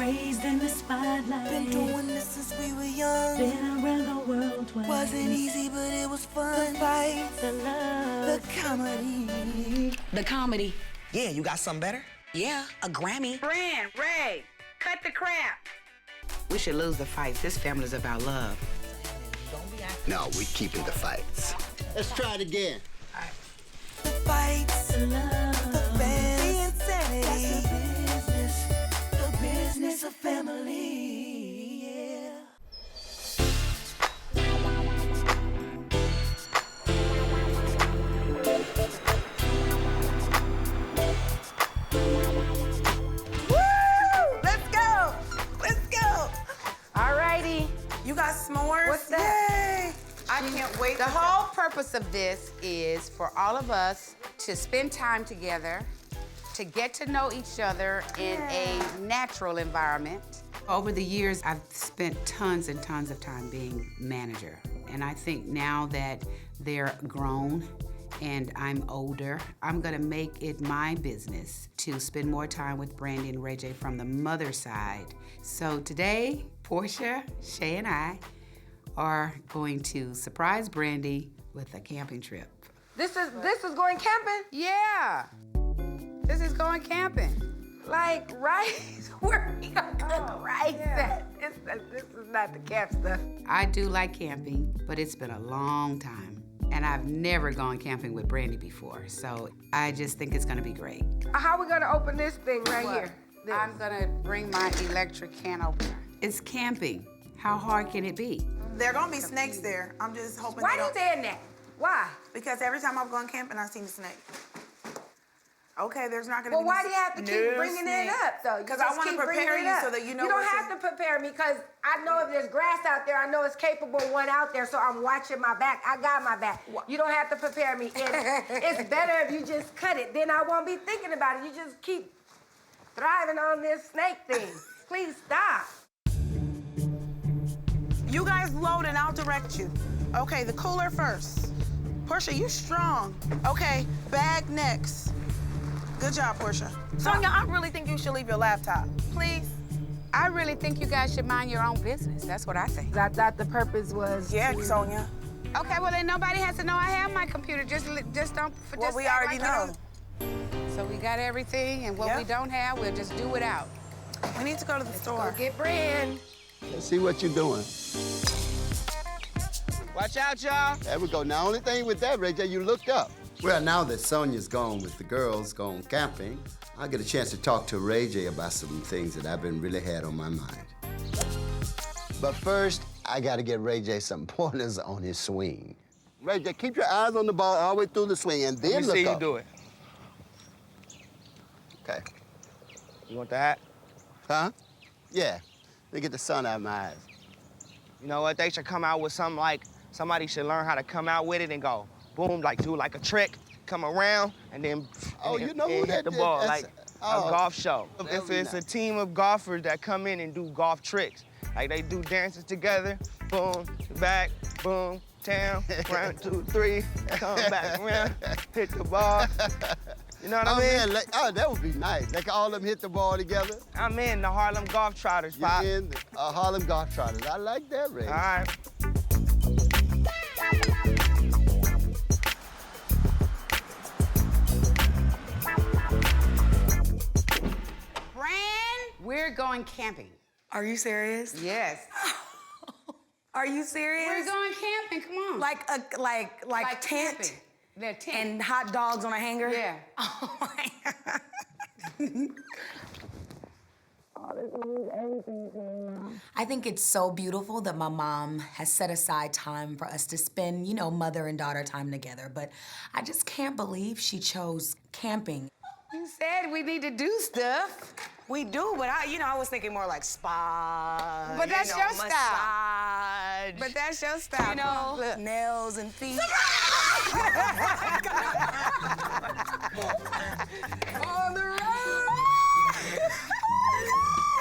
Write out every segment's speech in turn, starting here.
raised in the spotlight. Been doing this since we were young. Been around the world twice. Wasn't easy, but it was fun. The fights, The love. the comedy. The comedy. Yeah, you got something better? Yeah, a Grammy. Brand, Ray, cut the crap. We should lose the fights. This family's about love. No, we keeping the fights. Let's try it again. The fights, The love. the fans, the insanity. That's the business of family. Yeah. Let's go. Let's go. All righty. You got s'mores? What's that? Yay. I can't wait. The whole purpose of this is for all of us to spend time together, to get to know each other in a natural environment. Over the years, I've spent tons and tons of time being manager. And I think now that they're grown and I'm older, I'm gonna make it my business to spend more time with Brandy and Ray J from the mother side. So today, Portia, Shay, and I are going to surprise Brandy with a camping trip. This is going camping? Yeah, this is going camping. Like rice? Where are we gonna cook rice at? This is not the camp stuff. I do like camping, but it's been a long time. And I've never gone camping with Brandy before, so I just think it's gonna be great. How are we gonna open this thing right What? here? This. I'm gonna bring my electric can opener. It's camping. How hard can it be? There are gonna be snakes there. I'm just hoping Why they you don't. saying that? Why? Because every time I've gone camping, I've seen a snake. Okay, there's not gonna Well, be. why do you have to keep bringing it up, though? Because I want to prepare you so that you know. You don't what have to prepare me, because I know if there's grass out there, I know it's capable one out there, so I'm watching my back. I got my back. You don't have to prepare me. It's better if you just cut it. Then I won't be thinking about it. You just keep thriving on this snake thing. Please stop. You guys load and I'll direct you. Okay, the cooler first. Portia, you strong. Okay, bag next. Good job, Portia. Sonja, I really think you should leave your laptop. Please? I really think you guys should mind your own business. That's what I think. I thought the purpose was... Yeah, Sonja. Okay, well then nobody has to know I have my computer. Just don't. Well, just we act already like you know. don't. So we got everything, and what Yeah. we don't have, we'll just do without. We need to go to the store. Go get Brand. Let's see what you're doing. Watch out, y'all. There we go. Now, only thing with that, Ray J, you looked up. Well, now that Sonja's gone with the girls, gone camping, I get a chance to talk to Ray J about some things that I've been really had on my mind. But first, I gotta get Ray J some pointers on his swing. Ray J, keep your eyes on the ball all the way through the swing, and then Let me look see up. you do it. Okay. You want that? Huh? Yeah. Let me get the sun out of my eyes. You know what? They should come out with something like, somebody should learn how to come out with it and go, boom, like do like a trick, come around, and then Oh, and, you know and who hit that the is? ball, That's- like oh, a golf show. that If would be it's a nice. team of golfers that come in and do golf tricks, like they do dances together, boom, back, boom, down, 1, 2, 3, come back around, hit the ball. You know what I mean? Man, that would be nice. Like all of them hit the ball together. I'm in the Harlem Golf Trotters, You're Pop. in the Harlem Golf Trotters. I like that, Ray. All right. Brand, we're going camping. Are you serious? Yes. Are you serious? We're going camping. Come on. Like a like tent camping. The tent. and hot dogs on a hanger? Yeah. Oh my God. I think it's so beautiful that my mom has set aside time for us to spend, you know, mother and daughter time together. But I just can't believe she chose camping. You said we need to do stuff. We do, but I was thinking more like spa. But that's your style. massage. But that's your style. You know, Look. nails and feet. On the road!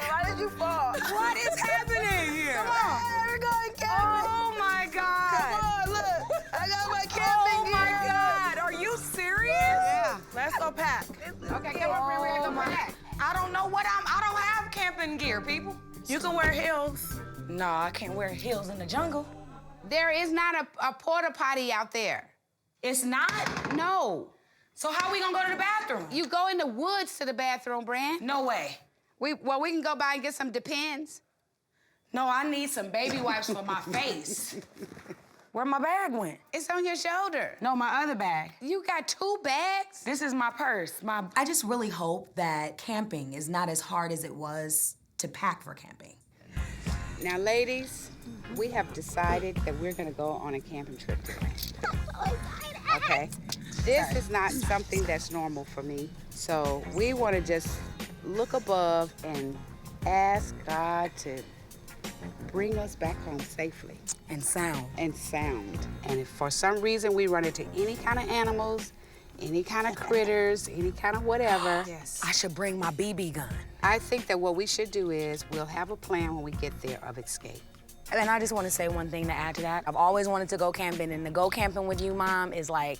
Why did you fall? What is happening here? Come on. We're going camping. Oh my God! Come on, look. I got my camping Oh gear. my God! Are you serious? Yeah. Let's go pack. Okay, come on, Brand. We gotta go back. I don't know what I don't have camping gear, people. You can wear heels. No, I can't wear heels in the jungle. There is not a porta potty out there. It's not? No. So how we gonna go to the bathroom? You go in the woods to the bathroom, Brand. No way. We can go by and get some Depends. No, I need some baby wipes for my face. Where my bag went? It's on your shoulder. No, my other bag. You got 2 bags? This is my purse. I just really hope that camping is not as hard as it was to pack for camping. Now, ladies, we have decided that we're gonna go on a camping trip today. Okay? This is not something that's normal for me. So we wanna just look above and ask God to bring us back home safely. And sound. And sound. And if for some reason we run into any kind of animals, any kind of critters, any kind of whatever. Yes. I should bring my BB gun. I think that what we should do is we'll have a plan when we get there of escape. And I just want to say one thing to add to that. I've always wanted to go camping, and to go camping with you, Mom, is like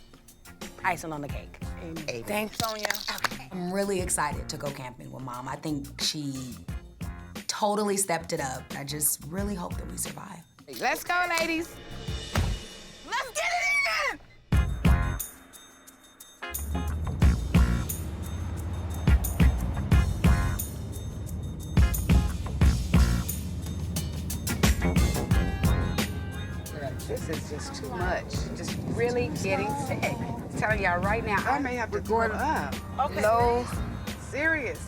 icing on the cake. Amen. Thanks, Sonia. I'm really excited to go camping with Mom. I think she totally stepped it up. I just really hope that we survive. Let's go, ladies. Let's get it in! This is just too much. Just really getting sick. I'm telling y'all right now, I may have to go up. Okay. Low, serious.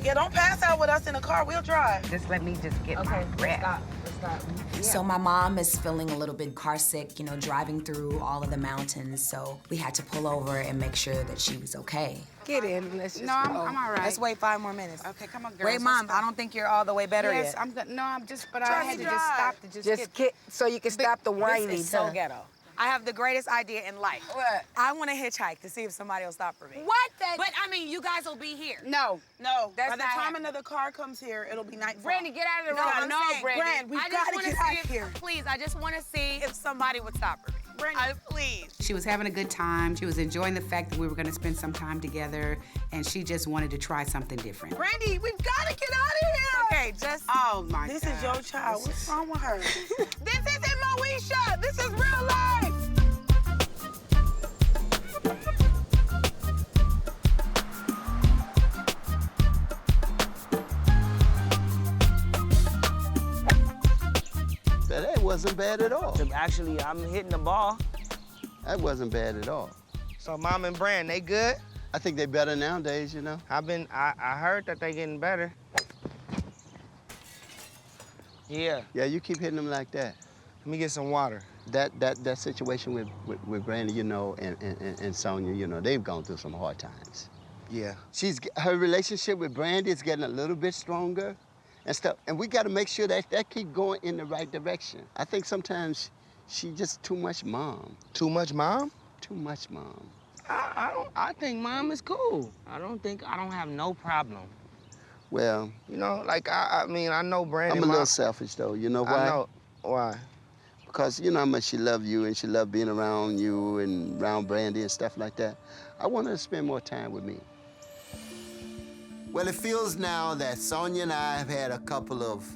Yeah, don't pass out with us in the car. We'll drive. Just let me just get my breath. So my mom is feeling a little bit car sick, you know, driving through all of the mountains. So we had to pull over and make sure that she was okay. Get in. Let's just No, I'm all right. Let's wait 5 more minutes. Okay, come on, girls. Wait, Mom, I don't think you're all the way better Yes, yet. I'm good. No, I'm just, but Try I had to to just drive. stop to just get. So you can stop the whining. This is so ghetto. I have the greatest idea in life. What? I want to hitchhike to see if somebody will stop for me. What the? But, I mean, you guys will be here. No. No, That's by the not time happening. another car comes here, it'll be nightfall. Brandy, get out of the No, road. I'm No, saying, Brandy. Brand, we've I just got to wanna get see out if, here. Please, I just want to see if somebody would stop for me. Brandy. Please. She was having a good time. She was enjoying the fact that we were going to spend some time together, and she just wanted to try something different. Brandy, we've got to get out of here. Okay, just... Oh, my This God. is your child. What's wrong with her? This isn't Moesha. This is real life. That wasn't bad at all. Actually, I'm hitting the ball. That wasn't bad at all. So Mom and Brand, they good? I think they better nowadays, you know. I heard that they getting better. Yeah, Yeah, you keep hitting them like that. let me get some water. That situation with Brandy, you know, and Sonia, you know, they've gone through some hard times. Yeah. Her relationship with Brandy is getting a little bit stronger and stuff. And we got to make sure that keep going in the right direction. I think sometimes she just too much mom. Too much Mom? Too much mom. I think Mom is cool. I don't have no problem. Well, You know, like, I mean, I know Brandy. I'm a little selfish, though. You know why? I know. Why? Because you know how much she loved you and she loved being around you and around Brandy and stuff like that. I want her to spend more time with me. Well, it feels now that Sonia and I have had a couple of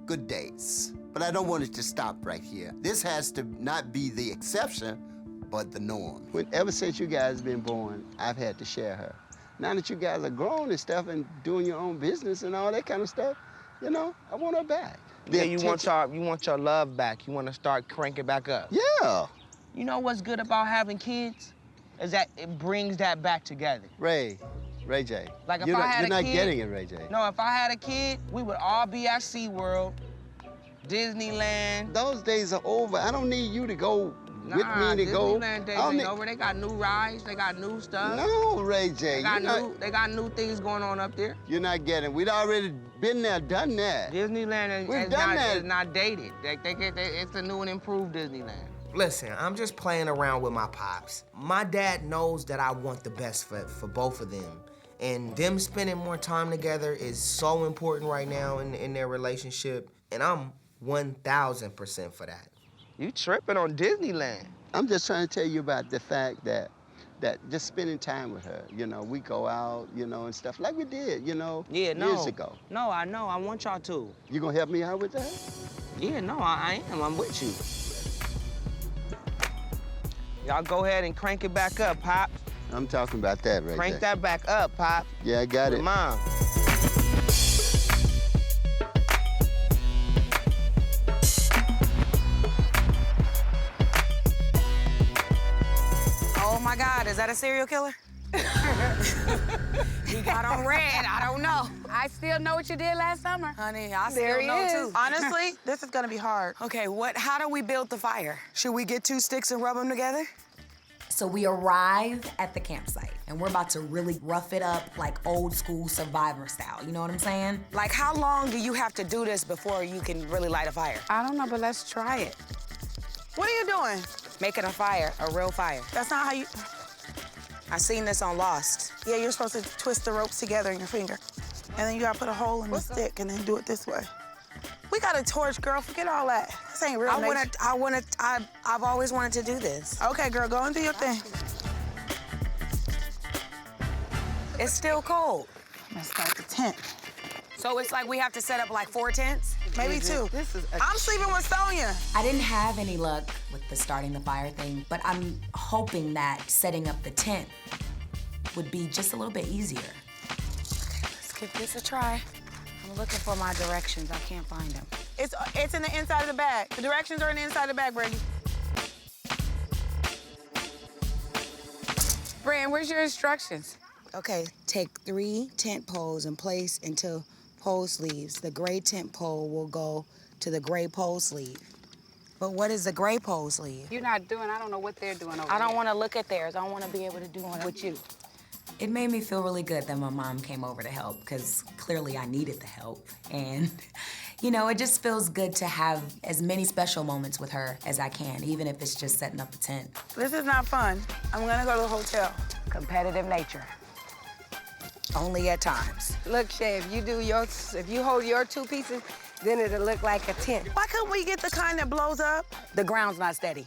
good dates, but I don't want it to stop right here. This has to not be the exception, but the norm. Ever since you guys been born, I've had to share her. Now that you guys are grown and stuff and doing your own business and all that kind of stuff, you know, I want her back. Yeah, you want your love back. You want to start cranking back up. Yeah. You know what's good about having kids? Is that it brings that back together. Ray J. Like if you're I not, had you're a not kid- getting it, Ray J. No, if I had a kid, we would all be at SeaWorld, Disneyland. Those days are over. I don't need you to go with me to go. Disneyland days I don't ain't need- over. They got new rides. They got new stuff. No, Ray J. They got new things going on up there. You're not getting. We'd already been there, done that. Disneyland We've done that. is not dated. It's a new and improved Disneyland. Listen, I'm just playing around with my pops. My dad knows that I want the best for both of them. And them spending more time together is so important right now in their relationship. And I'm 1,000% for that. You tripping on Disneyland. I'm just trying to tell you about the fact that that, just spending time with her. You know, we go out, you know, and stuff like we did, you know, Yeah, no. years ago. No, I know. I want y'all to. You gonna help me out with that? Yeah, no, I am. I'm with you. Y'all go ahead and crank it back up, Pop. I'm talking about that right Crank there. that back up, Pop. Yeah, I got it. Mom. Oh my God, is that a serial killer? He got on red, I don't know. I still know what you did last summer. Honey, I There still he know is. too. Honestly, this is gonna be hard. Okay, how do we build the fire? Should we get 2 sticks and rub them together? So we arrive at the campsite, and we're about to really rough it up like old school Survivor style. You know what I'm saying? Like, how long do you have to do this before you can really light a fire? I don't know, but let's try it. What are you doing? Making a fire, a real fire. That's not how you... I seen this on Lost. Yeah, you're supposed to twist the ropes together in your finger. And then you gotta put a hole in the stick and then do it this way. We got a torch, girl. Forget all that. This ain't real nature. I've always wanted to do this. Okay, girl, go and do your thing. It's still cold. I'm gonna start the tent. So it's like we have to set up like 4 tents? Maybe 2. I'm sleeping with Sonja. I didn't have any luck with the starting the fire thing, but I'm hoping that setting up the tent would be just a little bit easier. Let's give this a try. I'm looking for my directions. I can't find them. It's in the inside of the bag. The directions are in the inside of the bag, Brandy. Brand, where's your instructions? Okay, take 3 tent poles and place into pole sleeves. The gray tent pole will go to the gray pole sleeve. But what is the gray pole sleeve? You're not doing, I don't know what they're doing over I don't there. want to look at theirs. I want to be able to do one with you. It made me feel really good that my mom came over to help, because clearly I needed the help. And, you know, it just feels good to have as many special moments with her as I can, even if it's just setting up a tent. This is not fun. I'm gonna go to the hotel. Competitive nature. Only at times. Look, Shay, if you hold your 2 pieces, then it'll look like a tent. Why couldn't we get the kind that blows up? The ground's not steady.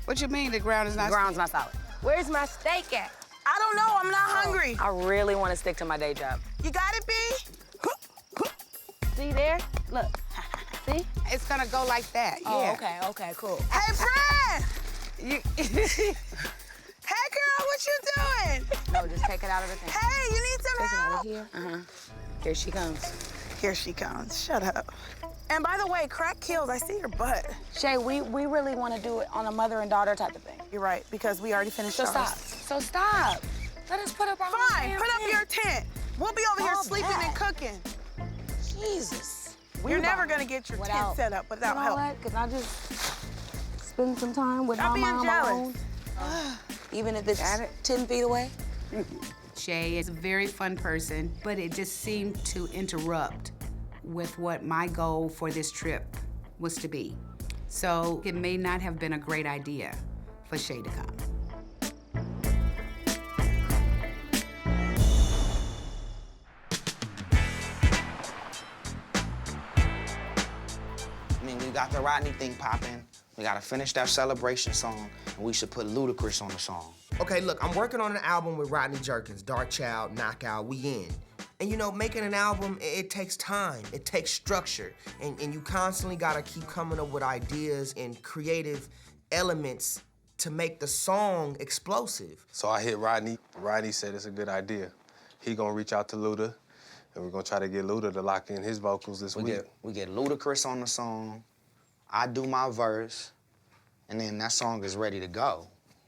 What you mean the ground is not The ground's not solid. Where's my steak at? I don't know, I'm not hungry. I really want to stick to my day job. You got it, B? See there? Look. See? It's gonna go like that, Oh, yeah. okay, cool. Hey, friend! Hey, girl, what you doing? No, just take it out of the thing. Hey, you need some Take it out help? of here. Uh-huh. Here she comes. Here she comes. Shut up. And by the way, crack kills. I see your butt. Shay, we really want to do it on a mother and daughter type of thing. You're right, because we already finished So ours. stop. So stop. Let us put up our Fine, own put up tent. your tent. We'll be over here All sleeping that. and cooking. Jesus. You're never gonna get your tent set up without you know help. What? Can I just spend some time with Stop my being mom jealous. alone? Even if it's 10 feet away? Shay is a very fun person, but it just seemed to interrupt with what my goal for this trip was to be. So it may not have been a great idea for Shay to come. I mean, we got the Rodney thing popping. We gotta finish that celebration song, and we should put Ludacris on the song. Okay, look, I'm working on an album with Rodney Jerkins, Dark Child, Knockout, we in. And you know, making an album, it takes time, it takes structure, and you constantly gotta keep coming up with ideas and creative elements to make the song explosive. So I hit Rodney. Rodney said it's a good idea. He gonna reach out to Luda, and we're gonna try to get Luda to lock in his vocals this week. We get Ludacris on the song, I do my verse, and then that song is ready to go.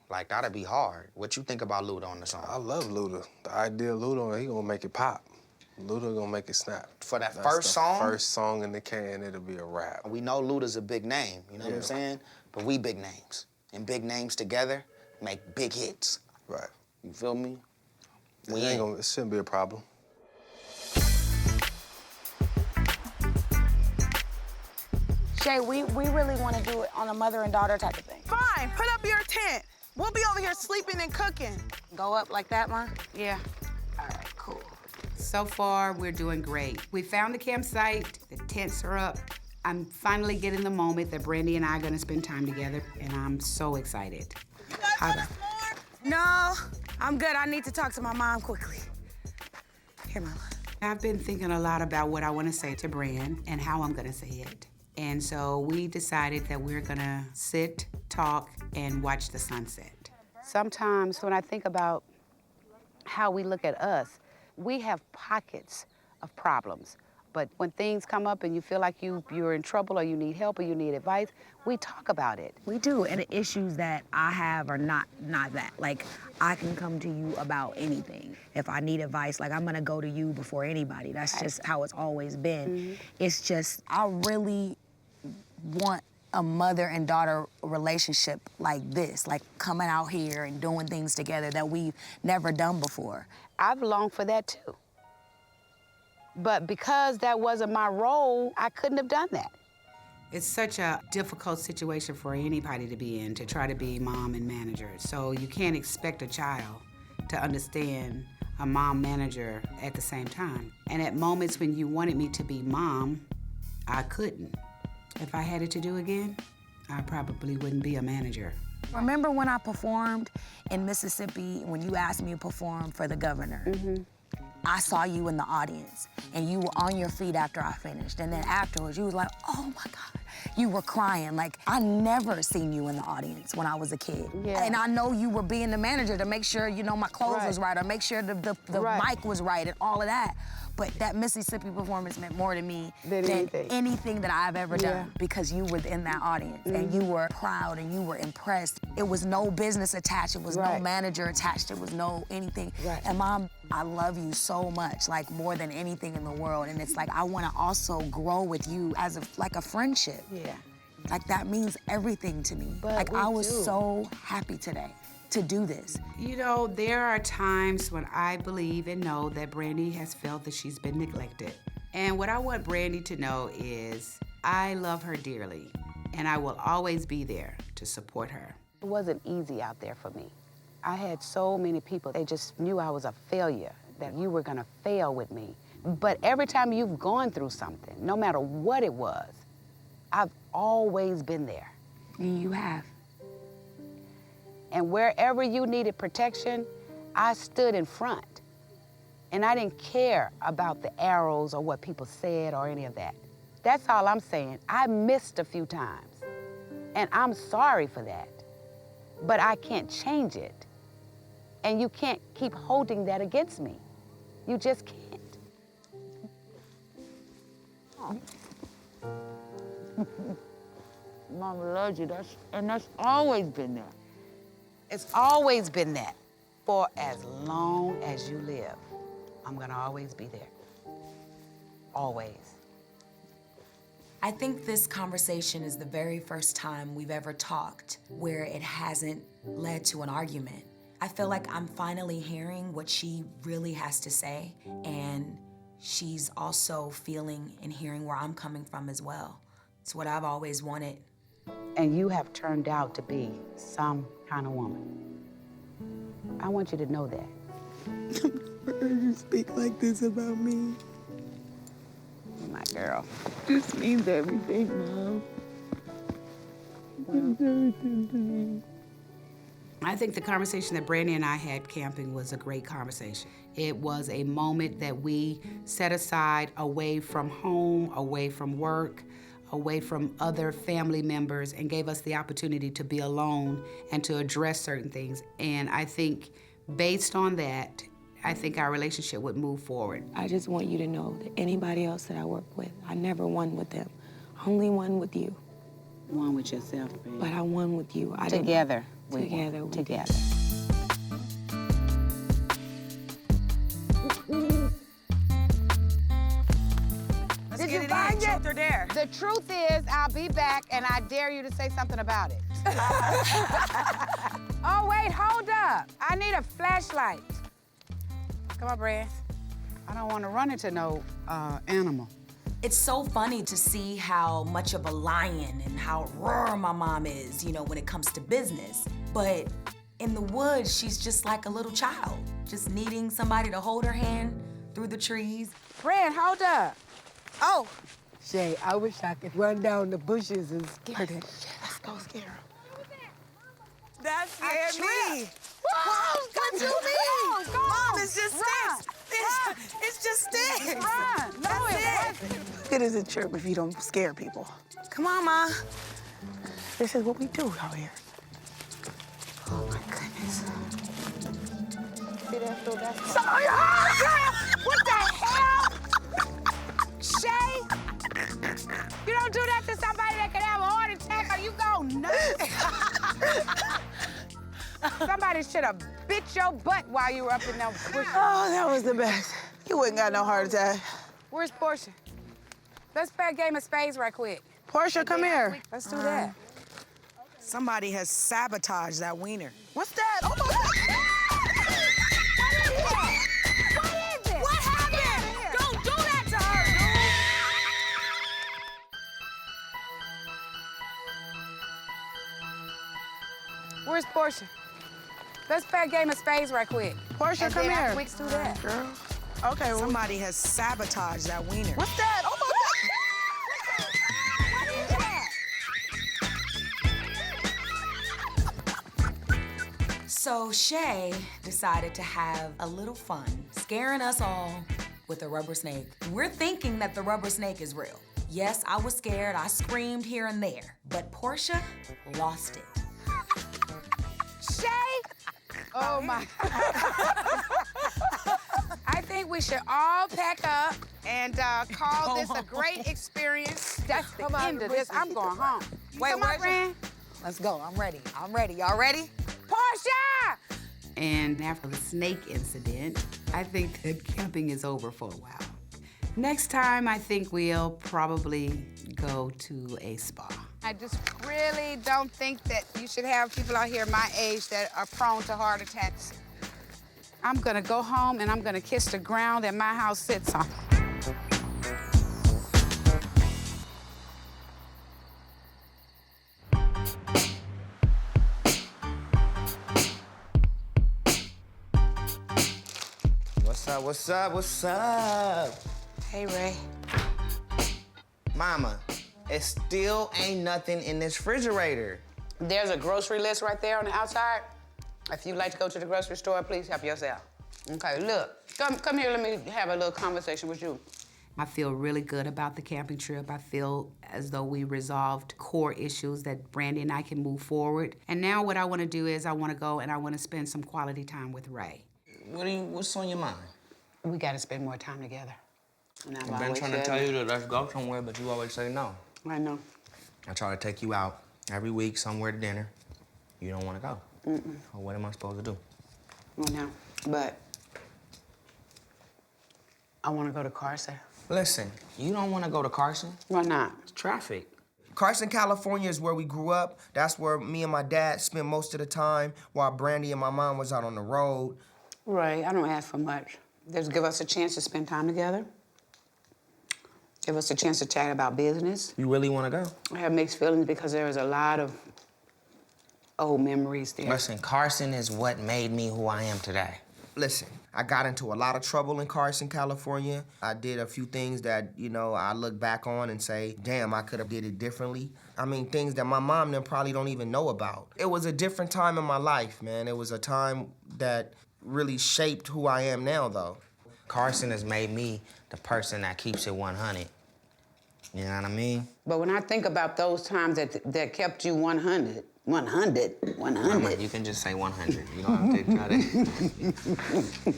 Like, that'd be hard. What you think about Luda on the song? I love Luda. The idea of Luda, he gonna make it pop. Luda gonna make it snap. For that That's first the song? first song in the can, it'll be a rap. We know Luda's a big name, you know what I'm Yeah. saying? But we big names. And big names together make big hits. Right. You feel me? It shouldn't be a problem. Shay, we really want to do it on a mother and daughter type of thing. Fine, put up your tent. We'll be over here sleeping and cooking. Go up like that, Ma? Yeah. All right, cool. So far, we're doing great. We found the campsite, the tents are up. I'm finally getting the moment that Brandy and I are gonna spend time together, and I'm so excited. You guys want us more? No, I'm good. I need to talk to my mom quickly. Here, Mama. I've been thinking a lot about what I want to say to Brand and how I'm going to say it. And so we decided that we're going to sit, talk, and watch the sunset. Sometimes when I think about how we look at us, we have pockets of problems. But when things come up and you feel like you're in trouble or you need help or you need advice, we talk about it. We do, and the issues that I have are not that. Like, I can come to you about anything. If I need advice, like, I'm gonna go to you before anybody. That's just how it's always been. It's just, I really want a mother and daughter relationship like this, like coming out here and doing things together that we've never done before. I've longed for that too. But because that wasn't my role, I couldn't have done that. It's such a difficult situation for anybody to be in, to try to be mom and manager. So you can't expect a child to understand a mom manager at the same time. And at moments when you wanted me to be mom, I couldn't. If I had it to do again, I probably wouldn't be a manager. Remember when I performed in Mississippi, when you asked me to perform for the governor? I saw you in the audience, and you were on your feet after I finished. And then afterwards, you was like, oh my God. You were crying. Like, I never seen you in the audience when I was a kid. Yeah. And I know you were being the manager to make sure, you know, my clothes was right, or make sure the mic was right and all of that. But that Mississippi performance meant more to me than anything that I've ever done, because you were in that audience and you were proud and you were impressed. It was no business attached, it was no manager attached, it was no anything. And Mom, I love you so much, like more than anything in the world. And it's like, I wanna also grow with you as like a friendship. Yeah. Like, that means everything to me. But like, I was so happy today to do this. You know, there are times when I believe and know that Brandy has felt that she's been neglected. And what I want Brandy to know is I love her dearly, and I will always be there to support her. It wasn't easy out there for me. I had so many people, they just knew I was a failure, that you were gonna fail with me. But every time you've gone through something, no matter what it was, I've always been there. You have. And wherever you needed protection, I stood in front. And I didn't care about the arrows or what people said or any of that. That's all I'm saying. I missed a few times. And I'm sorry for that. But I can't change it. And you can't keep holding that against me. You just can't. Mama loves you, and that's always been there. It's always been that. For as long as you live, I'm gonna always be there. Always. I think this conversation is the very first time we've ever talked where it hasn't led to an argument. I feel like I'm finally hearing what she really has to say, and she's also feeling and hearing where I'm coming from as well. It's what I've always wanted. And you have turned out to be some kind of woman. I want you to know that. I've never heard you speak like this about me. My girl. This means everything, Mom. It means everything to me. I think the conversation that Brandy and I had camping was a great conversation. It was a moment that we set aside away from home, away from work, away from other family members, and gave us the opportunity to be alone and to address certain things. And I think based on that, I think our relationship would move forward. I just want you to know that anybody else that I work with, I never won with them. Only won with you. One with yourself, baby. But I won with you. Together. Together. Together. Did you find it? Truth or dare? The truth is, I'll be back, and I dare you to say something about it. Oh, wait, hold up. I need a flashlight. Come on, Brand. I don't want to run into no animal. It's so funny to see how much of a lion and how raw my mom is, you know, when it comes to business. But in the woods, she's just like a little child, just needing somebody to hold her hand through the trees. Brand, hold up. Oh, Shay, I wish I could run down the bushes and scare them. Let's go scare her. That scared me. Woo! What you mean? Mom, it's just sticks. It's just sticks. Run. No, it wasn't. It is a trip if you don't scare people. Come on, Ma. This is what we do out here. Oh, my goodness. What the hell? Shay? You don't do that to somebody that can have a heart attack or you go nuts. Somebody should have bit your butt while you were up in that bush. Oh, that was the best. You wouldn't got no heart attack. Where's Portia? Let's play a game of spades right quick. Portia, come here. Let's do that. Somebody has sabotaged that wiener. What's that? Oh, my God. What happened? Don't do that to her, dude. Where's Portia? Let's play a game of spades right quick. Portia, And come then here. after we do that. Girl. Okay, well, somebody has sabotaged that wiener. What's that? Oh, my So Shay decided to have a little fun, scaring us all with a rubber snake. We're thinking that the rubber snake is real. Yes, I was scared, I screamed here and there, but Portia lost it. Shay! Oh my. I think we should all pack up and call this a great experience. That's the end of this. I'm going home. Wait, Come on, where's Brand. Let's go. I'm ready. I'm ready. Y'all ready? Portia! And after the snake incident, I think that camping is over for a while. Next time, I think we'll probably go to a spa. I just really don't think that you should have people out here my age that are prone to heart attacks. I'm gonna go home and I'm gonna kiss the ground that my house sits on. What's up? What's up? Hey, Ray. Mama, it still ain't nothing in this refrigerator. There's a grocery list right there on the outside. If you'd like to go to the grocery store, please help yourself. Okay, look, come here, let me have a little conversation with you. I feel really good about the camping trip. I feel as though we resolved core issues that Brandy and I can move forward. And now what I want to do is I want to go and I want to spend some quality time with Ray. What's on your mind? We got to spend more time together. And I've been trying to tell you to let's go somewhere, but you always say no. I know. I try to take you out every week somewhere to dinner. You don't want to go. Well, what am I supposed to do? I know, but I want to go to Carson. Listen, you don't want to go to Carson. Why not? It's traffic. Carson, California is where we grew up. That's where me and my dad spent most of the time while Brandy and my mom was out on the road. Ray, I don't ask for much. Just give us a chance to spend time together. Give us a chance to chat about business. You really want to go? I have mixed feelings because there is a lot of old memories there. Listen, Carson is what made me who I am today. Listen, I got into a lot of trouble in Carson, California. I did a few things that, I look back on and say, damn, I could have did it differently. I mean, things that my mom and them probably don't even know about. It was a different time in my life, man. It was a time that really shaped who I am now, though. Carson has made me the person that keeps it 100. You know what I mean? But when I think about those times that kept you 100. Mama, you can just say 100. You don't have to try to.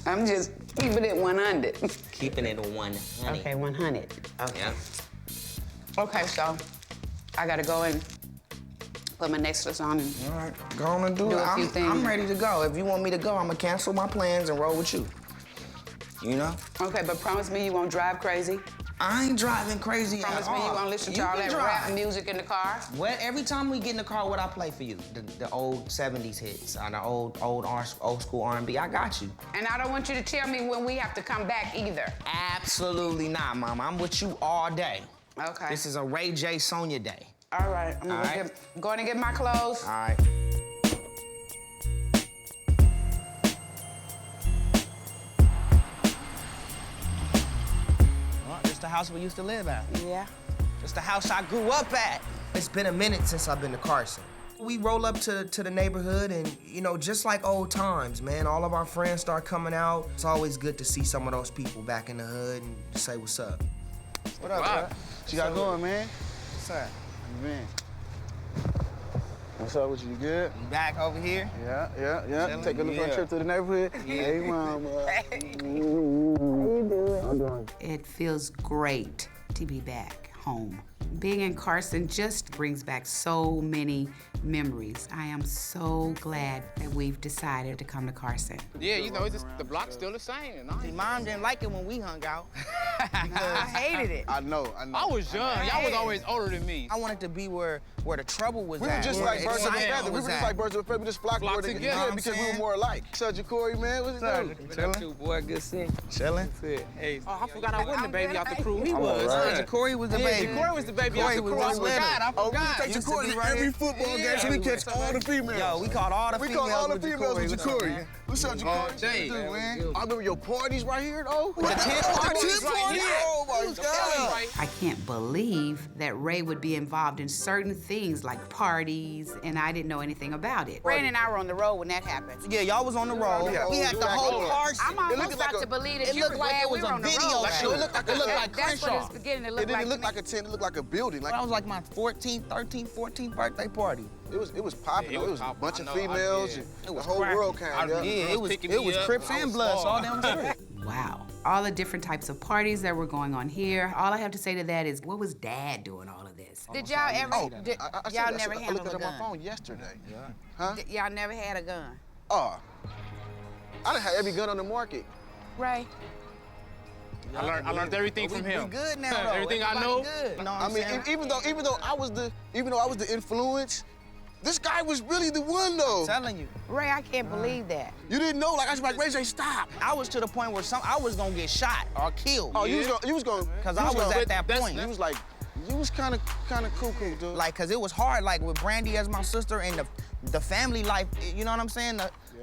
I'm just keeping it 100. Keeping it 100. Okay, 100. Okay. Yeah. Okay, so I gotta go and put my necklace on and all right, go on and do it. a few things. I'm ready to go. If you want me to go, I'm gonna cancel my plans and roll with you. You know? Okay, but promise me you won't drive crazy. I ain't driving crazy Promise at all. me you won't listen to all that rap music in the car. What? Every time we get in the car, what I play for you? The old 70s hits, or the old school R&B. I got you. And I don't want you to tell me when we have to come back either. Absolutely not, Mama. I'm with you all day. Okay. This is a Ray J. Sonja day. All right. I'm going to get my clothes. All right. It's the house we used to live at. Yeah. It's the house I grew up at. It's been a minute since I've been to Carson. We roll up to the neighborhood and, you know, just like old times, man, all of our friends start coming out. It's always good to see some of those people back in the hood and say what's up. What up, bro? What you got going, man? What's up? Man. What's up with you? You good? You back over here? Yeah. Take a little trip to the neighborhood. Hey, mama. How you doing? I'm doing. It feels great to be back home. Being in Carson just brings back so many memories. I am so glad that we've decided to come to Carson. Yeah, you know, it's just, the block's still the same. See, Mom didn't like it when we hung out. I hated it. I know. I was young. Y'all was always older than me. I wanted to be where the trouble was we at. were just like birds of a feather. We were was just at. like birds of a feather. We just flocked together. Yeah, because we were more alike. What's up, Corey, man? What's it doing? Chilling. Boy, good seeing. Chilling? Hey. Oh, I forgot I wasn't the baby out the crew. He was. Right. Corey was the baby. Corey was the baby out the crew. I forgot. Oh, we take Corey to every football game so we catch all the females. Yo, we caught all the females. We caught all the females with Ja'Cory. What's up, Ja'Cory? Jay. Man? I remember your parties right here, though. The tent parties? Party? Oh, my God. I can't believe that Ray would be involved in certain things like parties, and I didn't know anything about it. Ray and I were on the road when that happened. Yeah, y'all was on the road. Yeah. We had the whole Carson. I'm almost about to believe that it you looked were like glad it was we were a on the video road. shoot. It looked like That's what Crenshaw. it's beginning to It look like. didn't look like a tent. It looked like a building. Like That was like my 14th, 13th, 14th birthday party. it was popping. Yeah, It was a popping. bunch of I know, females. yeah. And the whole world came. Yeah. Yeah, it was picking me up. Crips I and was Bloods all small. down the street. Wow. All the different types of parties that were going on here. All I have to say to that is, what was Dad doing all of this? Did y'all ever, y'all never I handle looked a it up on gun? my phone yesterday. Huh? Y'all never had a gun? Oh. I done had every gun on the market. Ray? I learned everything from him. We good now, though. Everything I Everybody know. Good. You know what I I'm mean, saying? even though I was the influence, this guy was really the one though. I'm telling you. Ray, I can't believe that. You didn't know, like I was like, Ray J, stop. I was to the point where I was gonna get shot or killed. Oh, you was going, Cause I was at that point. You was like, you was kind of cuckoo, dude. Like, cause it was hard, like with Brandy as my sister and the family life, you know what I'm saying?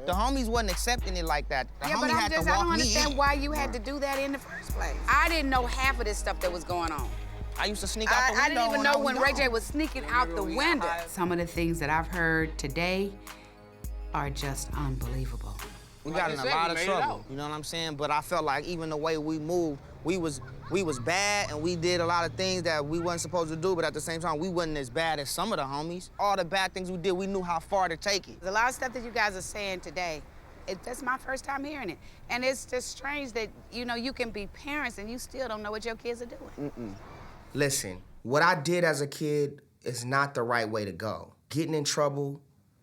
The homies wasn't accepting it like that. The Yeah, but homie had to I walk don't me understand in. why you had to do that in the first place. I didn't know half of this stuff that was going on. I used to sneak out the window. I didn't even know when I Ray was J gone. was sneaking out the window. Some of the things that I've heard today are just unbelievable. We got in a lot of trouble, you know what I'm saying? But I felt like even the way we moved, we was bad and we did a lot of things that we wasn't supposed to do, but at the same time, we wasn't as bad as some of the homies. All the bad things we did, we knew how far to take it. There's a lot of stuff that you guys are saying today. That's my first time hearing it. And it's just strange that, you know, you can be parents and you still don't know what your kids are doing. Listen, what I did as a kid is not the right way to go. Getting in trouble,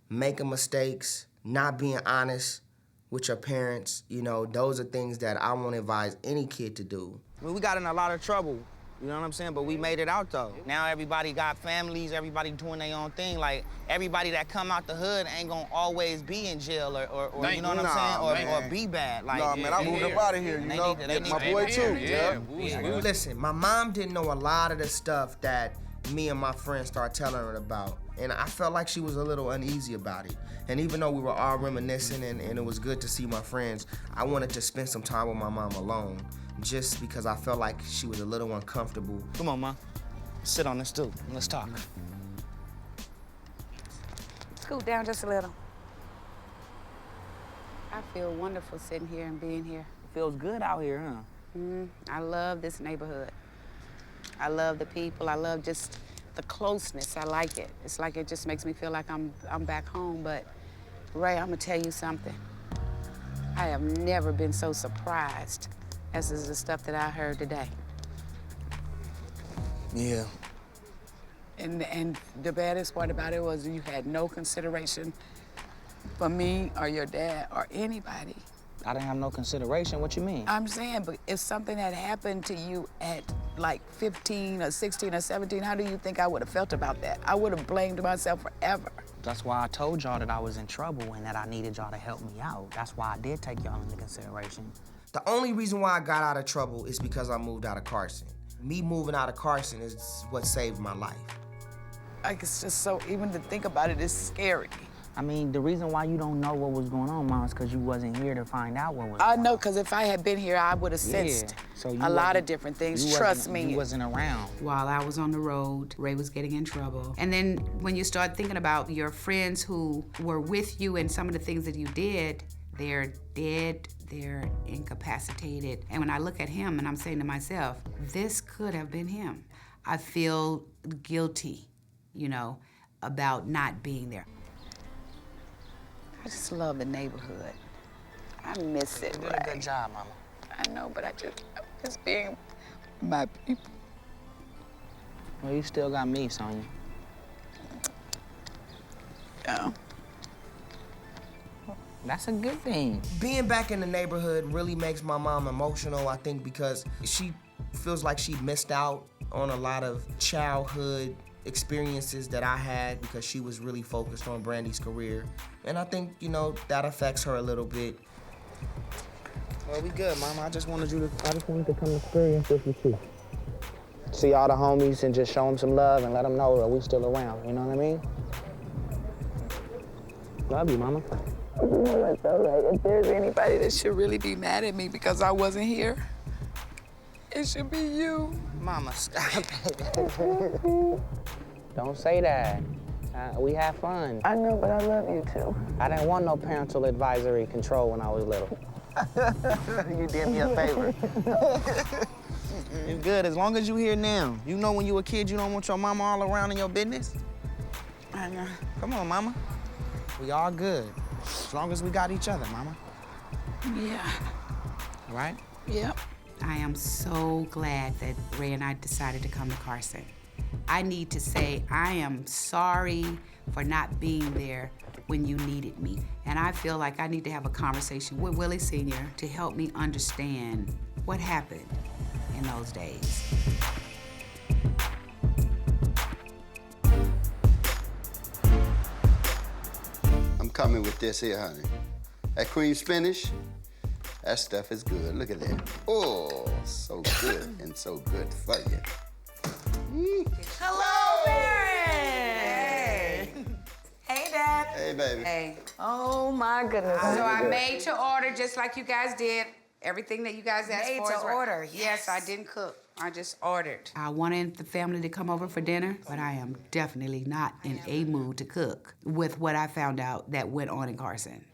making mistakes, not being honest with your parents, you know, those are things that I won't advise any kid to do. I mean, we got in a lot of trouble, you know what I'm saying? But we made it out though. Now everybody got families, everybody doing their own thing. Like, everybody that come out the hood ain't gonna always be in jail or you know what I'm saying? Or be bad. Like, Nah, man, I moved up out of here, you know? My boy too, yeah. Listen, my mom didn't know a lot of the stuff that me and my friends started telling her about. And I felt like she was a little uneasy about it. And even though we were all reminiscing and it was good to see my friends, I wanted to spend some time with my mom alone, just because I felt like she was a little uncomfortable. Come on, Mom. Sit on this stool and let's talk. Scoot down just a little. I feel wonderful sitting here and being here. Feels good out here, huh? I love this neighborhood. I love the people. I love just the closeness. I like it. It's like it just makes me feel like I'm back home. But Ray, I'm gonna tell you something. I have never been so surprised as is the stuff that I heard today. Yeah. And the baddest part about it was you had no consideration for me or your dad or anybody. I didn't have no consideration. What you mean? I'm saying, but if something had happened to you at like 15 or 16 or 17, how do you think I would have felt about that? I would have blamed myself forever. That's why I told y'all that I was in trouble and that I needed y'all to help me out. That's why I did take y'all into consideration. The only reason why I got out of trouble is because I moved out of Carson. Me moving out of Carson is what saved my life. Like, it's just so, even to think about it is scary. I mean, the reason why you don't know what was going on, Mom, is because you wasn't here to find out what was I going know, on. because if I had been here, I would have sensed So a lot of different things. Trust me. You wasn't around. While I was on the road, Ray was getting in trouble. And then when you start thinking about your friends who were with you and some of the things that you did, they're dead, they're incapacitated. And when I look at him and I'm saying to myself, this could have been him. I feel guilty, you know, about not being there. I just love the neighborhood. I miss it. You did a good job, Mama. I know, but I miss being my people. Well, you still got me, Sonja. Yeah. That's a good thing. Being back in the neighborhood really makes my mom emotional, I think, because she feels like she missed out on a lot of childhood experiences that I had because she was really focused on Brandy's career. And I think, you know, that affects her a little bit. Well, we good, Mama. I just wanted to come experience this with you. See all the homies and just show them some love and let them know that we still around, you know what I mean? Love you, Mama. That's all right. If there's anybody that should really be mad at me because I wasn't here, it should be you. Mama, stop it. Don't say that. We have fun. I know, but I love you too. I didn't want no parental advisory control when I was little. You did me a favor. You good, as long as you here now. You know when you a kid, you don't want your mama all around in your business? I know. Come on, Mama. We all good. As long as we got each other, Mama. Yeah. All right? Yep. I am so glad that Ray and I decided to come to Carson. I need to say I am sorry for not being there when you needed me. And I feel like I need to have a conversation with Willie Sr. to help me understand what happened in those days. I'm coming with this here, honey. That cream spinach, that stuff is good. Look at that. Oh, so good and so good for you. Hello, Mary. Hey, Dad. Hey, baby. Hey. Oh, my goodness. So I made to order just like you guys did. Everything that you guys asked Made for to is right. order, Yes, I didn't cook. I just ordered. I wanted the family to come over for dinner, but I am definitely not in a mood to cook with what I found out that went on in Carson.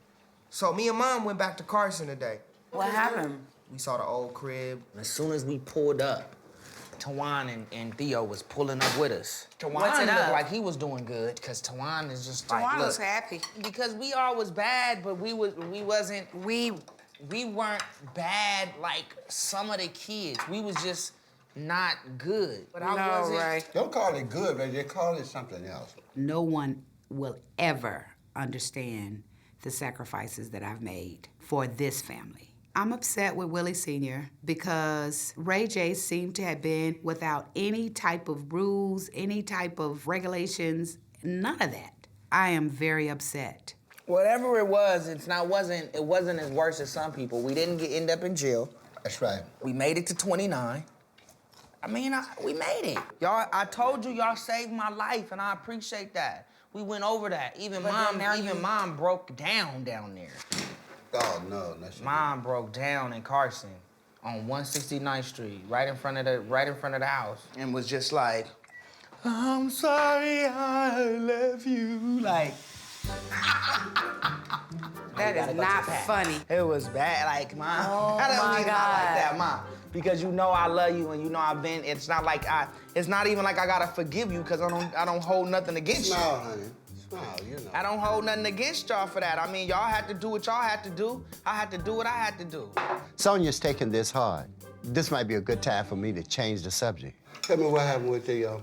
So me and Mom went back to Carson today. What happened? We saw the old crib. As soon as we pulled up, Tawan and Theo was pulling up with us. Tawan What's it looked up? like he was doing good, because Tawan is just like, Tawan look. was happy. Because we all was bad, but we weren't bad like some of the kids. We was just not good. But I wasn't. Right. Don't call it good, baby. Call it something else. No one will ever understand the sacrifices that I've made for this family. I'm upset with Willie Sr. because Ray J seemed to have been without any type of rules, any type of regulations, none of that. I am very upset. Whatever it was, it wasn't as worse as some people. We didn't end up in jail. That's right. We made it to 29. I mean, we made it. Y'all, I told you y'all saved my life, and I appreciate that. We went over that. Even Mom broke down there. Oh, no. That's Mom broke down in Carson on 169th Street, right in front of the house, and was just like, I'm sorry I left you. Like, That is not funny. it was bad. Like, Mom, Oh, I don't my mean not like God. that, Mom. Because you know I love you and you know I've been, it's not even like I gotta forgive you because I don't hold nothing against you. Smile, honey. Smile, you know. I don't hold nothing against y'all for that. I mean, y'all had to do what y'all had to do. I had to do what I had to do. Sonja's taking this hard. This might be a good time for me to change the subject. Tell me what happened with the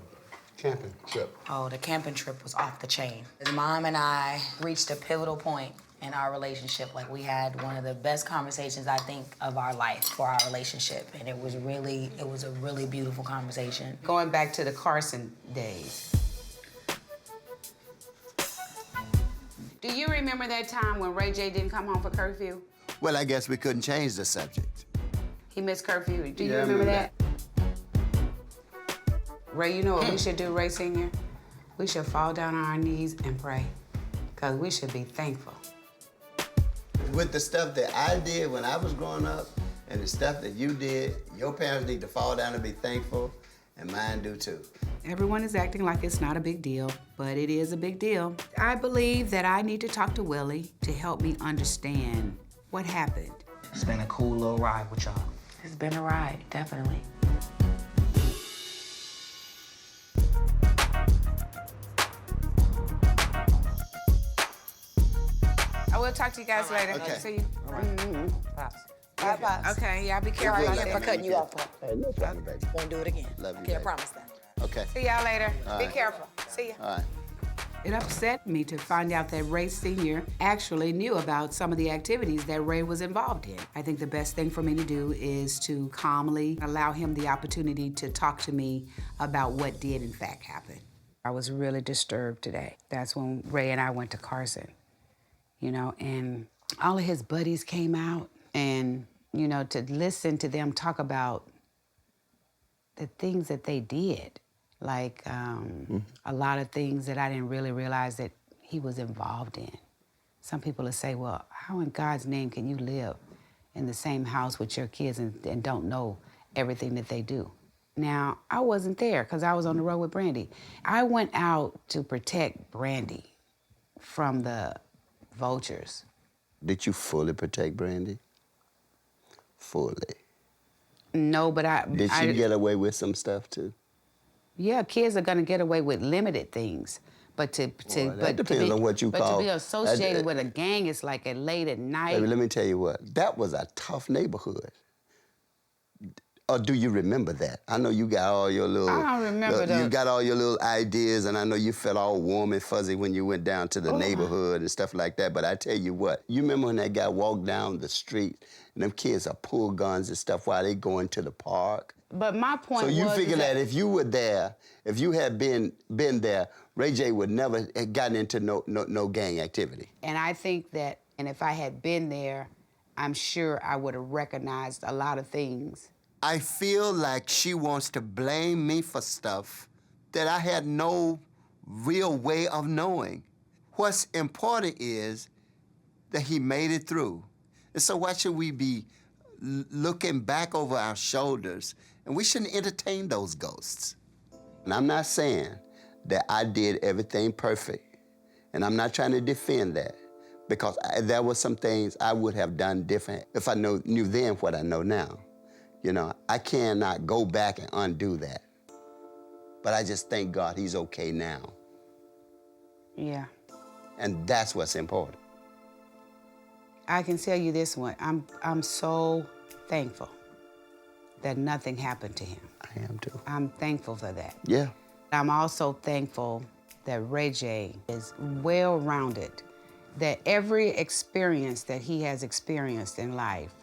camping trip. Oh, the camping trip was off the chain. Mom and I reached a pivotal point in our relationship. Like, we had one of the best conversations, I think, of our life for our relationship. And it was a really beautiful conversation. Going back to the Carson days. Do you remember that time when Ray J didn't come home for curfew? Well, I guess we couldn't change the subject. He missed curfew. Do you Yeah, I remember remember that? Ray, you know what we should do, Ray Sr.? We should fall down on our knees and pray. because we should be thankful. With the stuff that I did when I was growing up and the stuff that you did, your parents need to fall down and be thankful, and mine do too. Everyone is acting like it's not a big deal, but it is a big deal. I believe that I need to talk to Willie to help me understand what happened. It's been a cool little ride with y'all. It's been a ride, definitely. I will talk to you guys later. Okay. See you. All right. Bye, bye. Okay, y'all be careful. Good Sorry luck. for cutting you off. Hey, no problem, baby. Won't do it again. Love you, Can't baby. promise that. Okay. See y'all later. All Be right. careful. See ya. All right. It upset me to find out that Ray Sr. actually knew about some of the activities that Ray was involved in. I think the best thing for me to do is to calmly allow him the opportunity to talk to me about what did in fact happen. I was really disturbed today. That's when Ray and I went to Carson, you know, and all of his buddies came out, and, you know, to listen to them talk about the things that they did. Like a lot of things that I didn't really realize that he was involved in. Some people will say, well, how in God's name can you live in the same house with your kids and don't know everything that they do? Now, I wasn't there because I was on the road with Brandy. I went out to protect Brandy from the vultures. Did you fully protect Brandy? Fully. No, but Did she get away with some stuff too? Yeah, kids are gonna get away with limited things, but That depends on what you but call. to be associated with a gang, it's like at late at night. Baby, let me tell you what. That was a tough neighborhood. Or do you remember that? I know you got all your little. I don't remember that. You got all your little ideas, and I know you felt all warm and fuzzy when you went down to the neighborhood and stuff like that. But I tell you what, you remember when that guy walked down the street and them kids are pull guns and stuff while they going to the park? But my point So was you figure that if you were there, if you had been there, Ray J would never have gotten into no gang activity. And I think that, and if I had been there, I'm sure I would have recognized a lot of things. I feel like she wants to blame me for stuff that I had no real way of knowing. What's important is that he made it through. And so why should we be looking back over our shoulders? And we shouldn't entertain those ghosts. And I'm not saying that I did everything perfect. And I'm not trying to defend that, because there were some things I would have done different if I knew then what I know now. You know, I cannot go back and undo that. But I just thank God he's okay now. Yeah. And that's what's important. I can tell you this one, I'm so thankful that nothing happened to him. I am too. I'm thankful for that. Yeah. I'm also thankful that Ray J is well-rounded, that every experience that he has experienced in life,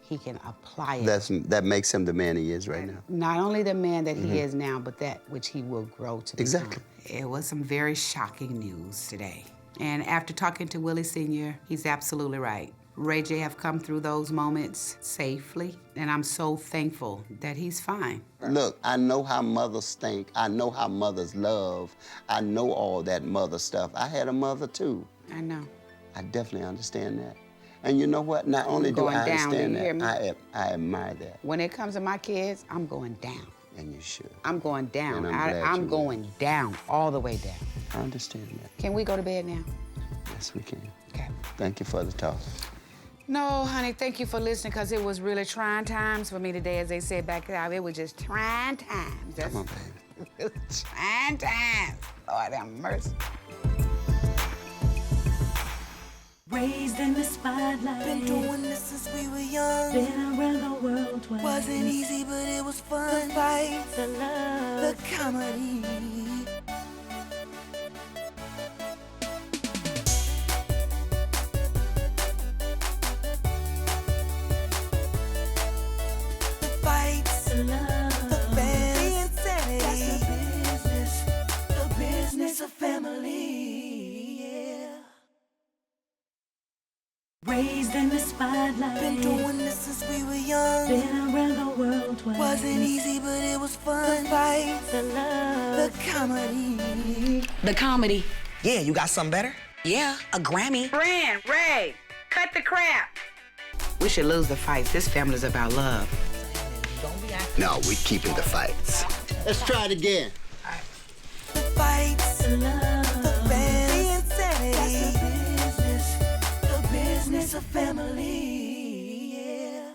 he can apply it. That makes him the man he is right now. Not only the man that he is now, but that which he will grow to become. Exactly. It was some very shocking news today. And after talking to Willie Sr., he's absolutely right. Ray J have come through those moments safely, and I'm so thankful that he's fine. Look, I know how mothers think. I know how mothers love. I know all that mother stuff. I had a mother too. I know. I definitely understand that. And you know what? Not only do I understand that, I admire that. When it comes to my kids, I'm going down. And you should. I'm going down. And I'm glad I'm you going down, all the way down. I understand that. Can we go to bed now? Yes, we can. Okay. Thank you for the talk. No, honey, thank you for listening, because it was really trying times for me today, as they said back there. It was just trying times. Come on, baby. Trying times. Lord have mercy. Raised in the spotlight. Been doing this since we were young. Been around the world twice. Wasn't easy, but it was fun. The fights, the love, the comedy. The fights, the love, the fans, the insanity. That's the business of family. Yeah. Raised in the spotlight. Been doing this since we were young. Been around the world twice. Wasn't easy, but it was fun. The fights, the love, the comedy. The comedy. Yeah, you got something better? Yeah, a Grammy. Brand, Ray, cut the crap. We should lose the fights. This family's about love. No, we're keeping the fights. Let's try it again. The fights, the love, the fans, the insanity. That's the business of family. Yeah.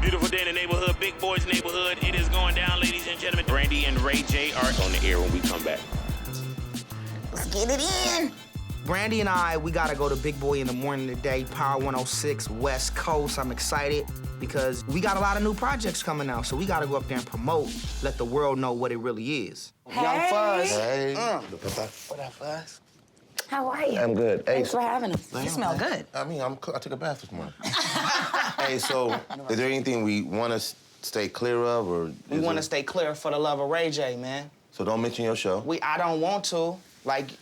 Beautiful day in the neighborhood, big boys neighborhood. It is going down, ladies and gentlemen. Brandy and Ray J are on the air when we come back. Let's get it in. Brandy and I, we gotta go to Big Boy in the morning today, Power 106 West Coast. I'm excited because we got a lot of new projects coming out, so we gotta go up there and promote, let the world know what it really is. Young Fuzz. Hey. What up, Fuzz? How are you? I'm good. Hey, Thanks for having us. You smell good. I mean, I took a bath this morning. Hey, so is there anything we want to stay clear of, or We want to stay clear for the love of Ray J, man. So don't mention your show. I don't want to. That's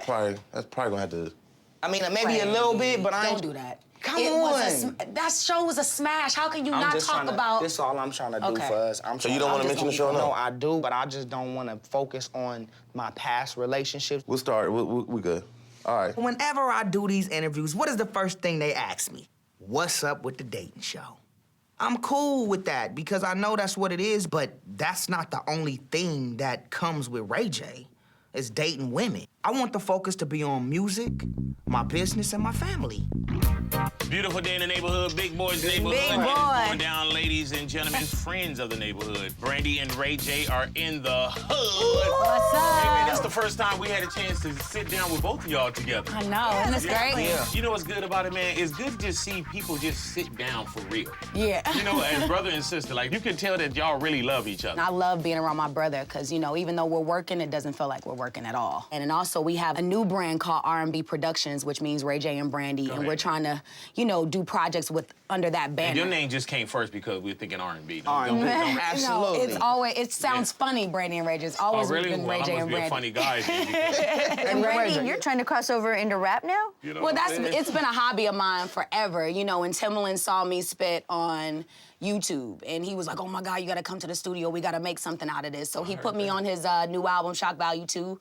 probably gonna have to. I mean, maybe a little bit, but I Don't ain't. do that. Come It on. was that show was a smash. How can you I'm not just talk trying about? This is all I'm trying to do, Okay. Fuzz. So you don't want to mention the show, No, no? I do, but I just don't want to focus on my past relationships. We'll start. We good. All right. Whenever I do these interviews, what is the first thing they ask me? What's up with the dating show? I'm cool with that because I know that's what it is, but that's not the only thing that comes with Ray J. It's dating women. I want the focus to be on music, my business, and my family. Beautiful day in the neighborhood, big boys neighborhood. Big It is boy. going down, ladies and gentlemen, friends of the neighborhood. Brandy and Ray J are in the hood. What's up? Hey, man, that's the first time we had a chance to sit down with both of y'all together. I know, and it's great. Yeah. You know what's good about it, man? It's good to just see people just sit down for real. Yeah. You know, as brother and sister, like, you can tell that y'all really love each other. I love being around my brother because, you know, even though we're working, it doesn't feel like we're working at all. And then also we have a new brand called R&B Productions, which means Ray J and Brandy, and we're trying to, you know, do projects with under that banner. And your name just came first because we're thinking R&B. R&B. No, it's always, it sounds funny, Brandy and Ray J. It's always really? been Ray Well, J I and must be a Brandy. funny guy. then. And Brandy, you're trying to cross over into rap now? You know Well, what I'm saying? it's been a hobby of mine forever, you know, and Timbaland saw me spit on YouTube, and he was like, oh my God, you gotta come to the studio, we gotta make something out of this. So he put me on his new album, Shock Value 2.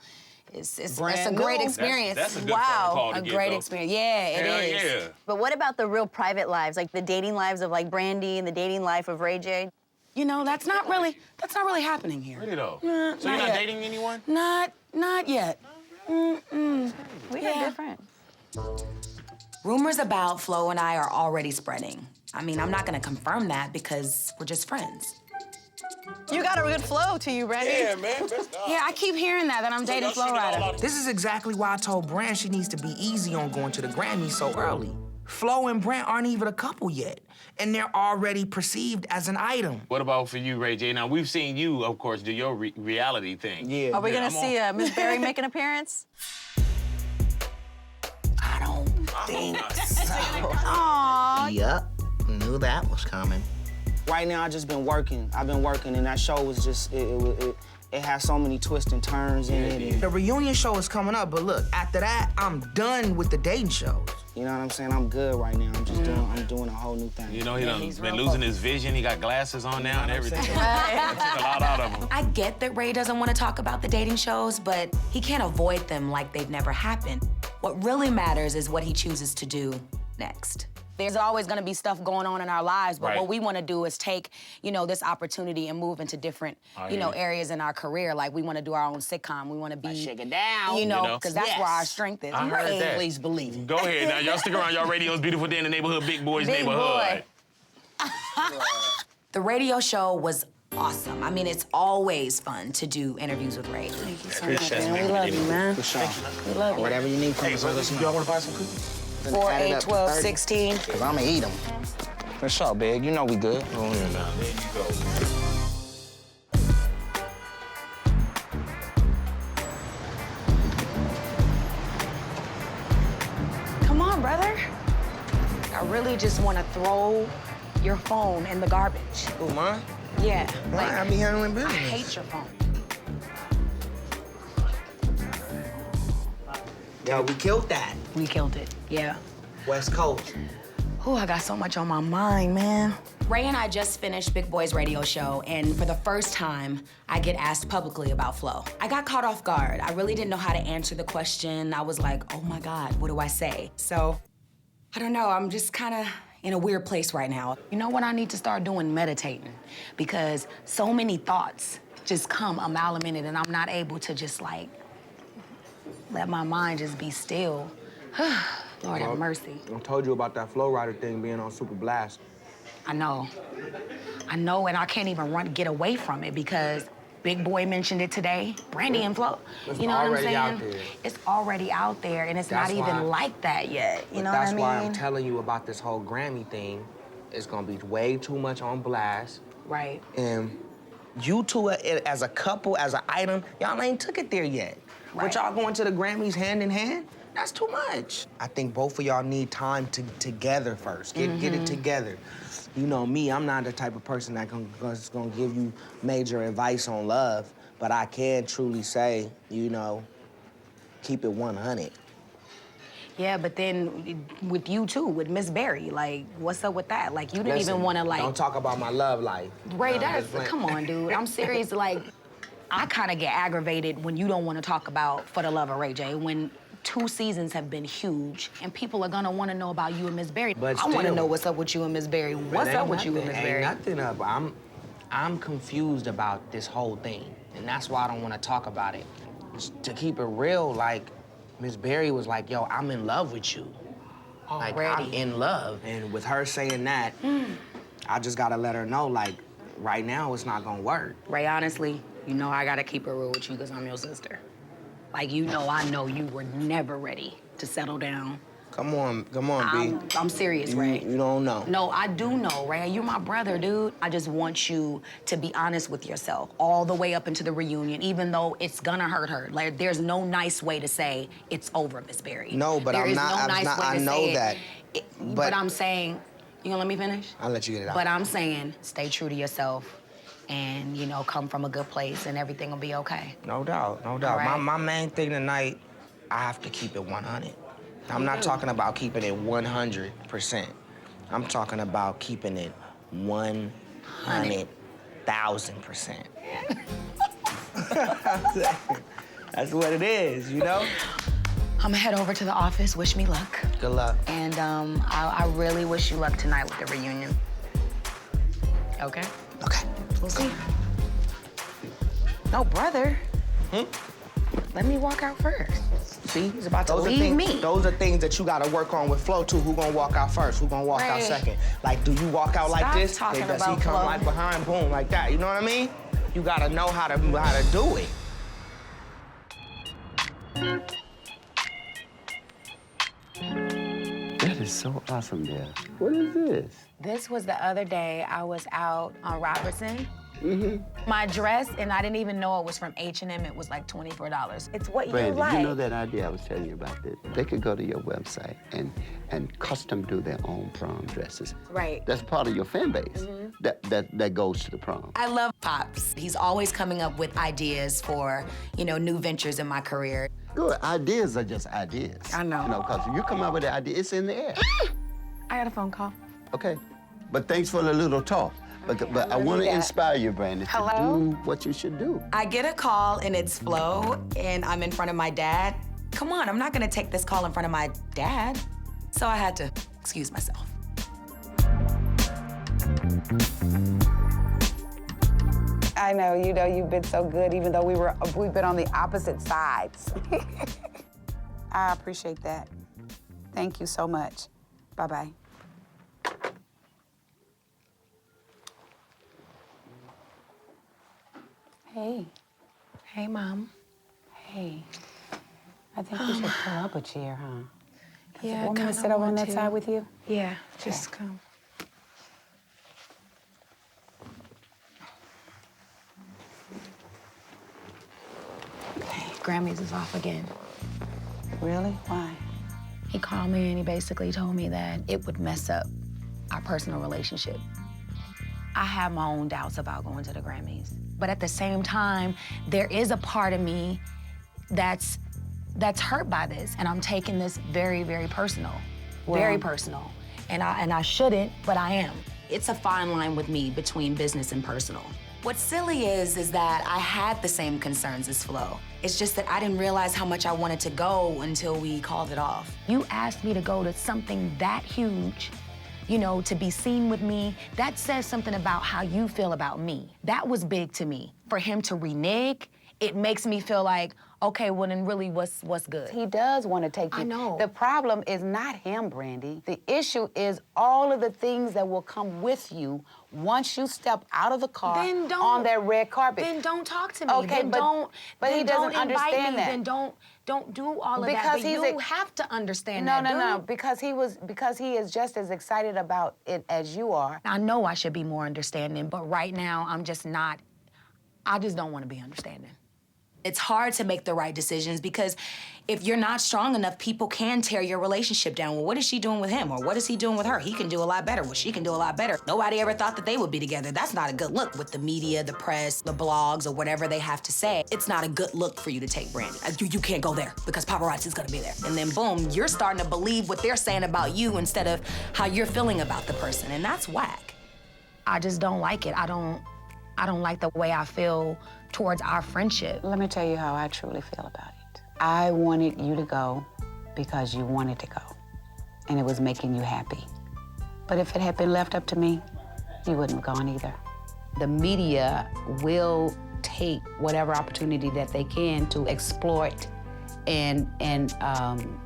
It's a great experience. That's a good phone call to a get, great though. experience. Yeah, it Hell is. yeah. But what about the real private lives, like the dating lives of like Brandy and the dating life of Ray J? You know, that's not really happening here. Really though? Nah, So you're not yet. dating anyone? Not yet. Mm-mm. We are different. Rumors about Flo and I are already spreading. I mean, I'm not gonna confirm that because we're just friends. You got a good flow to you, Brandy. Yeah, man. Yeah, I keep hearing that I'm dating Flo Rida. This is exactly why I told Brand she needs to be easy on going to the Grammys so early. Flo and Brand aren't even a couple yet, and they're already perceived as an item. What about for you, Ray J? Now, we've seen you, of course, do your reality thing. Yeah. Are we gonna I'm see Miss Berry make an appearance? I don't think so. Aww. Yup, knew that was coming. Right now, I've just been working. I've been working, and that show was just, it has so many twists and turns in it. The reunion show is coming up, but look, after that, I'm done with the dating shows. You know what I'm saying? I'm good right now. I'm just doing a whole new thing. You know, he done been losing his vision. He got glasses on now and everything. That took a lot out of him. I get that Ray doesn't want to talk about the dating shows, but he can't avoid them like they've never happened. What really matters is what he chooses to do next. There's always gonna be stuff going on in our lives, but Right. what we wanna do is take, you know, this opportunity and move into different, I you know, hear you. areas in our career. Like we wanna do our own sitcom. We wanna be, Shake it down. you know, know? because that's where our strength is. I heard that. Please believe it. Go ahead now. Y'all stick around. Y'all radio's Beautiful Day in the Neighborhood, Big Boys Big Neighborhood. boy. The radio show was awesome. I mean, it's always fun to do interviews with Ray. Thank you so much, man. We love you, man. For sure. We love you. Whatever you need from us, let us know. Y'all want to buy some cookies? 4, 8, 12, 16. Because I'm going to eat them. For sure, big. You know we good. Go ahead now. There you go. Come on, brother. I really just wanna throw your phone in the garbage. Who, mine? Yeah. Why? I be handling I business. hate your phone. Yo, we killed that. We killed it. Yeah. West Coast. Oh, I got so much on my mind, man. Ray and I just finished Big Boy's radio show, and for the first time, I get asked publicly about Flo. I got caught off guard. I really didn't know how to answer the question. I was like, oh my God, what do I say? So, I don't know, I'm just kind of in a weird place right now. You know what I need to start doing? Meditating. Because so many thoughts just come a mile a minute, and I'm not able to just like, let my mind just be still. Lord have mercy. I told you about that Flow Rider thing being on Super Blast. I know, and I can't even get away from it because Big Boy mentioned it today. Brandy and Flo, you know what I'm saying? Out there. It's already out there, and it's not even like that yet. You know what I mean? That's why I'm telling you about this whole Grammy thing. It's gonna be way too much on blast. Right. And you two, as a couple, as an item, y'all ain't took it there yet. Right. But y'all going to the Grammys hand in hand? That's too much. I think both of y'all need time together first. Get it together. You know me, I'm not the type of person that's gonna give you major advice on love, but I can truly say, you know, keep it 100. Yeah, but then with you too, with Miss Berry, like, what's up with that? Like, you didn't even want to, like... Don't talk about my love life. Ray, come on, dude. I'm serious. Like, I kind of get aggravated when you don't want to talk about For the Love of Ray J, when 2 seasons have been huge, and people are gonna want to know about you and Miss Berry. But I want to know what's up with you and Miss Berry. What's up with you and Miss Berry? Ain't nothing up. I'm confused about this whole thing, and that's why I don't want to talk about it. Just to keep it real, like, Miss Berry was like, yo, I'm in love with you. Already. Like, I'm in love. And with her saying that, I just gotta let her know, like, right now it's not gonna work. Ray, honestly, you know I gotta keep it real with you because I'm your sister. Like, you know I know you were never ready to settle down. Come on, B. I'm serious, Ray. You don't know. No, I do know, Ray. You're my brother, dude. I just want you to be honest with yourself all the way up into the reunion, even though it's gonna hurt her. Like, there's no nice way to say it's over, Miss Berry. No, but I know that. But I'm saying, you gonna let me finish? I'll let you get it out. But I'm saying, stay true to yourself and, you know, come from a good place and everything will be okay. No doubt, no doubt. Right. My main thing tonight, I have to keep it 100. I'm not talking about keeping it 100%. I'm talking about keeping it 100,000%. That's what it is, you know? I'm gonna head over to the office. Wish me luck. Good luck. And I really wish you luck tonight with the reunion. Okay? Okay. We'll see. No, brother. Let me walk out first. See? He's about to leave things, me. Those are things that you gotta work on with Flo, too. Who gonna walk out first? Who gonna walk out second? Like, do you walk out like this? Stop talking Does he about come Flo. like behind, boom, like that? You know what I mean? You gotta know how to do it. That is so awesome there. What is this? This was the other day I was out on Robertson. My dress, and I didn't even know it was from H&M. It was like $24. It's what Brandy, you like. you know that idea I was telling you about this? They could go to your website and custom do their own prom dresses. Right. That's part of your fan base. That goes to the prom. I love Pops. He's always coming up with ideas for, you know, new ventures in my career. Good. Ideas are just ideas. I know. You know, because you come up with the idea, it's in the air. I got a phone call. Okay. But thanks for the little talk. But I want to inspire you, Brandy, to do what you should do. I get a call and it's Flo, and I'm in front of my dad. Come on, I'm not gonna take this call in front of my dad. So I had to excuse myself. I know, you know, you've been so good, even though we've been on the opposite sides. I appreciate that. Thank you so much. Bye-bye. Hey. Hey, Mom. Hey. I think we should pull up a chair, huh? Yeah, Want me to sit over on that side with you? Yeah, just come. Grammys is off again. Really? Why? He called me and he basically told me that it would mess up our personal relationship. I have my own doubts about going to the Grammys. But at the same time, there is a part of me that's hurt by this, and I'm taking this very, very personal. Very personal. and I shouldn't, but I am. It's a fine line with me between business and personal. What's silly is that I had the same concerns as Flo. It's just that I didn't realize how much I wanted to go until we called it off. You asked me to go to something that huge, you know, to be seen with me. That says something about how you feel about me. That was big to me. For him to renege, it makes me feel like, okay, well then really what's good? He does want to take you. I know. The problem is not him, Brandy. The issue is all of the things that will come with you once you step out of the car on that red carpet. Then don't talk to me. Okay, then but he doesn't understand that. Then don't do all of Because that. But he's you have to understand that. No, because he is just as excited about it as you are. I know I should be more understanding, but right now I'm just not. I just don't want to be understanding. It's hard to make the right decisions because if you're not strong enough, people can tear your relationship down. Well, what is she doing with him? Or what is he doing with her? He can do a lot better. Well, she can do a lot better. Nobody ever thought that they would be together. That's not a good look with the media, the press, the blogs, or whatever they have to say. It's not a good look for you to take Brandy. You can't go there because paparazzi's gonna be there. And then boom, you're starting to believe what they're saying about you instead of how you're feeling about the person, and that's whack. I just don't like it. I don't like the way I feel towards our friendship. Let me tell you how I truly feel about it. I wanted you to go because you wanted to go, and it was making you happy. But if it had been left up to me, you wouldn't have gone either. The media will take whatever opportunity that they can to exploit and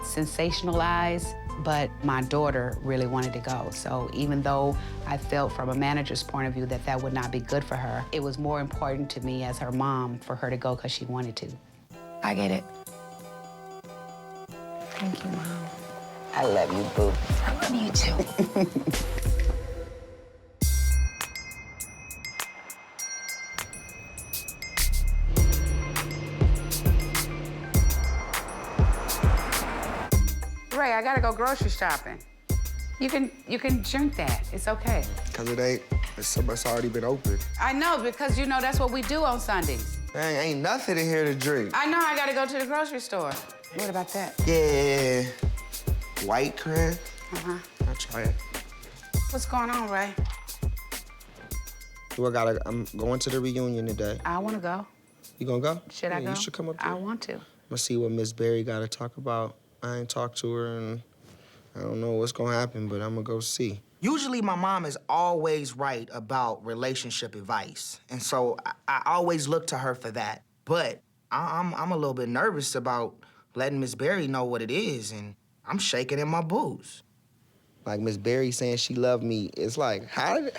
sensationalize, but my daughter really wanted to go. So even though I felt from a manager's point of view that that would not be good for her, it was more important to me as her mom for her to go because she wanted to. I get it. Thank you, Mom. I love you, boo. I love you too. Ray, I gotta go grocery shopping. You can drink that. It's okay. Cause it's already been open. I know, because you know that's what we do on Sundays. Man, ain't nothing in here to drink. I know I gotta go to the grocery store. What about that? Yeah. White cream. I'll try it. What's going on, Ray? I'm going to the reunion today. I wanna go. You gonna go? Should I go? You should come up there. I want to. I'm gonna see what Miss Berry gotta talk about. I ain't talked to her and I don't know what's gonna happen, but I'm gonna go see. Usually my mom is always right about relationship advice. And so I always look to her for that. But I'm a little bit nervous about letting Miss Berry know what it is, and I'm shaking in my boots. Like Miss Berry saying she loved me, it's like, how do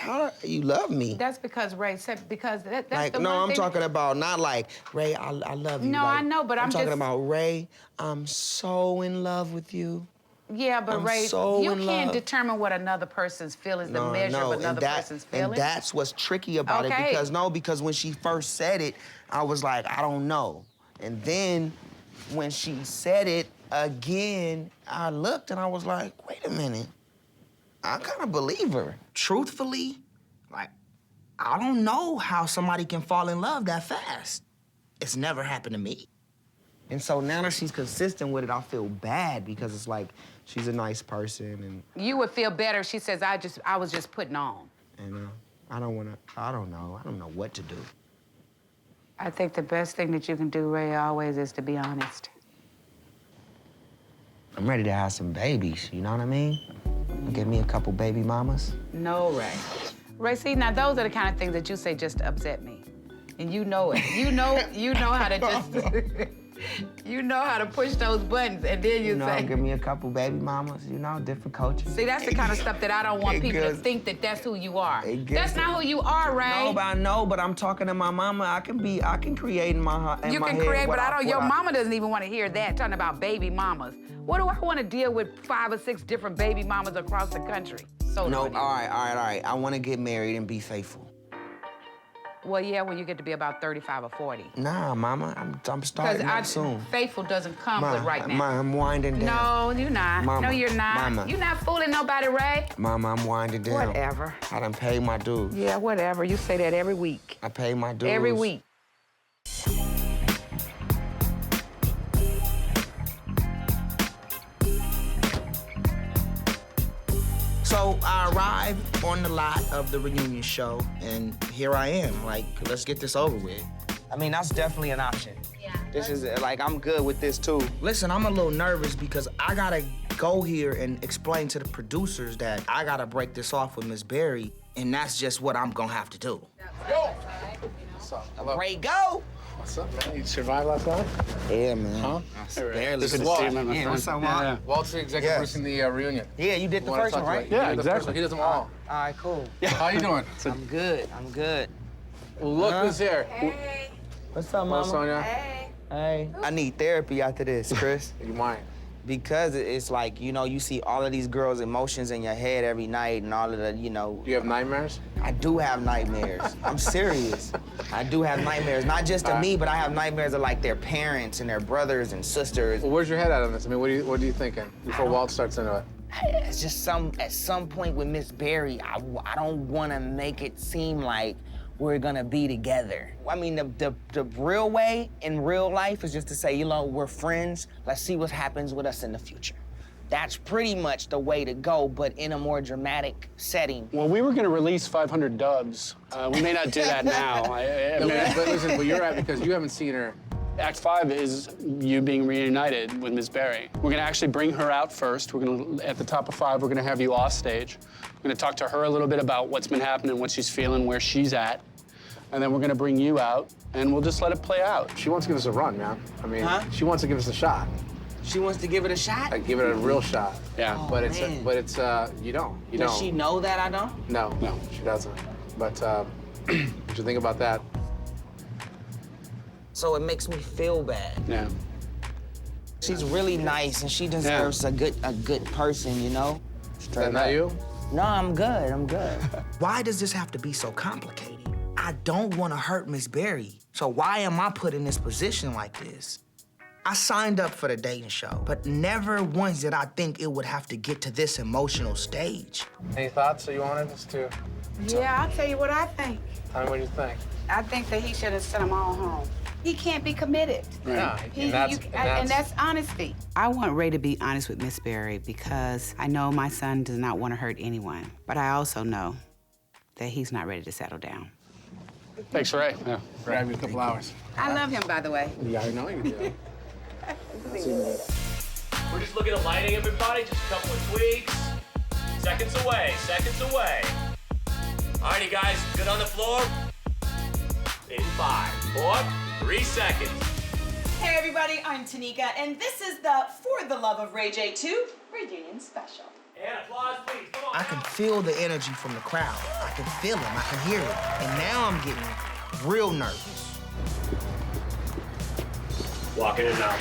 you love me? That's because Ray said, because that's like, the no, one I'm thing. talking about not like, Ray, I love you. No, like, I know, but I'm talking just... about, Ray, I'm so in love with you. Yeah, but I'm Ray, so you in can't love. determine what another person's feelings, the measure of another person's feelings. And that's what's tricky about it, because when she first said it, I was like, I don't know. And then when she said it again, I looked and I was like, wait a minute. I kind of believe her. Truthfully, like, I don't know how somebody can fall in love that fast. It's never happened to me. And so now that she's consistent with it, I feel bad because it's like she's a nice person and... You would feel better if she says, I was just putting on. And I don't know what to do. I think the best thing that you can do, Ray, always is to be honest. I'm ready to have some babies, you know what I mean? Give me a couple baby mamas. No, Ray. Ray, see, now those are the kind of things that you say just to upset me. And you know it. You know how to just... You know how to push those buttons, and then you say... give me a couple baby mamas, different cultures. See, that's the kind of stuff that I don't want people to think that that's who you are. That's not who you are, Ray. No, but I'm talking to my mama. I can create in my head. You can create, but your mama doesn't even want to hear that, talking about baby mamas. What do I want to deal with 5 or 6 different baby mamas across the country? So no, all right. I want to get married and be faithful. Well, yeah, when you get to be about 35 or 40. Nah, mama, I'm starting up soon. Faithful doesn't come with right now. Mama, I'm winding down. No, you're not. Mama, no, you're not. Mama. You're not fooling nobody, Ray. Mama, I'm winding down. Whatever. I done paid my dues. Yeah, whatever. You say that every week. I pay my dues. Every week. So live on the lot of the reunion show, and here I am. Like, let's get this over with. I mean, that's definitely an option. Yeah. This is, like, I'm good with this, too. Listen, I'm a little nervous because I gotta go here and explain to the producers that I gotta break this off with Miss Berry, and that's just what I'm gonna have to do. Go! What's up? Hello. Ray, go! What's up, man? You survived last night? Yeah, man. Huh? Barely. This is Walt. Yeah, what's up, Walt? Yeah. Walt's the executive producing the reunion. Yeah, you did the first one, right? Yeah, exactly. He does them all. All right, cool. How you doing? I'm good. I'm good. Well, look who's here. Hey. What's up, Mama? Sonja? Hey. Hey. I need therapy after this, Chris. You mind? Because it's like, you know, you see all of these girls' emotions in your head every night and all of the, you know. Do you have nightmares? I do have nightmares. I'm serious. I do have nightmares. Not just of me, but I have nightmares of like their parents and their brothers and sisters. Well, where's your head at on this? I mean, what are you thinking before Walt starts into it? It's just at some point with Miss Berry, I don't want to make it seem like we're gonna be together. I mean, the real way in real life is just to say, you know, we're friends. Let's see what happens with us in the future. That's pretty much the way to go, but in a more dramatic setting. Well, we were gonna release 500 dubs. We may not do that now. But listen, but you're at because you haven't seen her. Act 5 is you being reunited with Miss Berry. We're gonna actually bring her out first. We're gonna, at the top of 5, we're gonna have you off stage. We're gonna talk to her a little bit about what's been happening, what she's feeling, where she's at. And then we're gonna bring you out, and we'll just let it play out. She wants to give us a run, man. I mean, she wants to give us a shot. She wants to give it a shot? Like, give it a real shot. Yeah. Oh, but it's man. You don't. Does she know that I don't? No, she doesn't. But what you think about that? So it makes me feel bad. Yeah. She's really nice, and she deserves a good person, you know? Is that not you? No, I'm good. I'm good. Why does this have to be so complicated? I don't want to hurt Miss Berry, so why am I put in this position like this? I signed up for the dating show, but never once did I think it would have to get to this emotional stage. Any thoughts that you wanted us to? Yeah, I'll tell you what I think. Tell me what you think. I think that he should have sent them all home. He can't be committed. Right. And that's honesty. I want Ray to be honest with Miss Berry because I know my son does not want to hurt anyone, but I also know that he's not ready to settle down. Thanks, Ray. Yeah. Grab you a couple hours. I love him, by the way. Yeah, I know you do. We're just looking at lighting, everybody. Just a couple of tweaks. Seconds away. Alrighty, guys, good on the floor. In 5, 4, 3 seconds. Hey everybody, I'm Tanika, and this is the For the Love of Ray J 2 reunion special. And applause, please. Come on. I can feel the energy from the crowd. I can feel him, I can hear it. And now I'm getting real nervous. Walking in now. On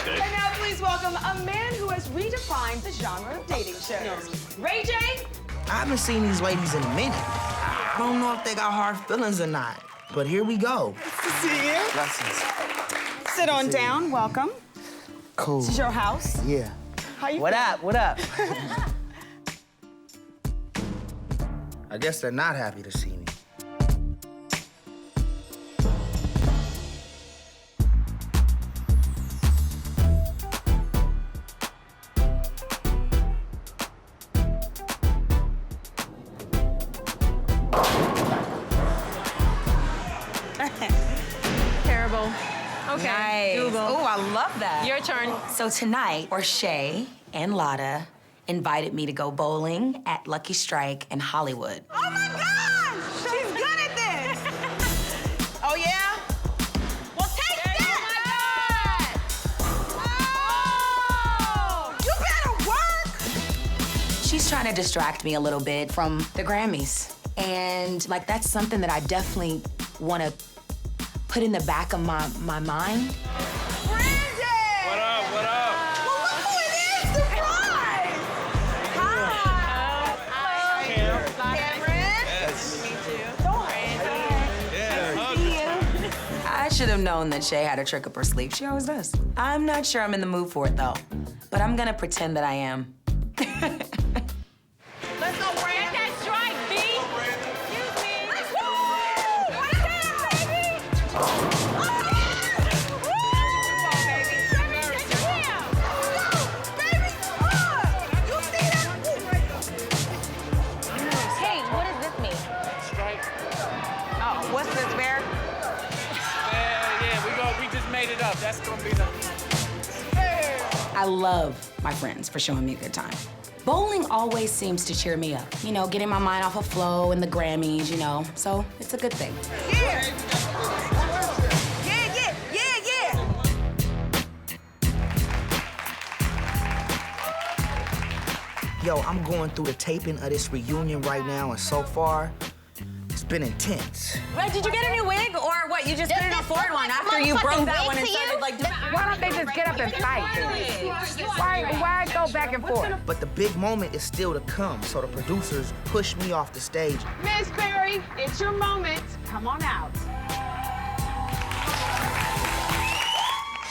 stage. And now please welcome a man who has redefined the genre of dating shows. Ray J. I haven't seen these ladies in a minute. I don't know if they got hard feelings or not, but here we go. Nice to see you. Blessings. Sit on down, welcome. Cool. This is your house. Yeah. How you What feeling? up? What up? I guess they're not happy to see me. Terrible. Okay. Nice. Google. Oh, I love that. Your turn. So tonight, Shay and Lotta invited me to go bowling at Lucky Strike in Hollywood. Oh my God! She's good at this. Oh yeah? Well, take that! Oh! You better work! She's trying to distract me a little bit from the Grammys. And like that's something that I definitely want to put in the back of my mind. Brandy! What up? What up? Well, look who it is! Surprise! Hi! Cameron. Yes. Meet you. Yeah. I should have known that Shay had a trick up her sleeve. She always does. I'm not sure I'm in the mood for it though, but I'm gonna pretend that I am. Let's go, Brandy. Get that strike, B. Excuse me. Let's go! Right there, baby! Oh, yeah! Woo! Come on, baby. Baby, check it out. Go, baby. You see that? light it up. That's gonna be the... I love my friends for showing me a good time. Bowling always seems to cheer me up. You know, getting my mind off of flow and the Grammys, you know, so it's a good thing. Yeah! Yo, I'm going through the taping of this reunion right now, and so far, it's been intense. Right, did you get a new wig, or what? You just put in a Ford one after you broke that one and started like... Why don't they just get up and fight then? Why go back and forth? But the big moment is still to come, so the producers push me off the stage. Miss Berry, it's your moment. Come on out.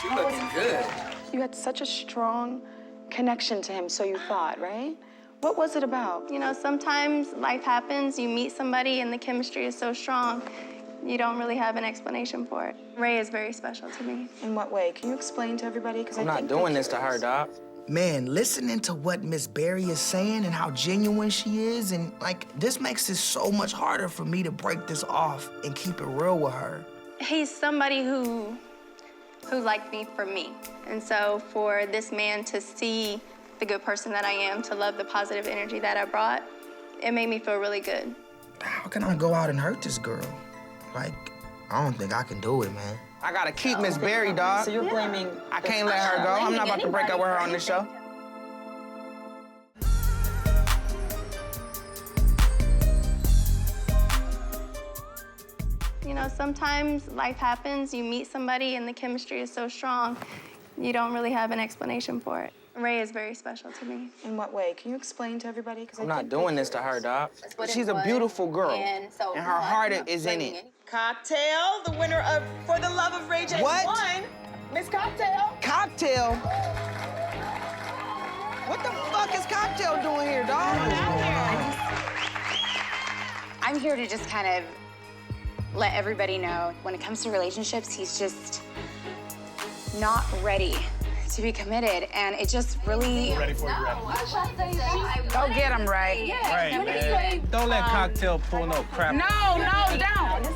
She looking good. You had such a strong connection to him, so you thought, right? What was it about? You know, sometimes life happens, you meet somebody and the chemistry is so strong, you don't really have an explanation for it. Ray is very special to me. In what way? Can you explain to everybody? Because I'm not doing this to her, dog. Man, listening to what Miss Berry is saying and how genuine she is, and like, this makes it so much harder for me to break this off and keep it real with her. He's somebody who liked me for me. And so for this man to see the good person that I am, to love the positive energy that I brought, it made me feel really good. How can I go out and hurt this girl? Like, I don't think I can do it, man. I gotta keep Miss Berry, dog. So you're blaming... I can't let her go. I'm not about to break up with her on this show. You know, sometimes life happens, you meet somebody and the chemistry is so strong, you don't really have an explanation for it. Ray is very special to me. In what way? Can you explain to everybody? I'm not doing this to her, dog. She's a beautiful girl, and her heart is in it. Cocktail, the winner of For the Love of Ray J What? won. Miss Cocktail. Cocktail? What the fuck is Cocktail doing here, dog? I'm here to just kind of let everybody know when it comes to relationships, he's just not ready to be committed, and it just really... Ready for it, Go get him, Ray. Right, man. Don't let Cocktail pull no crap. No, don't.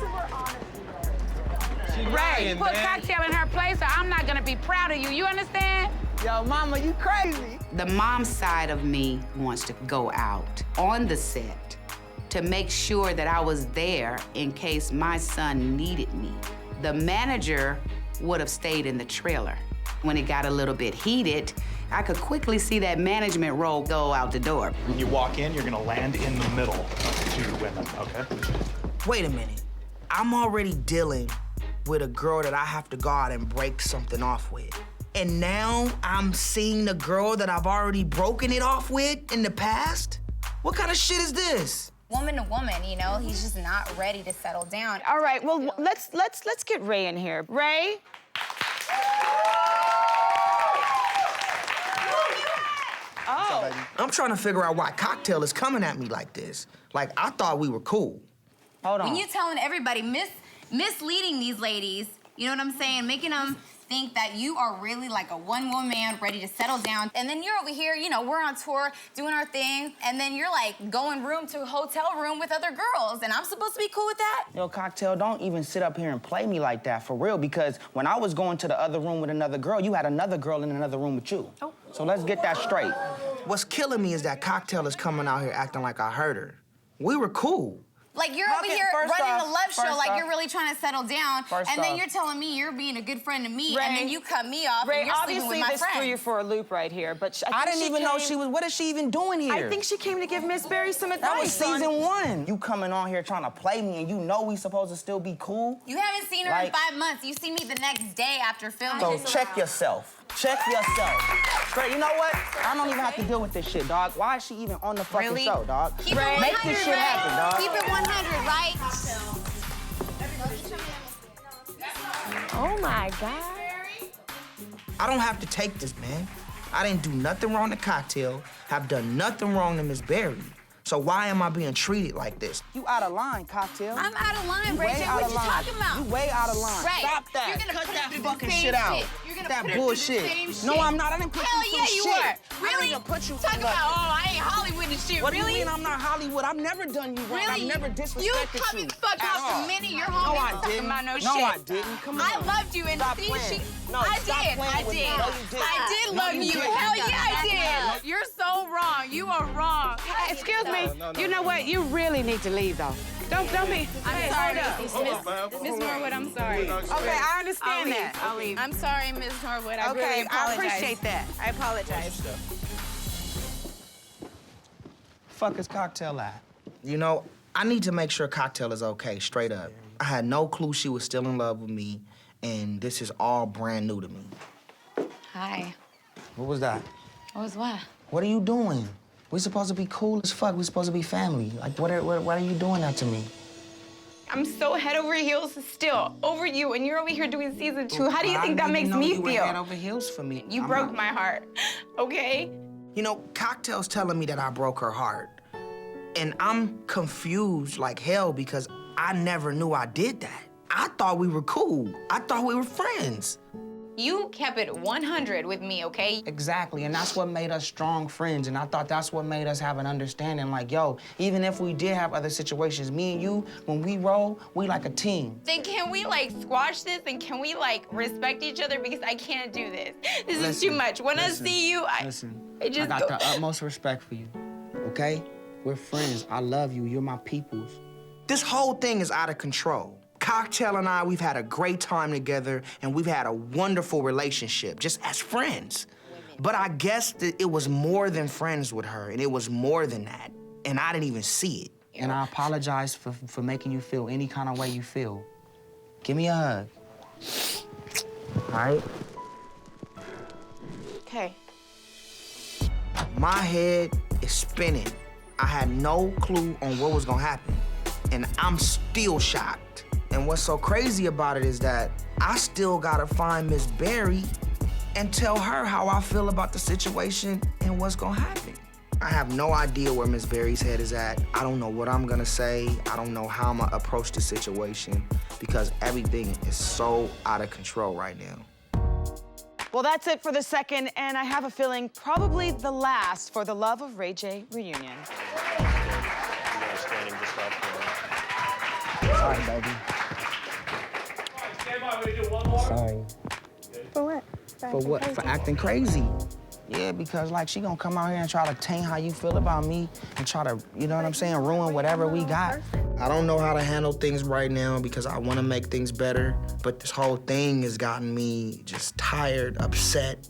Ray, lying, put man. Cocktail in her place, or I'm not gonna be proud of you. You understand? Yo, mama, you crazy. The mom side of me wants to go out on the set to make sure that I was there in case my son needed me. The manager would have stayed in the trailer. When it got a little bit heated, I could quickly see that management role go out the door. When you walk in, you're gonna land in the middle of the two women, okay? Wait a minute. I'm already dealing with a girl that I have to go out and break something off with. And now I'm seeing the girl that I've already broken it off with in the past? What kind of shit is this? Woman to woman, you know, he's just not ready to settle down. All right, well, let's get Ray in here. Ray? Oh. I'm trying to figure out why Cocktail is coming at me like this. Like, I thought we were cool. Hold When you telling everybody, misleading these ladies, you know what I'm saying? Making them think that you are really like a one-woman man ready to settle down. And then you're over here, you know, we're on tour doing our thing, and then you're like going room to hotel room with other girls, and I'm supposed to be cool with that? Yo, Cocktail, don't even sit up here and play me like that, for real, because when I was going to the other room with another girl, you had another girl in another room with you. Oh. So let's get that straight. What's killing me is that Cocktail is coming out here acting like I hurt her. We were cool. Like, you're over here running a love show like you're really trying to settle down, and then you're telling me you're being a good friend to me, and then you cut me off, Ray, and you're sleeping with my obviously, this threw friends. you for a loop right here, but I didn't even know she was, what is she even doing here? I think she came to give Miss Berry some advice. That was season 1. You coming on here trying to play me, and you know we supposed to still be cool? You haven't seen her in 5 months. You see me the next day after filming. So check yourself. Check yourself. Straight, you know what? I don't even have to deal with this shit, dog. Why is she even on the fucking show, dog? Keep it 100, Make this shit happen, dog. Keep it 100, right? Oh my God. I don't have to take this, man. I didn't do nothing wrong to Cocktail, have done nothing wrong to Miss Berry. So why am I being treated like this? You out of line, Cocktail. I'm out of line, Ray J. What you talking about? You way out of line. Ray, Stop that. You're gonna Cut put that it through fucking the same shit out. You're gonna that put her through the bullshit. same No, shit. I'm not. I didn't put Hell you through yeah, you shit. are. I Really? didn't put you Talk through about, nothing. oh, I ain't Hollywood and shit. What Really? do you mean I'm not Hollywood? I've never done you wrong. Really? I've never disrespected You you. cut me the fuck at off all. the minute your No, homie I was talking didn't. about no No, shit. I didn't. Come on. I loved you, and Stop see, playing. No, I stop did. playing I with me. did. No, you didn't. I did No, love you you. didn't. Hell yeah, I Back up. did. You're so wrong. You are wrong. Excuse me. You know what? You really need to leave, though. Don't be. I'm sorry, Miss Norwood. I'm sorry. Okay, I understand that. I'll leave. I'm sorry, Miss Norwood. I Okay, really I apologize. appreciate that. I apologize. Fuck is Cocktail at? You know, I need to make sure Cocktail is okay, straight up. I had no clue she was still in love with me, and this is all brand new to me. Hi. What was that? What was what? What are you doing? We're supposed to be cool as fuck. We're supposed to be family. Like, why are you doing that to me? I'm so head over heels still over you, and you're over here doing season 2. How do you think that makes me You were head feel? over heels for me. You broke my heart, okay? You know, Cocktail's telling me that I broke her heart. And I'm confused like hell because I never knew I did that. I thought we were cool. I thought we were friends. You kept it 100 with me, okay? Exactly, and that's what made us strong friends, and I thought that's what made us have an understanding, like, yo, even if we did have other situations, me and you, when we roll, we like a team. Then can we, like, squash this, and can we, like, respect each other? Because I can't do this. This is too much. When I see you, I just I got go. the utmost respect for you, okay? We're friends. I love you. You're my peoples. This whole thing is out of control. Cocktail and I, we've had a great time together, and we've had a wonderful relationship, just as friends. But I guess that it was more than friends with her, and it was more than that, and I didn't even see it. And I apologize for making you feel any kind of way you feel. Give me a hug. All right? Okay. My head is spinning. I had no clue on what was gonna happen, and I'm still shocked. And what's so crazy about it is that I still gotta find Miss Berry and tell her how I feel about the situation and what's gonna happen. I have no idea where Miss Berry's head is at. I don't know what I'm gonna say. I don't know how I'm gonna approach the situation because everything is so out of control right now. Well, that's it for the second, and I have a feeling probably the last for the Love of Ray J reunion. Sorry, baby. Sorry. For what? For what? For acting crazy. Yeah, because like she gonna come out here and try to taint how you feel about me and try to, you know what I'm saying, ruin whatever we got. I don't know how to handle things right now because I wanna make things better, but this whole thing has gotten me just tired, upset,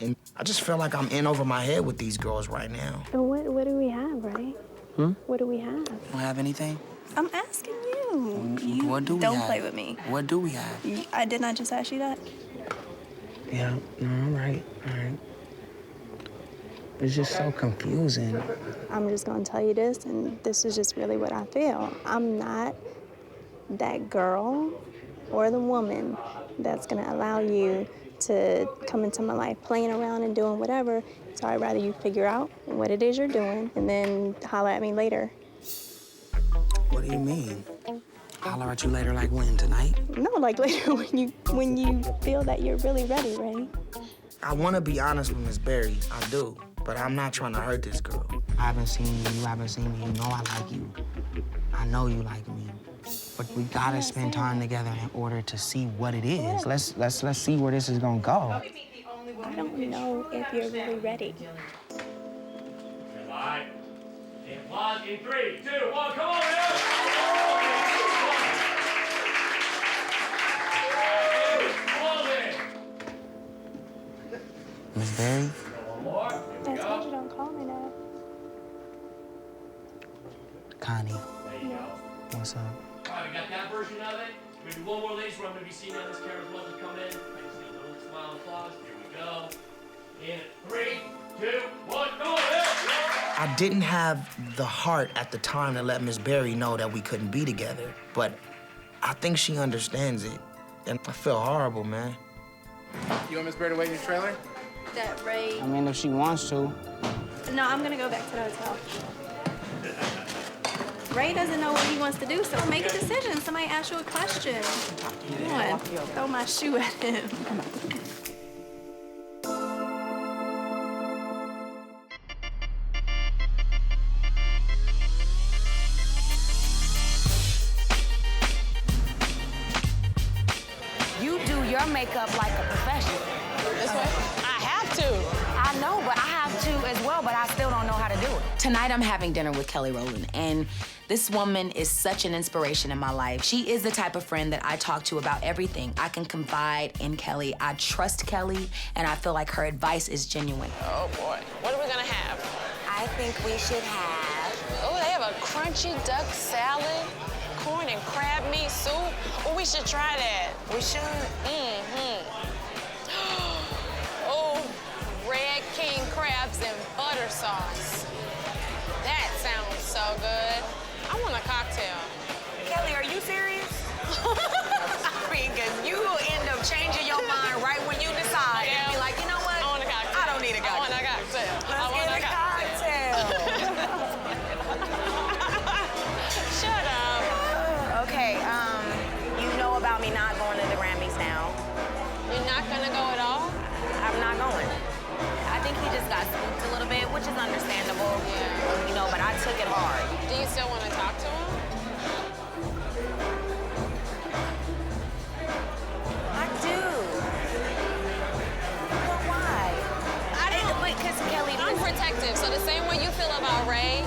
and I just feel like I'm in over my head with these girls right now. What do we have, right? What do we have? Don't have anything? I'm asking you. What do we Don't have? play with me. What do we have? I did not just ask you that. Yeah, no, all right. It's just so confusing. I'm just gonna tell you this, and this is just really what I feel. I'm not that girl or the woman that's gonna allow you to come into my life playing around and doing whatever. So I'd rather you figure out what it is you're doing and then holler at me later. What do you mean? Holler at you later, like when, tonight? No, like later when you feel that you're really ready, right? I want to be honest with Miss Berry, I do, but I'm not trying to hurt this girl. I haven't seen you haven't seen me, you know I like you. I know you like me, but we gotta spend time together in order to see what it is. Let's see where this is gonna go. I don't know if you're really ready. All right. And applause in 3, 2, 1, come on, Miss Berry? One more. Here we I told go. you don't call me that. Connie, There you go. what's up? All right, we got that version of it. We're gonna do one more, ladies, where I'm gonna be seeing on this camera's about to come in. I just need a little smile and applause. Here we go. In 3, 2, 1, come on, I didn't have the heart at the time to let Miss Berry know that we couldn't be together, but I think she understands it, and I feel horrible, man. You want Miss Bird to wait in your trailer? That Ray. I mean, if she wants to. No, I'm gonna go back to the hotel. Ray doesn't know what he wants to do, so make a decision. Somebody ask you a question. Come on, throw my shoe at him. makeup like a professional. This way? I have to. I know, but I have to as well, but I still don't know how to do it. Tonight I'm having dinner with Kelly Rowland, and this woman is such an inspiration in my life. She is the type of friend that I talk to about everything. I can confide in Kelly. I trust Kelly, and I feel like her advice is genuine. Oh boy, what are we gonna have? I think we should have... Oh, they have a crunchy duck salad, corn and crab meat soup. Oh, we should try that. We should. Oh, red king crabs and butter sauce. That sounds so good. I want a cocktail. Kelly, are you serious? I mean, because you will end up changing your mind right when you decide. Yeah. And be like, you know what? I want a cocktail. I don't need a cocktail. I want a cocktail. Let's get a cocktail. Shut up. Okay, you know about me not going to the Grammys now. You're not gonna go at all? I'm not going. I think he just got spooked a little bit, which is understandable. Yeah. You know, but I took it hard. Do you still want to talk to him? I do. But why? I don't. Because Kelly, I'm protective. So the same way you feel about Ray,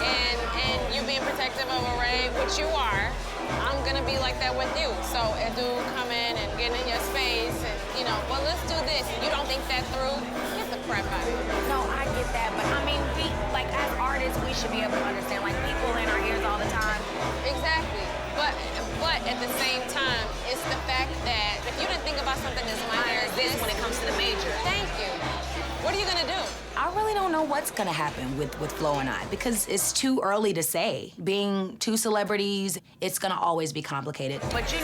and you being protective of Ray, which you are, I'm gonna be like that with you. So a dude come in and get in your space, and well, let's do this. You don't think that through? Get the crap out of here. No, I get that, but I mean, we, like, as artists, we should be able to understand, like, people in our ears all the time. Exactly. But at the same time, it's the fact that if you didn't think about something as minor as this when it comes to the major. Thank you. What are you gonna do? I really don't know what's gonna happen with Flo and I because it's too early to say. Being two celebrities, it's gonna always be complicated. But this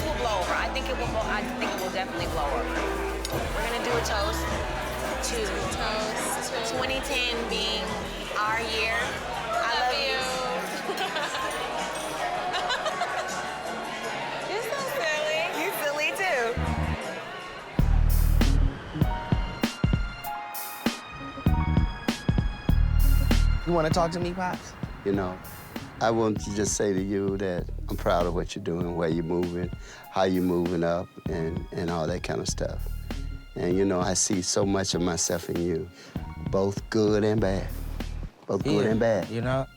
will blow over. I think it will definitely blow over. We're gonna do a toast to 2010 being our year. I love you. You're so silly. You're silly too. You want to talk to me, Pops? I want to just say to you that I'm proud of what you're doing, where you're moving, how you're moving up, and all that kind of stuff. And, I see so much of myself in you, both good and bad. Both good and bad.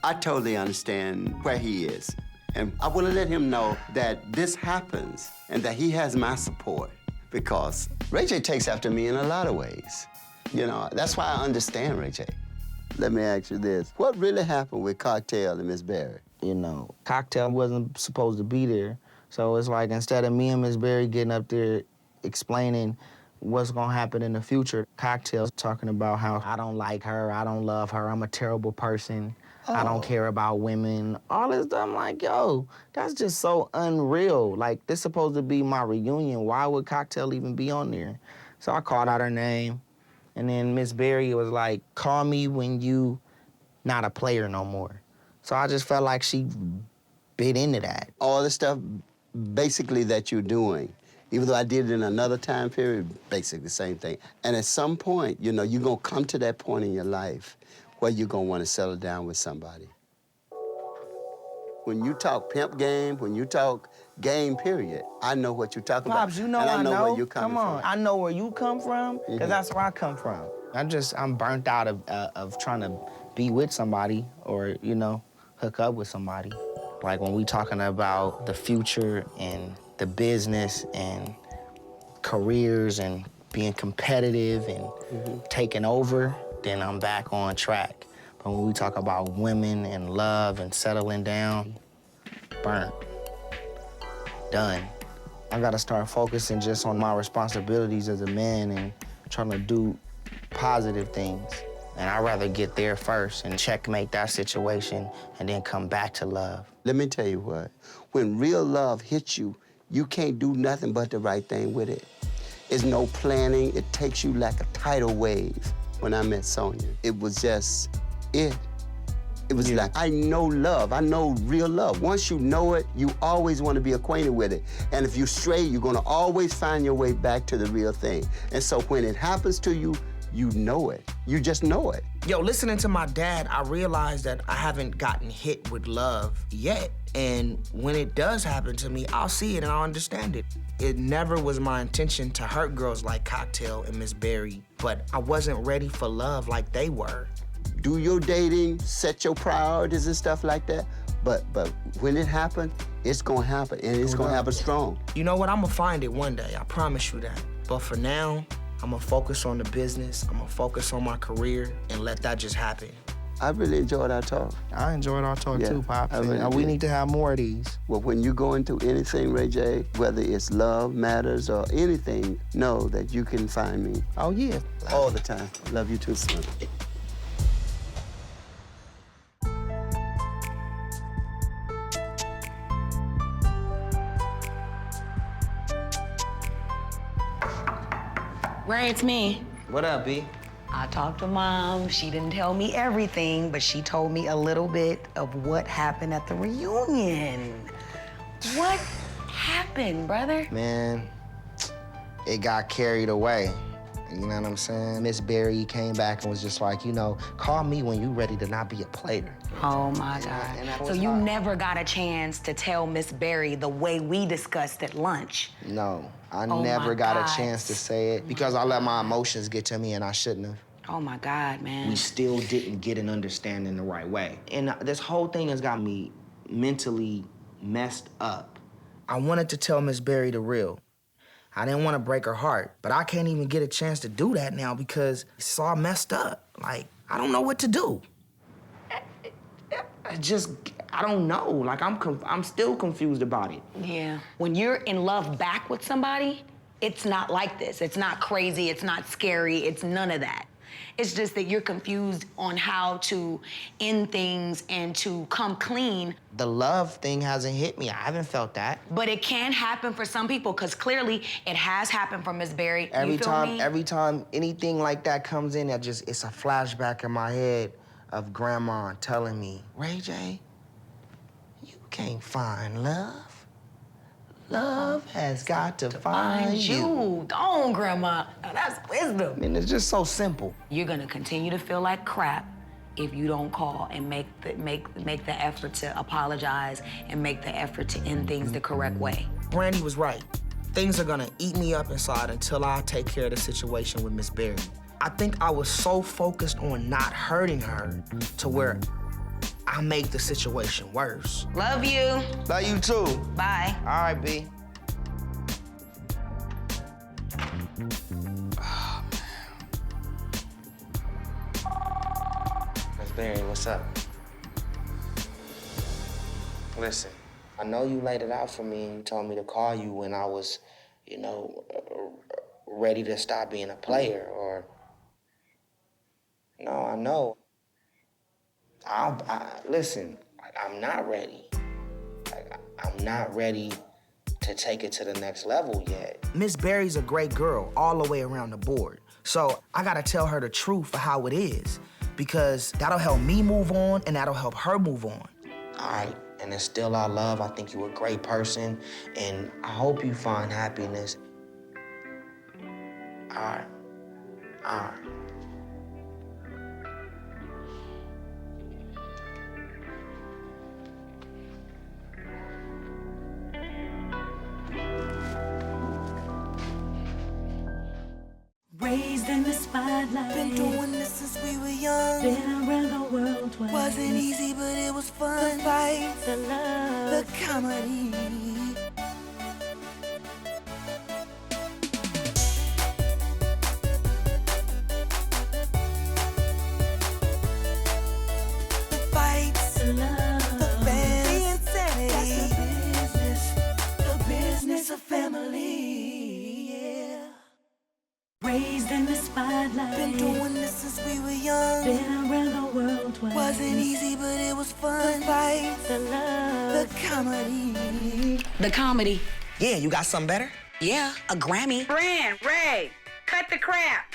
I totally understand where he is. And I want to let him know that this happens and that he has my support because Ray J takes after me in a lot of ways. That's why I understand Ray J. Let me ask you this. What really happened with Cocktail and Miss Berry? Cocktail wasn't supposed to be there. So it's like instead of me and Miss Berry getting up there explaining what's gonna happen in the future, Cocktail's talking about how I don't like her, I don't love her, I'm a terrible person, I don't care about women, all this stuff. I'm like, yo, that's just so unreal. Like, this supposed to be my reunion. Why would Cocktail even be on there? So I called out her name. And then Miss Berry was like, call me when you not a player no more. So I just felt like she bit into that. All the stuff basically that you're doing, even though I did it in another time period, basically the same thing. And at some point, you're gonna come to that point in your life where you're gonna wanna settle down with somebody. When you talk pimp game, when you talk game period, I know what you're talking about. Pops, you know and I know where you're Come coming on. from. I know where you come from, because that's where I come from. I'm burnt out of trying to be with somebody or, hook up with somebody. Like when we talking about the future and the business and careers and being competitive and taking over, then I'm back on track. But when we talk about women and love and settling down, burnt, done. I gotta start focusing just on my responsibilities as a man and trying to do positive things. And I'd rather get there first and checkmate that situation and then come back to love. Let me tell you what, when real love hits you, you can't do nothing but the right thing with it. It's no planning, it takes you like a tidal wave. When I met Sonja, it was just it. It was like, I know love, I know real love. Once you know it, you always want to be acquainted with it. And if you stray, you're gonna always find your way back to the real thing. And so when it happens to you, You know it. You just know it. Yo, listening to my dad, I realized that I haven't gotten hit with love yet. And when it does happen to me, I'll see it and I'll understand it. It never was my intention to hurt girls like Cocktail and Miss Berry, but I wasn't ready for love like they were. Do your dating, set your priorities and stuff like that. But when it happens, it's gonna happen, and it's gonna happen strong. You know what? I'm gonna find it one day, I promise you that. But for now, I'm gonna focus on the business, I'm gonna focus on my career, and let that just happen. I really enjoyed our talk. I enjoyed our talk too, Pops. We need to have more of these. Well, when you go into anything, Ray J, whether it's love matters or anything, know that you can find me. Oh, yeah. All the time. Love you too, son. Ray, it's me. What up, B? I talked to Mom. She didn't tell me everything, but she told me a little bit of what happened at the reunion. What happened, brother? Man, it got carried away. You know what I'm saying? Miss Berry came back and was just like, you know, call me when you ready to not be a player. Oh, my God. So you never got a chance to tell Miss Berry the way we discussed at lunch? No, I never got a chance to say it because I let my emotions get to me and I shouldn't have. Oh, my God, man. We still didn't get an understanding the right way. And this whole thing has got me mentally messed up. I wanted to tell Miss Berry the real. I didn't want to break her heart, but I can't even get a chance to do that now because it's all messed up. Like, I don't know what to do. I don't know. Like, I'm still confused about it. Yeah. When you're in love back with somebody, it's not like this. It's not crazy, it's not scary, it's none of that. It's just that you're confused on how to end things and to come clean. The love thing hasn't hit me. I haven't felt that. But it can happen for some people, because clearly it has happened for Miss Berry. Every time anything like that comes in, it's a flashback in my head of Grandma telling me, Ray J, you can't find love. Love has got to find you. Go on, Grandma. Now, that's wisdom. I mean, it's just so simple. You're gonna continue to feel like crap if you don't call and make the effort to apologize and make the effort to end things the correct way. Brandy was right. Things are gonna eat me up inside until I take care of the situation with Miss Berry. I think I was so focused on not hurting her to where I made the situation worse. Love you. Love you too. Bye. All right, B. Oh, man. Miss Berry, what's up? Listen, I know you laid it out for me and you told me to call you when I was, you know, ready to stop being a player or... No, I know. Listen, I'm not ready. I'm not ready to take it to the next level yet. Miss Berry's a great girl all the way around the board. So I gotta tell her the truth for how it is because that'll help me move on and that'll help her move on. All right, and it's still our love. I think you're a great person and I hope you find happiness. All right, all right. Raised in the spotlight. Been doing this since we were young. Been around the world twice. Wasn't easy, but it was fun. The fights, the love, the comedy. The fights, the love, the fans, the insanity. That's the business of family. Raised in the spotlight. Been doing this since we were young. Been around the world twice. Wasn't easy, but it was fun. The fights, the love, the comedy. The comedy. Yeah, you got something better? Yeah, a Grammy. Brand, Ray, cut the crap.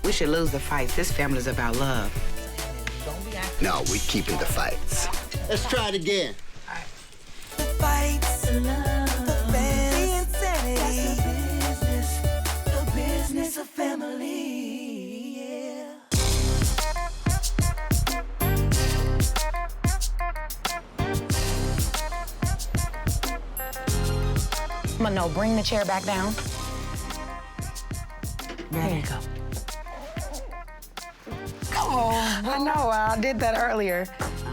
We should lose the fights. This family's about love. No, we keeping the fights. Let's try it again. The fights, the love, the fans, the insanity. that's the business of family. No, bring the chair back down. There you go. Come on. I know, I did that earlier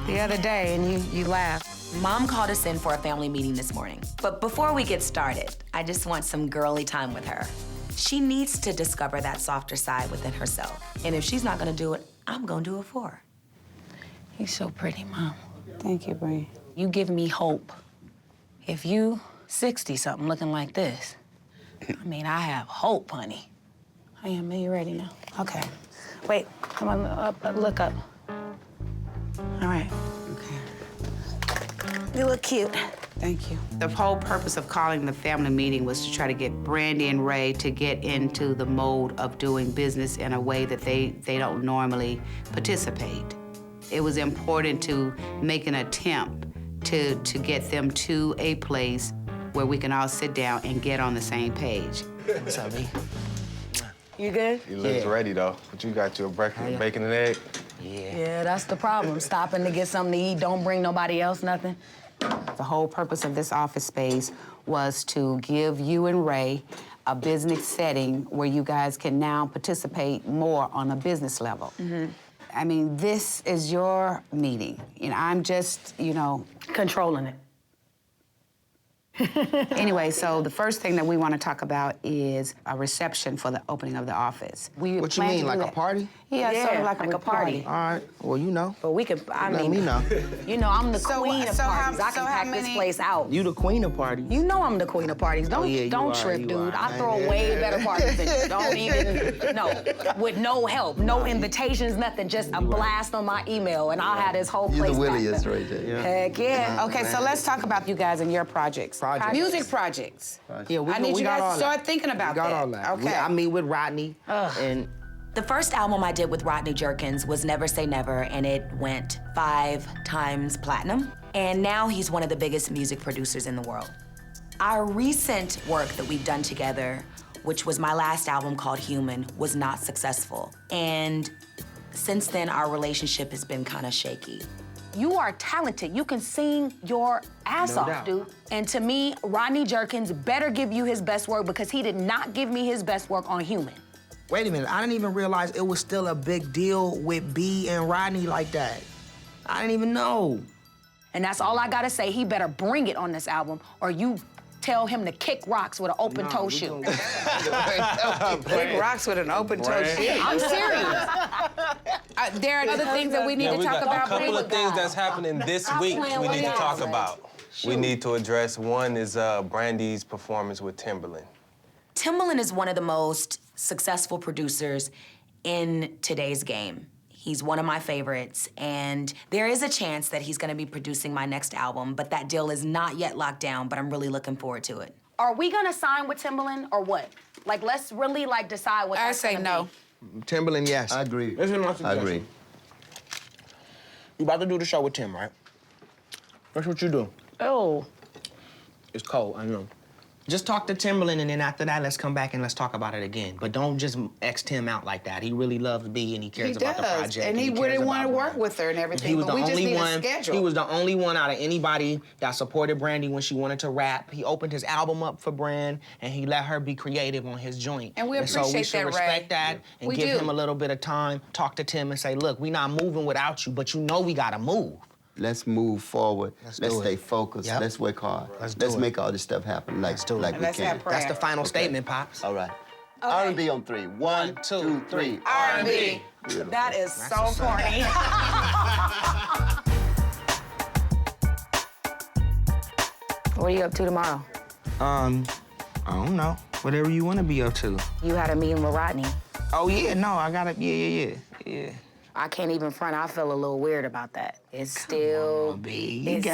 the other day, and you laughed. Mom called us in for a family meeting this morning. But before we get started, I just want some girly time with her. She needs to discover that softer side within herself. And if she's not gonna do it, I'm gonna do it for her. You're so pretty, Mom. Thank you, Bree. You give me hope. If you 60-something looking like this, I mean, I have hope, honey. I am. Are you ready now? Okay. Wait, come on, look up. All right. Okay. You look cute. Thank you. The whole purpose of calling the family meeting was to try to get Brandy and Ray to get into the mode of doing business in a way that they don't normally participate. It was important to make an attempt to get them to a place where we can all sit down and get on the same page. What's up, B? You good? You look ready, though. But you got your breakfast, bacon and egg? Yeah, that's the problem. Stopping to get something to eat, don't bring nobody else nothing. The whole purpose of this office space was to give you and Ray a business setting where you guys can now participate more on a business level. I mean, this is your meeting. You know, I'm just, controlling it. Anyway, so the first thing that we want to talk about is a reception for the opening of the office. What you mean, like a party? Yeah, sort of like a party. All right, well, you know. But we could, Let me know. You know, I'm the queen of parties. I can pack this place out. You the queen of parties. You know I'm the queen of parties. Don't trip, dude. I throw way better parties than you. Don't even, no. With no help, no invitations, nothing. Just a blast on my email, and I'll have this whole place You're the packed williest up. right there. Yeah. Heck yeah. Okay, so let's talk about you guys and your projects. Music projects. Yeah, I need you guys to start thinking about that. that. All that. Okay. I meet with Rodney, and The first album I did with Rodney Jerkins was Never Say Never, and it went 5 times platinum. And now he's one of the biggest music producers in the world. Our recent work that we've done together, which was my last album called Human, was not successful. And since then, our relationship has been kind of shaky. You are talented. You can sing your ass No off, doubt. dude. And to me, Rodney Jerkins better give you his best work because he did not give me his best work on Human. Wait a minute, I didn't even realize it was still a big deal with B and Rodney like that. I didn't even know. And that's all I gotta say. He better bring it on this album, or you tell him to kick rocks with an open-toe shoe. Kick rocks with an open-toe shoe. I'm serious. There are other things that we need to we talk got about. a couple of things that's happening this week we need to talk about. We need to address. One is Brandy's performance with Timberland. Timbaland is one of the most successful producers in today's game. He's one of my favorites, and there is a chance that he's gonna be producing my next album, but that deal is not yet locked down, but I'm really looking forward to it. Are we gonna sign with Timbaland or what? Like, let's really decide what that's gonna be. Timberland, yes. I agree. This is my suggestion. I agree. You about to do the show with Tim, right? That's what you do. Oh. It's cold, I know. Just talk to Timberland, and then after that, let's come back and let's talk about it again. But don't just X Tim out like that. He really loves B, and he cares about the project. And he really want to work with her and everything, He was but the we just only need one. a schedule. He was the only one out of anybody that supported Brandy when she wanted to rap. He opened his album up for Brand, and he let her be creative on his joint. And we so we appreciate should that, Ray. respect that and We give do. him a little bit of time. Talk to Tim and say, look, we not moving without you, but you know we gotta move. Let's move forward. Let's Let's do it. stay focused. Yep. Let's work hard. Let's do it. make all this stuff happen like we Let's can. have prayer. That's the final statement, Pops. All right. R&B on 3. 1, 2, 3. R&B. Beautiful. That is so corny. What are you up to tomorrow? I don't know. Whatever you want to be up to. You had a meeting with Rodney. Oh, yeah, no, I got it. Yeah. I can't even front. I feel a little weird about that. It's still, B. it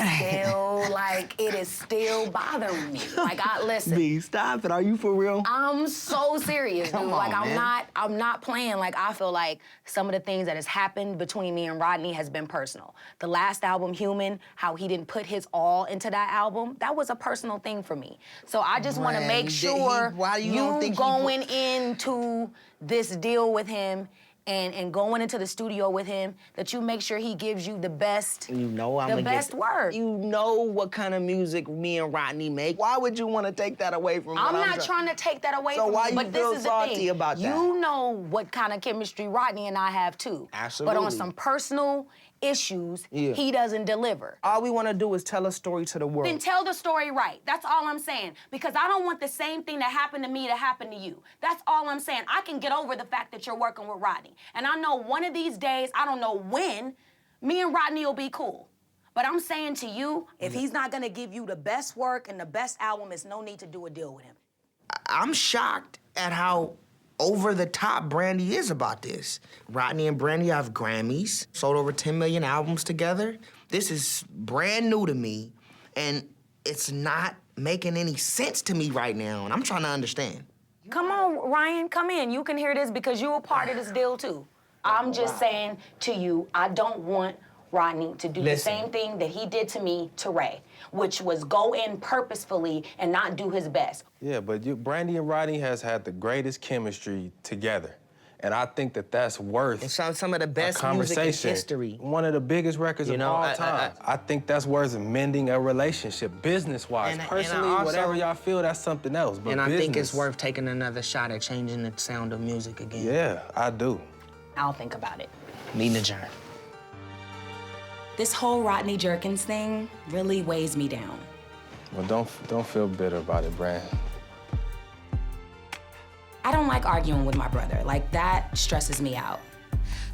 is still bothering me. Like, listen. B, stop it. Are you for real? I'm so serious, Come dude. on, Like, man. I'm not playing. Like, I feel like some of the things that has happened between me and Rodney has been personal. The last album, Human, how he didn't put his all into that album, that was a personal thing for me. So I just want to make sure why you don't think he going into this deal with him and going into the studio with him, that you make sure he gives you the best, You know I'm the best work. You know what kind of music me and Rodney make. Why would you want to take that away from me? I'm not trying to take that away from So why you, you but feel this is the salty thing. about that? You know what kind of chemistry Rodney and I have too. Absolutely. But on some personal issues, Yeah. he doesn't deliver. All we want to do is tell a story to the world. Then tell the story right. That's all I'm saying. Because I don't want the same thing that happened to me to happen to you. That's all I'm saying. I can get over the fact that you're working with Rodney. And I know one of these days, I don't know when, me and Rodney will be cool. But I'm saying to you, if he's not gonna give you the best work and the best album, it's no need to do a deal with him. I'm shocked at how over the top Brandy is about this. Rodney and Brandy have Grammys, sold over 10 million albums together. This is brand new to me, and it's not making any sense to me right now, and I'm trying to understand. Come on, Ryan, come in. You can hear this because you were part of this deal too. I'm just saying to you, I don't want Rodney to do the same thing that he did to me to Ray, which was go in purposefully and not do his best. Yeah, but Brandy and Rodney has had the greatest chemistry together. And I think that that's worth some of the best music in history. One of the biggest records of all time. I think that's worth mending a relationship, business-wise. Personally, also, whatever y'all feel, that's something else. But and I business, think it's worth taking another shot at changing the sound of music again. Yeah, I do. I'll think about it. Meeting the journey. This whole Rodney Jerkins thing really weighs me down. Well, don't feel bitter about it, Brand. I don't like arguing with my brother. Like, that stresses me out.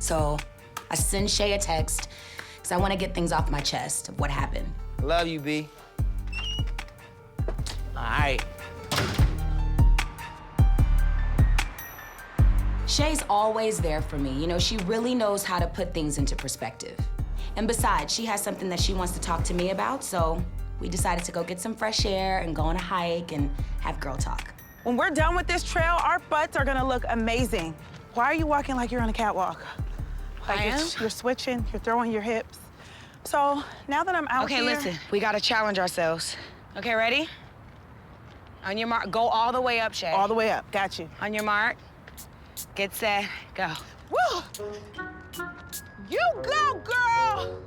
So I send Shay a text because I want to get things off my chest of what happened. Love you, B. All right. Shay's always there for me. You know, she really knows how to put things into perspective. And besides, she has something that she wants to talk to me about, so we decided to go get some fresh air and go on a hike and have girl talk. When we're done with this trail, our butts are gonna look amazing. Why are you walking like you're on a catwalk? Like I am? You're switching, you're throwing your hips. So now that I'm out Okay, here... listen, we gotta challenge ourselves. Okay, ready? On your mark, go all the way up, Shay. All the way up, got you. On your mark, get set, go. Woo! You go, girl!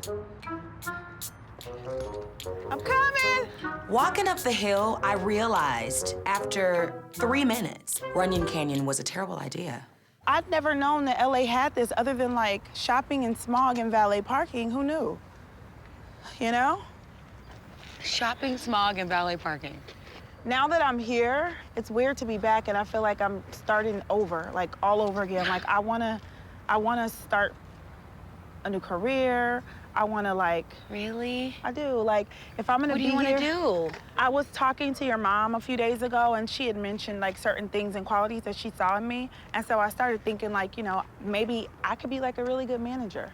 I'm coming! Walking up the hill, I realized after 3 minutes, Runyon Canyon was a terrible idea. I'd never known that LA had this other than like shopping and smog and valet parking. Who knew? You know? Shopping, smog, and valet parking. Now that I'm here, it's weird to be back and I feel like I'm starting over, like all over again. Like I wanna start a new career. I wanna like... Really? I do. Like, if I'm gonna be here... What do you wanna do? I was talking to your mom a few days ago and she had mentioned like certain things and qualities that she saw in me. And so I started thinking like, you know, maybe I could be like a really good manager.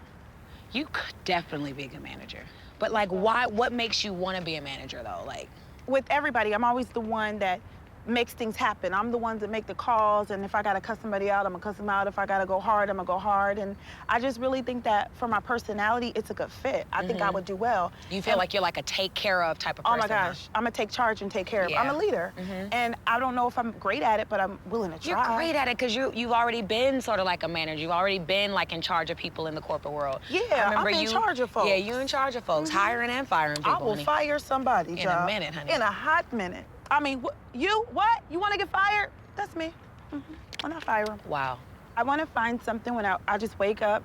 You could definitely be a good manager. But like, why? What makes you wanna be a manager though? Like, with everybody, I'm always the one that makes things happen. I'm the ones that make the calls, and if I gotta cuss somebody out, I'm gonna cuss them out. If I gotta go hard, I'm gonna go hard. And I just really think that for my personality, it's a good fit. I think I would do well. you feel like you're like a take care of type of person. Oh my gosh, I'm gonna take charge and take care of. I'm a leader. And I don't know if I'm great at it, but I'm willing to try. You're great at it because you've already been sort of like a manager. You've already been like in charge of people in the corporate world. Yeah, I'm in charge of folks. Yeah, you in charge of folks, hiring and firing people. I will honey. fire somebody, In a minute, honey. In a hot minute. I mean, you, what? You wanna get fired? That's me. When I fire them. Wow. I wanna find something when I just wake up,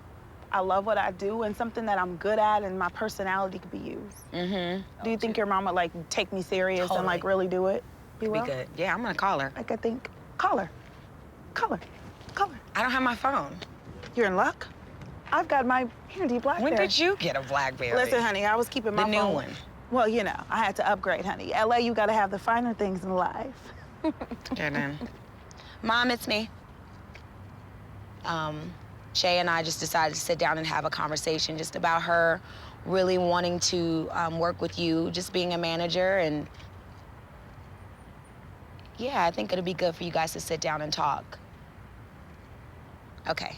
I love what I do, and something that I'm good at and my personality could be used. Do you think your mom would like take me serious and like really do it? You Be will? good. Yeah, I'm gonna call her. Like I think, call her. Call her. Call her. I don't have my phone. You're in luck. I've got my handy BlackBerry. When did you get a BlackBerry? Listen, honey, I was keeping my The new phone. one. Well, you know, I had to upgrade, honey. LA, you gotta have the finer things in life. Mom, it's me. Shay and I just decided to sit down and have a conversation just about her really wanting to work with you, just being a manager, and yeah, I think it'll be good for you guys to sit down and talk. Okay.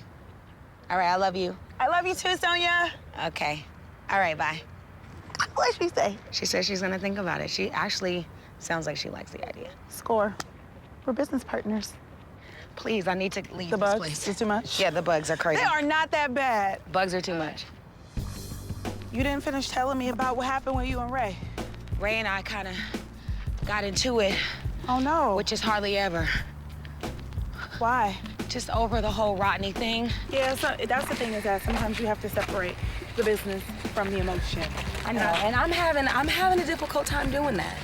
All right, I love you. I love you too, Sonja. Okay. All right, bye. What'd she say? She said she's gonna think about it. She actually sounds like she likes the idea. Score. We're business partners. Please, I need to leave The this bugs place. is too much? Yeah, the bugs are crazy. They are not that bad. Bugs are too much. You didn't finish telling me about what happened with you and Ray. Ray and I kind of got into it. Oh, no. Which is hardly ever. Why? Just over the whole Rodney thing. Yeah, so that's the thing is that sometimes you have to separate the business from the emotion. I know, and I'm having a difficult time doing that.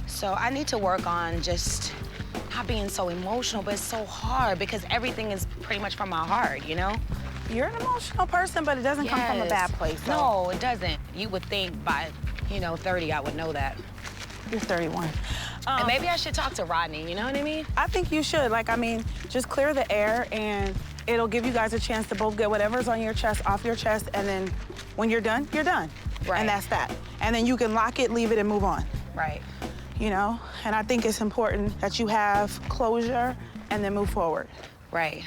So I need to work on just not being so emotional, but it's so hard because everything is pretty much from my heart, you know? You're an emotional person, but it doesn't come from a bad place. So. No, it doesn't. You would think by, 30 I would know that. You're 31. And maybe I should talk to Rodney, you know what I mean? I think you should. Just clear the air and it'll give you guys a chance to both get whatever's on your chest off your chest, and then when you're done, you're done. Right. And that's that. And then you can lock it, leave it, and move on. Right. You know? And I think it's important that you have closure and then move forward. Right.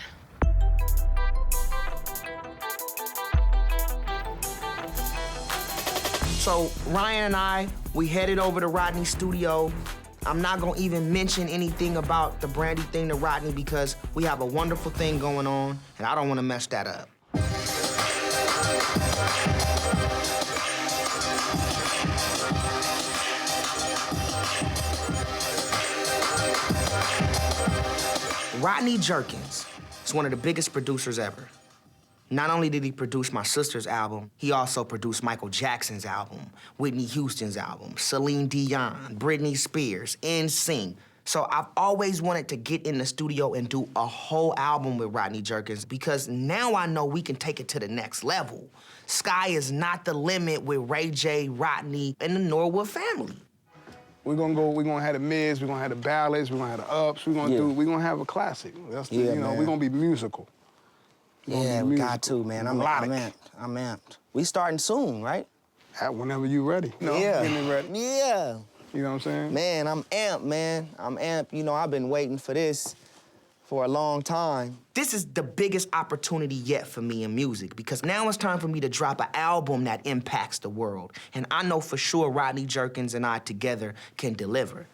So Ryan and I, we headed over to Rodney's studio. I'm not gonna even mention anything about the Brandy thing to Rodney because we have a wonderful thing going on, and I don't wanna mess that up. Rodney Jerkins is one of the biggest producers ever. Not only did he produce my sister's album, he also produced Michael Jackson's album, Whitney Houston's album, Celine Dion, Britney Spears, NSYNC. So I've always wanted to get in the studio and do a whole album with Rodney Jerkins because now I know we can take it to the next level. Sky is not the limit with Ray J, Rodney, and the Norwood family. We're gonna have the mids, we're gonna have the ballads, we're gonna have the ups, we're gonna have a classic. That's the, we're gonna be musical. Yeah, we got to, man. I'm amped. We starting soon, right? Whenever you ready. No, yeah. When you're ready. Yeah. You know what I'm saying? Man, I'm amped, man. I'm amped. I've been waiting for this for a long time. This is the biggest opportunity yet for me in music because now it's time for me to drop an album that impacts the world. And I know for sure Rodney Jerkins and I together can deliver.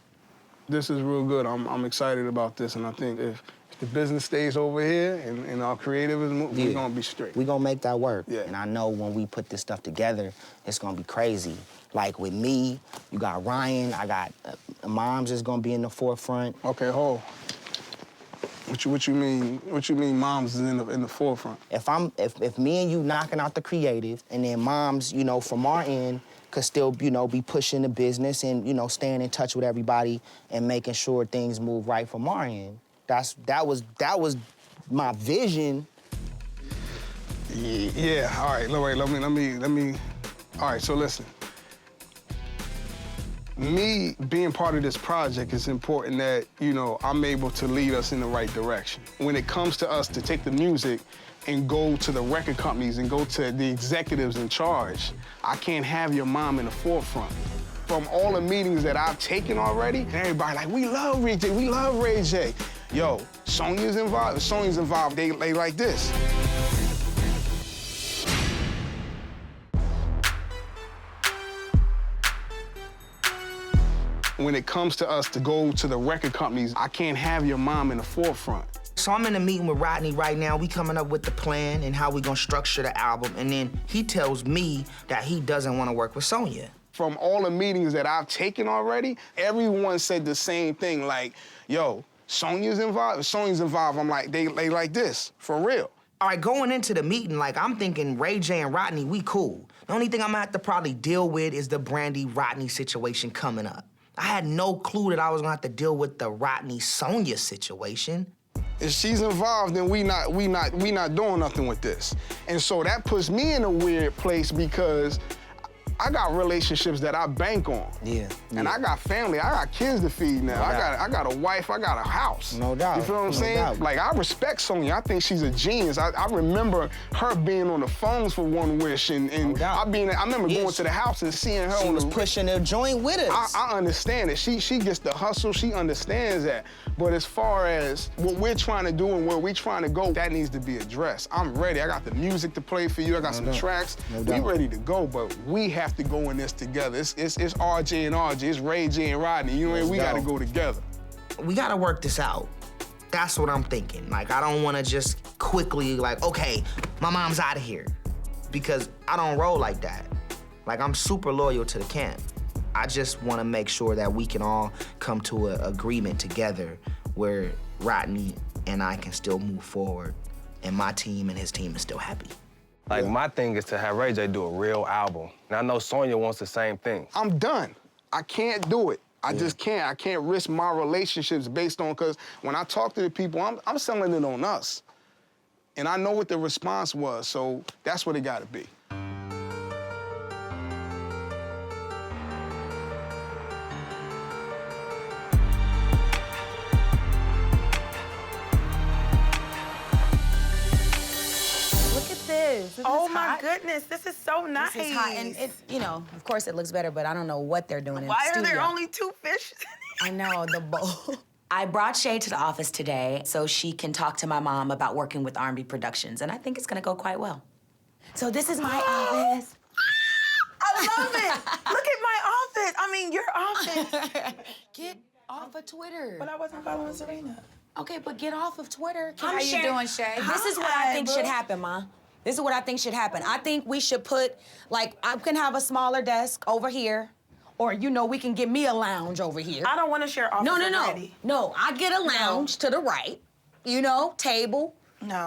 This is real good. I'm excited about this, and I think if the business stays over here and our creative is moving, we're gonna be straight. We're gonna make that work. Yeah. And I know when we put this stuff together, it's gonna be crazy. Like with me, you got Ryan, I got Moms is gonna be in the forefront. Okay, hold. What you mean? What you mean? Moms is in the forefront? If me and you knocking out the creative, and then Moms, from our end, could still, be pushing the business and staying in touch with everybody and making sure things move right from our end. That was my vision. Yeah. All right. Let me. All right. So listen. Me being part of this project is important that, I'm able to lead us in the right direction. When it comes to us to take the music and go to the record companies and go to the executives in charge, I can't have your mom in the forefront. From all the meetings that I've taken already, and everybody like, we love Ray J, we love Ray J. Yo, Sonja's involved. If Sonja's involved, they like this. When it comes to us to go to the record companies, I can't have your mom in the forefront. So I'm in a meeting with Rodney right now. We coming up with the plan and how we gonna structure the album. And then he tells me that he doesn't wanna work with Sonja. From all the meetings that I've taken already, everyone said the same thing, like, yo, Sonja's involved. If Sonja's involved, I'm like, they like this, for real. All right, going into the meeting, I'm thinking Ray J and Rodney, we cool. The only thing I'm gonna have to probably deal with is the Brandy-Rodney situation coming up. I had no clue that I was gonna have to deal with the Rodney-Sonja situation. If she's involved, then we not doing nothing with this. And so that puts me in a weird place because I got relationships that I bank on. Yeah. And I got family, I got kids to feed now. I got a wife, I got a house. No doubt. You feel what I'm saying? Doubt. Like, I respect Sonja. I think she's a genius. I remember her being on the phones for One Wish, and I remember going to the house and seeing her she on was pushing the joint with us. I understand it. She gets the hustle, she understands that. But as far as what we're trying to do and where we're trying to go, that needs to be addressed. I'm ready. I got the music to play for you. I got some tracks. We ready to go, but we have to go in this together. It's RJ and RJ. It's Ray J and Rodney. We got to go together. We got to work this out. That's what I'm thinking. Like, I don't wanna just quickly, like, okay, my mom's out of here. Because I don't roll like that. Like, I'm super loyal to the camp. I just wanna make sure that we can all come to an agreement together where Rodney and I can still move forward, and my team and his team is still happy. Like, my thing is to have Ray J do a real album. And I know Sonja wants the same thing. I'm done. I can't do it. I just can't. I can't risk my relationships based on, because when I talk to the people, I'm selling it on us. And I know what the response was, so that's what it gotta be. Look at this. Oh my goodness, this is so nice. This is hot, and it, you know, of course it looks better, but I don't know what they're doing in the Why are studio. there only 2 fish? I know, the bowl. I brought Shay to the office today so she can talk to my mom about working with R&B Productions, and I think it's gonna go quite well. So this is my office. I love it. Look at my office. I mean, your office. Get off of Twitter. But I wasn't following Serena. Okay, but get off of Twitter. How you doing, Shay? This is what I think should happen, Ma. This is what I think should happen. I think we should put, like, I can have a smaller desk over here, or, you know, we can get me a lounge over here. I don't want to share office No, with Brandy. No, I get a lounge to the right, you know, table,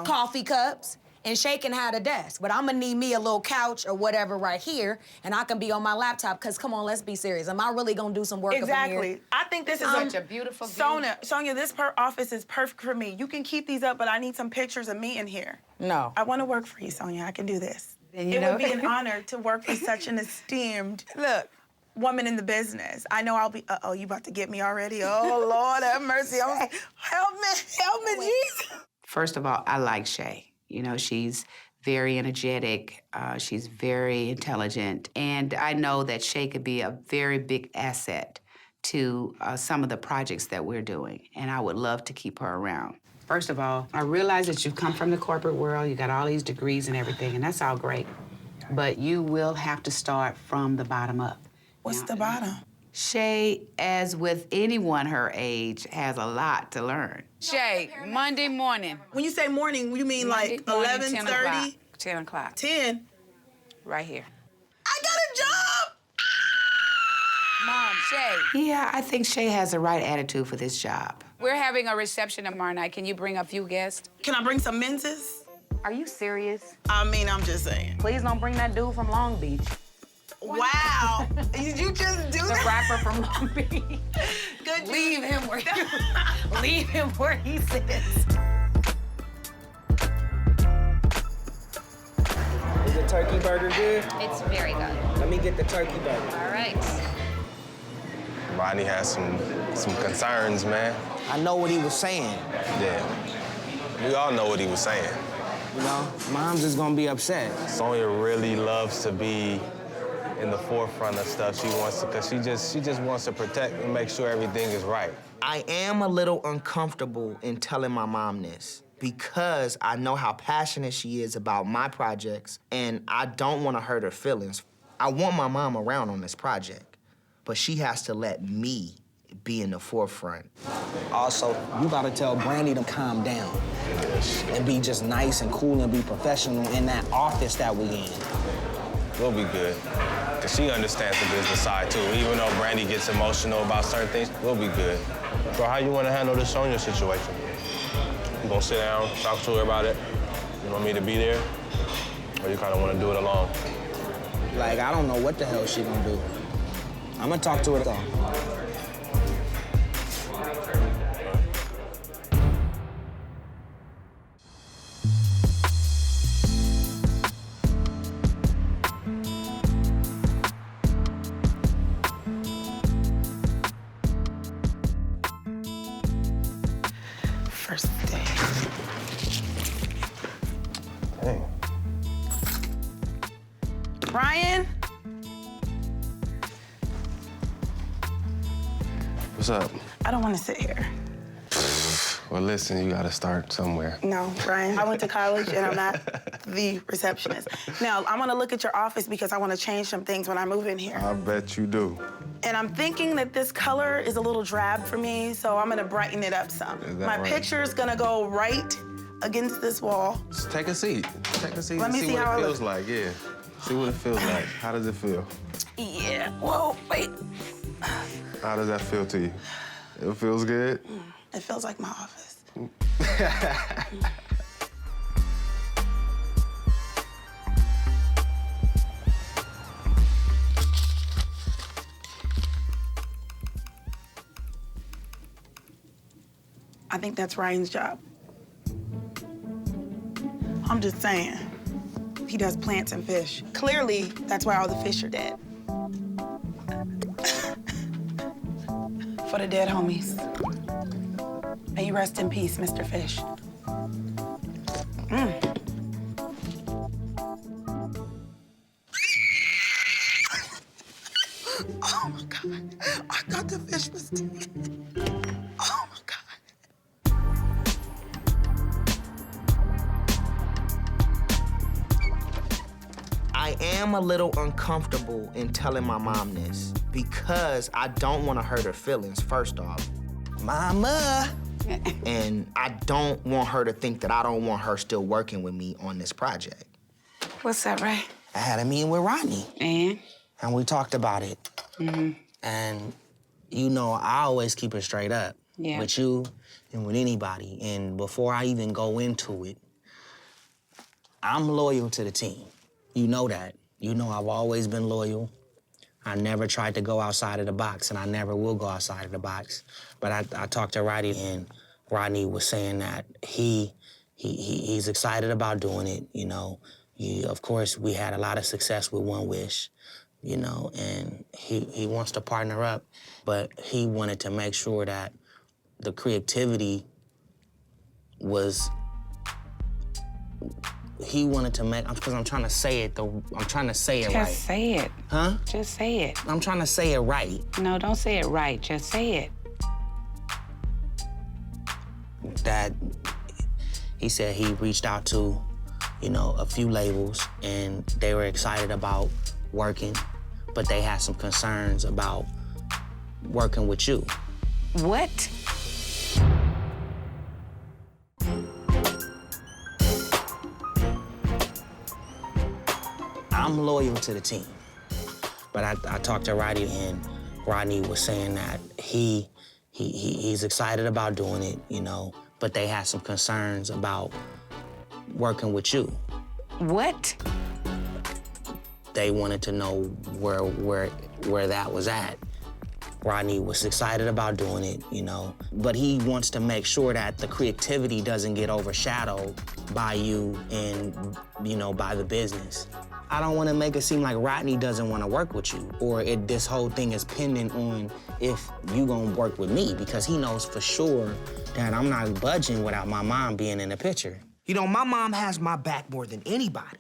coffee cups, and Shay can have a desk. But I'm gonna need me a little couch or whatever right here, and I can be on my laptop, because come on, let's be serious. Am I really gonna do some work up in Exactly. here? I think this is such a beautiful view. Sonja, this office is perfect for me. You can keep these up, but I need some pictures of me in here. No. I want to work for you, Sonja. I can do this. Then you It know. would be an honor to work with such an esteemed, woman in the business. I know I'll be, uh-oh, you about to get me already? Oh, Lord, have mercy. Help me, Jesus. First of all, I like Shay. You know, she's very energetic, she's very intelligent, and I know that Shay could be a very big asset to some of the projects that we're doing, and I would love to keep her around. First of all, I realize that you've come from the corporate world, you got all these degrees and everything, and that's all great, but you will have to start from the bottom up. What's the bottom? Shay, as with anyone her age, has a lot to learn. Shay, Monday morning. When you say morning, you mean like 11:30? 10 o'clock. 10? Right here. I got a job! Mom, Shay. Yeah, I think Shay has the right attitude for this job. We're having a reception tomorrow night. Can you bring a few guests? Can I bring some menses? Are you serious? I mean, I'm just saying. Please don't bring that dude from Long Beach. Wow. Did you just do The that? rapper from Long Beach. Good. Leave him where leave him where he sits. Is the turkey burger good? It's very good. Let me get the turkey burger. All right. Rodney has some concerns, man. I know what he was saying. Yeah. We all know what he was saying. You know, Mom's just gonna be upset. Sonja really loves to be in the forefront of stuff. She wants to, because she just wants to protect and make sure everything is right. I am a little uncomfortable in telling my mom this because I know how passionate she is about my projects, and I don't want to hurt her feelings. I want my mom around on this project, but she has to let me be in the forefront. Also, you gotta tell Brandy to calm down and be just nice and cool and be professional in that office that we in. We'll be good. Because she understands the business side, too. Even though Brandy gets emotional about certain things, we'll be good. So how you want to handle this Sonja situation? You gonna sit down, talk to her about it? You want me to be there? Or you kind of want to do it alone? Like, I don't know what the hell she gonna do. I'm gonna talk to her though. First day. Dang. Brian? What's up? I don't want to sit here. Well, listen, you gotta start somewhere. No, Brian, I went to college and I'm not the receptionist. Now, I want to look at your office because I want to change some things when I move in here. I bet you do. And I'm thinking that this color is a little drab for me, so I'm gonna brighten it up some. Is that My right? picture's gonna go right against this wall. Just take a seat. Take a seat Let and me see see what how it I feels like, yeah. See what it feels like. How does it feel? Yeah, whoa, wait. How does that feel to you? It feels good? It feels like my office. I think that's Ryan's job. I'm just saying. He does plants and fish. Clearly, that's why all the fish are dead. For the dead homies. May you rest in peace, Mr. Fish. Oh my God. I thought the fish was dead. Oh my God. I am a little uncomfortable in telling my mom this because I don't want to hurt her feelings, first off. Mama! And I don't want her to think that I don't want her still working with me on this project. What's up, Ray? I had a meeting with Rodney. And we talked about it. And you know, I always keep it straight up with you and with anybody. And before I even go into it, I'm loyal to the team. You know that. You know I've always been loyal. I never tried to go outside of the box, and I never will go outside of the box. But I talked to Rodney, and Rodney was saying that he's excited about doing it, you know. Of course, we had a lot of success with One Wish, you know, and he wants to partner up, but he wanted to make sure that the creativity was... He wanted to make, because I'm trying to say it, I'm trying to say it right. Just say it. Huh? Just say it. I'm trying to say it right. No, don't say it right. Just say it. That he said he reached out to, you know, a few labels, and they were excited about working, but they had some concerns about working with you. What? I'm loyal to the team. But I talked to Rodney, and Rodney was saying that he's excited about doing it, you know, but they had some concerns about working with you. What? They wanted to know where that was at. Rodney was excited about doing it, you know, but he wants to make sure that the creativity doesn't get overshadowed by you and, you know, by the business. I don't want to make it seem like Rodney doesn't want to work with you, or this whole thing is pending on if you gonna work with me, because he knows for sure that I'm not budging without my mom being in the picture. You know, my mom has my back more than anybody,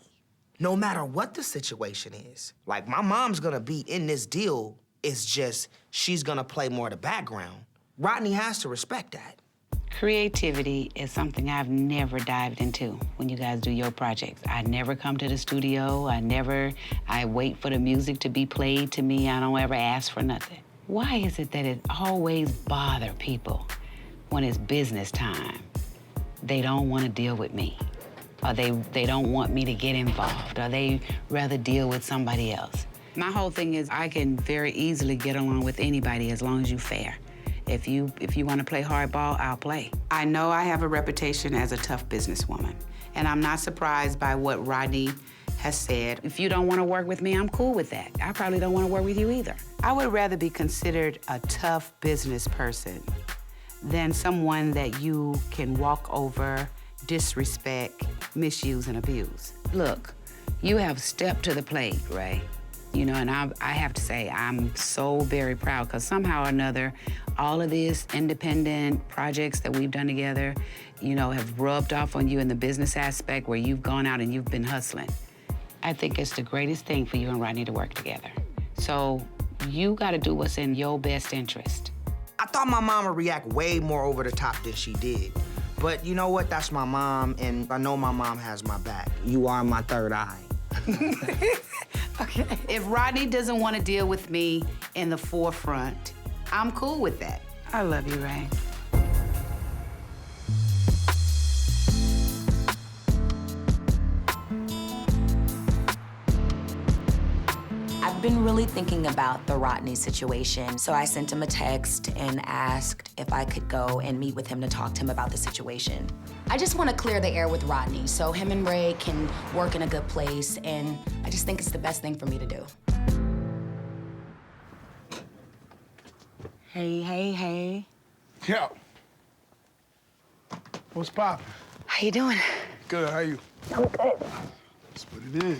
no matter what the situation is. Like, my mom's gonna be in this deal. It's just she's gonna play more of the background. Rodney has to respect that. Creativity is something I've never dived into when you guys do your projects. I never come to the studio. I wait for the music to be played to me. I don't ever ask for nothing. Why is it that it always bother people when it's business time? They don't want to deal with me, or they don't want me to get involved, or they rather deal with somebody else. My whole thing is I can very easily get along with anybody as long as you're fair. If you want to play hardball, I'll play. I know I have a reputation as a tough businesswoman, and I'm not surprised by what Rodney has said. If you don't want to work with me, I'm cool with that. I probably don't want to work with you either. I would rather be considered a tough business person than someone that you can walk over, disrespect, misuse, and abuse. Look, you have stepped to the plate, Ray. You know, and I have to say, I'm so very proud, because somehow or another, all of these independent projects that we've done together, you know, have rubbed off on you in the business aspect where you've gone out and you've been hustling. I think it's the greatest thing for you and Rodney to work together. So you got to do what's in your best interest. I thought my mom would react way more over the top than she did. But you know what? That's my mom, and I know my mom has my back. You are my third eye. Okay. If Rodney doesn't want to deal with me in the forefront, I'm cool with that. I love you, Ray. I've been really thinking about the Rodney situation, so I sent him a text and asked if I could go and meet with him to talk to him about the situation. I just want to clear the air with Rodney so him and Ray can work in a good place, and I just think it's the best thing for me to do. Hey. Yo. What's poppin'? How you doing? Good, how you? I'm good. That's what it is.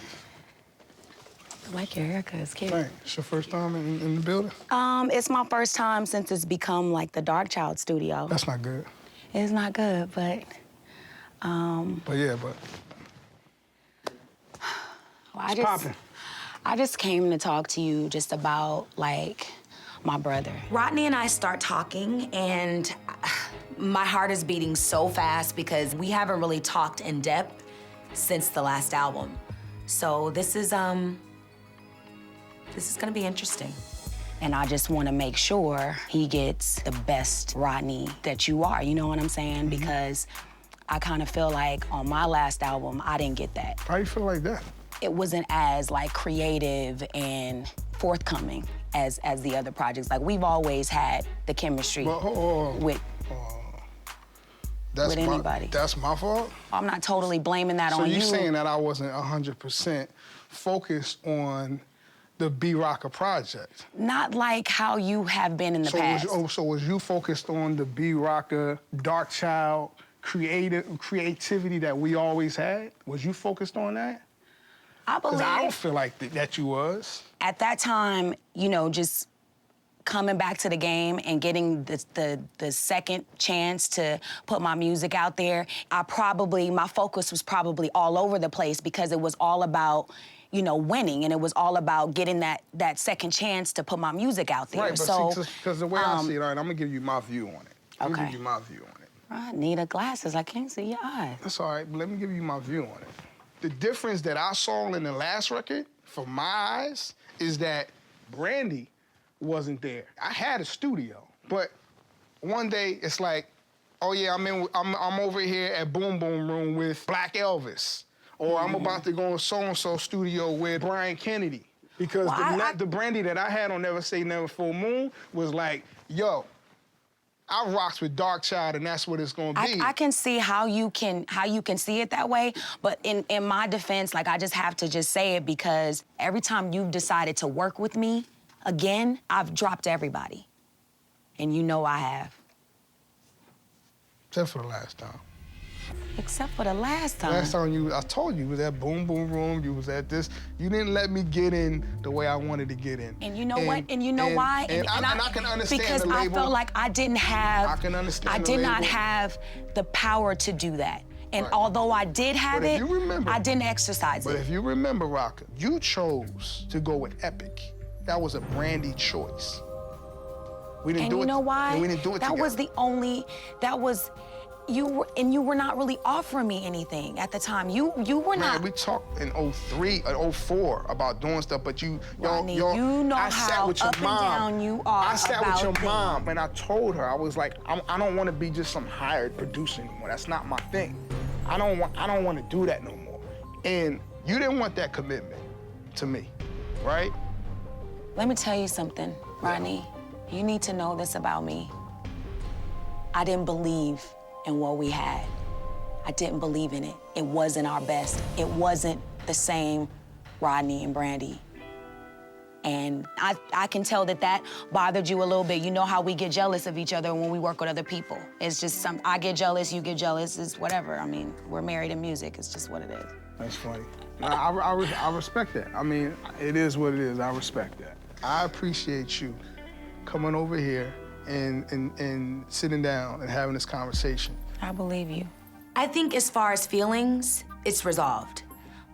I like your haircut, it's cute. Thanks. It's your first time in the building? It's my first time since it's become like the Dark Child studio. That's not good. It's not good, but, But yeah, but. Well, I just came to talk to you just about, like, my brother. Rodney and I start talking, and my heart is beating so fast because we haven't really talked in depth since the last album. So this is gonna be interesting. And I just want to make sure he gets the best Rodney that you are, you know what I'm saying? Because I kind of feel like on my last album, I didn't get that. How you feel like that? It wasn't as like creative and forthcoming as the other projects. Like we've always had the chemistry with anybody. That's my fault? I'm not totally blaming that on you. So you saying that I wasn't 100% focused on the B-Rocker project? Not like how you have been in the past. So was you focused on the B-Rocker, Dark Child, creativity that we always had? Was you focused on that? I believe. Because I don't feel like that you was. At that time, you know, just coming back to the game and getting the second chance to put my music out there, my focus was probably all over the place because it was all about, you know, winning, and it was all about getting that second chance to put my music out there. Right, but because the way I see it, all right, I'm gonna give you my view on it. I'm gonna give you my view on it. I need glasses, I can't see your eyes. That's all right, but let me give you my view on it. The difference that I saw in the last record, from my eyes, is that Brandy wasn't there. I had a studio, but one day it's like, oh yeah, I'm over here at Boom Boom Room with Black Elvis, or I'm about to go in so-and-so studio with Brian Kennedy. Because the Brandy that I had on Never Say Never Full Moon was like, yo, I rocks with Dark Child, and that's what it's gonna be. I can see how you can see it that way, but in my defense, like I just have to just say it because every time you've decided to work with me again, I've dropped everybody, and you know I have. Except for the last time. Except for the last time. Last time I told you was at Boom Boom Room, you was at this. You didn't let me get in the way I wanted to get in. And you know what? And you know why? And I can understand because the label. I felt like I didn't have. I can understand. I did not have the power to do that. And although I did have it, I didn't exercise it. But if you remember, Rocker, you chose to go with Epic. That was a Brandy choice. We didn't do it. And you know why? We didn't do it that together. was the only. That was. You were not really offering me anything at the time. You were not. Man, we talked in 03 or 04 about doing stuff, but you know I sat with your up mom. And down you are. I sat with your mom, and I told her, I was like, I don't want to be just some hired producer anymore. That's not my thing. I don't want to do that no more. And you didn't want that commitment to me, right? Let me tell you something, Rodney. You need to know this about me. I didn't believe in what we had. I didn't believe in it. It wasn't our best. It wasn't the same Rodney and Brandy. And I can tell that bothered you a little bit. You know how we get jealous of each other when we work with other people. It's just I get jealous, you get jealous, it's whatever. I mean, we're married in music, it's just what it is. That's funny. I respect that. I mean, it is what it is, I respect that. I appreciate you coming over here and sitting down and having this conversation. I believe you. I think as far as feelings, it's resolved.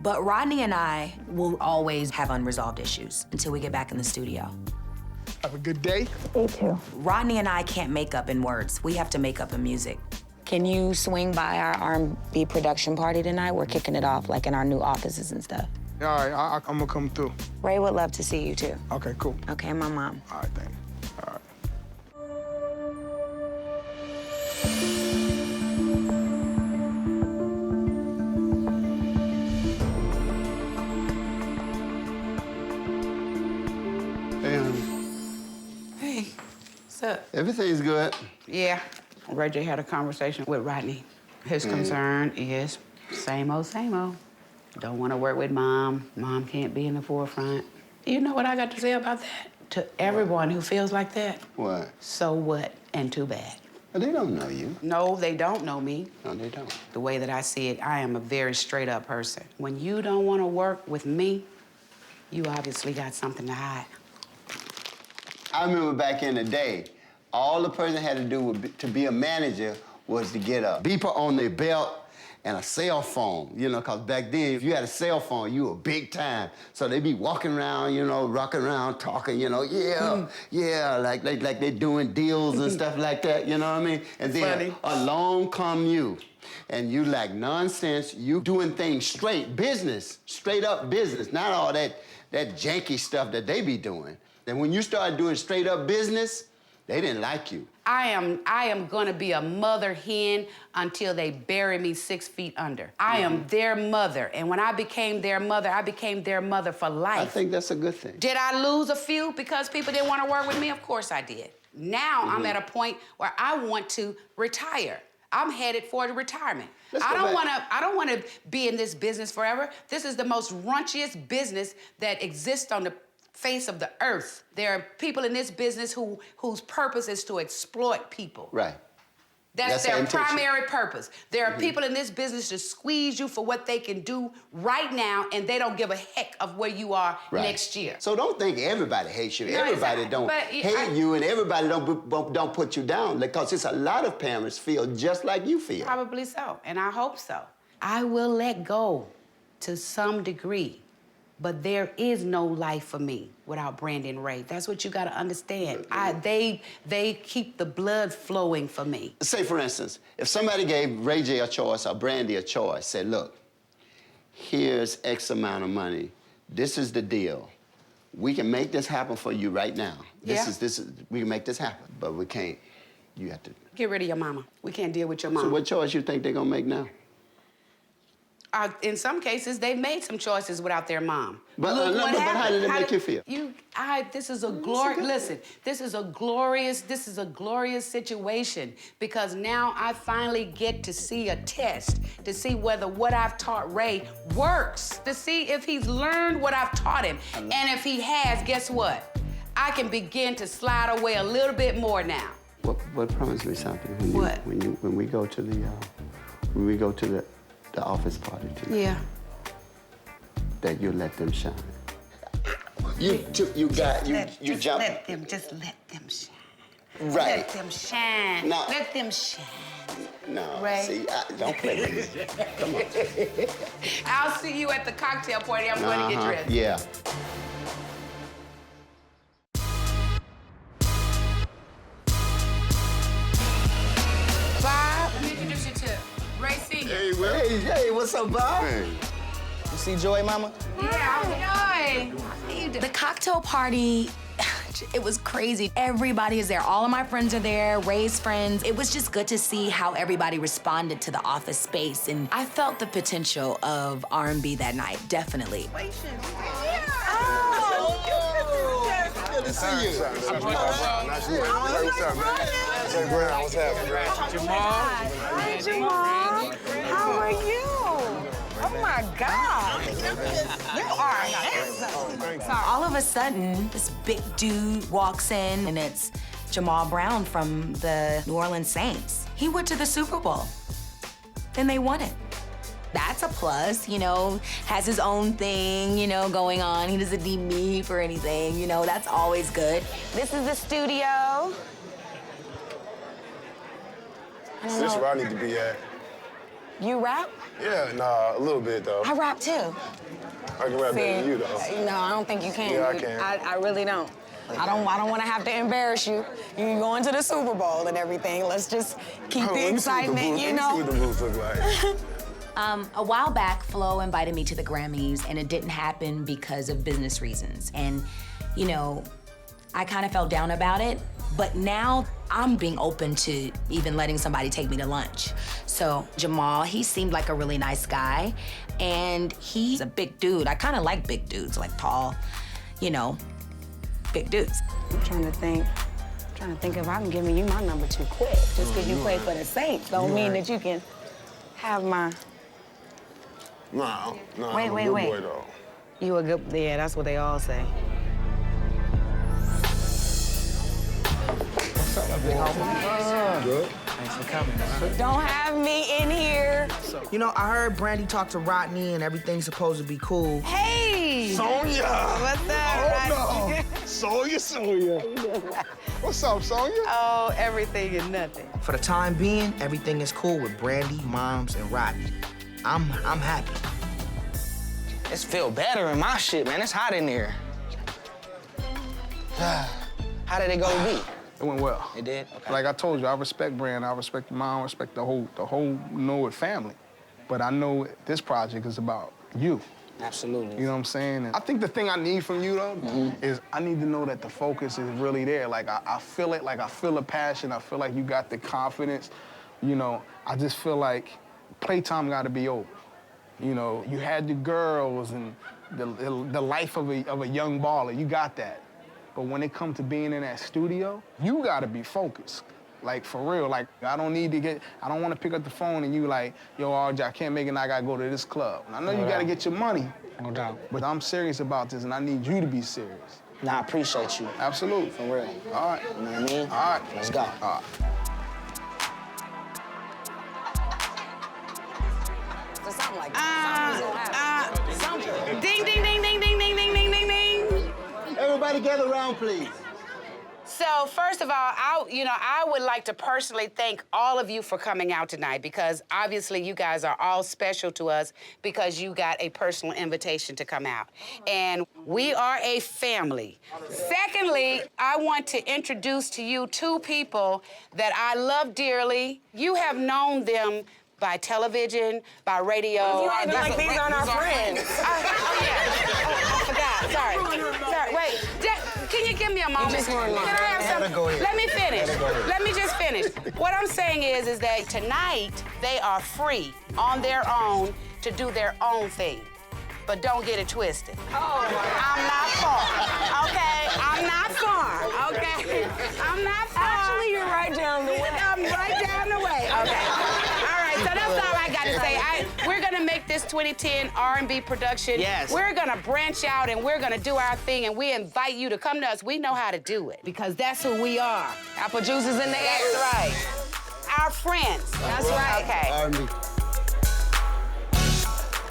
But Rodney and I will always have unresolved issues until we get back in the studio. Have a good day. Me too. Rodney and I can't make up in words. We have to make up in music. Can you swing by our R&B production party tonight? We're kicking it off, like in our new offices and stuff. All right, I'm gonna come through. Ray would love to see you too. Okay, cool. Okay, and my mom. All right, thanks. All right. Hey, honey. Hey, what's up? Everything's good. Yeah, Ray J had a conversation with Rodney. His concern is same old, same old. Don't want to work with Mom. Mom can't be in the forefront. You know what I got to say about that? To everyone who feels like that, What? so what and too bad. But they don't know you. No, they don't know me. No, they don't. The way that I see it, I am a very straight up person. When you don't want to work with me, you obviously got something to hide. I remember back in the day, all the person had to do to be a manager was to get a beeper on their belt and a cell phone, you know, because back then, if you had a cell phone, you were big time. So they'd be walking around, you know, rocking around, talking, you know, yeah, like they're doing deals and stuff like that, you know what I mean? And then along come you, and you like nonsense, you doing things straight, business, straight up business, not all that janky stuff that they be doing. And when you started doing straight up business, they didn't like you. I am gonna be a mother hen until they bury me 6 feet under. I am their mother, and when I became their mother for life. I think that's a good thing. Did I lose a few because people didn't want to work with me? Of course I did. Now I'm at a point where I want to retire. I'm headed for the retirement. I don't want to be in this business forever. This is the most raunchiest business that exists on the face of the earth. There are people in this business whose purpose is to exploit people. Right. That's their primary purpose. There are people in this business to squeeze you for what they can do right now, and they don't give a heck of where you are next year. So don't think everybody hates you. No, Everybody exactly. don't hate you, and everybody don't put you down, because it's a lot of parents feel just like you feel. Probably so, and I hope so. I will let go to some degree, but there is no life for me without Brandy and Ray. That's what you gotta understand. They keep the blood flowing for me. Say, for instance, if somebody gave Ray J a choice or Brandy a choice, said, look, here's X amount of money. This is the deal. We can make this happen for you right now. This is, we can make this happen, but we can't. You have to. Get rid of your mama. We can't deal with your mama. So what choice you think they're gonna make now? In some cases, they've made some choices without their mom. But how did it make you feel? This is a glorious situation, because now I finally get to see a test to see whether what I've taught Ray works, to see if he's learned what I've taught him. And if he has, guess what? I can begin to slide away a little bit more now. What promise me something? When we go to the office party tonight. Yeah. That you let them shine. You jump. Let them shine. Right. Let them shine. No. Let them shine. No. Ray. See, don't play with me. Come on. I'll see you at the cocktail party. I'm going to get dressed. Yeah. Bob, let me introduce you to Ray Sr. Hey, Will. Hey, what's up, Bob? Hey. You see Joy, Mama? Yeah, Joy. The cocktail party, it was crazy. Everybody is there. All of my friends are there, Ray's friends. It was just good to see how everybody responded to the office space, and I felt the potential of R&B that night, definitely. Good to see you. Nice to meet you. What's up, man? Hey, Brown, what's happening? Jamal. Hi, Jamal. How are you? Oh my God. You are handsome. All of a sudden, this big dude walks in, and it's Jamal Brown from the New Orleans Saints. He went to the Super Bowl. Then they won it. That's a plus, you know, has his own thing, you know, going on. He doesn't need me for anything, you know, that's always good. This is the studio. Is this where I need to be at? You rap? Yeah, nah, a little bit, though. I rap too. I can rap better than you, though. No, I don't think you can. Yeah, I can. I really don't. I don't want to have to embarrass you. You going to the Super Bowl and everything. Let's just keep the excitement, you know? Let me see what the booth look like. A while back, Flo invited me to the Grammys, and it didn't happen because of business reasons. And, you know, I kind of felt down about it, but now I'm being open to even letting somebody take me to lunch. So Jamal, he seemed like a really nice guy, and he's a big dude. I kind of like big dudes, like tall, you know, big dudes. I'm trying to think if I'm giving you my number too quick. Just because you play for the Saints don't mean that you can have my... No, Wait, I'm a wait, good wait. boy, though. You a good... Yeah, that's what they all say. Good. Thanks for coming, man. Don't have me in here. You know, I heard Brandy talk to Rodney and everything's supposed to be cool. Hey! Sonja! What's up, Oh, no. Sonja. What's up, Sonja? Oh, everything and nothing. For the time being, everything is cool with Brandy, Moms, and Rodney. I'm happy. It's feel better in my shit, man. It's hot in here. How did it go with me? It went well. It did? Okay. Like I told you, I respect Brand, I respect the mom, I respect the whole Know It family. But I know this project is about you. Absolutely. You know what I'm saying? And I think the thing I need from you, though, is I need to know that the focus is really there. Like, I feel it, like I feel the passion, I feel like you got the confidence. You know, I just feel like playtime got to be over. You know, you had the girls and the life of a young baller, you got that. But when it comes to being in that studio, you gotta be focused. Like, for real, like, I don't want to pick up the phone and you like, yo, RJ, I can't make it, and I gotta go to this club. And I know you gotta get your money. No doubt. But I'm serious about this, and I need you to be serious. Nah, I appreciate you. Absolutely. For real. All right. You know what I mean? All right. Let's go. All right. So something like that. Ding, ding, ding, ding, ding, ding, ding, ding, ding, ding. Everybody gather around, please. So first of all, I would like to personally thank all of you for coming out tonight, because obviously you guys are all special to us because you got a personal invitation to come out. And we are a family. Secondly, I want to introduce to you two people that I love dearly. You have known them by television, by radio. You acting like these aren't our friends. Oh, yeah. I forgot. Sorry. Wait. Can you give me a moment? just weren't lying. Can I have some? Go ahead. Let me finish. Let me just finish. What I'm saying is that tonight they are free on their own to do their own thing. But don't get it twisted. Oh, I'm not far. Okay? I'm not far. Okay? I'm not far. Actually, you're right down the way. I'm right down the way. Okay. All right. So that's all I got to say. We're gonna make this 2010 R&B production. Yes. We're gonna branch out and we're gonna do our thing, and we invite you to come to us. We know how to do it because that's who we are. Apple juice is in the air. That's right. Our friends. That's right. Okay. R&B.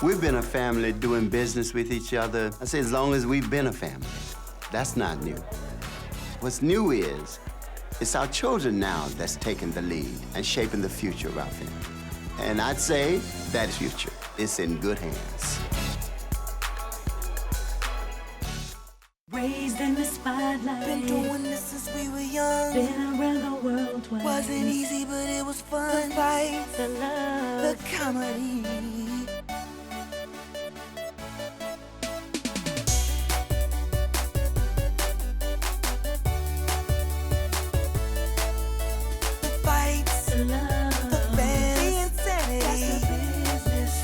We've been a family doing business with each other, I say, as long as we've been a family. That's not new. What's new is, it's our children now that's taking the lead and shaping the future of our family. And I'd say that future is in good hands. Raised in the spotlight. Been doing this since we were young. Been around the world twice. Wasn't easy, but it was fun. The fights, The love. the comedy. The fights, The love. the bands, the insanity. That's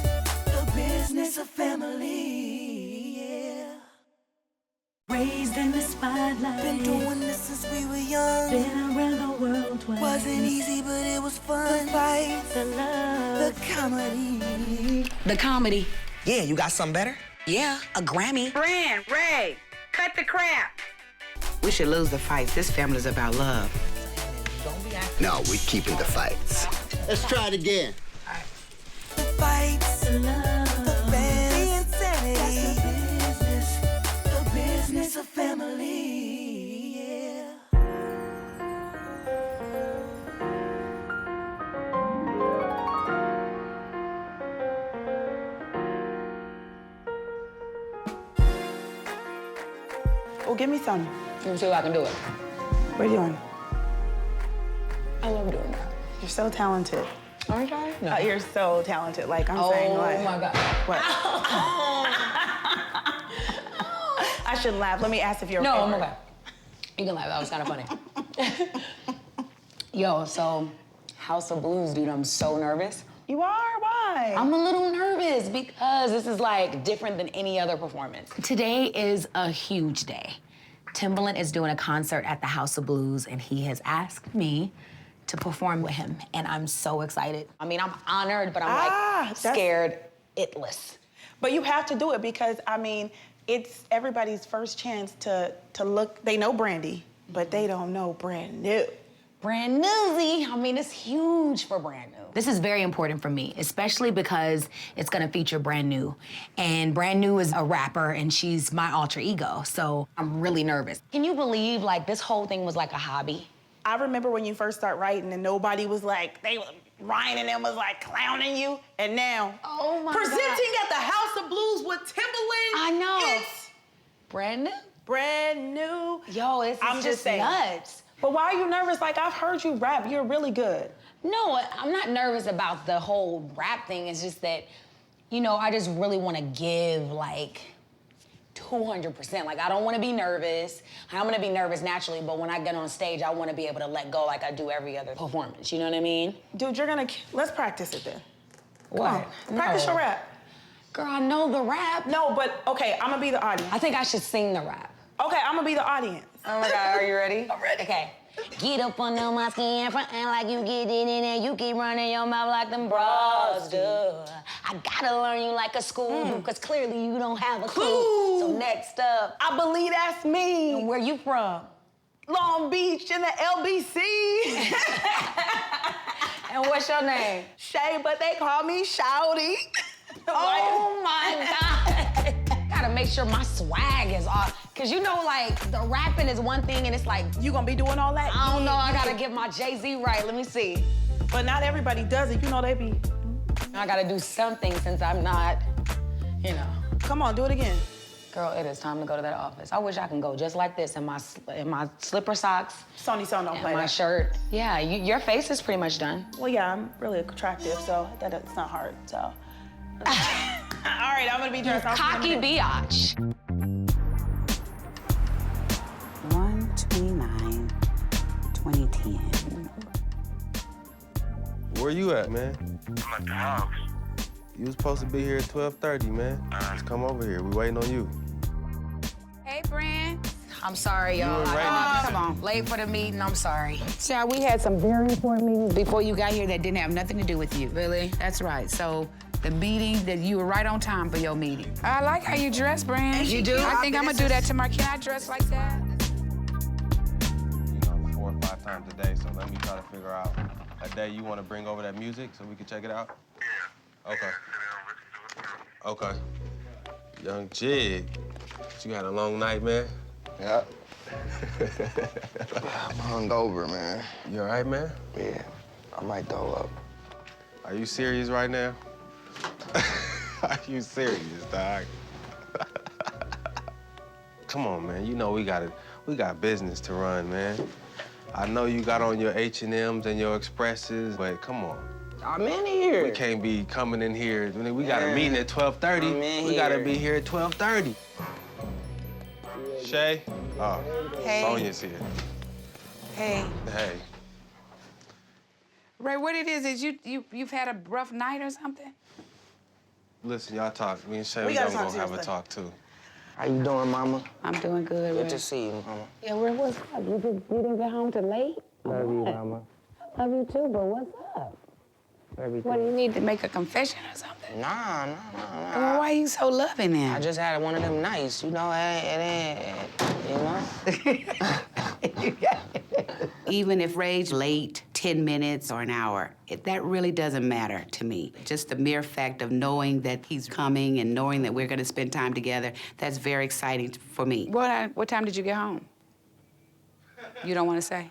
The business of family, yeah. Raised in the spotlight. Been doing this since we were young. Been around the world twice. Wasn't easy, but it was fun. The fights, The love. the comedy. The comedy. Yeah, you got something better? Yeah, a Grammy. Brand, Ray, cut the crap. We should lose the fights. This family's about love. No, we're keeping the fights. Let's try it again. The fights, The love. the bands, the insanity. The Business of family, yeah. Oh, give me some. Let me see if I can do it. What are you doing? I love doing that. You're so talented. Aren't I? No. You're so talented. Like, I'm saying, like. Oh, my God. What? I shouldn't laugh. Let me ask if you're okay. No, I'm okay. You can laugh. That was kind of funny. Yo, so House of Blues, dude, I'm so nervous. You are? Why? I'm a little nervous because this is like different than any other performance. Today is a huge day. Timbaland is doing a concert at the House of Blues, and he has asked me to perform with him, and I'm so excited. I mean, I'm honored, but I'm like scared itless. But you have to do it because, I mean, it's everybody's first chance to look. They know Brandy, but they don't know Brand New. Brand Newsy. I mean, it's huge for Brand New. This is very important for me, especially because it's gonna feature Brand New. And Brand New is a rapper, and she's my alter ego, so I'm really nervous. Can you believe, like, this whole thing was like a hobby? I remember when you first start writing and nobody was like, Ryan and them was like clowning you, and now, oh my presenting God. at the House of Blues with Timbaland. I know. It's Brand New. Brand New. Yo, it's I'm just saying. nuts. But why are you nervous? Like, I've heard you rap. You're really good. No, I'm not nervous about the whole rap thing. It's just that, you know, I just really want to give, like, 200%. Like, I don't want to be nervous. I'm going to be nervous naturally, but when I get on stage, I want to be able to let go like I do every other performance. You know what I mean? Dude, let's practice it then. What? Come on. Practice your rap. Girl, I know the rap. No, but, okay, I'm going to be the audience. I think I should sing the rap. Okay, I'm going to be the audience. Oh, my God. Are you ready? I'm ready. Okay. Get up under my skin, frontin' like you get in it, and you keep running your mouth like them bras do. I gotta learn you like a school, because clearly you don't have a clue. So next up, I believe that's me. And where you from? Long Beach in the LBC. And what's your name? Shay, but they call me Shouty. Oh my God. Gotta make sure my swag is off. Cause you know, like, the rapping is one thing and it's like, you gonna be doing all that? I don't know, I gotta get my Jay-Z right, let me see. But not everybody does it, you know they be. I gotta do something since I'm not, you know. Come on, do it again. Girl, it is time to go to that office. I wish I can go just like this in my slipper socks. Sony Son don't play my that. shirt. Yeah, your face is pretty much done. Well, yeah, I'm really attractive, so it's not hard, so. All right, I'm gonna be dressed. Cocky biatch. 1/29/2010. Where you at, man? I'm at the house. You was supposed to be here at 12:30, man. Just come over here. We waiting on you. Hey, Brand. I'm sorry, y'all. Come on. Late for the meeting, I'm sorry. Child, we had some very important meetings before you got here that didn't have nothing to do with you. Really? That's right. So the meeting, that you were right on time for your meeting. I like how you dress, Brand. You do? I think I'm gonna do that tomorrow. Can I dress like that? You know, 4 or 5 times a day, so let me try to figure out a day you want to bring over that music so we can check it out? Yeah. Okay. Okay. Young Jig, you had a long night, man? Yeah. I'm hungover, man. You all right, man? Yeah. I might throw up. Are you serious right now? Are you serious, dog? Come on, man. You know we got business to run, man. I know you got on your H&Ms and your Expresses, but come on. I'm in here. We can't be coming in here. We got a meeting at 12:30. We gotta be here at 12:30. Shay? Oh, Hey. Sonja's here. Hey. Hey. Ray, what it is you've had a rough night or something? Listen, y'all talk. Me and Shay, We we gotta gonna talk go have a seriously. talk, too. How you doing, Mama? I'm doing good, Good Ray. to see you, Mama. Yeah, Ray, what's up? You didn't get home till late? Love you, Mama. Love you too, but what's up? Everything. What, do you need to make a confession or something? Nah. Well, why you so loving then? I just had one of them nights, you know, you know? Even if Ray's late 10 minutes or an hour, that really doesn't matter to me. Just the mere fact of knowing that he's coming and knowing that we're gonna spend time together, that's very exciting for me. What time did you get home? You don't want to say?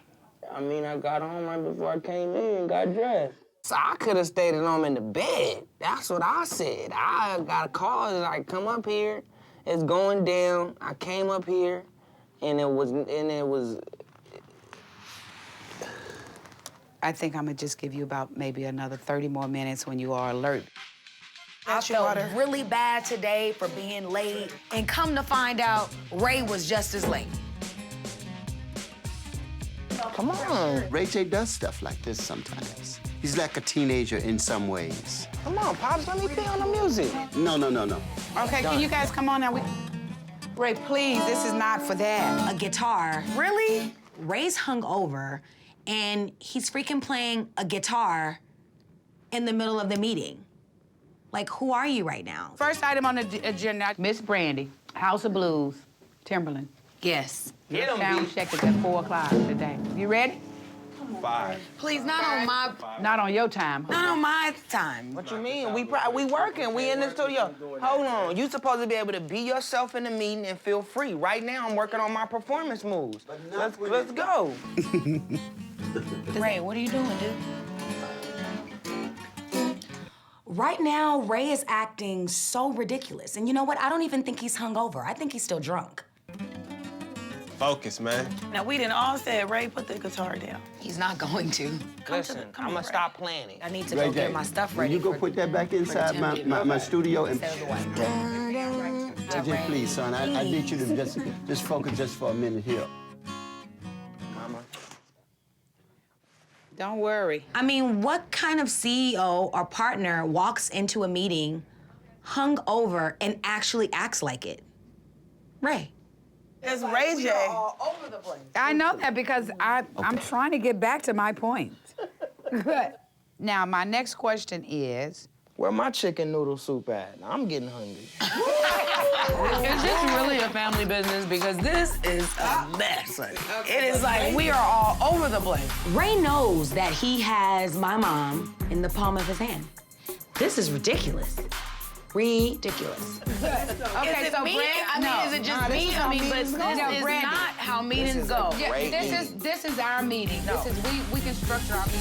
I mean, I got home right before I came in and got dressed. So I could have stayed at home in the bed. That's what I said. I got a call, like, come up here. It's going down. I came up here. and it was. I think I'm gonna just give you about maybe another 30 more minutes when you are alert. I felt really bad today for being late, and come to find out, Ray was just as late. Come on. Ray J does stuff like this sometimes. He's like a teenager in some ways. Come on, Pops, let me be on the music. No. Okay, can you guys come on now? Ray, please, this is not for that. A guitar. Really? Ray's hungover, and he's freaking playing a guitar in the middle of the meeting. Like, who are you right now? First item on the agenda, Miss Brandy, House of Blues, Timberland. Yes. Your sound check is at 4 o'clock today. You ready? 5. Please, not on my... Not on your time. Not on my time. What you mean? We working. We in the studio. Hold on. You supposed to be able to be yourself in the meeting and feel free. Right now, I'm working on my performance moves. Let's go. Ray, what are you doing, dude? Right now, Ray is acting so ridiculous. And you know what? I don't even think he's hungover. I think he's still drunk. Focus, man. Now, we didn't all say, Ray, put the guitar down. He's not going to. Listen, I'm gonna stop planning. I need to go get my stuff ready. You go put that back inside my studio and... Ray J, please, son, I need you to just focus just for a minute here. Don't worry. I mean, what kind of CEO or partner walks into a meeting hungover and actually acts like it? Ray. It's Ray J. All over the place. I know that because I'm trying to get back to my point. Now, my next question is... Where my chicken noodle soup at? I'm getting hungry. Is this really a family business? Because this is a mess. It is like we are all over the place. Ray knows that he has my mom in the palm of his hand. This is ridiculous. Ridiculous. Okay, so me? Is it just me? But this is not how meetings go. Yeah, this is our meeting. No. This is we can structure our meeting.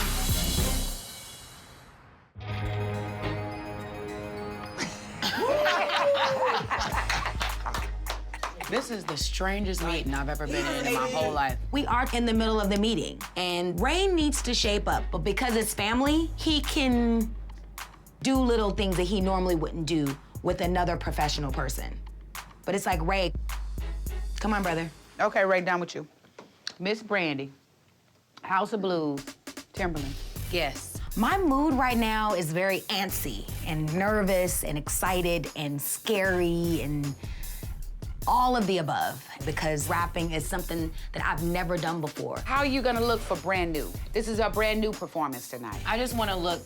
This is the strangest meeting I've ever been in my whole life. We are in the middle of the meeting, and Ray needs to shape up, but because it's family, he can do little things that he normally wouldn't do with another professional person. But it's like, Ray, come on, brother. Okay, Ray, done with you. Miss Brandy, House of Blues, Timberland. Yes. My mood right now is very antsy and nervous and excited and scary and all of the above, because rapping is something that I've never done before. How are you gonna look for brand new? This is a brand new performance tonight. I just want to look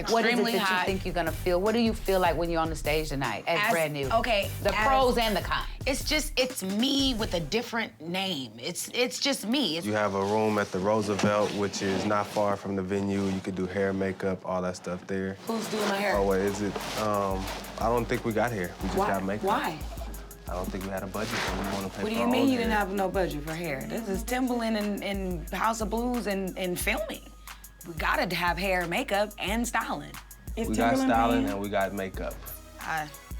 What is it extremely that hot. you think you're gonna feel? What do you feel like when you're on the stage tonight as brand new? Okay. The pros and the cons. It's me with a different name. It's just me. You have a room at the Roosevelt, which is not far from the venue. You could do hair, makeup, all that stuff there. Who's doing my hair? Oh, wait, is it? I don't think we got hair. We just got makeup. Why? I don't think we had a budget, so we want to pay What do for you our mean own you didn't hair. have no budget for hair? This is Timberland and House of Blues and filming. We gotta have hair, makeup, and styling. We got styling and we got makeup.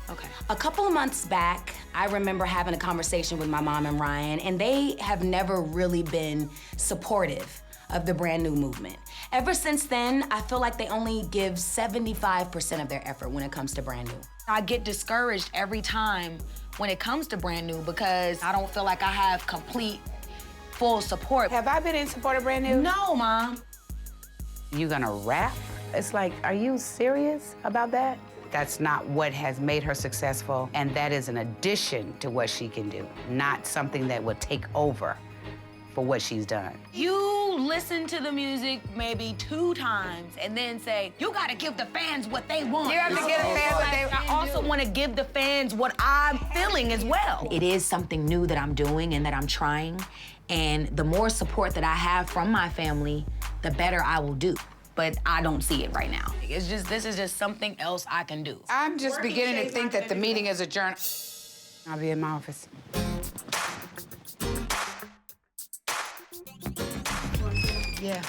Okay. A couple of months back, I remember having a conversation with my mom and Ryan, and they have never really been supportive of the brand new movement. Ever since then, I feel like they only give 75% of their effort when it comes to brand new. I get discouraged every time when it comes to brand new because I don't feel like I have complete, full support. Have I been in support of brand new? No, Mom. You gonna rap? It's like, are you serious about that? That's not what has made her successful, and that is an addition to what she can do, not something that will take over for what she's done. You listen to the music maybe 2 times and then say, you gotta give the fans what they want. You have to give the fans what they I also wanna give the fans what I'm feeling as well. It is something new that I'm doing and that I'm trying, and the more support that I have from my family, the better I will do. But I don't see it right now. This is just something else I can do. I'm just beginning to think that the meeting is adjourned. I'll be in my office. Yeah.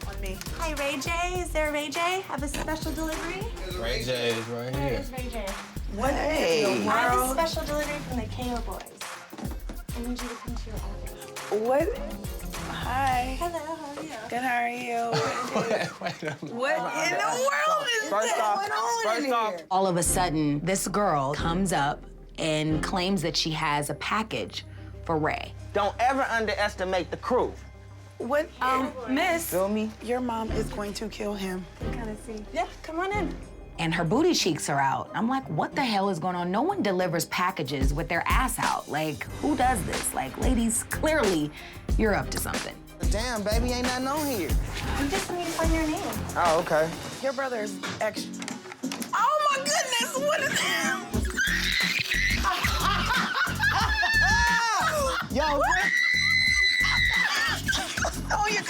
On me. Hi, Ray J. Is there a Ray J? Have a special delivery? Ray J is right here. Where's Ray J? What in the I have a world? special delivery from the KO Boys. I need you to come to your office. What? Hi. Hello, how are you? Good, how are you? What in the world is going on in here? All of a sudden, this girl comes up and claims that she has a package for Ray. Don't ever underestimate the crew. What? Miss. Feel me? Your mom is going to kill him. Kind of see. Yeah, come on in. And her booty cheeks are out. I'm like, what the hell is going on? No one delivers packages with their ass out. Like, who does this? Like, ladies, clearly you're up to something. Damn, baby, ain't nothing on here. You just need to find your name. Oh, okay. Your brother is extra. Oh my goodness, what is that? Yo, Oh, you're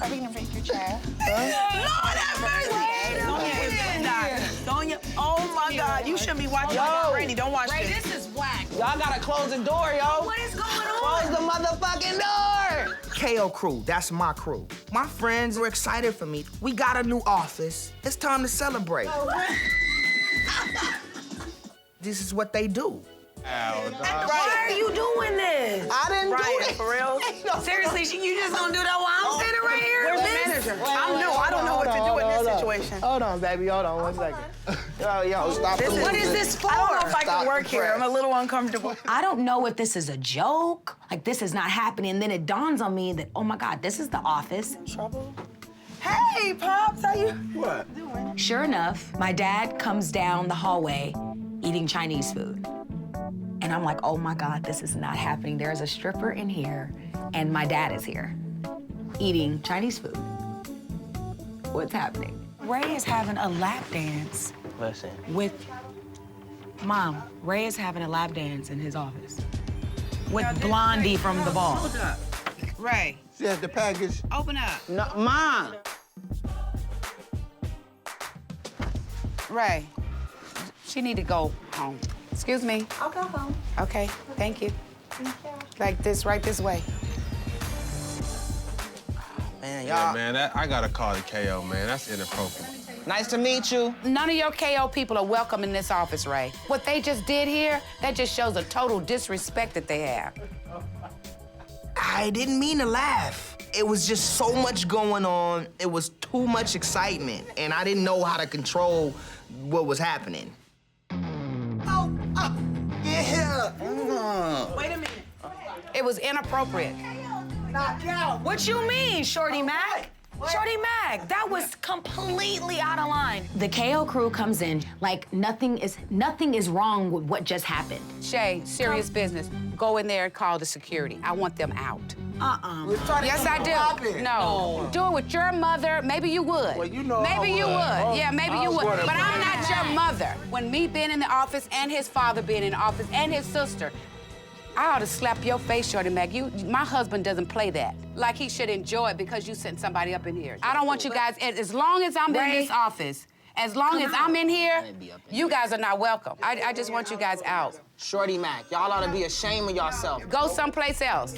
Are we gonna break your chair? Lord have mercy! Sonja, oh my God, you shouldn't be watching that. Brandy, don't watch this. This is whack. y'all gotta close the door, yo. What is going on? Close the motherfucking door! KO crew, that's my crew. My friends were excited for me. We got a new office. It's time to celebrate. This is what they do. Why are you doing this? I didn't do it. For real? Seriously, you just gonna do that while I'm standing right here? Where's the miss? manager? I'm new. I don't know what to do in this situation. Hold on, baby. Hold on 1 second. Yo, stop the What is music. this for? I don't know if I Stop can work the here. I'm a press. little uncomfortable. I don't know if this is a joke, like this is not happening, and then it dawns on me that, oh my God, this is the office. Trouble? Hey, Pops, how you? What? Sure enough, my dad comes down the hallway eating Chinese food. And I'm like, oh my God, this is not happening. There's a stripper in here, and my dad is here eating Chinese food. What's happening? Ray is having a lap dance Listen. with Mom. Ray is having a lap dance in his office with Blondie from the ball. Hold up. Ray, She has the package. open up. No, Mom. Ray, she need to go home. Excuse me. I'll go home. Okay, thank you. Thank you. Like this, right this way. Man, Yeah, y'all. man, I gotta call the KO, man. That's inappropriate. Nice to meet you. None of your KO people are welcome in this office, Ray. What they just did here, that just shows a total disrespect that they have. I didn't mean to laugh. It was just so much going on. It was too much excitement, and I didn't know how to control what was happening. Yeah. Wait a minute. It was inappropriate. What you mean, Shorty Mac? Shorty Mac, that was completely out of line. The KO crew comes in like nothing is wrong with what just happened. Shay, serious business. Go in there and call the security. I want them out. Yes, I do. No. Do it with your mother. Maybe you would. Well, you know maybe I you would. would. Yeah, maybe I you was would. gonna But put I'm it not your mother. When me being in the office and his father being in the office and his sister, I ought to slap your face, Shorty Mac. My husband doesn't play that. Like he should enjoy it because you sent somebody up in here. I don't want you guys, as long as I'm in this office, as long as I'm in here, you guys are not welcome. I just want you guys out. Shorty Mac, y'all ought to be ashamed of yourself. Go someplace else.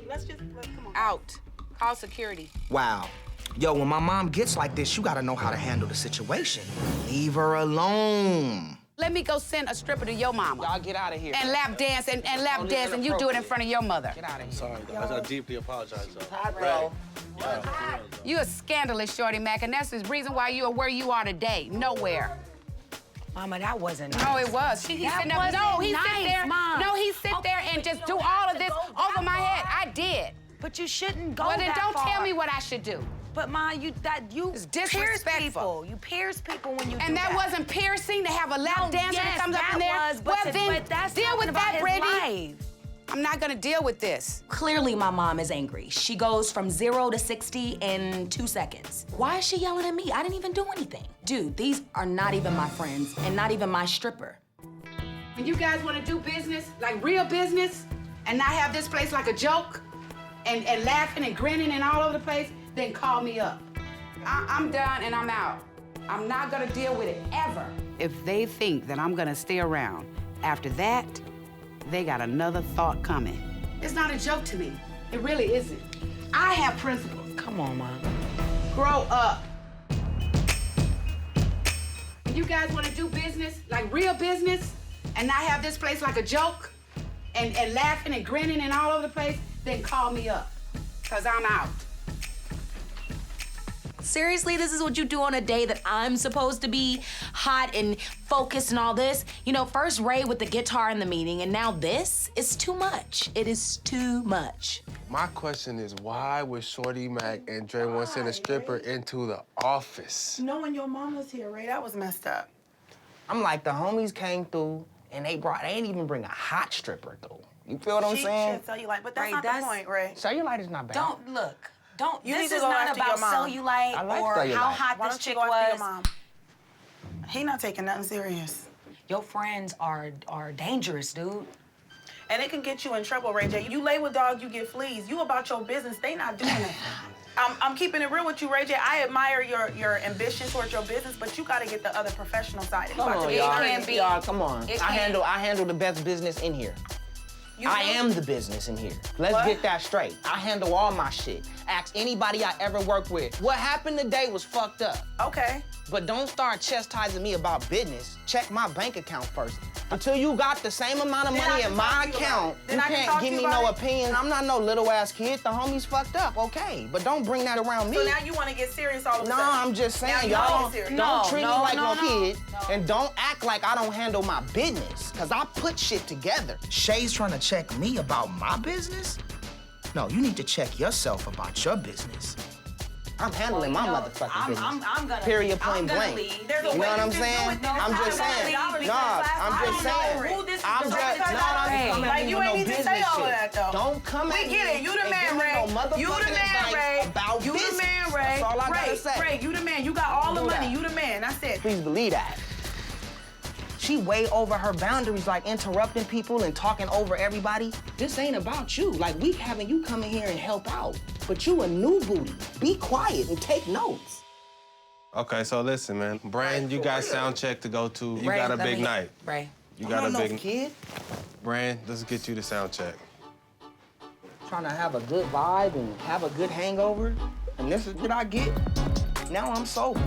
Come on. Out. Call security. Wow. Yo, when my mom gets like this, you gotta know how to handle the situation. Leave her alone. Let me go send a stripper to your mama. Y'all get out of here. And lap dance and lap dance, and you do it in front of your mother. Get out of here. Sorry, guys. I deeply apologize, though. Hi, bro. You a scandalous, Shorty Mac, and that's the reason why you are where you are today. Nowhere. Mama, that wasn't nice. No, it was. He That sit there. wasn't No, he nice, sit there. Mom. No, he sit there and just do all of this over my head. I did. But you shouldn't go Well, then that don't far. tell me what I should do. But Ma, you It's pierce disrespectful. people. You pierce people when you do And that wasn't piercing to have a lap dancer that comes up in there. Was, but well, then but that's deal with about that, his Brandy. life. I'm not gonna deal with this. Clearly, my mom is angry. She goes from 0 to 60 in 2 seconds. Why is she yelling at me? I didn't even do anything. Dude, these are not even my friends and not even my stripper. When you guys want to do business, like real business, and not have this place like a joke, and laughing and grinning and all over the place, then call me up. I'm done and I'm out. I'm not gonna deal with it ever. If they think that I'm gonna stay around after that, they got another thought coming. It's not a joke to me. It really isn't. I have principles. Come on, Mom. Grow up. When you guys want to do business, like real business, and not have this place like a joke, and laughing and grinning and all over the place, then call me up, because I'm out. Seriously, this is what you do on a day that I'm supposed to be hot and focused and all this? You know, first Ray with the guitar in the meeting, and now this? It's too much. It is too much. My question is, why would Shorty Mac and Dre want to send a stripper into the office? Knowing your mom was here, Ray, that was messed up. I'm like, the homies came through and they ain't even bring a hot stripper through. You feel what I'm saying? Cellulite, but that's Ray, not the point, Ray. Cellulite is not bad. You This need to is go not after about your mom. cellulite I like or cellulite. how hot Why this don't you chick go after your was. mom? He not taking nothing serious. Your friends are dangerous, dude. And it can get you in trouble, Ray J. You lay with dogs, you get fleas. You about your business, they not doing it. I'm keeping it real with you, Ray J. I admire your ambition towards your business, but you gotta get the other professional side. If you Come about to on, be y'all. serious. Y'all, come on. It I can. handle the best business in here. I am the business in here. Let's What? get that straight. I handle all my shit. Ask anybody I ever worked with. What happened today was fucked up. Okay. But don't start chastising me about business. Check my bank account first. Until you got the same amount of Then I money can in talk my to you account, about it. Then you I can can't talk give to me you no about it. opinion. I'm not no little ass kid. The homie's fucked up, okay. But don't bring that around me. So now you want to get serious all of a No, sudden. I'm just saying, Now y'all you serious. don't treat me like no kid, and don't act like I don't handle my business, cause I put shit together. Shay's trying to check me about my business? No, you need to check yourself about your business. I'm handling my motherfucking business. I'm gonna Period, leave. point I'm gonna blank. leave. There's a You know way what you I'm can do saying? it, though. I'm just It's not saying. $1 because Nah, I'm I just don't know saying. who this is I'm direct just, to no, us. Like, you ain't need to say all of that, though. Don't come at We me. get it. You the and man, give me Ray. no motherfucking You the man, advice Ray. about You the business. man, Ray. That's all I gotta Ray, say. Ray, you the man. You got all the Do money. that. You the man. That's it. Please believe that. She way over her boundaries, like interrupting people and talking over everybody. This ain't about you. Like, we having you come in here and help out. But you a new booty. Be quiet and take notes. Okay, so listen, man. Brand, you got sound check to go to. You Ray, got a let big me- night. Ray. You got a big kid. Brand, let's get you the sound check. Trying to have a good vibe and have a good hangover. And this is what I get. Now I'm sober.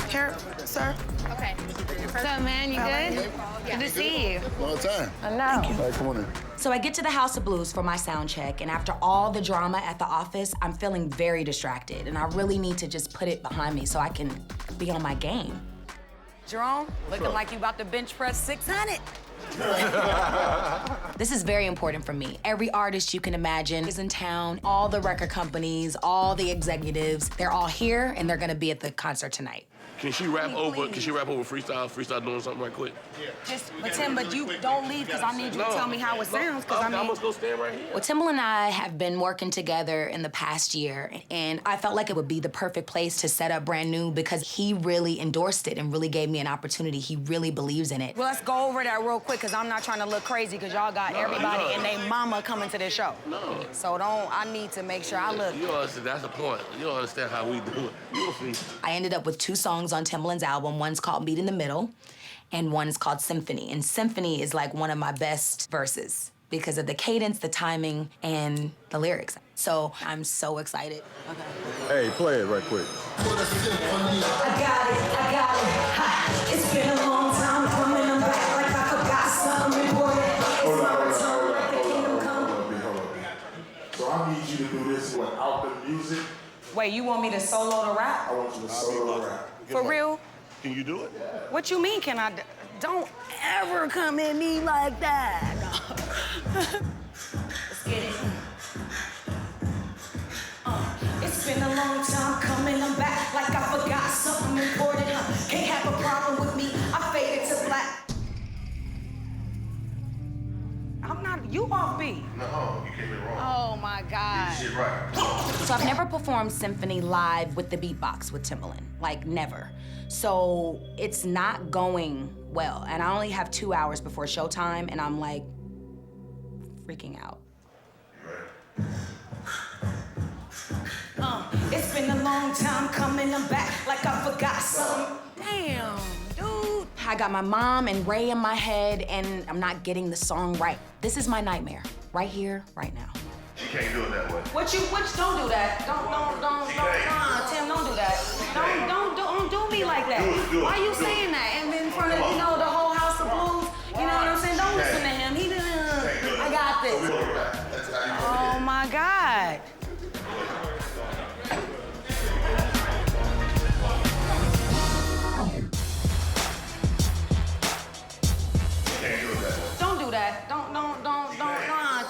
Here, sir. Okay. What's up, man? You good? Good to see you. Long time. I know. All right, come on in. So I get to the House of Blues for my sound check, and after all the drama at the office, I'm feeling very distracted, and I really need to just put it behind me so I can be on my game. Jerome, looking like you about to bench press 600. This is very important for me. Every artist you can imagine is in town. All the record companies, all the executives, they're all here, and they're gonna be at the concert tonight. Can she rap over? Can she rap over freestyle? Freestyle doing something right quick. But Tim, you don't leave because I need you to tell me how it sounds. Because I mean, I'm gonna go stand right here. Well, Timbaland and I have been working together in the past year, and I felt like it would be the perfect place to set up Brand New because he really endorsed it and really gave me an opportunity. He really believes in it. well, let's go over that real quick because I'm not trying to look crazy because y'all got everybody and their mama coming to this show. No. So I need to make sure I look. You don't understand. That's the point. You don't understand how we do it. You'll see. I ended up with 2 songs on Timbaland's album. One's called Meet in the Middle, and one's called Symphony. And Symphony is like one of my best verses because of the cadence, the timing, and the lyrics. So I'm so excited. Hey, play it right quick. I got it. Ha. It's been a long time coming. I'm back like I forgot something important. It's my return like the kingdom come. Hold up. So I need you to do this without the music. Wait, you want me to solo the rap? I want you to solo rap. For real? Can you do it? What you mean, can I? Don't ever come at me like that. Let's get it. It's been a long time coming. I'm back like I forgot something important. Can't have a problem with me. I faded to black. I'm not, you off beat. No, you came in wrong. Oh my God. Shit right. So I've never performed Symphony live with the beatbox with Timbaland, like never. So it's not going well, and I only have 2 hours before showtime, and I'm like freaking out. It's been a long time coming. I'm back like I forgot something. Damn, dude. I got my mom and Ray in my head, and I'm not getting the song right. This is my nightmare, right here, right now. can't do it that way. Which don't do that. Don't, Tim, don't do that. Don't do me like that. Do it. Why you saying that? And in front of, you know, the whole House of Blues, you know what I'm saying? Don't listen to him. He didn't, I got this. Oh my God. Don't do that.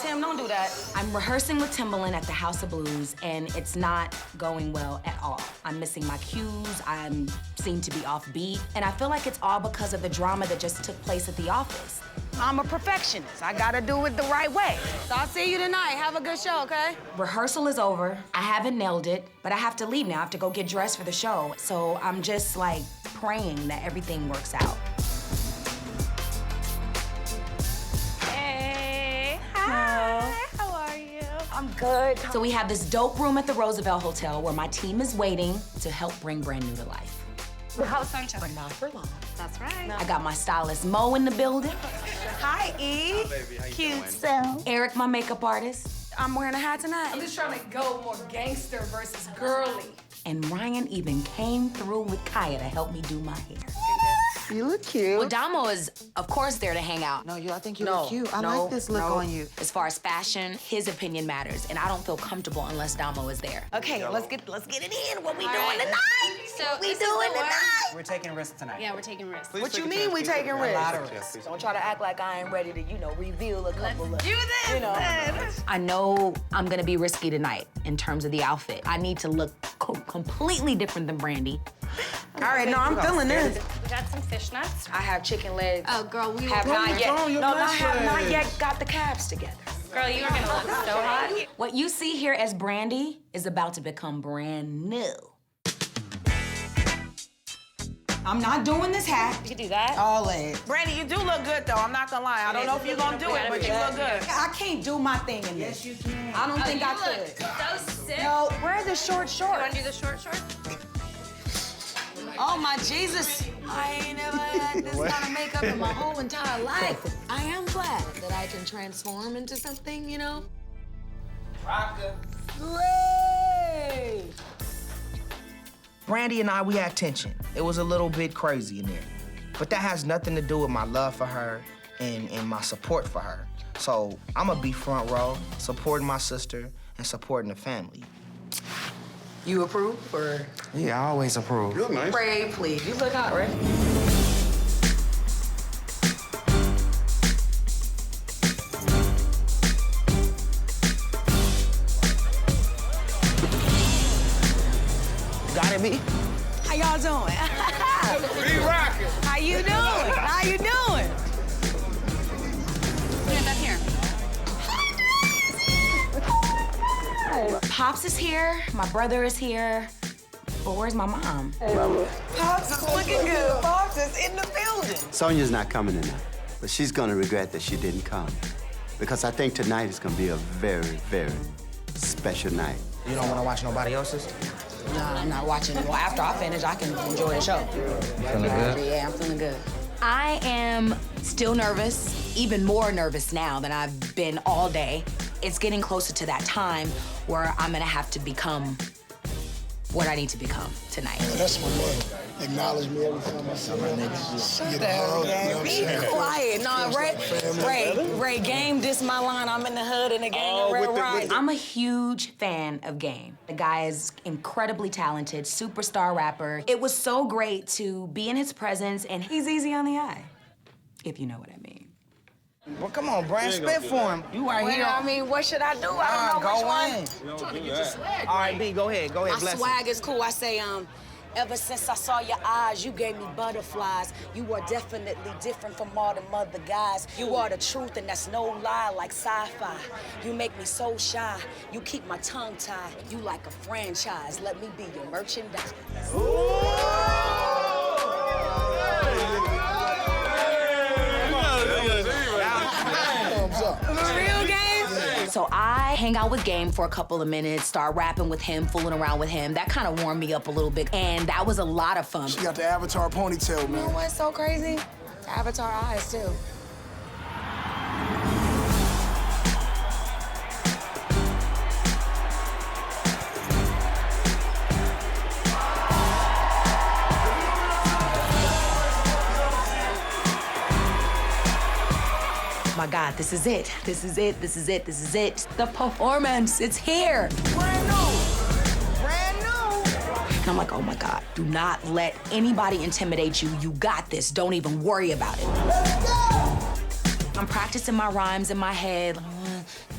Tim, don't do that. I'm rehearsing with Timbaland at the House of Blues, and it's not going well at all. I'm missing my cues, I seem to be off beat, and I feel like it's all because of the drama that just took place at the office. I'm a perfectionist. I gotta do it the right way. So I'll see you tonight. Have a good show, okay? Rehearsal is over. I haven't nailed it, but I have to leave now. I have to go get dressed for the show. So I'm just like praying that everything works out. Hey, hi. How are you? I'm good. So we have this dope room at the Roosevelt Hotel where my team is waiting to help bring Brand New to life. How's Sonja? But not for long. That's right. I got my stylist Mo in the building. Hi, E. Cute self. Eric, my makeup artist. I'm wearing a hat tonight. I'm just trying to go more gangster versus girly. And Ryan even came through with Kaya to help me do my hair. You look cute. Well, Damo is, of course, there to hang out. No, I think you look cute. I like this look on you. As far as fashion, his opinion matters, and I don't feel comfortable unless Damo is there. Okay, let's get it in. What we doing right. tonight? So what we this is doing the one. tonight? We're taking risks tonight. Yeah, we're taking risks. What you mean we taking A lot risks? of risks. Don't try to act like I ain't ready to, you know, reveal a couple of. Do this. You know. I know I'm gonna be risky tonight in terms of the outfit. I need to look completely different than Brandy. All right, no, I'm feeling this. We got some fishnets. I have chicken legs. Oh, girl, we have will not yet. I have not yet got the calves together. Girl, you are gonna look so hot. What you see here as Brandy is about to become brand new. I'm not doing this hat. You can do that. All legs. Brandy, you do look good though. I'm not gonna lie. I don't know if you're gonna do it, but you look good. I can't do my thing in this. Yes, you can. I don't think I could. So sick. No, where are the short You shorts? wanna do the short shorts? Oh my Jesus. I ain't never had this kind of makeup in my whole entire life. I am glad that I can transform into something, you know? Rocker. Great! Brandy and I, we had tension. It was a little bit crazy in there. But that has nothing to do with my love for her and my support for her. So I'm gonna be front row, supporting my sister and supporting the family. You approve or? Yeah, I always approve. You look nice. Pray, please. You look hot, right? Got it, B? How y'all doing? Be rocking. How you doing? How you doing? Stand up here. Pops is here, my brother is here, but where's my mom? Pops is looking good. Pops is in the building. Sonja's not coming tonight, but she's gonna regret that she didn't come. Because I think tonight is gonna be a very, very special night. You don't wanna watch nobody else's? No, I'm not watching it. Well, after I finish, I can enjoy the show. Feeling good? Yeah, I'm feeling good. I am still nervous, even more nervous now than I've been all day. It's getting closer to that time where I'm gonna have to become what I need to become tonight. That's my man. Acknowledge me every time I see my niggas. Shut down, Be quiet. No, Ray, Game, this my line. I'm in the hood and the gang of Red Ride. I'm a huge fan of Game. The guy is incredibly talented, superstar rapper. It was so great to be in his presence, and he's easy on the eye, if you know what I mean. Well, come on, Brand, spit for him. You right here. I mean, what should I do? I don't know which one. All right, B, go ahead. My bless swag is cool. I say, ever since I saw your eyes, you gave me butterflies. You are definitely different from all them other guys. You are the truth, and that's no lie, like sci-fi. You make me so shy. You keep my tongue tied. You like a franchise. Let me be your merchandise. Real Game? So I hang out with Game for a couple of minutes, start rapping with him, fooling around with him. That kind of warmed me up a little bit, and that was a lot of fun. She got the Avatar ponytail, man. You know what's so crazy? Avatar eyes, too. Oh my God, this is it. This is it, this is it, this is it. The performance, it's here. Brand new. Brand new. And I'm like, oh my God, do not let anybody intimidate you. You got this, don't even worry about it. Let's go. I'm practicing my rhymes in my head.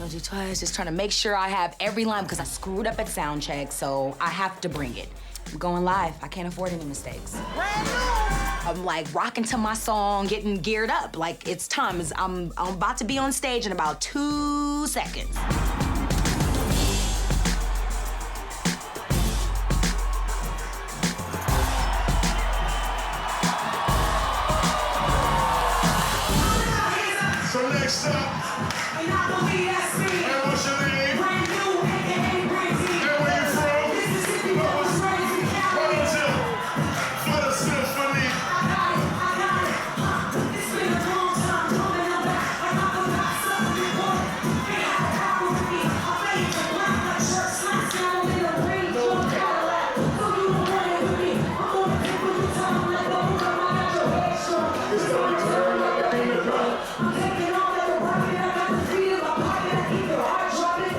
Don't do twice, just trying to make sure I have every line because I screwed up at sound check, so I have to bring it. I'm going live, I can't afford any mistakes. Brand new. I'm like rocking to my song, getting geared up. Like it's time, I'm about to be on stage in about 2 seconds. So next up, And I believe that's me. and what's your name? Brand new, aka Brandy. And where you from? Mississippi, that was raised in Cali. For the symphony. I got it. It's been a long time coming, I'm back. Like I forgot something important. They have a power with me. I fade to black like shirt slacks. Now I'm in a range of Cadillac. So you don't run it with me. I'm gonna take what you tell them like bubble gum. I got your head strong. It's gonna turn like a finger drum. I'm taking all that working. I got the beat in my pocket. I keep your heart dropping.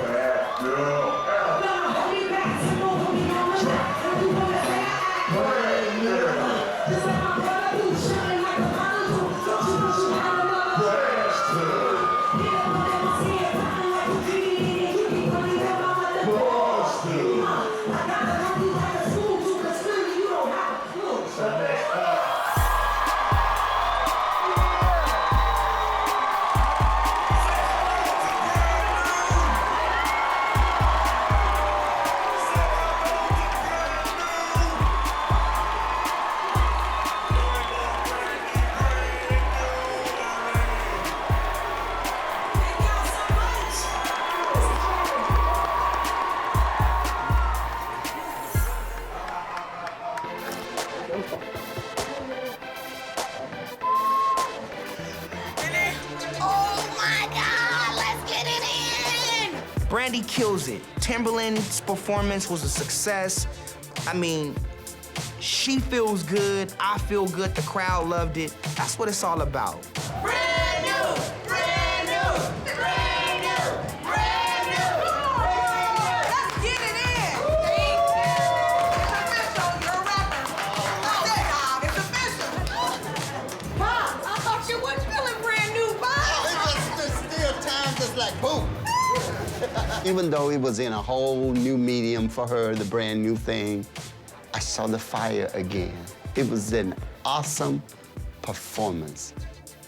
Hold me back, tempo, hold me on the track. And you wanna say I act just like my brother do, shining like a mother do. Don't you know she had another? Get up on my skin, rocking like a genie. You keep running down my mother. I gotta run you like a spoon too, 'cause clearly you don't have a clue. Oh my God, let's get it in! Brandy kills it. Timberland's performance was a success. I mean, she feels good, I feel good, the crowd loved it. That's what it's all about. Brand new, brand new, brand new, brand new. Let's get it in. Thank you. It's official. You're a rapper. That's it. It's official. Mom, I thought you weren't feeling brand new, Mom. It's still time, just like boom. Even though it was in a whole new medium for her, the brand new thing, I saw the fire again. It was an awesome performance,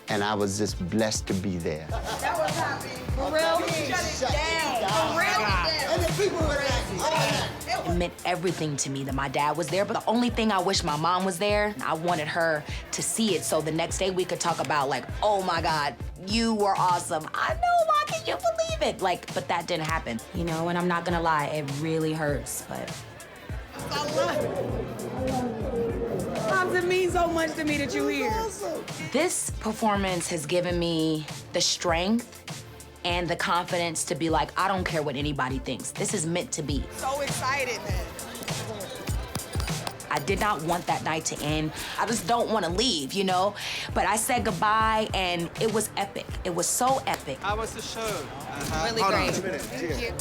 and I was just blessed to be there. That was happy. For real? Shut it down. For real? And the people were like, It meant everything to me that my dad was there, but the only thing I wish my mom was there, I wanted her to see it so the next day we could talk about like, oh my God, you were awesome. I know, Mom, can you believe it? Like, but that didn't happen, you know, and I'm not gonna lie, it really hurts, but. Moms, it means so much to me that you're here. This performance has given me the strength and the confidence to be like, I don't care what anybody thinks. This is meant to be. So excited, man. I did not want that night to end. I just don't want to leave, you know? But I said goodbye, and it was epic. It was so epic. How was the show? Really Hold great. on. 2 minutes. Thank you.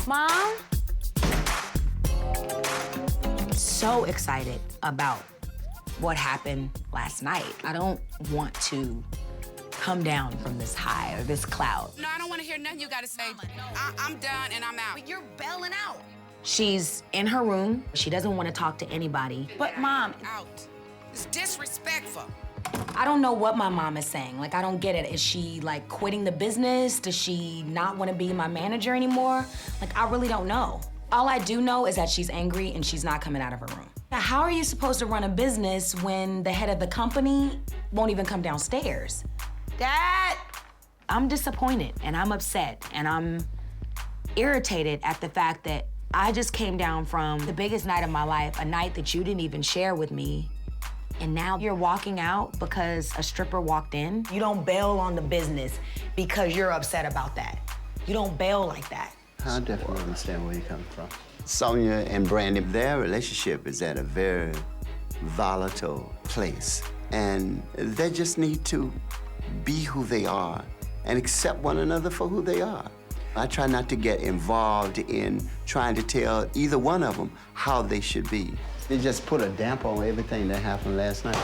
Mom? So excited about what happened last night. I don't want to come down from this high or this cloud. No, I don't want to hear nothing you got to say. I'm done and I'm out. But you're bailing out. She's in her room. She doesn't want to talk to anybody. But Mom, Out. It's disrespectful. I don't know what my mom is saying. Like, I don't get it. Is she, like, quitting the business? Does she not want to be my manager anymore? Like, I really don't know. All I do know is that she's angry and she's not coming out of her room. How are you supposed to run a business when the head of the company won't even come downstairs? Dad! I'm disappointed and I'm upset and I'm irritated at the fact that I just came down from the biggest night of my life, a night that you didn't even share with me, and now you're walking out because a stripper walked in. You don't bail on the business because you're upset about that. You don't bail like that. I definitely understand where you're coming from. Sonja and Brandy, their relationship is at a very volatile place. And they just need to be who they are and accept one another for who they are. I try not to get involved in trying to tell either one of them how they should be. It just put a damper on everything that happened last night.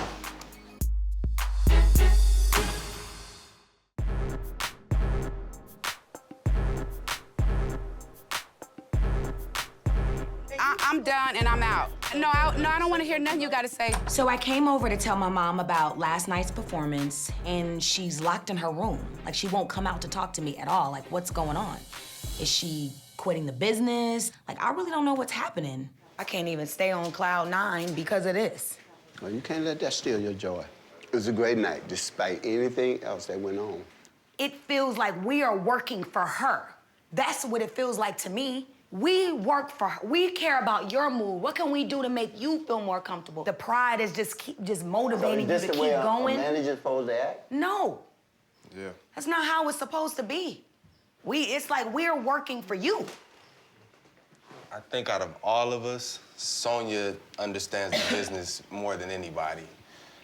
I'm done and I'm out. No, I don't want to hear nothing you got to say. So I came over to tell my mom about last night's performance, and she's locked in her room. Like, she won't come out to talk to me at all. Like, what's going on? Is she quitting the business? Like, I really don't know what's happening. I can't even stay on cloud 9 because of this. Well, you can't let that steal your joy. It was a great night, despite anything else that went on. It feels like we are working for her. That's what it feels like to me. We work for her. We care about your mood. What can we do to make you feel more comfortable? The pride is just motivating you to keep going. A manager's supposed to act? No. Yeah. That's not how it's supposed to be. It's like we're working for you. I think out of all of us, Sonja understands the business more than anybody.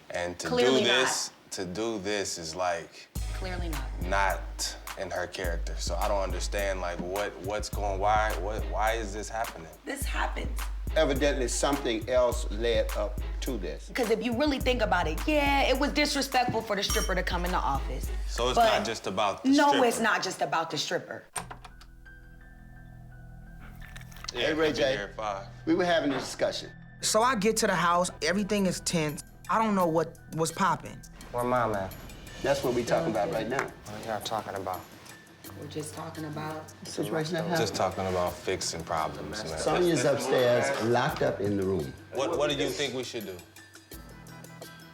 And to do this is like... Clearly not. Not in her character. So I don't understand, like, what's going, why is this happening? This happens. Evidently, something else led up to this. Because if you really think about it, yeah, it was disrespectful for the stripper to come in the office. So it's not just about the stripper? No, it's not just about the stripper. Yeah, hey, Ray J, here at 5. we were having a discussion. So I get to the house, everything is tense. I don't know what was popping. Where Mom at? That's what we're talking about right now. What y'all talking about? We're just talking about The situation that happened. Just talking about fixing problems, man. Sonja's upstairs, locked up in the room. What do you think we should do?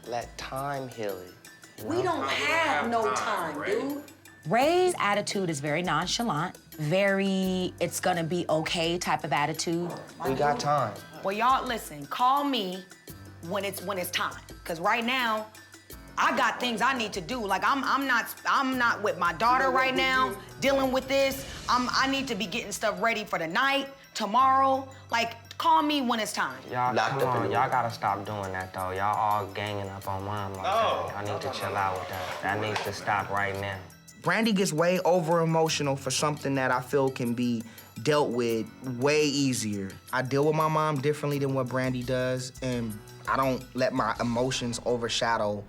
Let time heal it. We don't have no time, dude. Ray's attitude is very nonchalant, very it's gonna be okay type of attitude. We got time. Well, y'all, listen, call me when it's time. Because right now, I got things I need to do. Like, I'm not with my daughter right now, dealing with this. I need to be getting stuff ready for the night, tomorrow. Like, call me when it's time. Y'all, come on, y'all gotta stop doing that, though. Y'all all ganging up on Mom like that. I need to chill out with that. That needs to stop right now. Brandy gets way over-emotional for something that I feel can be dealt with way easier. I deal with my mom differently than what Brandy does, and I don't let my emotions overshadow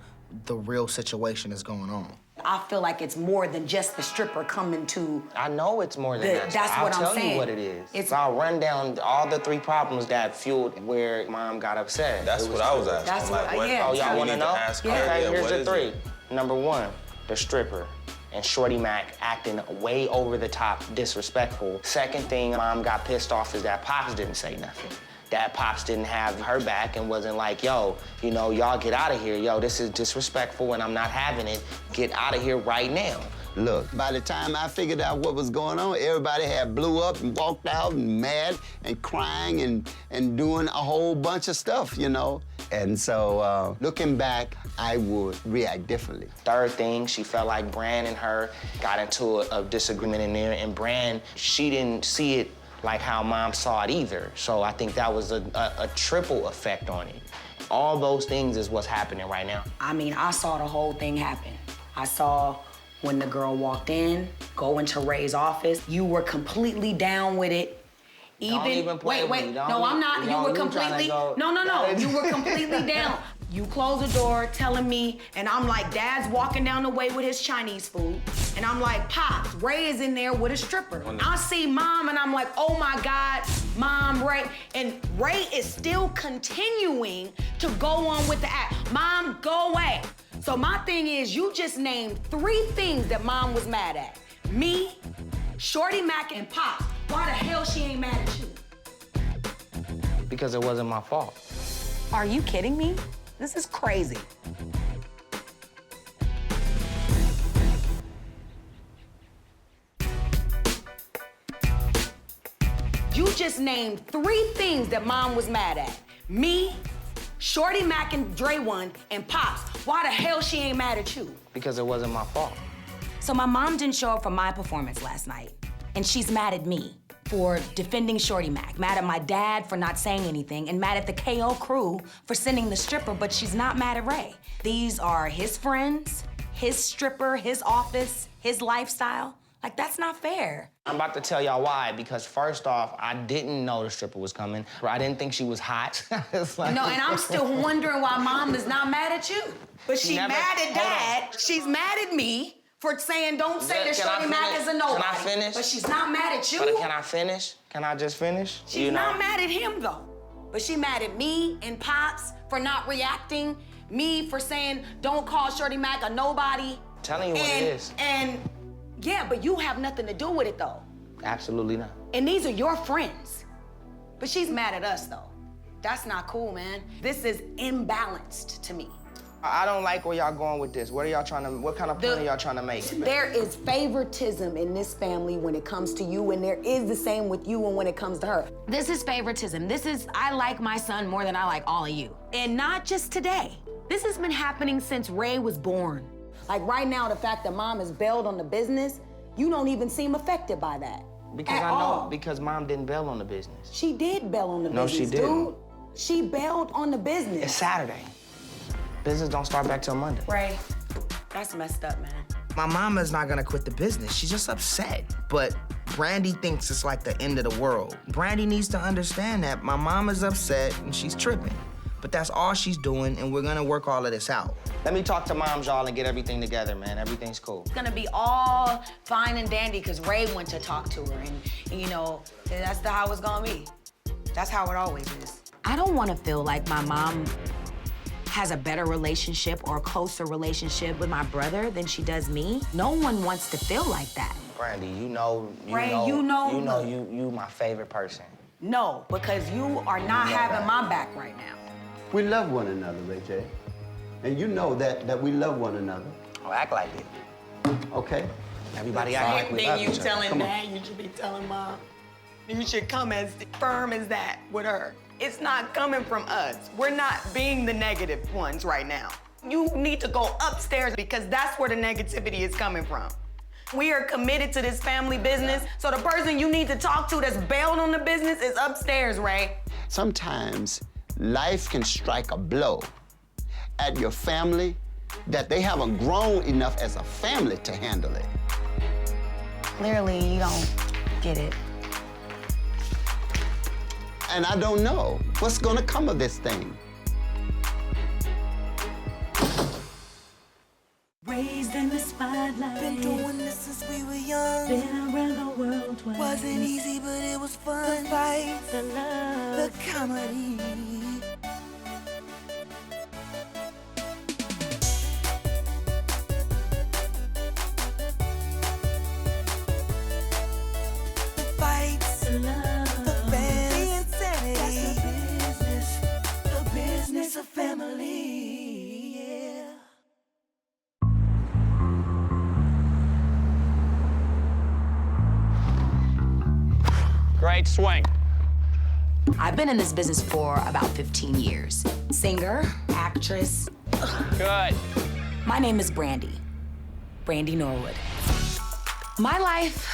the real situation that's going on. I feel like it's more than just the stripper coming to... I know it's more than that. That's what I'm saying. I'll tell you what it is. I'll run down all the 3 problems that fueled where Mom got upset. That's what I was asking. That's like, what, yeah. Oh, y'all want to know? Okay, here's the 3. It? Number 1, the stripper. And Shorty Mac acting way over the top, disrespectful. Second thing Mom got pissed off is that Pops didn't say nothing. That Pops didn't have her back and wasn't like, yo, you know, y'all get out of here. Yo, this is disrespectful and I'm not having it. Get out of here right now. Look, by the time I figured out what was going on, everybody had blew up and walked out and mad and crying and doing a whole bunch of stuff, you know? And so, looking back, I would react differently. Third thing, she felt like Bran and her got into a disagreement in there, and Bran, she didn't see it like how Mom saw it either. So I think that was a triple effect on it. All those things is what's happening right now. I mean, I saw the whole thing happen. I saw when the girl walked in, go into Ray's office. You were completely down with it. Don't even play with me. No, I'm not. You were completely, no. You were completely down. You close the door telling me, and I'm like, Dad's walking down the way with his Chinese food. And I'm like, Pops, Ray is in there with a stripper. I see Mom, and I'm like, oh my God, Mom, Ray. And Ray is still continuing to go on with the act. Mom, go away. So my thing is, you just named 3 things that Mom was mad at. Me, Shorty Mac, and Pop. Why the hell she ain't mad at you? Because it wasn't my fault. Are you kidding me? This is crazy. You just named 3 things that Mom was mad at. Me, Shorty Mac and Dre One, and Pops. Why the hell she ain't mad at you? Because it wasn't my fault. So my mom didn't show up for my performance last night, and she's mad at me. for defending Shorty Mac, mad at my dad for not saying anything, and mad at the KO crew for sending the stripper, but she's not mad at Ray. These are his friends, his stripper, his office, his lifestyle. Like, that's not fair. I'm about to tell y'all why, because first off, I didn't know the stripper was coming. I didn't think she was hot. It's like... No, and I'm still wondering why Mom is not mad at you. But she's mad at Dad. She's mad at me for saying don't say that Shorty Mac is a nobody. Can I finish? But she's not mad at you. But can I finish? Can I just finish? She's not mad at him, though. But she mad at me and Pops for not reacting, me for saying don't call Shorty Mac a nobody. Telling you what it is. And yeah, but you have nothing to do with it, though. Absolutely not. And these are your friends. But she's mad at us, though. That's not cool, man. This is imbalanced to me. I don't like where y'all going with this. What kind of point are y'all trying to make? There is favoritism in this family when it comes to you, and there is the same with you and when it comes to her. This is favoritism. This is, I like my son more than I like all of you. And not just today. This has been happening since Ray was born. Like right now, the fact that Mom has bailed on the business, you don't even seem affected by that. Because I know, because Mom didn't bail on the business. She did bail on the business, No, she didn't. dude. She bailed on the business. It's Saturday. Business don't start back till Monday. Ray, that's messed up, man. My mama's not gonna quit the business. She's just upset. But Brandy thinks it's like the end of the world. Brandy needs to understand that my mama's upset and she's tripping. But that's all she's doing, and we're gonna work all of this out. Let me talk to Moms, y'all, and get everything together, man. Everything's cool. It's gonna be all fine and dandy because Ray went to talk to her, and you know, that's how it's gonna be. That's how it always is. I don't want to feel like my mom has a better relationship or a closer relationship with my brother than she does me. No one wants to feel like that. Brandy, you know you my favorite person. No, because you are not having my back right now. We love one another, Ray J. And you know that we love one another. Oh, act like it. Okay. Everybody act like we love each other. You telling Dad, you should be telling Mom. You should come as firm as that with her. It's not coming from us. We're not being the negative ones right now. You need to go upstairs because that's where the negativity is coming from. We are committed to this family business, so the person you need to talk to that's bailed on the business is upstairs, Ray. Sometimes life can strike a blow at your family that they haven't grown enough as a family to handle it. Clearly, you don't get it. And I don't know what's gonna come of this thing. Raised in the spotlight. Been doing this since we were young. Been around the world twice. Wasn't easy, but it was fun. The fight, the love, the comedy. The fights, the love, the bands, the insanity. That's the business of family. Yeah. Great swing. I've been in this business for about 15 years. Singer, actress. Good. My name is Brandy. Brandy Norwood. My life,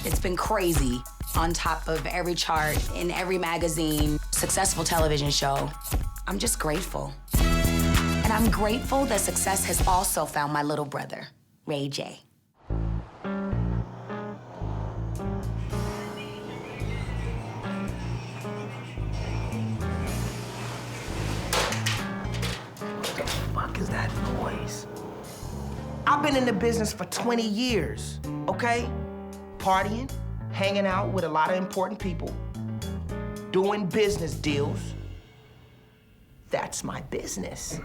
it's been crazy. On top of every chart, in every magazine, successful television show. I'm just grateful. And I'm grateful that success has also found my little brother, Ray J. Fuck is that noise? I've been in the business for 20 years, okay? Partying, hanging out with a lot of important people, doing business deals. That's my business.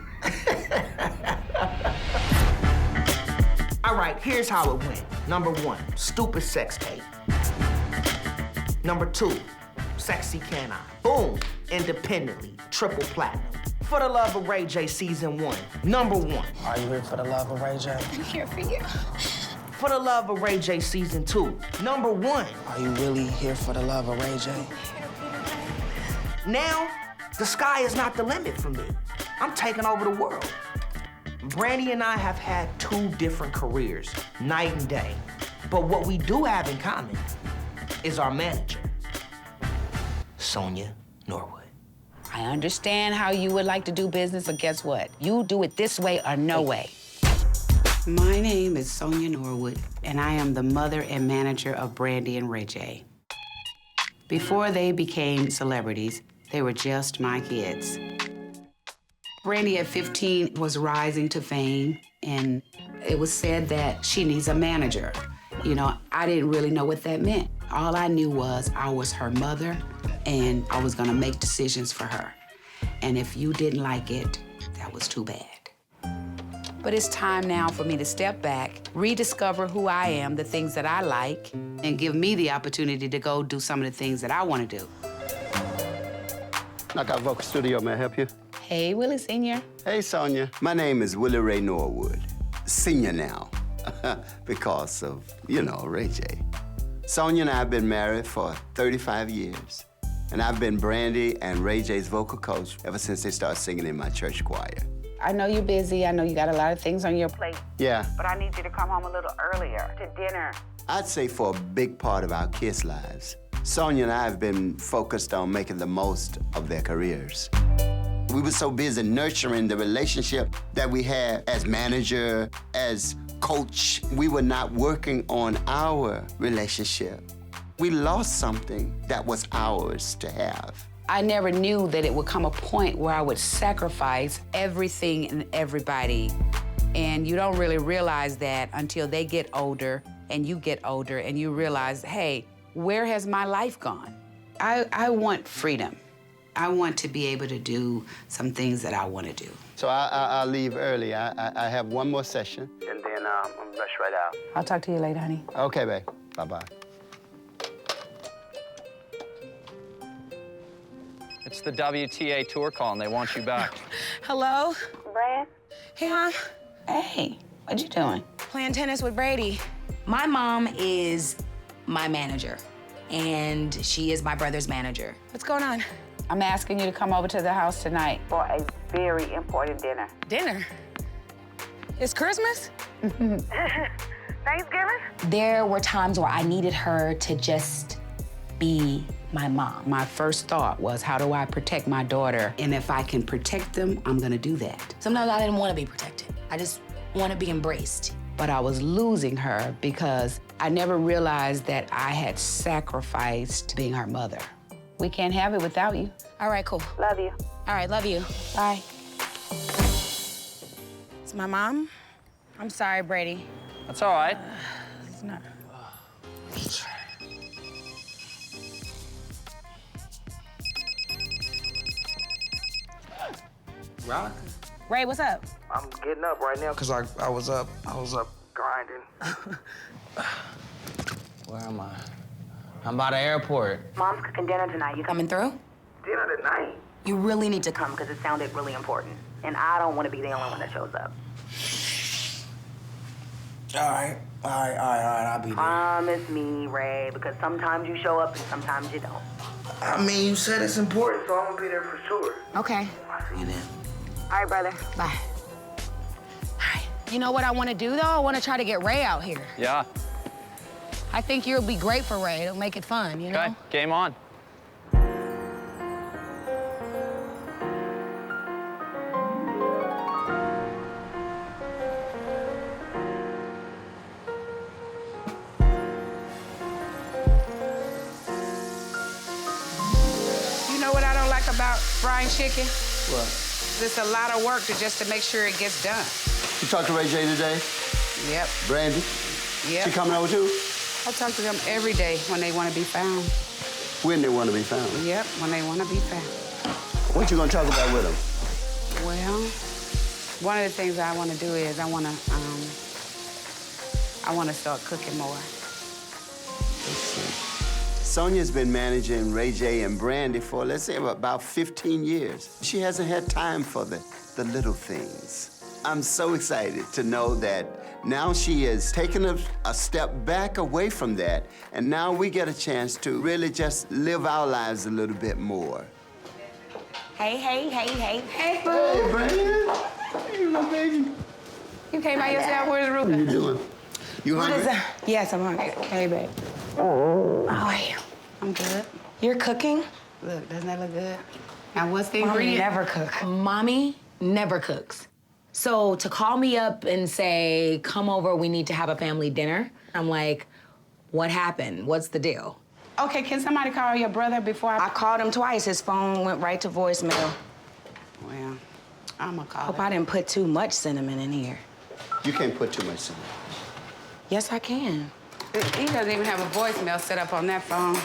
All right, here's how it went. Number 1, stupid sex tape. Number 2, sexy can I? Boom, independently, triple platinum. For the Love of Ray J season 1, number 1. Are you here for the love of Ray J? I'm here for you. For the Love of Ray J season 2, number 1. Are you really here for the love of Ray J? Now, the sky is not the limit for me. I'm taking over the world. Brandy and I have had 2 different careers, night and day. But what we do have in common is our manager. Sonja Norwood. I understand how you would like to do business, but guess what? You do it this way or no way. My name is Sonja Norwood, and I am the mother and manager of Brandy and Ray J. Before they became celebrities, they were just my kids. Brandy at 15 was rising to fame, and it was said that she needs a manager. You know, I didn't really know what that meant. All I knew was I was her mother, and I was gonna make decisions for her. And if you didn't like it, that was too bad. But it's time now for me to step back, rediscover who I am, the things that I like, and give me the opportunity to go do some of the things that I want to do. Knockout Vocal Studio, may I help you? Hey, Willie Sr. Hey, Sonja. My name is Willie Ray Norwood, senior now, because of, you know, Ray J. Sonja and I have been married for 35 years, and I've been Brandy and Ray J's vocal coach ever since they started singing in my church choir. I know you're busy. I know you got a lot of things on your plate. Yeah. But I need you to come home a little earlier to dinner. I'd say for a big part of our kids' lives, Sonja and I have been focused on making the most of their careers. We were so busy nurturing the relationship that we had as manager, as coach. We were not working on our relationship. We lost something that was ours to have. I never knew that it would come a point where I would sacrifice everything and everybody. And you don't really realize that until they get older and you get older and you realize, hey, where has my life gone? I want freedom. I want to be able to do some things that I want to do. So I'll leave early. I have one more session, and then I'm gonna rush right out. I'll talk to you later, honey. Okay, babe. Bye-bye. It's the WTA tour call, and they want you back. Hello? Brad? Hey, Mom. Hey, what you doing? Playing tennis with Brady. My mom is my manager, and she is my brother's manager. What's going on? I'm asking you to come over to the house tonight for a very important dinner. Dinner? It's Christmas? Thanksgiving? There were times where I needed her to just be my mom. My first thought was, how do I protect my daughter? And if I can protect them, I'm gonna do that. Sometimes I didn't want to be protected. I just want to be embraced. But I was losing her because I never realized that I had sacrificed being her mother. We can't have it without you. All right, cool. Love you. All right, love you. Bye. It's my mom. I'm sorry, Brady. That's all right. It's not. Rock? Ray, what's up? I'm getting up right now because I was up grinding. Where am I? I'm by the airport. Mom's cooking dinner tonight. You coming through? Dinner tonight? You really need to come because it sounded really important. And I don't want to be the only one that shows up. All right, I'll be there. Promise me, Ray, because sometimes you show up and sometimes you don't. I mean, you said it's important, so I'm gonna be there for sure. Okay. I'll see you then. All right, brother. Bye. All right. You know what I want to do, though? I want to try to get Ray out here. Yeah. I think you'll be great for Ray. It'll make it fun, you know? Okay, game on. You know what I don't like about frying chicken? What? It's a lot of work to make sure it gets done. You talked to Ray J today? Yep. Brandy? Yep. She coming over too? I talk to them every day when they want to be found. When they want to be found? Yep, when they want to be found. What you gonna talk about with them? Well, one of the things I want to do is I want to start cooking more. Sonja's been managing Ray J and Brandy for, let's say, about 15 years. She hasn't had time for the little things. I'm so excited to know that now she has taken a step back away from that, and now we get a chance to really just live our lives a little bit more. Hey, hey, hey, hey, hey. Hey, Brandy. Hey, my baby. You came by yourself? Where's Ruben? What are you doing? You What hungry? is that? Yes, I'm hungry. Hey, babe. How are you? I'm good. You're cooking? Look, doesn't that look good? Now, what's the Mommy ingredient? never cook. Mommy never cooks. So to call me up and say, come over, we need to have a family dinner, I'm like, what happened? What's the deal? Okay, can somebody call your brother before I called him twice. His phone went right to voicemail. Well, I'm gonna call Hope I didn't put too much cinnamon in here. You can't put too much cinnamon. Yes, I can. He doesn't even have a voicemail set up on that phone.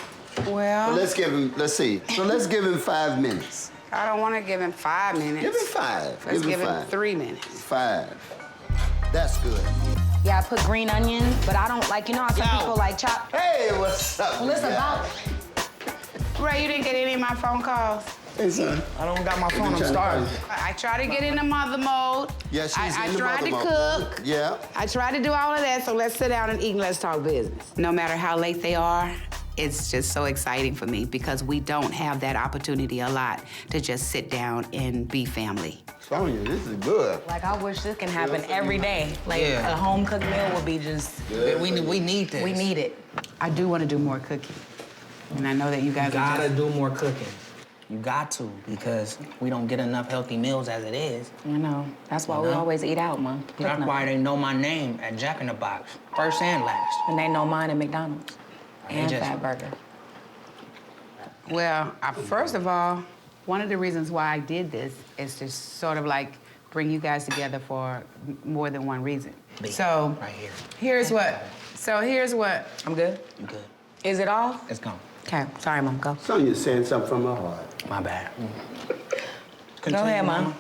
Well, Let's give him, let's see. So let's give him 5 minutes. I don't want to give him 5 minutes. Give him 5. Let's give him 5. 3 minutes. 5. That's good. Yeah, I put green onion, but I don't like, you know how some people like chop. Hey, what's up? Well, it's about. Ray, you didn't get any of my phone calls? Hey, son. I don't got my phone, I'm starving. I try to get into mother mode. Yeah, she's I in the tried to mother mode. cook. Yeah. I tried to do all of that, so let's sit down and eat and let's talk business. No matter how late they are, it's just so exciting for me because we don't have that opportunity a lot to just sit down and be family. Sonja, this is good. Like, I wish this can happen every day. Like, a home-cooked meal would be just... We need this. We need it. I do want to do more cooking. And I know that you guys gotta do more cooking. You got to, because we don't get enough healthy meals as it is. I know. That's why we always eat out, Mom. That's why they know my name at Jack in the Box, first and last. And they know mine at McDonald's. And Fatburger. Well, first of all, one of the reasons why I did this is to sort of like bring you guys together for more than one reason. So, right here. Here's what. I'm good? You good. Is it off? It's gone. Okay, sorry, Mom, go. Sonja's saying something from her heart. My bad. Go ahead, Mom.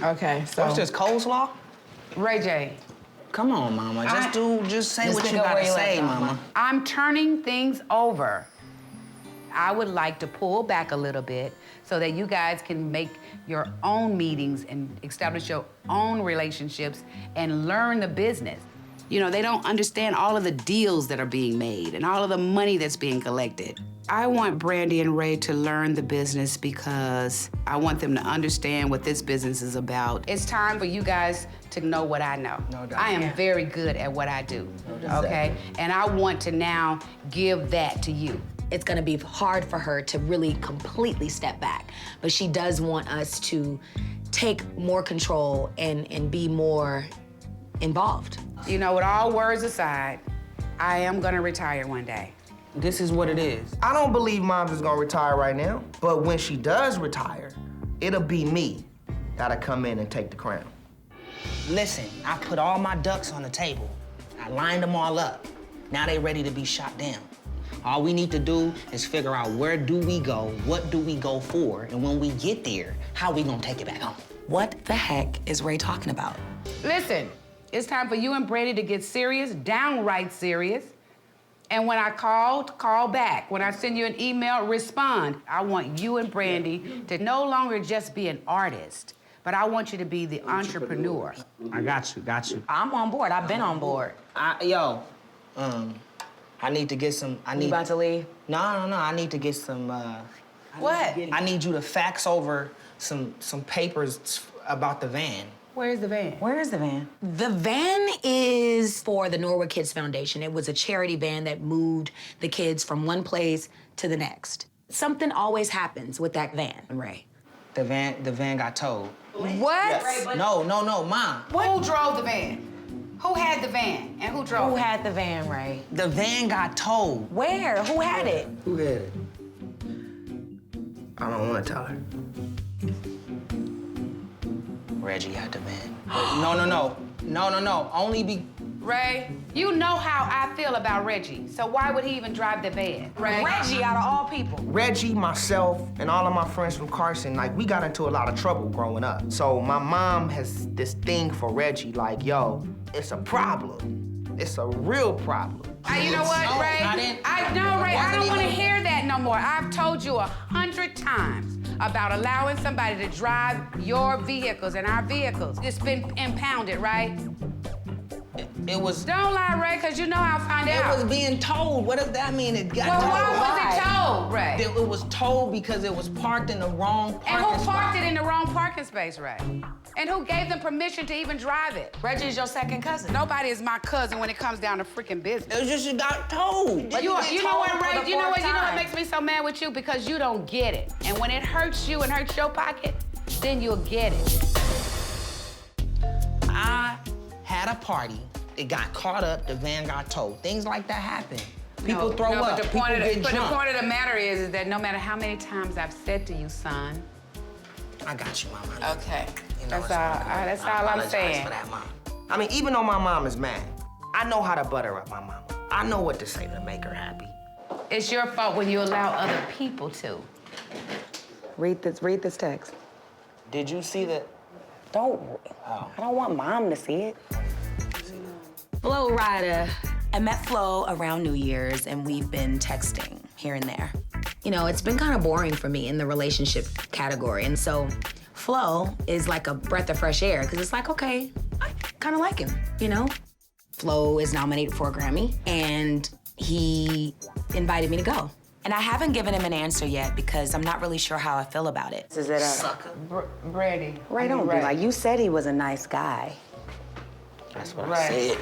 Okay, so. What's this, coleslaw? Ray J. Come on, Mama. Just say Just what you pick up gotta where you say, left off, Mama. I'm turning things over. I would like to pull back a little bit so that you guys can make your own meetings and establish your own relationships and learn the business. You know, they don't understand all of the deals that are being made and all of the money that's being collected. I want Brandy and Ray to learn the business because I want them to understand what this business is about. It's time for you guys to know what I know. No doubt. I am very good at what I do, okay? And I want to now give that to you. It's gonna be hard for her to really completely step back, but she does want us to take more control and be more involved. You know, with all words aside, I am gonna retire one day. This is what it is. I don't believe Mom's is gonna retire right now, but when she does retire, it'll be me that'll come in and take the crown. Listen, I put all my ducks on the table. I lined them all up. Now they ready to be shot down. All we need to do is figure out where do we go, what do we go for, and when we get there, how we gonna take it back home. What the heck is Ray talking about? Listen, it's time for you and Brandy to get serious, downright serious. And when I call back. When I send you an email, respond. I want you and Brandy to no longer just be an artist, but I want you to be the entrepreneur. I got you. I'm on board. I've been on board. I need to get some, You about to leave? No, I need to get some, What? I need you to fax over some papers about the van. Where's the van? Where is the van? The van is for the Norwood Kids Foundation. It was a charity van that moved the kids from one place to the next. Something always happens with that van, Ray. The van got towed. What? Yes. No, Mom. Who drove the van? Who had the van and who drove it? Who had the van, Ray? The van got towed. Where? Who had it? Who had it? I don't want to tell her. Reggie had the van. No. Only be... Ray, you know how I feel about Reggie, so why would he even drive the van? Ray? Reggie, out of all people. Reggie, myself, and all of my friends from Carson, like, we got into a lot of trouble growing up. So my mom has this thing for Reggie, like, yo, it's a problem. It's a real problem. You know what, Ray? I don't want to hear that no more. I've told you 100 times about allowing somebody to drive your vehicles and our vehicles. It's been impounded, right? It was. Don't lie, Ray, because you know I'll find out. It was being towed. What does that mean? It got Well, towed. why was it towed, Ray? It was towed because it was parked in the wrong parking And who parked spot. it in the wrong parking space, Ray? And who gave them permission to even drive it? Reggie's your second cousin. Nobody is my cousin when it comes down to freaking business. It was just you got towed. You know what, Ray? You know what makes me so mad with you? Because you don't get it. And when it hurts you and hurts your pocket, then you'll get it. I had a party. It got caught up. The van got towed. Things like that happen. People throw up. But the People point get of drunk. the matter is that no matter how many times I've said to you, son. I got you, Mama. Okay. You know, That's all I'm apologize saying. for that, Mom. I mean, even though my mom is mad, I know how to butter up my mama. I know what to say to make her happy. It's your fault when you allow other people to. Read this text. Did you see that? Don't. I don't want Mom to see it. Flo Rida. I met Flo around New Year's, and we've been texting here and there. You know, it's been kind of boring for me in the relationship category, and so Flo is like a breath of fresh air, because it's like, okay, I kind of like him, you know? Flo is nominated for a Grammy, and he invited me to go. And I haven't given him an answer yet because I'm not really sure how I feel about it. Is it a sucker? Brandy. Ray, don't be like, you said he was a nice guy. That's what I said.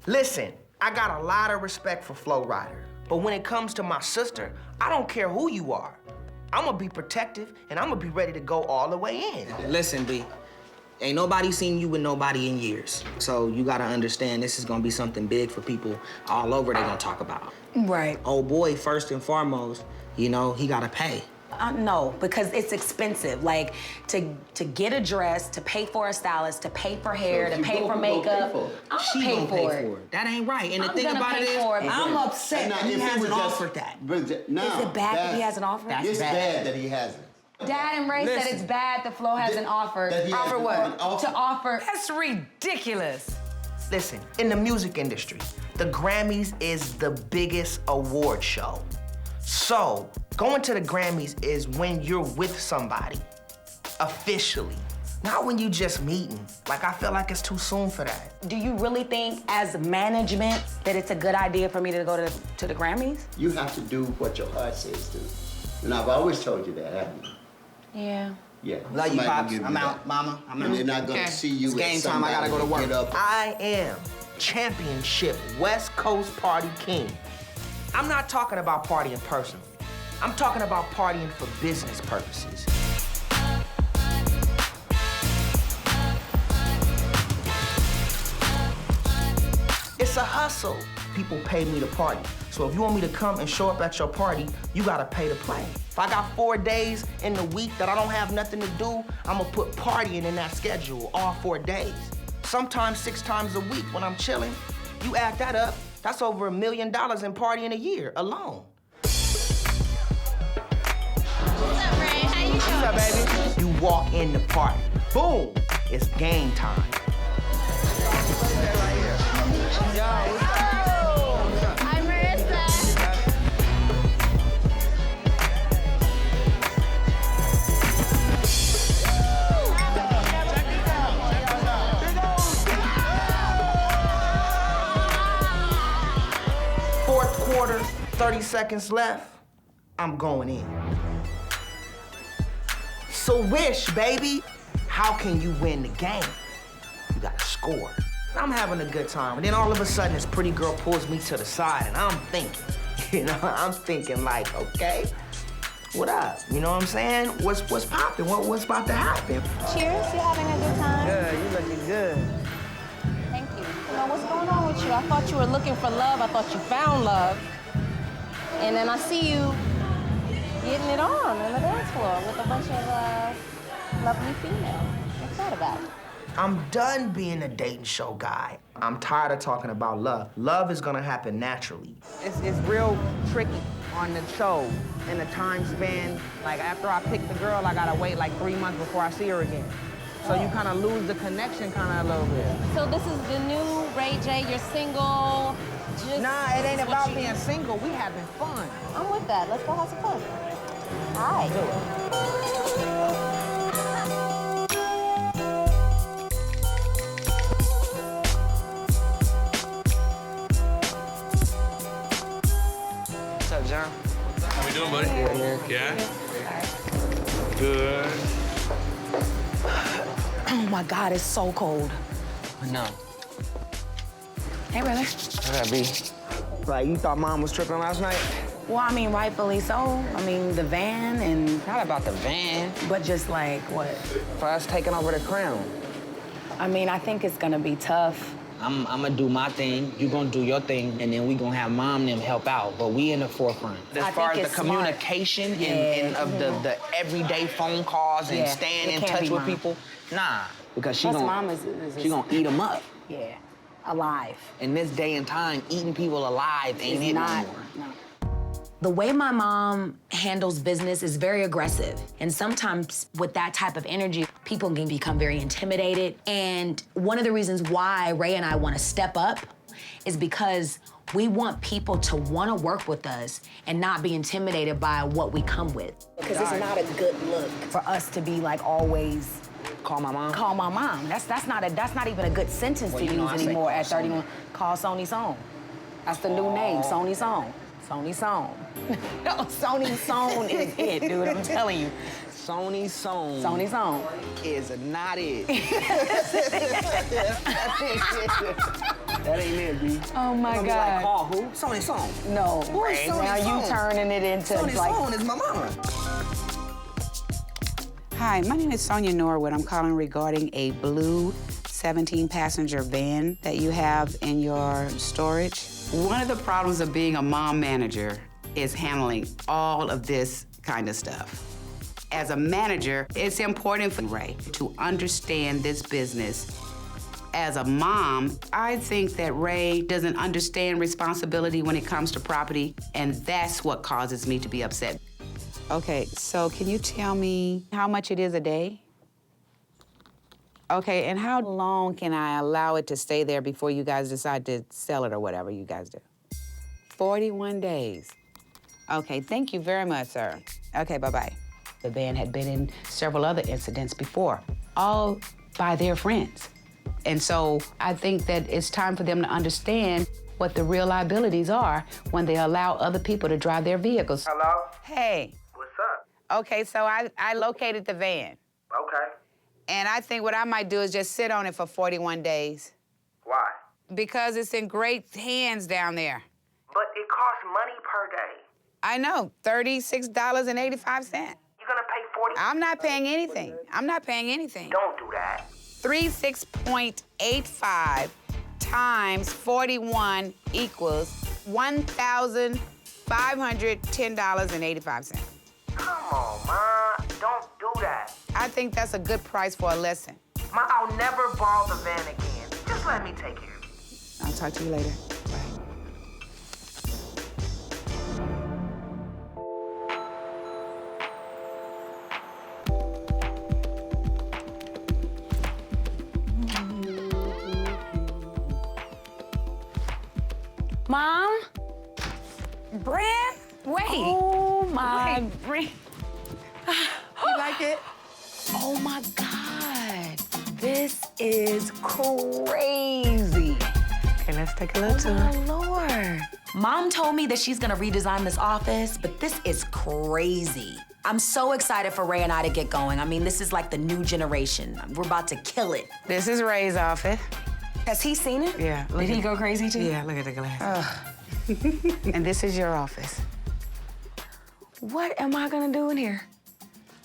Listen, I got a lot of respect for Flo Rida, but when it comes to my sister, I don't care who you are. I'm gonna be protective, and I'm gonna be ready to go all the way in. Listen, B, ain't nobody seen you with nobody in years. So you gotta understand this is gonna be something big for people all over they gonna talk about. Right. Old boy, first and foremost, you know, he gotta pay. No, because it's expensive. Like, to get a dress, to pay for a stylist, to pay for hair, to pay for makeup. I'm She gonna gonna pay for it. That ain't right. And the I'm thing gonna about it pay is, for it. I'm upset Now, that he if it hasn't was just- offered that. But now, Is it bad that he hasn't offered? It's bad that he hasn't. Dad and Ray said Listen. it's bad that Flo hasn't offered. that he Offer hasn't what? even offered. To offer. That's ridiculous. Listen, in the music industry, the Grammys is the biggest award show. So, going to the Grammys is when you're with somebody, officially. Not when you just meeting. Like, I feel like it's too soon for that. Do you really think, as management, that it's a good idea for me to go to the Grammys? You have to do what your heart says to. And I've always told you that, haven't you? Yeah. Yeah. Love you, Somebody Pops. give you I'm that. out, Mama. I'm out. And they're not gonna Okay. see you It's as game time. I gotta go to somebody work. get up. I am championship West Coast party king. I'm not talking about partying personally. I'm talking about partying for business purposes. It's a hustle. People pay me to party. So if you want me to come and show up at your party, you gotta pay to play. If I got 4 days in the week that I don't have nothing to do, I'm gonna put partying in that schedule all 4 days. Sometimes 6 times a week when I'm chilling. You add that up, that's over $1 million in partying a year alone. What's up, Ray? How you doing? What's up, baby? You walk in the party, boom, it's game time. I'm Marissa. Fourth quarter, 30 seconds left, I'm going in. So wish, baby. How can you win the game? You gotta score. I'm having a good time, and then all of a sudden, this pretty girl pulls me to the side, and I'm thinking, I'm thinking like, okay, what up? You know what I'm saying? What's popping? What's about to happen? Cheers, you having a good time? Good, you looking good. Thank you. You know, what's going on with you? I thought you were looking for love. I thought you found love. And then I see you getting it on the dance floor with a bunch of lovely females. What's that about? I'm done being a dating show guy. I'm tired of talking about love. Love is gonna happen naturally. It's real tricky on the show and the time span. Like, after I pick the girl, I gotta wait like 3 months before I see her again. So you kind of lose the connection kind of a little bit. So this is the new Ray J. You're single. Just Nah, it ain't this is what about you being do. single. We having fun. I'm with that. Let's go have some fun. All right. John. How we doing, buddy? Yeah? Good. Oh my God, it's so cold. I know. Hey, brother. What that be? Like, you thought Mom was tripping last night? Well, I mean, rightfully so. I mean, the van and... Not about the van. But just like, what? For us taking over the crown. I mean, I think it's gonna be tough. I'm gonna do my thing, you gonna do your thing, and then we gonna have Mom and them help out, but we in the forefront. As far as the communication and of the everyday phone calls and staying in touch with people, nah, because she gonna eat them up. Yeah, alive. In this day and time, eating people alive ain't it no more. No. The way my mom handles business is very aggressive. And sometimes with that type of energy, people can become very intimidated. And one of the reasons why Ray and I want to step up is because we want people to want to work with us and not be intimidated by what we come with. Because it's not a good look for us to be like always call my mom. Call my mom. That's not even a good sentence to use anymore at 31. Call Sony Song. That's the new name, Sony Song. Sony Song. No, Sony Song is it, dude. I'm telling you. Sony Song. Sony Song is not it. That ain't it, B. Oh my God. Like, call who? Sony Song. No. Who is Sony now Song? You turning it into Sony like. Song is my mama. Hi, my name is Sonja Norwood. I'm calling regarding a blue 17-passenger van that you have in your storage. One of the problems of being a mom manager is handling all of this kind of stuff. As a manager, it's important for Ray to understand this business. As a mom, I think that Ray doesn't understand responsibility when it comes to property, and that's what causes me to be upset. Okay, so can you tell me how much it is a day? Okay, and how long can I allow it to stay there before you guys decide to sell it or whatever you guys do? 41 days. Okay, thank you very much, sir. Okay, bye-bye. The van had been in several other incidents before, all by their friends. And so I think that it's time for them to understand what the real liabilities are when they allow other people to drive their vehicles. Hello? Hey. What's up? Okay, so I located the van. Okay. And I think what I might do is just sit on it for 41 days. Why? Because it's in great hands down there. But it costs money per day. I know, $36.85. You're gonna pay 40. I'm not paying anything. I'm not paying anything. Don't do that. 36.85 times 41 equals $1,510.85. Come on, Ma. Don't do that. I think that's a good price for a lesson. Ma, I'll never borrow the van again. Just let me take care of it. I'll talk to you later. Bye. Mom? Brand? Wait. Oh my. Brand. You like it? Oh my God. This is crazy. Okay, let's take a little tour. Oh my Lord. Mom told me that she's gonna redesign this office, but this is crazy. I'm so excited for Ray and I to get going. I mean, this is like the new generation. We're about to kill it. This is Ray's office. Has he seen it? Yeah. Did he go crazy too? Yeah, look at the glasses. And this is your office. What am I gonna do in here?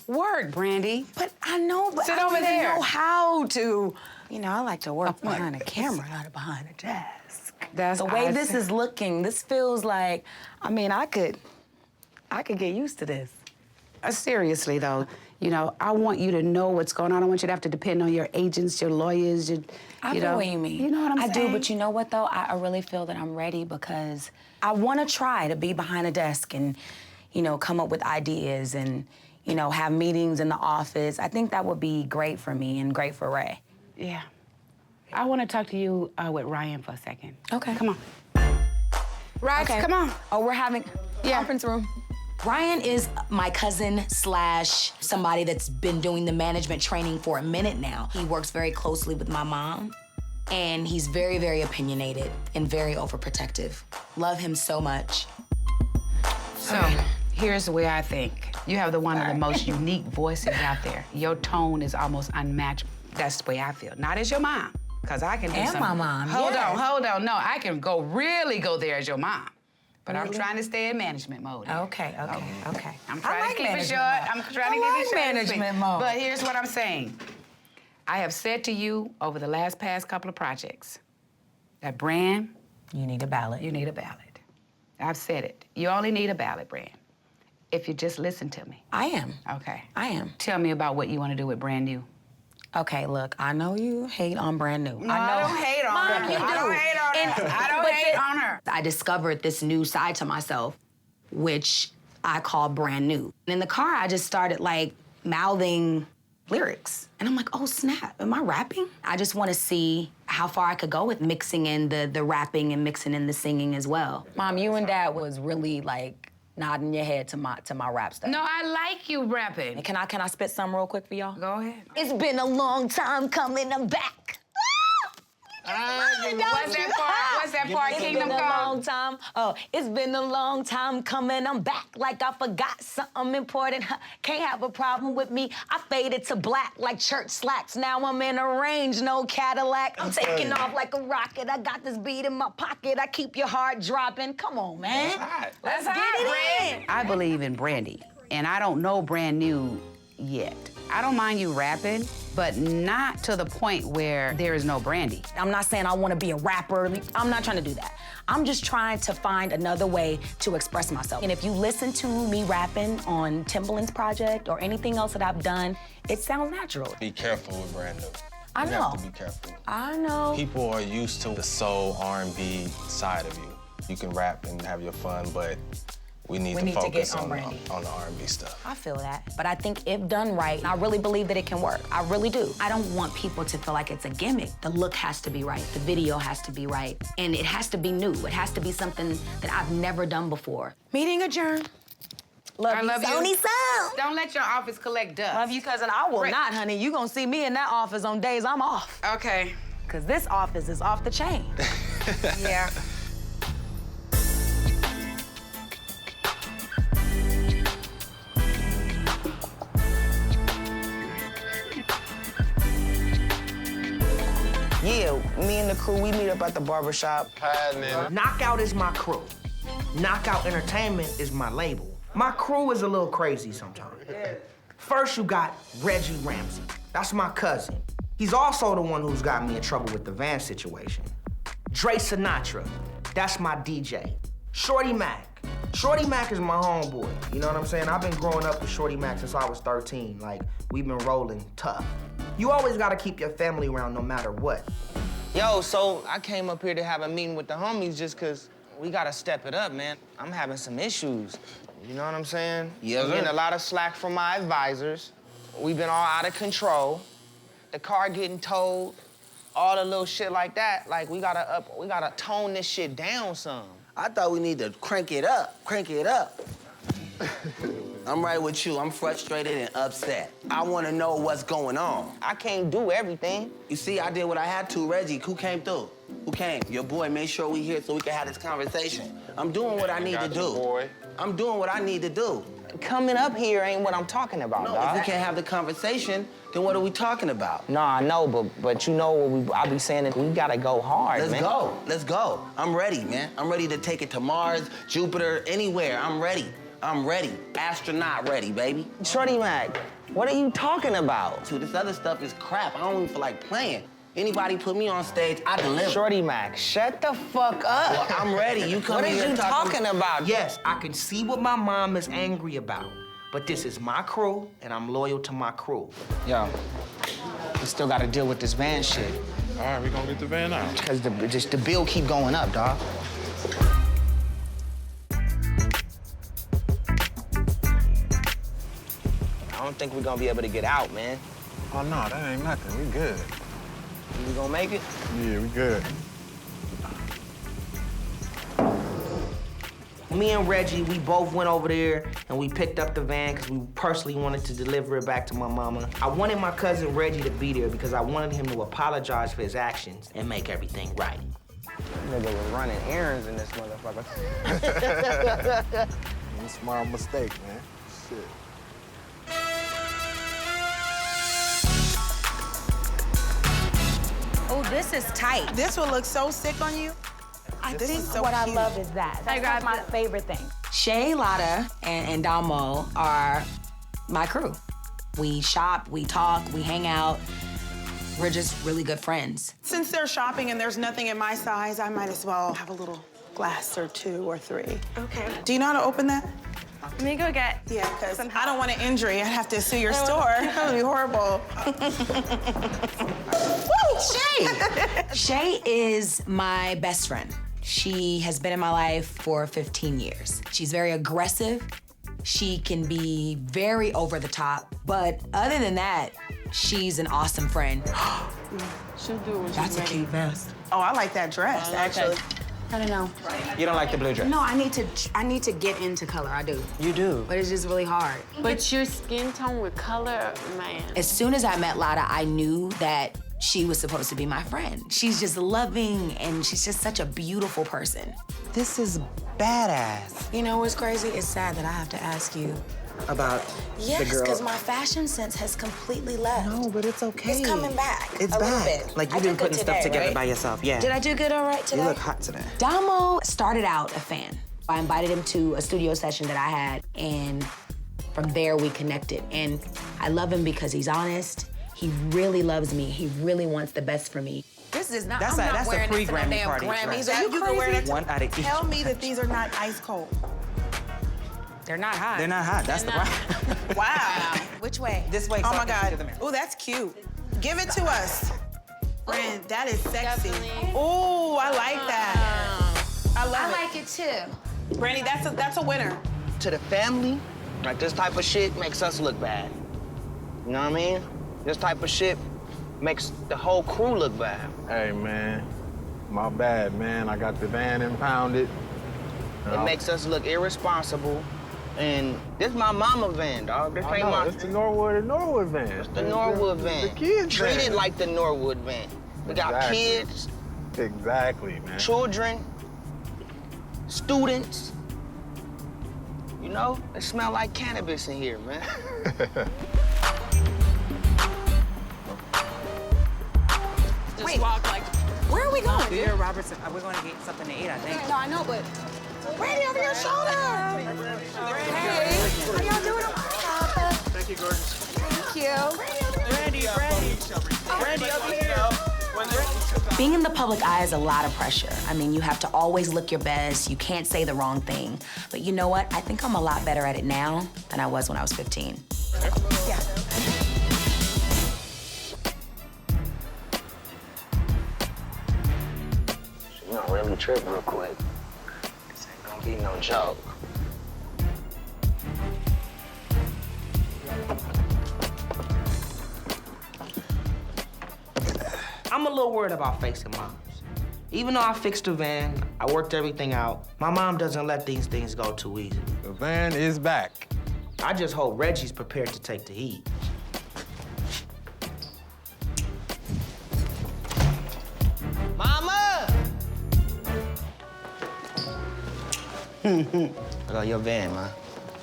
Work, Brandy. But I know, but Sit I don't over even there. know how to. You know, I like to work behind a camera, not behind a desk. That's the way this is looking. This feels like, I mean, I could get used to this. Seriously, though, you know, I want you to know what's going on. I don't want you to have to depend on your agents, your lawyers, I know what you mean. You know what I'm saying? I do, but you know what, though? I really feel that I'm ready because I want to try to be behind a desk and, you know, come up with ideas and, you know, have meetings in the office. I think that would be great for me and great for Ray. Yeah. I want to talk to you with Ryan for a second. Okay. Come on. Ryan, come on. Oh, we're having conference room. Ryan is my cousin / somebody that's been doing the management training for a minute now. He works very closely with my mom, and he's very, very opinionated and very overprotective. Love him so much. So, here's the way I think. You have one of the most unique voices out there. Your tone is almost unmatched. That's the way I feel. Not as your mom, because I can do And my mom, Hold on. No, I can really go there as your mom. But I'm trying to stay in management mode. Okay. I'm trying to keep it short. I'm trying to keep it short. management mode. But here's what I'm saying. I have said to you over the past couple of projects that, Brand, you need a ballad. You need a ballad. I've said it. You only need a ballad, Brand, if you just listen to me. I am. Okay. I am. Tell me about what you want to do with Brand New. Okay, look, I know you hate on Brand New. No, I don't hate on her. Mom, you do. I don't hate on her. I don't hate on her. I discovered this new side to myself, which I call Brand New. And in the car, I just started like mouthing lyrics. And I'm like, oh snap, am I rapping? I just want to see how far I could go with mixing in the rapping and mixing in the singing as well. Mom, you and Dad was really like nodding your head to my rap stuff. No, I like you rapping. And can I spit some real quick for y'all? Go ahead. It's been a long time coming, I'm back. What's that part? Kingdom It's been a Come? long time. Oh, it's been a long time coming. I'm back like I forgot something important. Can't have a problem with me. I faded to black like church slacks. Now I'm in a range, no Cadillac. I'm taking off like a rocket. I got this beat in my pocket. I keep your heart dropping. Come on, man. Let's get it in. I believe in Brandy, and I don't know Brand New yet. I don't mind you rapping, but not to the point where there is no Brandy. I'm not saying I want to be a rapper. I'm not trying to do that. I'm just trying to find another way to express myself. And if you listen to me rapping on Timbaland's project or anything else that I've done, it sounds natural. Be careful with Brand New. I You know. have to be careful. I know. People are used to the soul R&B side of you. You can rap and have your fun, but we need to focus get on Brandy. the R&B stuff. I feel that. But I think if done right, I really believe that it can work. I really do. I don't want people to feel like it's a gimmick. The look has to be right. The video has to be right. And it has to be new. It has to be something that I've never done before. Meeting adjourned. I love you. Sony Sound. Don't let your office collect dust. Love you, cousin. I will Right. not, honey. You gonna see me in that office on days I'm off. Okay. Cause this office is off the chain. Yeah. Yeah, me and the crew, we meet up at the barbershop. Knockout is my crew. Knockout Entertainment is my label. My crew is a little crazy sometimes. First, you got Reggie Ramsey. That's my cousin. He's also the one who's got me in trouble with the van situation. Dre Sinatra. That's my DJ. Shorty Mac. Shorty Mac is my homeboy. You know what I'm saying? I've been growing up with Shorty Mac since I was 13. Like, we've been rolling tough. You always gotta keep your family around no matter what. Yo, so I came up here to have a meeting with the homies just cause we gotta step it up, man. I'm having some issues. You know what I'm saying? Yes, I'm getting sir. a lot of slack from my advisors. We've been all out of control. The car getting towed, all the little shit like that. Like, we gotta tone this shit down some. I thought we need to crank it up. I'm right with you. I'm frustrated and upset. I want to know what's going on. I can't do everything. You see, I did what I had to. Reggie, who came through? Who came? Your boy made sure we here so we can have this conversation. I'm doing what I need to do. I'm doing what I need to do. Coming up here ain't what I'm talking about, No, dog. if we can't have the conversation, then what are we talking about? No, I know, but you know what I be saying is we gotta go hard, Let's man. go. Let's go. I'm ready, man. I'm ready to take it to Mars, Jupiter, anywhere. I'm ready. I'm ready. Astronaut ready, baby. Shorty Mac, what are you talking about? Dude, this other stuff is crap. I don't even feel like playing. Anybody put me on stage, I deliver. Shorty Mac, shut the fuck up. Well, I'm ready. You come What in is here you talking about? Yes, I can see what my mom is angry about, but this is my crew, and I'm loyal to my crew. Yo, we still gotta deal with this van shit. All right, we gonna get the van out. Because the bill keep going up, dog. I don't think we're gonna be able to get out, man. Oh, no, that ain't nothing. We good. We gonna make it? Yeah, we good. Me and Reggie, we both went over there and we picked up the van because we personally wanted to deliver it back to my mama. I wanted my cousin Reggie to be there because I wanted him to apologize for his actions and make everything right. Nigga was running errands in this motherfucker. It's my mistake, man. Shit. Oh, this is tight. This will look so sick on you. I think so what cute. I love is that. That's like my favorite thing. Shay, Lotta, and Damo are my crew. We shop, we talk, we hang out. We're just really good friends. Since they're shopping and there's nothing in my size, I might as well have a little glass or 2 or 3. Okay. Do you know how to open that? Let me go get. Yeah, because I don't want an injury. I'd have to sue your store. That would be horrible. Woo, Shay! Shay is my best friend. She has been in my life for 15 years. She's very aggressive. She can be very over the top, but other than that, she's an awesome friend. She'll do it when That's a cute vest. Oh, I like that dress, actually. I don't know. You don't like the blue dress? No, I need to get into color. I do. You do? But it's just really hard. But your skin tone with color, man. As soon as I met Lotta, I knew that she was supposed to be my friend. She's just loving, and she's just such a beautiful person. This is badass. You know what's crazy? It's sad that I have to ask you. About the Yes, girl. because my fashion sense has completely left. No, but it's okay. It's coming back. It's a little back. bit. Like, I you've been did good putting stuff today, together right? by yourself, yeah. Did I do good all right today? You look hot today. Damo started out a fan. I invited him to a studio session that I had, and from there we connected. And I love him because he's honest. He really loves me. He really wants the best for me. This is not. That's I'm a- not that's a wearing this to pre-Grammy the damn party Grammys. dress. Are you You can wear crazy? that. One out of each. Tell me that these are not ice cold. They're not hot. They're not hot. That's the problem. Wow. Which way? This way. Oh so my I can see God. to the mirror. Oh, that's cute. Give it to us. Friend, that is sexy. Definitely. Oh, I like that. I love I it. like it too. Brandy, that's a winner. To the family, like this type of shit makes us look bad. You know what I mean? This type of shit makes the whole crew look bad. Hey, man. My bad, man. I got the van impounded. It makes us look irresponsible. And this my mama van, dog. This ain't my. It's the Norwood van. It's the Norwood van. The kids' Treat van. it like the Norwood van. We got Exactly. kids, Exactly, man. children, students. You know, it smell like cannabis in here, man. Just walk like. Where are we going? Dear Robertson, we're going to get something to eat, I think. No, I know, but Brandy over your shoulder. Hey, how y'all doing? Thank you, Gordon. Thank you. Brandy, over here. Being in the public eye is a lot of pressure. I mean, you have to always look your best. You can't say the wrong thing. But you know what? I think I'm a lot better at it now than I was when I was 15. Yeah. You know, really trip real quick. This ain't gonna be no joke. I'm a little worried about facing moms. Even though I fixed the van, I worked everything out, my mom doesn't let these things go too easily. The van is back. I just hope Reggie's prepared to take the heat. Mama! I got your van, man.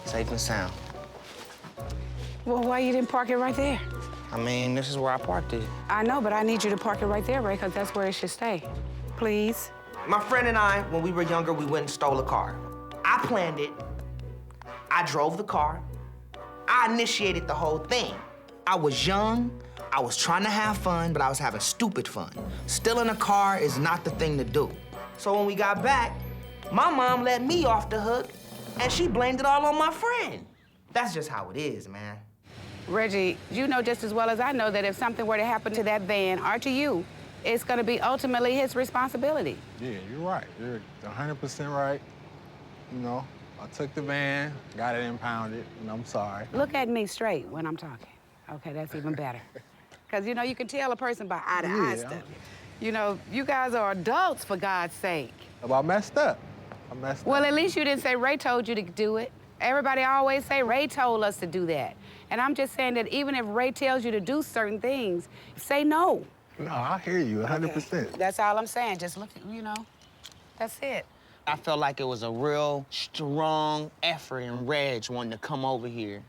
Safe and sound. Well, why you didn't park it right there? I mean, this is where I parked it. I know, but I need you to park it right there, Ray, because that's where it should stay. Please? My friend and I, when we were younger, we went and stole a car. I planned it. I drove the car. I initiated the whole thing. I was young. I was trying to have fun, but I was having stupid fun. Stealing a car is not the thing to do. So when we got back, my mom let me off the hook, and she blamed it all on my friend. That's just how it is, man. Reggie, you know just as well as I know that if something were to happen to that van or to you, it's going to be ultimately his responsibility. Yeah, you're right. You're 100% right. You know, I took the van, got it impounded, and I'm sorry. Look at me straight when I'm talking. Okay, that's even better. Because, you know, you can tell a person by eye-to-eye stuff. You know, you guys are adults, for God's sake. Well, I messed up. Well, at least you didn't say Ray told you to do it. Everybody always say Ray told us to do that. And I'm just saying that even if Ray tells you to do certain things, say no. No, I hear you 100%. Okay. That's all I'm saying. Just look, you know, that's it. I felt like it was a real strong effort in Reg wanting to come over here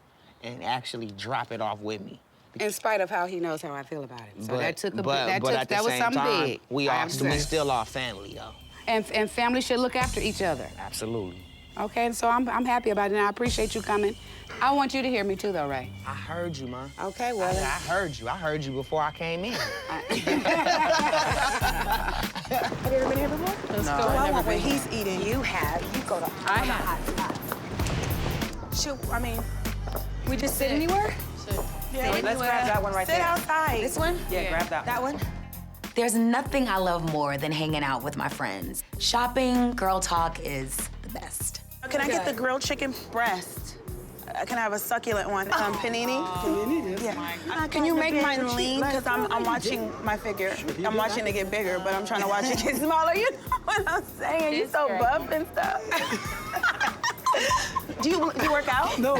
and actually drop it off with me. In spite of how he knows how I feel about it. So that took a but at the that was same something time, big. we still are family, though. And family should look after each other. Absolutely. Okay, and so I'm happy about it, and I appreciate you coming. I want you to hear me too, though, Ray. I heard you, Ma. Okay, well. I heard you. I heard you before I came in. Have you ever been here before? Let's go. I want what he's eating. You have. You go to I have. Shoot, I mean, we just sit anywhere? Yeah, Let's grab that one right sit there. outside. This one? Yeah, grab that. That one? There's nothing I love more than hanging out with my friends. Shopping, girl talk is the best. Can I get the grilled chicken breast? Can I have a succulent one? Panini? Panini? Yeah. Can you make mine lean? Because I'm watching my figure. I'm watching it get bigger, but I'm trying to watch it get smaller. You know what I'm saying? You're so buff and stuff. Do you work out? No.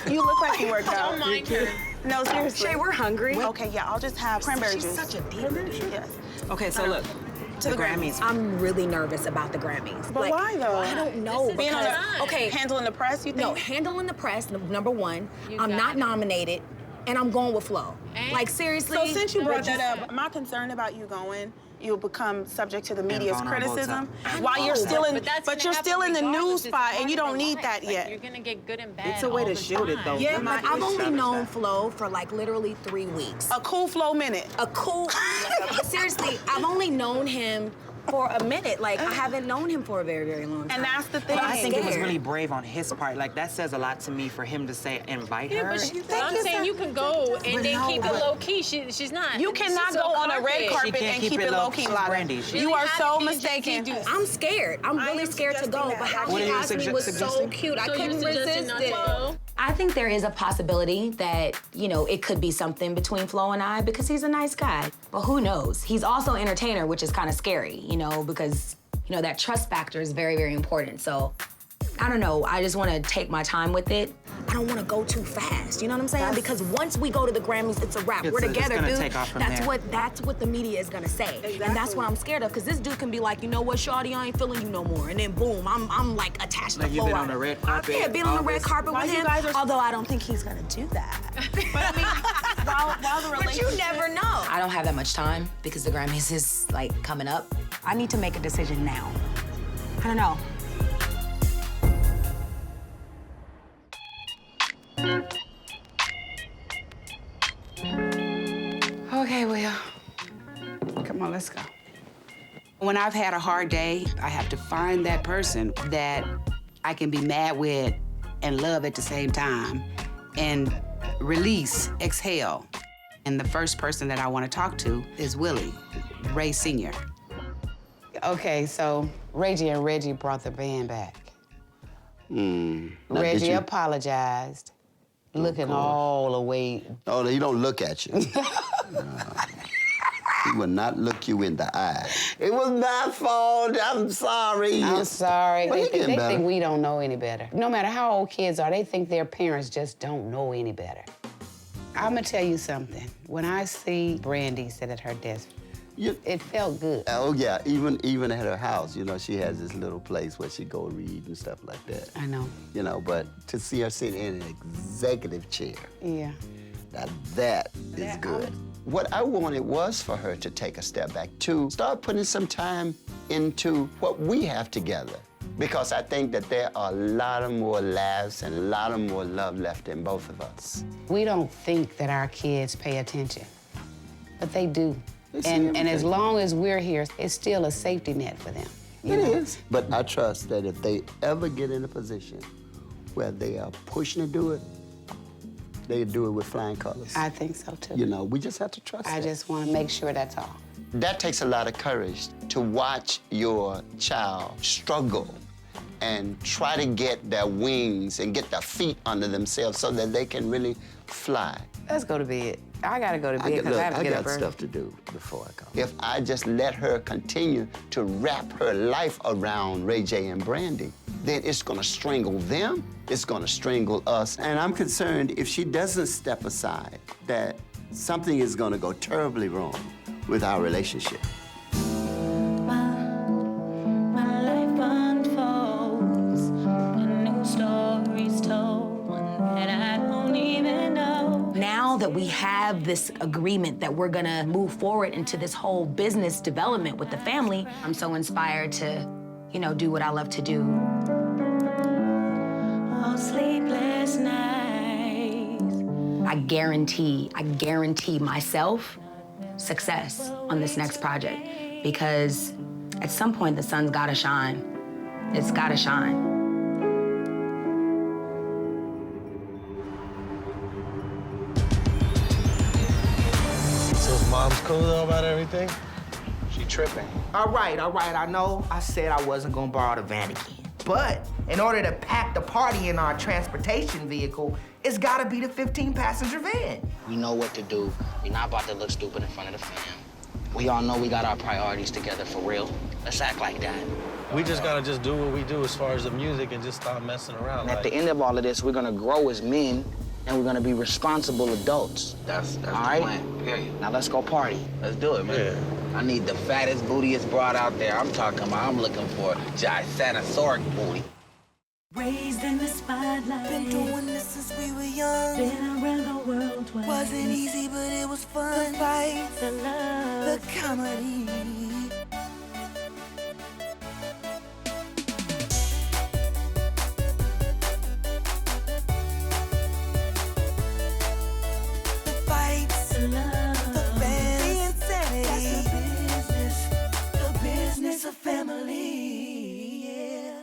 You look like you work out. Don't mind her. No, seriously. Shay, we're hungry. Okay, yeah, I'll just have cranberry She's juice. such a diva. Yes. Okay, so look. To the Grammys. I'm really nervous about the Grammys. But why, though? I don't know. Being on Because, okay. handling the press, you think? No, handling the press, number one. I'm not nominated, and I'm going with Flo. Like, seriously. So since you brought that up, am I concerned about you going? You'll become subject to the media's criticism while you're still in, but you're still in the news spot, and you don't need that yet. You're gonna get good and bad. It's a way to shield it, though. Yeah, like, I've only known Flo for like literally 3 weeks. A cool Flo minute. A cool. Seriously, I've only known him for a minute. Like, I haven't known him for a very, very long time. And that's the thing. But I think it was really brave on his part. Like, that says a lot to me for him to say, invite her. But I'm saying you can go and then keep it low key. She's not. You cannot go on a red carpet and keep it low key, Brandy. You are so mistaken. I'm scared. I'm really scared to go. But how she asked me was so cute. I couldn't resist it. I think there is a possibility that, you know, it could be something between Flo and I because he's a nice guy. But who knows? He's also an entertainer, which is kind of scary, you know, because, you know, that trust factor is very, very important. So, I don't know. I just want to take my time with it. I don't want to go too fast. You know what I'm saying? Because once we go to the Grammys, it's a wrap. We're together, dude. Take off from that's there. what the media is gonna say, and that's what I'm scared of. Because this dude can be like, you know what, shawty, I ain't feeling you no more, and then boom, I'm like attached to Like Flo. you've been on the red carpet. Yeah, been on the red carpet with him. Although I don't think he's gonna do that. But I mean, while the relationship. But you never know. I don't have that much time because the Grammys is, like, coming up. I need to make a decision now. I don't know. Okay, Will. Come on, let's go. When I've had a hard day, I have to find that person that I can be mad with and love at the same time and release, exhale. And the first person that I want to talk to is Willie, Ray Sr. Okay, so Reggie and Reggie brought the band back. Reggie apologized, looking all the way. Oh, he don't look at you. He will not look you in the eye. It was my fault. I'm sorry. I'm sorry. Well, They think we don't know any better. No matter how old kids are, they think their parents just don't know any better. I'm gonna tell you something. When I see Brandy sit at her desk, it felt good. Oh yeah, even at her house, you know, she has this little place where she go read and stuff like that. I know. You know, but to see her sit in an executive chair, Yeah. now that is good. What I wanted was for her to take a step back, to start putting some time into what we have together. Because I think that there are a lot of more laughs and a lot of more love left in both of us. We don't think that our kids pay attention, but they do. They see And everything. as long as we're here, it's still a safety net for them. It is. But I trust that if they ever get in a position where they are pushing to do it, they do it with flying colors. I think so, too. You know, we just have to trust I that. just want to make sure that's all. That takes a lot of courage to watch your child struggle and try to get their wings and get their feet under themselves so that they can really fly. Let's go to bed. I gotta go to bed because I have to get got up early. stuff to do before I come. If I just let her continue to wrap her life around Ray J and Brandy, then it's gonna strangle them, it's gonna strangle us. And I'm concerned if she doesn't step aside, that something is gonna go terribly wrong with our relationship. My life unfolds. that we have this agreement that we're gonna move forward into this whole business development with the family, I'm so inspired to, you know, do what I love to do. All sleepless nights. I guarantee myself success on this next project because at some point the sun's gotta shine. It's gotta shine. So mom's cool though about everything? She tripping. All right, I know I said I wasn't gonna borrow the van again. But in order to pack the party in our transportation vehicle, it's gotta be the 15-passenger van. We know what to do. We're not about to look stupid in front of the fam. We all know we got our priorities together for real. Let's act like that. We just gotta just do what we do as far as the music and just stop messing around. And at the end of all of this, we're gonna grow as men and we're gonna be responsible adults. That's all right? the plan, period. Now let's go party. Let's do it, man. I need the fattest, bootiest broad out there. I'm talking about, I'm looking for gigantic booty. Raised in the spotlight. Been doing this since we were young. Been around the world twice. Wasn't easy, but it was fun. The fight, the love, the comedy. The fights, the love, the fans, the insanity. That's the business of family. Yeah.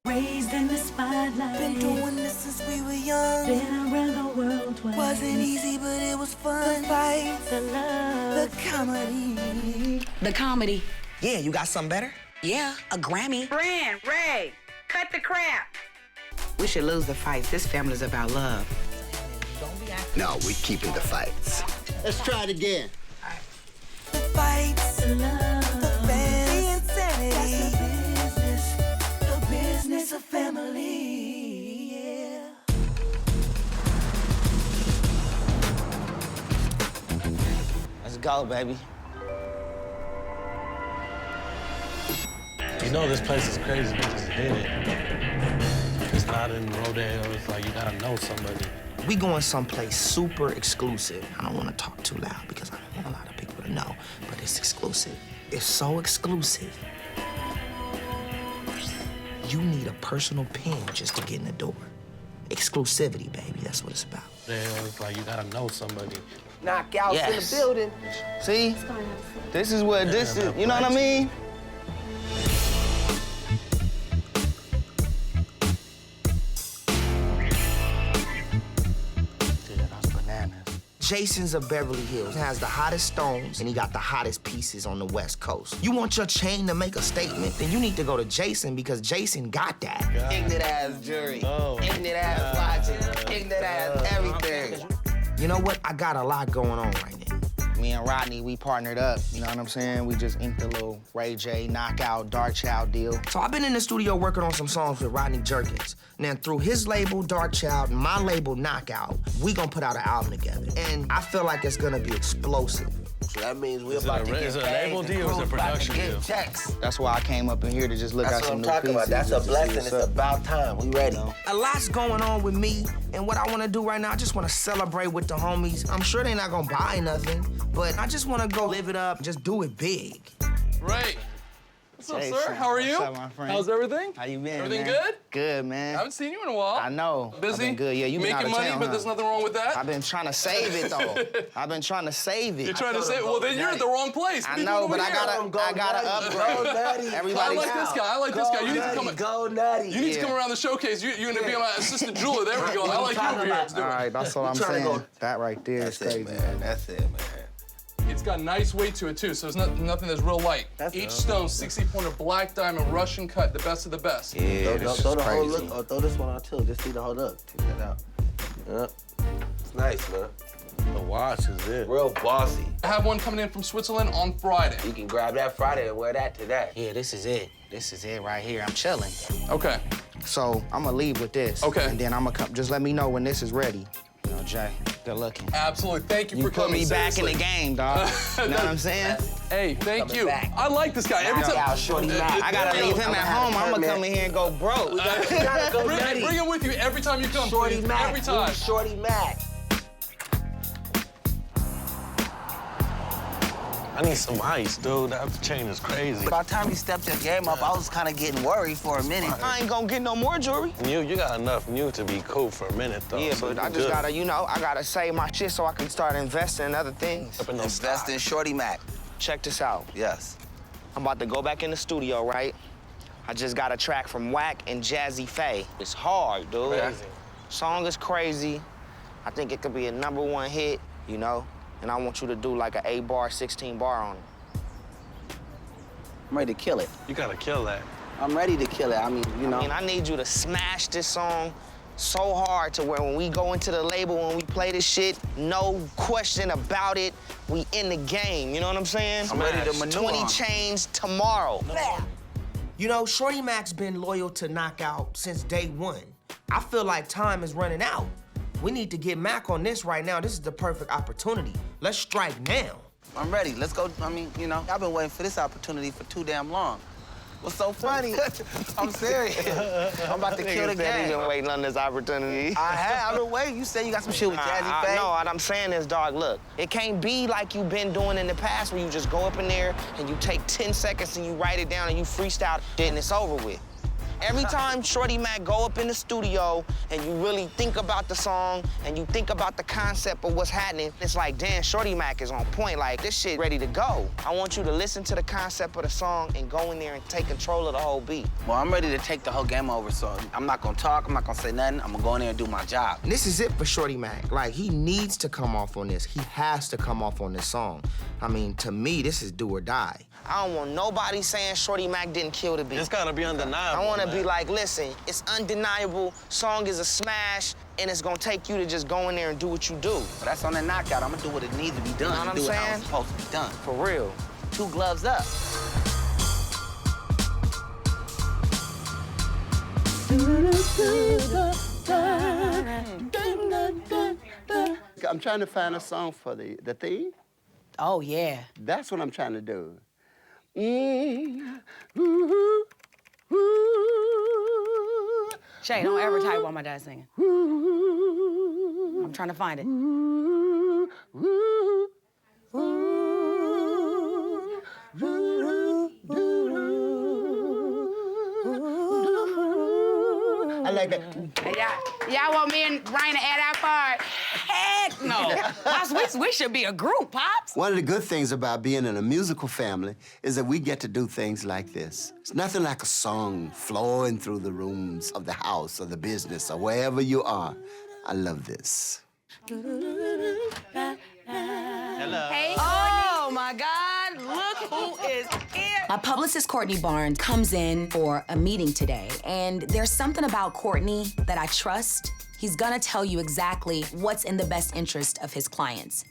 Raised in the spotlight. Been doing this since we were young. Been around the world twice. Wasn't easy, but it was fun. The fight, the love, the comedy. The comedy. Yeah, you got something better? Yeah, a Grammy. Brand, Ray, cut the crap. We should lose the fights. This family's about love. No, we're keeping the fights. Let's try it again. The fights, the love, the fans, the insanity. That's the business of family. Yeah. Let's go, baby. You know this place is crazy. We just hit it. It's not in Rodeo. It's like you gotta know somebody. We going someplace super exclusive. I don't want to talk too loud because I don't want a lot of people to know, but it's exclusive. It's so exclusive. You need a personal pin just to get in the door. Exclusivity, baby. That's what it's about. It's like you gotta know somebody. Knockouts Yes. in the building. See? This is what this is. You know what I mean? Jason's of Beverly Hills has the hottest stones and he got the hottest pieces on the West Coast. You want your chain to make a statement, then you need to go to Jason because Jason got that. Ignorant ass jury. Ignorant ass watching. Ignorant ass everything. You know what? I got a lot going on right now. Me and Rodney, we partnered up, you know what I'm saying? We just inked a little Ray J, Knockout, Dark Child deal. So I've been in the studio working on some songs with Rodney Jerkins. Now through his label, Dark Child, and my label, Knockout, we gonna put out an album together. And I feel like it's gonna be explosive. So that means we're about to get Is it a paid label and deal or is it a crews about to production get deal? checks. That's why I came up in here to just look That's at what some I'm new talking pieces. about. That's a just to see blessing. what's It's up. about time. We ready. A lot's going on with me, and what I wanna do right now, I just wanna celebrate with the homies. I'm sure they're not gonna buy nothing, but I just wanna go live it up, just do it big. Right. What's up, Hey, sir? son. How are you? What's up, my friend? How's everything? How you been, Everything man? good? Good, man. I haven't seen you in a while. I know. Busy? I've been good. Yeah, you been Making out of money, town, but huh? there's nothing wrong with that. I've been trying to save it though. I've been trying to save it. You're trying to say, well, then you're at the wrong place. I People know, over but I here. gotta upgrade. Everybody's I like this guy. I like this guy. You need to come. Go nutty. You need to come around the showcase. You're gonna be my assistant jeweler. There we go. I like you over here. All right, that's all I'm saying. That right there is crazy. Man. That's it, man. It's got nice weight to it too, so it's nothing that's real light. Each stone, 60-pointer black diamond Russian cut, the best of the best. Yeah, throw the whole look, or throw this one out too. Just see the whole look. Check that out. Yep. It's nice, man. The watch is it. Real bossy. I have one coming in from Switzerland on Friday. You can grab that Friday and wear that today. Yeah, this is it. This is it right here. I'm chilling. Okay. So I'm gonna leave with this. Okay. And then I'm gonna come. Just let me know when this is ready. You know, Jay, good looking. Absolutely. Thank you for put coming. me back in seriously. the game, dog. You know what I'm saying? Hey, thank Coming you. back. I like this guy. Every time. I gotta leave him at home. I'm gonna come in here and go broke. Gotta go nutty. Bring him with you every time you come. Shorty please. Mac. Every time. Shorty Mac. I need some ice, dude. That chain is crazy. By the time you stepped your game up, I was kind of getting worried for a minute. I ain't gonna get no more jewelry. You got enough new to be cool for a minute, though. Yeah, so but I you just good. gotta, you know, I gotta save my shit so I can start investing in other things. Invest in Shorty Mac. Check this out. Yes. I'm about to go back in the studio, right? I just got a track from Wack and Jazzy Faye. It's hard, dude. Crazy. Song is crazy. I think it could be a #1 hit, you know? And I want you to do like an 8-bar, 16-bar on it. I'm ready to kill it. You gotta kill that. I'm ready to kill it. I mean, you know. I need you to smash this song so hard to where when we go into the label, when we play this shit, no question about it, we in the game, you know what I'm saying? I'm ready to maneuver. 20 chains tomorrow. You know, Shorty Mac's been loyal to Knockout since day one. I feel like time is running out. We need to get Mac on this right now. This is the perfect opportunity. Let's strike now. I'm ready. Let's go. I mean, you know, I've been waiting for this opportunity for too damn long. What's so funny? I'm serious. I'm about to kill the game. You've been waiting on this opportunity. I have. I've been waiting. You said you got some shit with Jazzy Faye. No, what I'm saying is, dog, look, it can't be like you've been doing in the past where you just go up in there and you take 10 seconds and you write it down and you freestyle it and it's over with. Every time Shorty Mac go up in the studio and you really think about the song and you think about the concept of what's happening, it's like, damn, Shorty Mac is on point. Like, this shit ready to go. I want you to listen to the concept of the song and go in there and take control of the whole beat. Well, I'm ready to take the whole game over, so I'm not gonna talk, I'm not gonna say nothing. I'm gonna go in there and do my job. And this is it for Shorty Mac. Like, he needs to come off on this. He has to come off on this song. I mean, to me, this is do or die. I don't want nobody saying Shorty Mac didn't kill the beat. It's gotta be undeniable. I wanna be like, listen, it's undeniable, song is a smash, and it's gonna take you to just go in there and do what you do. But that's on the knockout. I'm gonna do what it needs to be done. You know what I'm do it how saying? it's supposed to be done. For real. 2 gloves up. I'm trying to find a song for the theme. Oh, yeah. That's what I'm trying to do. Shay, don't ever type while my dad's singing. I'm trying to find it. I like that. Y'all want me and Ryan to add our part? Heck no. Pops, we should be a group, Pops. One of the good things about being in a musical family is that we get to do things like this. It's nothing like a song flowing through the rooms of the house or the business or wherever you are. I love this. Hello. Hey, oh, my God. Look who is here. My publicist, Courtney Barnes, comes in for a meeting today, and there's something about Courtney that I trust. He's gonna tell you exactly what's in the best interest of his clients.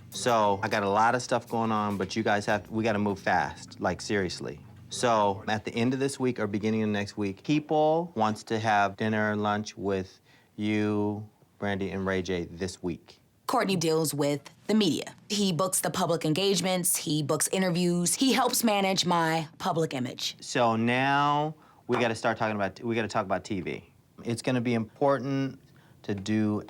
So I got a lot of stuff going on, but you guys we gotta move fast, like seriously. So at the end of this week or beginning of next week, People wants to have dinner and lunch with you, Brandy, and Ray J this week. Courtney deals with the media. He books the public engagements, he books interviews, he helps manage my public image. So now we gotta talk about TV. It's gonna be important to do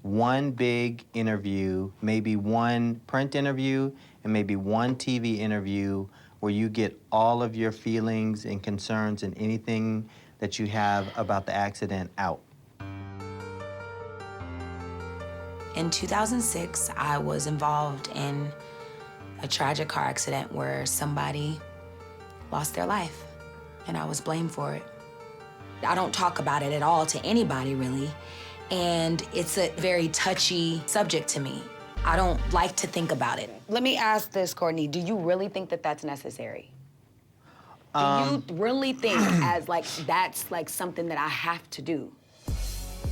one big interview, maybe one print interview, and maybe one TV interview where you get all of your feelings and concerns and anything that you have about the accident out. In 2006, I was involved in a tragic car accident where somebody lost their life, and I was blamed for it. I don't talk about it at all to anybody, really, and it's a very touchy subject to me. I don't like to think about it. Let me ask this, Courtney, do you really think that that's necessary? Do you really think that's something that I have to do?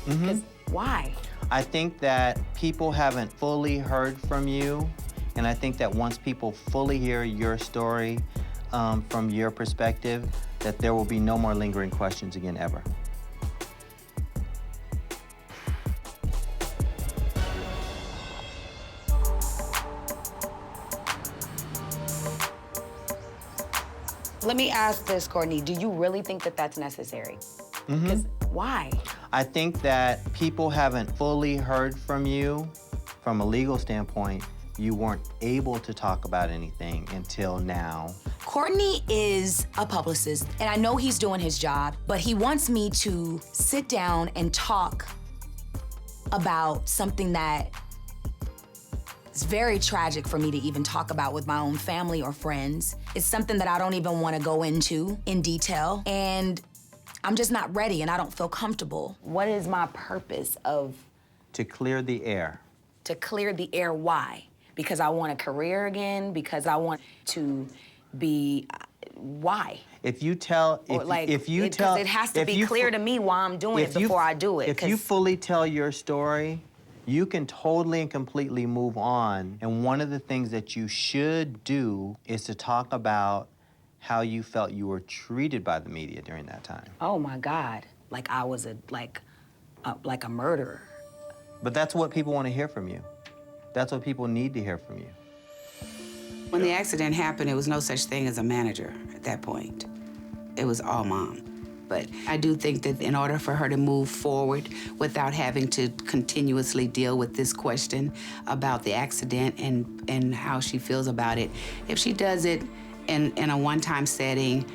Because why? I think that people haven't fully heard from you, and I think that once people fully hear your story from your perspective, that there will be no more lingering questions again, ever. Let me ask this, Courtney, do you really think that that's necessary? Because why? I think that people haven't fully heard from you from a legal standpoint, you weren't able to talk about anything until now. Courtney is a publicist, and I know he's doing his job, but he wants me to sit down and talk about something that is very tragic for me to even talk about with my own family or friends. It's something that I don't even want to go into in detail, and I'm just not ready, and I don't feel comfortable. What is my purpose of? To clear the air. To clear the air, why? Because I want a career again? Because I want to be, why? If you tell, because it has to be clear to me why I'm doing it before I do it. If you fully tell your story, you can totally and completely move on. And one of the things that you should do is to talk about how you felt you were treated by the media during that time. Oh my God, like I was a murderer. But that's what people want to hear from you. That's what people need to hear from you. When the accident happened, there was no such thing as a manager at that point. It was all Mom. But I do think that in order for her to move forward without having to continuously deal with this question about the accident and how she feels about it, if she does it in a one-time setting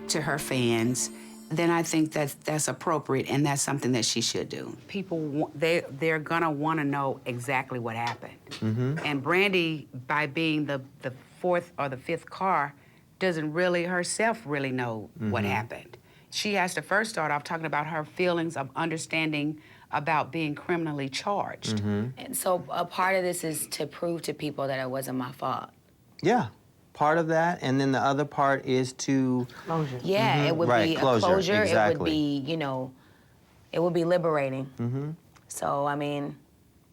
to her fans, then I think that's appropriate, and that's something that she should do. People, they're gonna wanna know exactly what happened. Mm-hmm. And Brandy, by being the fourth or the fifth car, doesn't really herself really know what happened. She has to first start off talking about her feelings of understanding about being criminally charged. Mm-hmm. And so a part of this is to prove to people that it wasn't my fault. Yeah, part of that, and then the other part is to... Closure. Yeah, it would be a closure. Exactly. It would be, it would be liberating. Mm-hmm. So, I mean...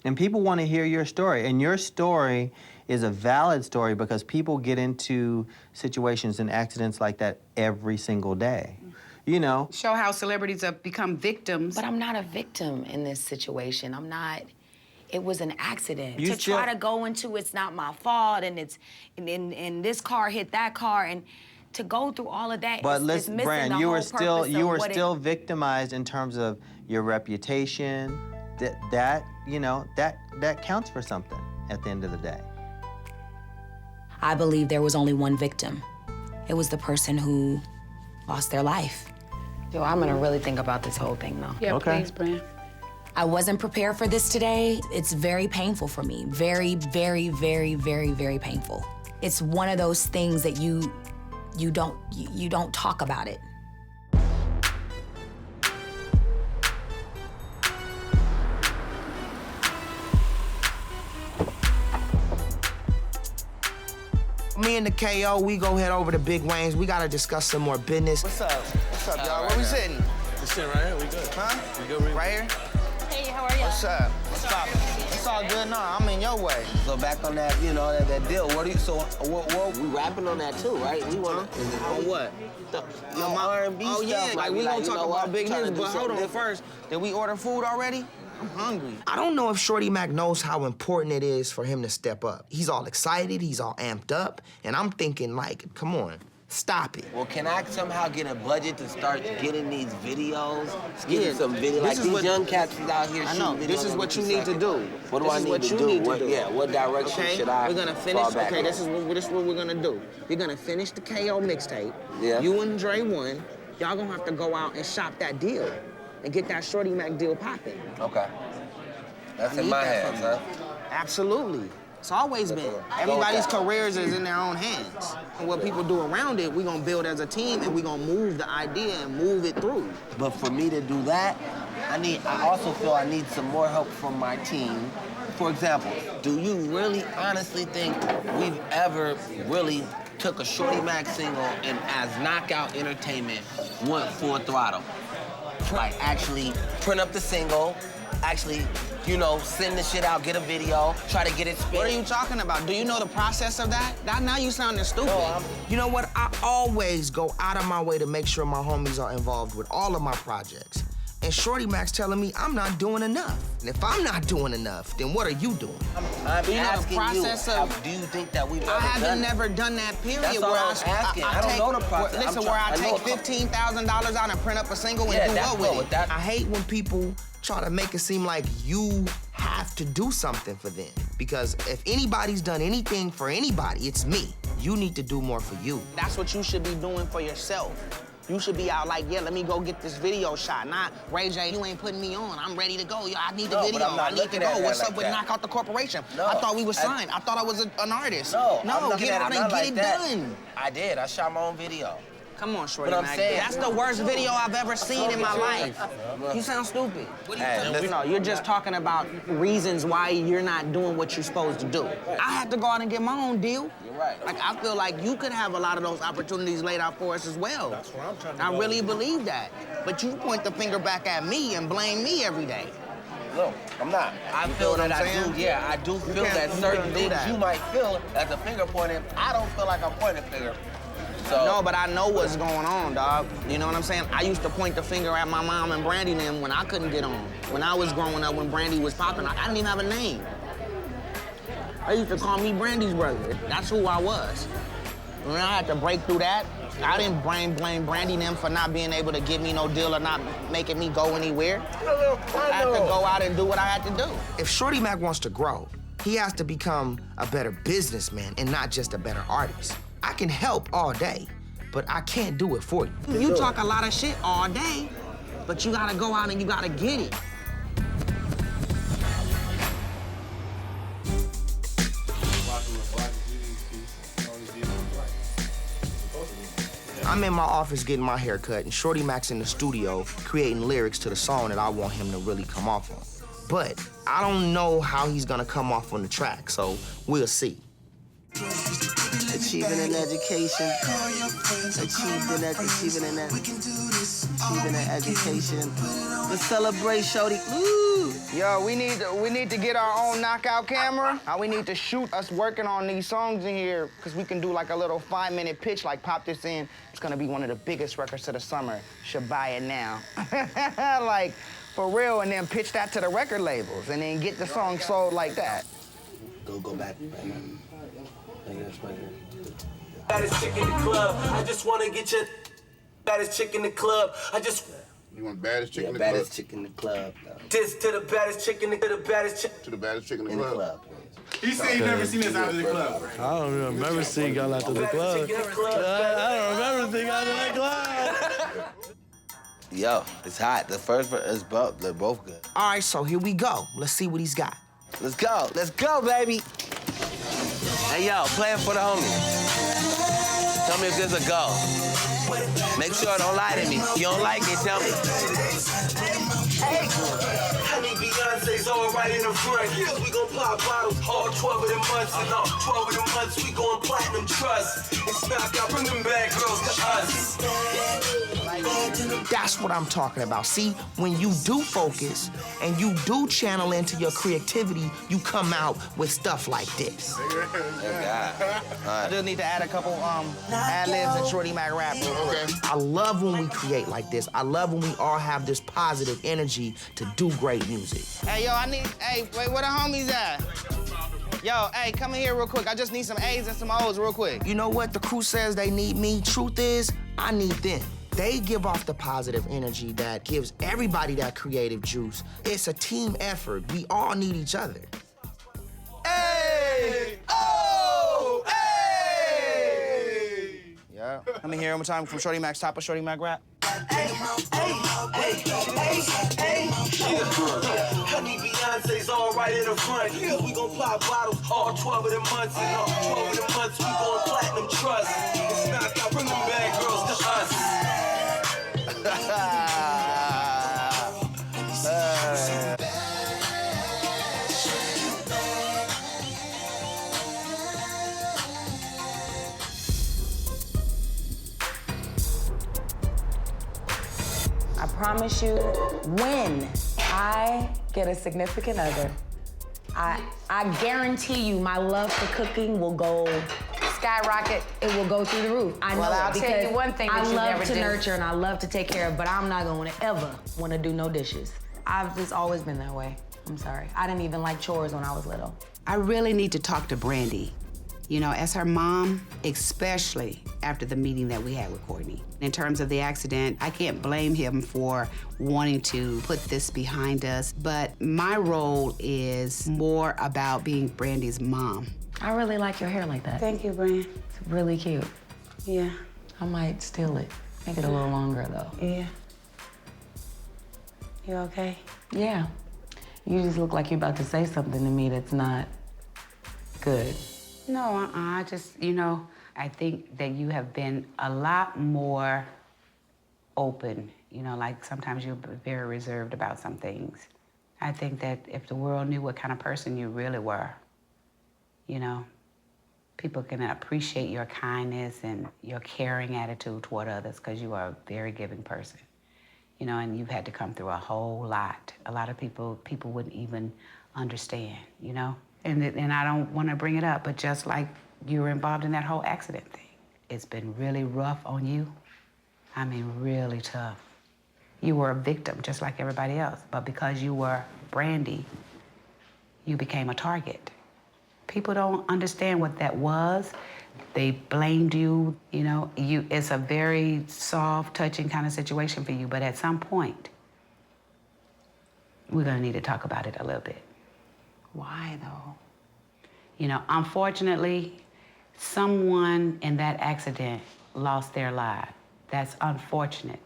And people want to hear your story, and your story is a valid story because people get into situations and accidents like that every single day. You know. Show how celebrities have become victims. But I'm not a victim in this situation. I'm not. It was an accident. You try to go into it's not my fault and it's and this car hit that car and to go through all of that. But it's listen, missing Brand, the you whole were still purpose of victimized in terms of your reputation. That counts for something at the end of the day. I believe there was only one victim. It was the person who lost their life. Yo, I'm gonna really think about this whole thing, though. Yeah, please, Brand. I wasn't prepared for this today. It's very painful for me. Very, very, very, very, very painful. It's one of those things that you don't talk about it. Me and the KO, we go head over to Big Wayne's. We gotta discuss some more business. What's up? What's up, y'all? Where we sitting? We sitting right here. We good. Huh? We good. Right here? Hey, how are you? What's up? What's poppin'? It's all good now. I'm in your way. So back on that, that deal. What we rapping on that too, right? We want on what? Your R&B stuff. Yeah, like we gonna talk about big news, news, but hold on different. first. Did we order food already? I'm hungry. I don't know if Shorty Mac knows how important it is for him to step up. He's all excited, he's all amped up, and I'm thinking like, come on, stop it. Well, can I somehow get a budget to start getting these videos? Yeah, some videos. Like these young cats is out here shooting videos. This is what you need to do. What do I need to do? What direction should I We're gonna finish, fall back on? this is what we're gonna do. You're gonna finish the KO mixtape. Yeah. You and Dre won. Y'all gonna have to go out and shop that deal and get that Shorty Mac deal popping. Okay. That's in my hands, huh? Absolutely. It's always been. Everybody's careers is in their own hands. And what people do around it, we're gonna build as a team and we're gonna move the idea and move it through. But for me to do that, I also feel I need some more help from my team. For example, do you really honestly think we've ever really took a Shorty Mac single and as Knockout Entertainment went full throttle? Like actually print up the single, actually, send the shit out, get a video, try to get it spit. What are you talking about? Do you know the process of that? Now you sounding stupid. You know what? I always go out of my way to make sure my homies are involved with all of my projects. And Shorty Mac's telling me I'm not doing enough. And if I'm not doing enough, then what are you doing? I'm Do you know the process of? Do you think that we've ever I haven't done never done that period. That's all I'm asking. I don't know the process. Listen, where I take $15,000 out and print up a single and do what with it? I hate when people try to make it seem like you have to do something for them. Because if anybody's done anything for anybody, it's me. You need to do more for you. That's what you should be doing for yourself. You should be out like, yeah, let me go get this video shot. Not, Ray J, you ain't putting me on. I'm ready to go. Yo, I need the video. I need to go. What's up with Knock Out the Corporation? No, I thought we were signed. I thought I was an artist. No, get out and get it done. I did. I shot my own video. Come on, Shorty, But I'm man. saying- That's the worst video I've ever seen in my life. You sound stupid. What do you think? No, you're just talking about reasons why you're not doing what you're supposed to do. I had to go out and get my own deal. You're right. Like, I feel like you could have a lot of those opportunities laid out for us as well. That's what I'm trying to I do. really believe that. But you point the finger back at me and blame me every day. No, I'm not. I feel that I do. Yeah, I do feel that certain things you might feel as a finger pointing. I don't feel like I'm pointing a finger. So. No, but I know what's going on, dog. You know what I'm saying? I used to point the finger at my mom and Brandy and them when I couldn't get on. When I was growing up, when Brandy was popping, I didn't even have a name. They used to call me Brandy's brother. That's who I was. When I had to break through that, I didn't blame Brandy and them for not being able to give me no deal or not making me go anywhere. I had to go out and do what I had to do. If Shorty Mac wants to grow, he has to become a better businessman and not just a better artist. I can help all day, but I can't do it for you. You talk a lot of shit all day, but you gotta go out and you gotta get it. I'm in my office getting my hair cut, and Shorty Mac's in the studio creating lyrics to the song that I want him to really come off on. But I don't know how he's gonna come off on the track, so we'll see. Achieving an education. Achieving an education. Let's celebrate, Shorty. Woo! Yo, we need to get our own knockout camera. We need to shoot us working on these songs in here, because we can do like a little 5-minute pitch, like pop this in. It's gonna be one of the biggest records of the summer. Should buy it now. Like, for real, and then pitch that to the record labels, and then get the song sold like that. Go back. Baddest chick in the club. I just wanna get your baddest chick in the club. You want baddest chick in the baddest club? chick in the club. This to the baddest chick in the baddest chick. To the baddest chick in the In the club. club. He said he never seen us out of the club. I don't remember seeing y'all out of the club. I don't remember seeing y'all out of the club. Yo, it's hot. The first verse is both. They're both good. All right, so here we go. Let's see what he's got. Let's go. Let's go, baby. Hey, yo, play it for the homies. Tell me if this a go. Make sure don't lie to me. You don't like it, tell me. Hey! Honey, Beyonce's all right in the front. We gon' pop bottles all 12 of them months. And all 12 of them months, we going platinum trust. It's knockout, bring them bad girls to us. That's what I'm talking about. See, when you do focus and you do channel into your creativity, you come out with stuff like this. I just need to add a couple ad-libs and Shorty Mac rap. Okay. I love when we create like this. I love when we all have this positive energy to do great music. Hey, yo, wait, where the homies at? Yo, hey, come in here real quick. I just need some A's and some O's real quick. You know what? The crew says they need me. Truth is, I need them. They give off the positive energy that gives everybody that creative juice. It's a team effort. We all need each other. Hey! Oh! Hey! Yeah. Let me hear one more time from Shorty Mac's top of Shorty Mac rap. Honey, Beyonce's all right in the front. We gon' pop bottles all 12 of them months. And all 12 of them months, we gon' platinum trust. It's knockout, bring them bad girls to us. I promise you, when I get a significant other, I guarantee you my love for cooking will go skyrocket. It will go through the roof. I know Well, I'll it tell because you one thing that I you love never to do. nurture and I love to take care of, but I'm not going to ever want to do no dishes. I've just always been that way. I'm sorry. I didn't even like chores when I was little. I really need to talk to Brandy. You know, as her mom, especially after the meeting that we had with Courtney. In terms of the accident, I can't blame him for wanting to put this behind us, but my role is more about being Brandy's mom. I really like your hair like that. Thank you, Brand. It's really cute. Yeah. I might steal it. Make it a little longer, though. Yeah. You okay? Yeah. You just look like you're about to say something to me that's not good. No, I just, you know, I think that you have been a lot more open. You know, like sometimes you're very reserved about some things. I think that if the world knew what kind of person you really were, you know, people can appreciate your kindness and your caring attitude toward others because you are a very giving person. You know, and you've had to come through a whole lot. A lot of people wouldn't even understand, you know? And I don't want to bring it up, but just like you were involved in that whole accident thing, it's been really rough on you. I mean, really tough. You were a victim, just like everybody else, but because you were Brandy, you became a target. People don't understand what that was. They blamed you, you know. It's a very soft, touching kind of situation for you, but at some point, we're gonna need to talk about it a little bit. Why, though? You know, unfortunately, someone in that accident lost their life. That's unfortunate,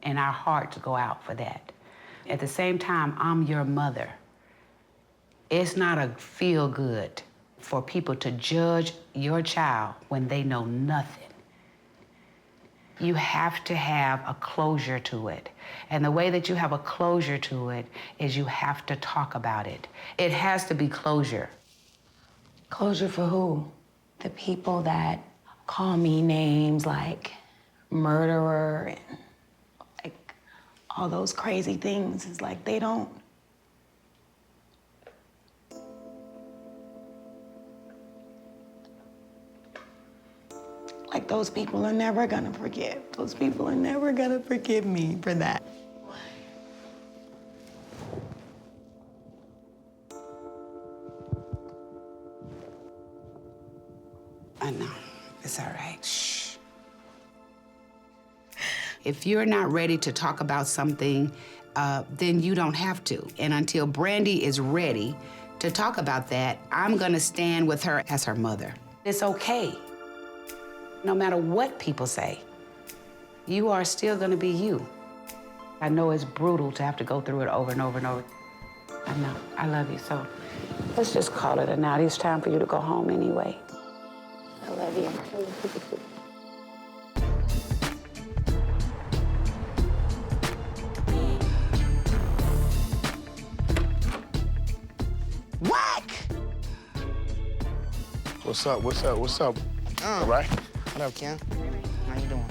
and our hearts go out for that. At the same time, I'm your mother. It's not a feel-good for people to judge your child when they know nothing. You have to have a closure to it. And the way that you have a closure to it is you have to talk about it. It has to be closure. Closure for who? The people that call me names like murderer and like all those crazy things. It's like they don't. Like those people are never gonna forgive. Those people are never gonna forgive me for that. I know, it's all right, shh. If you're not ready to talk about something, then you don't have to. And until Brandy is ready to talk about that, I'm gonna stand with her as her mother. It's okay. No matter what people say, you are still gonna be you. I know it's brutal to have to go through it over and over and over. I know, I love you, so let's just call it a night. It's time for you to go home anyway. I love you. Whack! What's up? What's up? What's up? All right? What up, Kim? How you doing?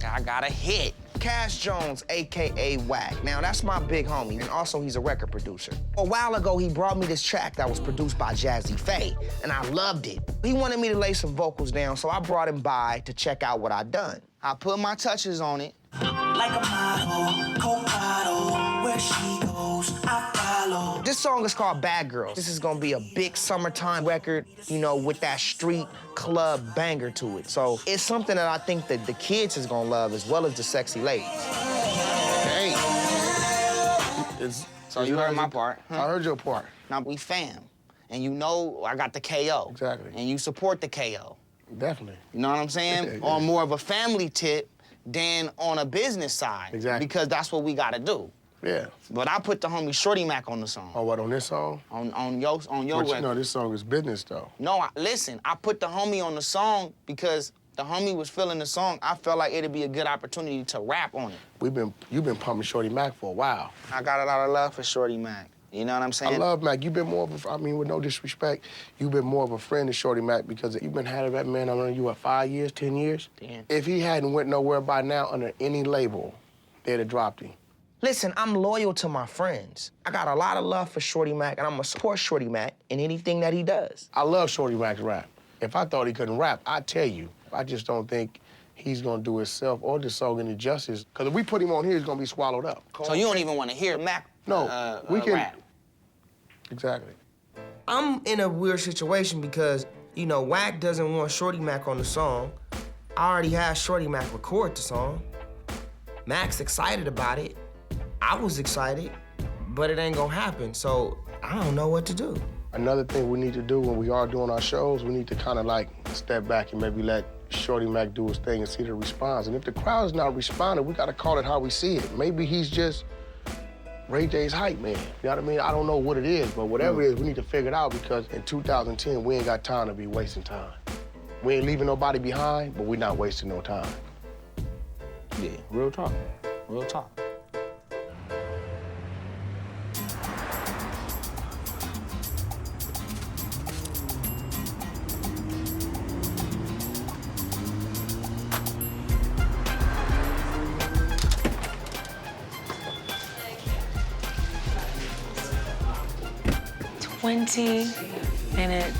I got a hit. Cash Jones, AKA Whack. Now, that's my big homie, and also he's a record producer. A while ago, he brought me this track that was produced by Jazzy Faye, and I loved it. He wanted me to lay some vocals down, so I brought him by to check out what I'd done. I put my touches on it. Like a model, co-model, where she goes, I follow. This song is called Bad Girls. This is gonna be a big summertime record, you know, with that street club banger to it. So it's something that I think that the kids is gonna love as well as the sexy ladies. Hey. So you heard my part. Huh? I heard your part. Now we fam, and you know I got the KO. Exactly. And you support the KO. Definitely. You know what I'm saying? Yeah. On more of a family tip than on a business side. Exactly. Because that's what we gotta do. Yeah. But I put the homie Shorty Mac on the song. Oh, what, on this song? On your But record. you know, this song is business, though. No, listen, I put the homie on the song because the homie was feeling the song. I felt like it'd be a good opportunity to rap on it. You've been pumping Shorty Mac for a while. I got a lot of love for Shorty Mac. You know what I'm saying? I love Mac. You've been more of a, I mean, with no disrespect, you've been more of a friend to Shorty Mac because you've been having that man under you, what, 5 years, 10 years? Damn. If he hadn't went nowhere by now under any label, they'd have dropped him. Listen, I'm loyal to my friends. I got a lot of love for Shorty Mac, and I'm gonna support Shorty Mac in anything that he does. I love Shorty Mac's rap. If I thought he couldn't rap, I'd tell you. I just don't think he's gonna do himself or this song any justice, because if we put him on here, he's gonna be swallowed up. So you don't even want to hear Mac No, we can. rap? Exactly. I'm in a weird situation because, you know, Wack doesn't want Shorty Mac on the song. I already had Shorty Mac record the song. Mac's excited about it. I was excited, but it ain't gonna happen, so I don't know what to do. Another thing we need to do when we are doing our shows, we need to kind of like step back and maybe let Shorty Mac do his thing and see the response. And if the crowd is not responding, we gotta call it how we see it. Maybe he's just Ray J's hype man. You know what I mean? I don't know what it is, but whatever it is, we need to figure it out because in 2010, we ain't got time to be wasting time. We ain't leaving nobody behind, but we're not wasting no time. Yeah, real talk. Real talk. minutes.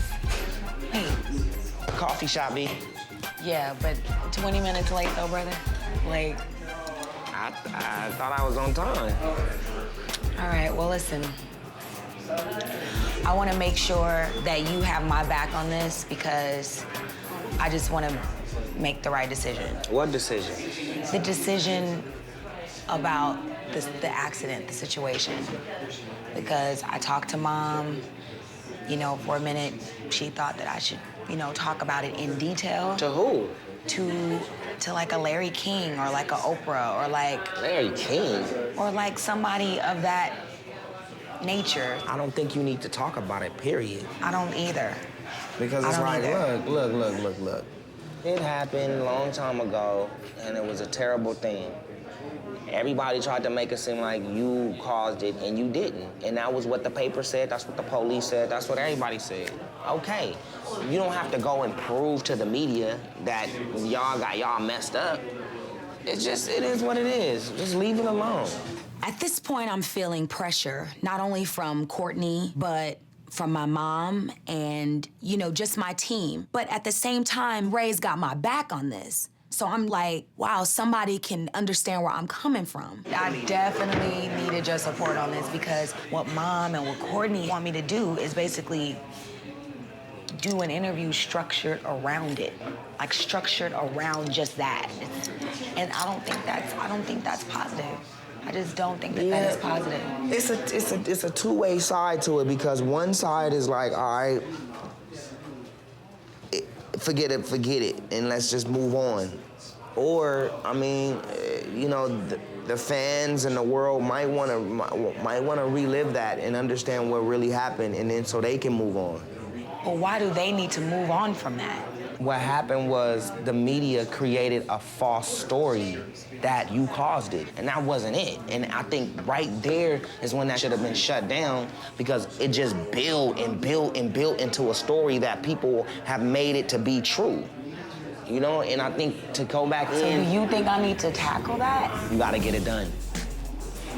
Wait. Coffee shop, B. Yeah, but 20 minutes late though, brother. Like. I thought I was on time. All right, well, listen. I want to make sure that you have my back on this because I just want to make the right decision. What decision? The decision about the accident, the situation. Because I talked to Mom, you know, for a minute, she thought that I should, you know, talk about it in detail. To who? To like a Larry King or like a Oprah or like... Larry King? Or like somebody of that nature. I don't think you need to talk about it, period. I don't either. Because it's like, look. It happened a long time ago, and it was a terrible thing. Everybody tried to make it seem like you caused it, and you didn't. And that was what the paper said, that's what the police said, that's what everybody said. Okay, you don't have to go and prove to the media that y'all got y'all messed up. It is what it is. Just leave it alone. At this point, I'm feeling pressure, not only from Courtney, but from my mom and, you know, just my team. But at the same time, Ray's got my back on this. So I'm like, wow, somebody can understand where I'm coming from. I definitely needed your support on this because what Mom and what Courtney want me to do is basically do an interview structured around it. Like structured around just that. And I don't think that's positive. I just don't think that that is positive. It's a two-way side to it because one side is like, all right, forget it, and let's just move on. Or, I mean, you know, the fans and the world might want to relive that and understand what really happened, and then so they can move on. Well, why do they need to move on from that? What happened was the media created a false story that you caused it, and that wasn't it. And I think right there is when that should have been shut down because it just built and built and built into a story that people have made it to be true. You know, and I think to go back in... So do you think I need to tackle that? You gotta get it done.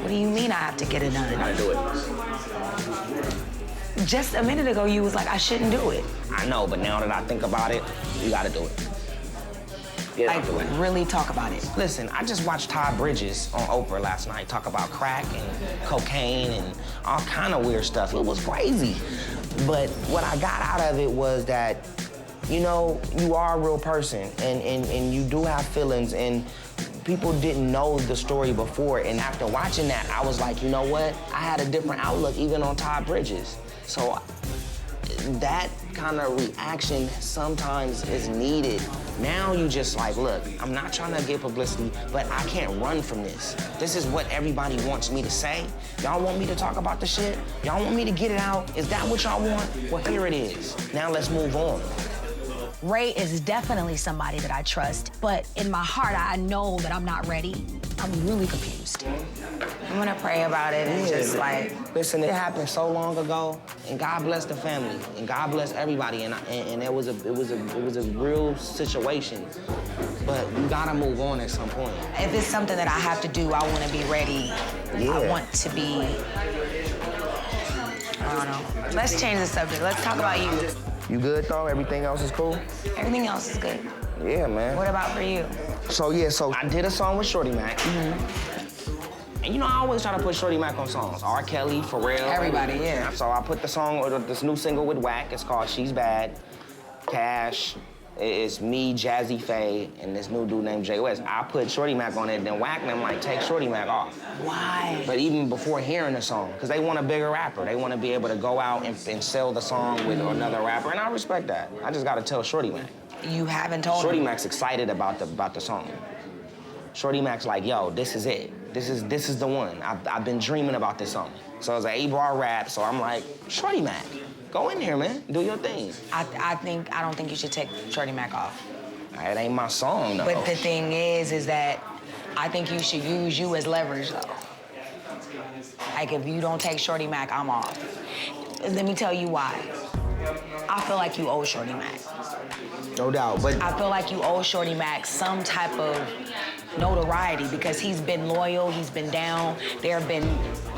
What do you mean I have to get it done? You gotta do it. Just a minute ago, you was like, I shouldn't do it. I know, but now that I think about it, you gotta do it. Like, really talk about it. Listen, I just watched Todd Bridges on Oprah last night talk about crack and cocaine and all kind of weird stuff. It was crazy. But what I got out of it was that, you know, you are a real person and you do have feelings and people didn't know the story before. And after watching that, I was like, you know what? I had a different outlook even on Todd Bridges. So that kind of reaction sometimes is needed. Now you just like, look, I'm not trying to get publicity, but I can't run from this. This is what everybody wants me to say. Y'all want me to talk about the shit? Y'all want me to get it out? Is that what y'all want? Well, here it is. Now let's move on. Ray is definitely somebody that I trust, but in my heart, I know that I'm not ready. I'm really confused. I'm gonna pray about it and just like... Listen, it happened so long ago, and God bless the family, and God bless everybody, and it was a real situation. But you gotta move on at some point. If it's something that I have to do, I wanna be ready. Yeah. I want to be... I don't know. Let's change the subject. Let's talk about you. You good, though? Everything else is cool? Everything else is good. Yeah, man. What about for you? So I did a song with Shorty Mac. And you know, I always try to put Shorty Mac on songs. R. Kelly, Pharrell. Everybody, yeah. So I put the song, or this new single with Wack. It's called She's Bad. Cash. It's me, Jazzy Faye, and this new dude named Jay West. I put Shorty Mac on it, then Wack and them like, take Shorty Mac off. Why? But even before hearing the song, because they want a bigger rapper. They want to be able to go out and sell the song with another rapper, and I respect that. I just got to tell Shorty Mac. You haven't told Shorty him? Mac's excited about the song. Shorty Mac's like, yo, this is it. This is the one. I've been dreaming about this song. So it's an 8-bar rap, so I'm like, Shorty Mac, go in here, man. Do your thing. I don't think you should take Shorty Mac off. It ain't my song, though. But the thing is that I think you should use you as leverage, though. Like, if you don't take Shorty Mac, I'm off. Let me tell you why. I feel like you owe Shorty Mac. No doubt, but... I feel like you owe Shorty Mac some type of notoriety because he's been loyal, he's been down. There have been,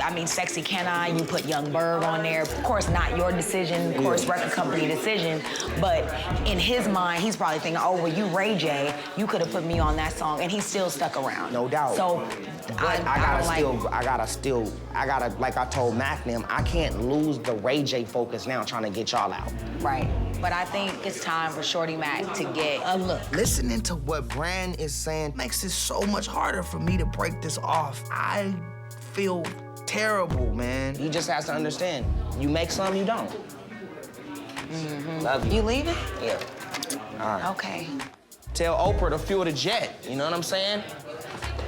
I mean, Sexy Can I, you put Young Berg on there. Of course, not your decision, of course, record company decision, but in his mind, he's probably thinking, oh, well, you Ray J, you could have put me on that song, and he still stuck around. No doubt. So, I gotta, like I told Mac and them, I can't lose the Ray J focus now trying to get y'all out. Right. But I think it's time for Shorty Mac to get a look. Listening to what Brand is saying makes it so much harder for me to break this off. I feel terrible, man. He just has to understand. You make some, you don't. Mm-hmm. Love you. You leaving? Yeah. All right. Okay. Tell Oprah to fuel the jet. You know what I'm saying?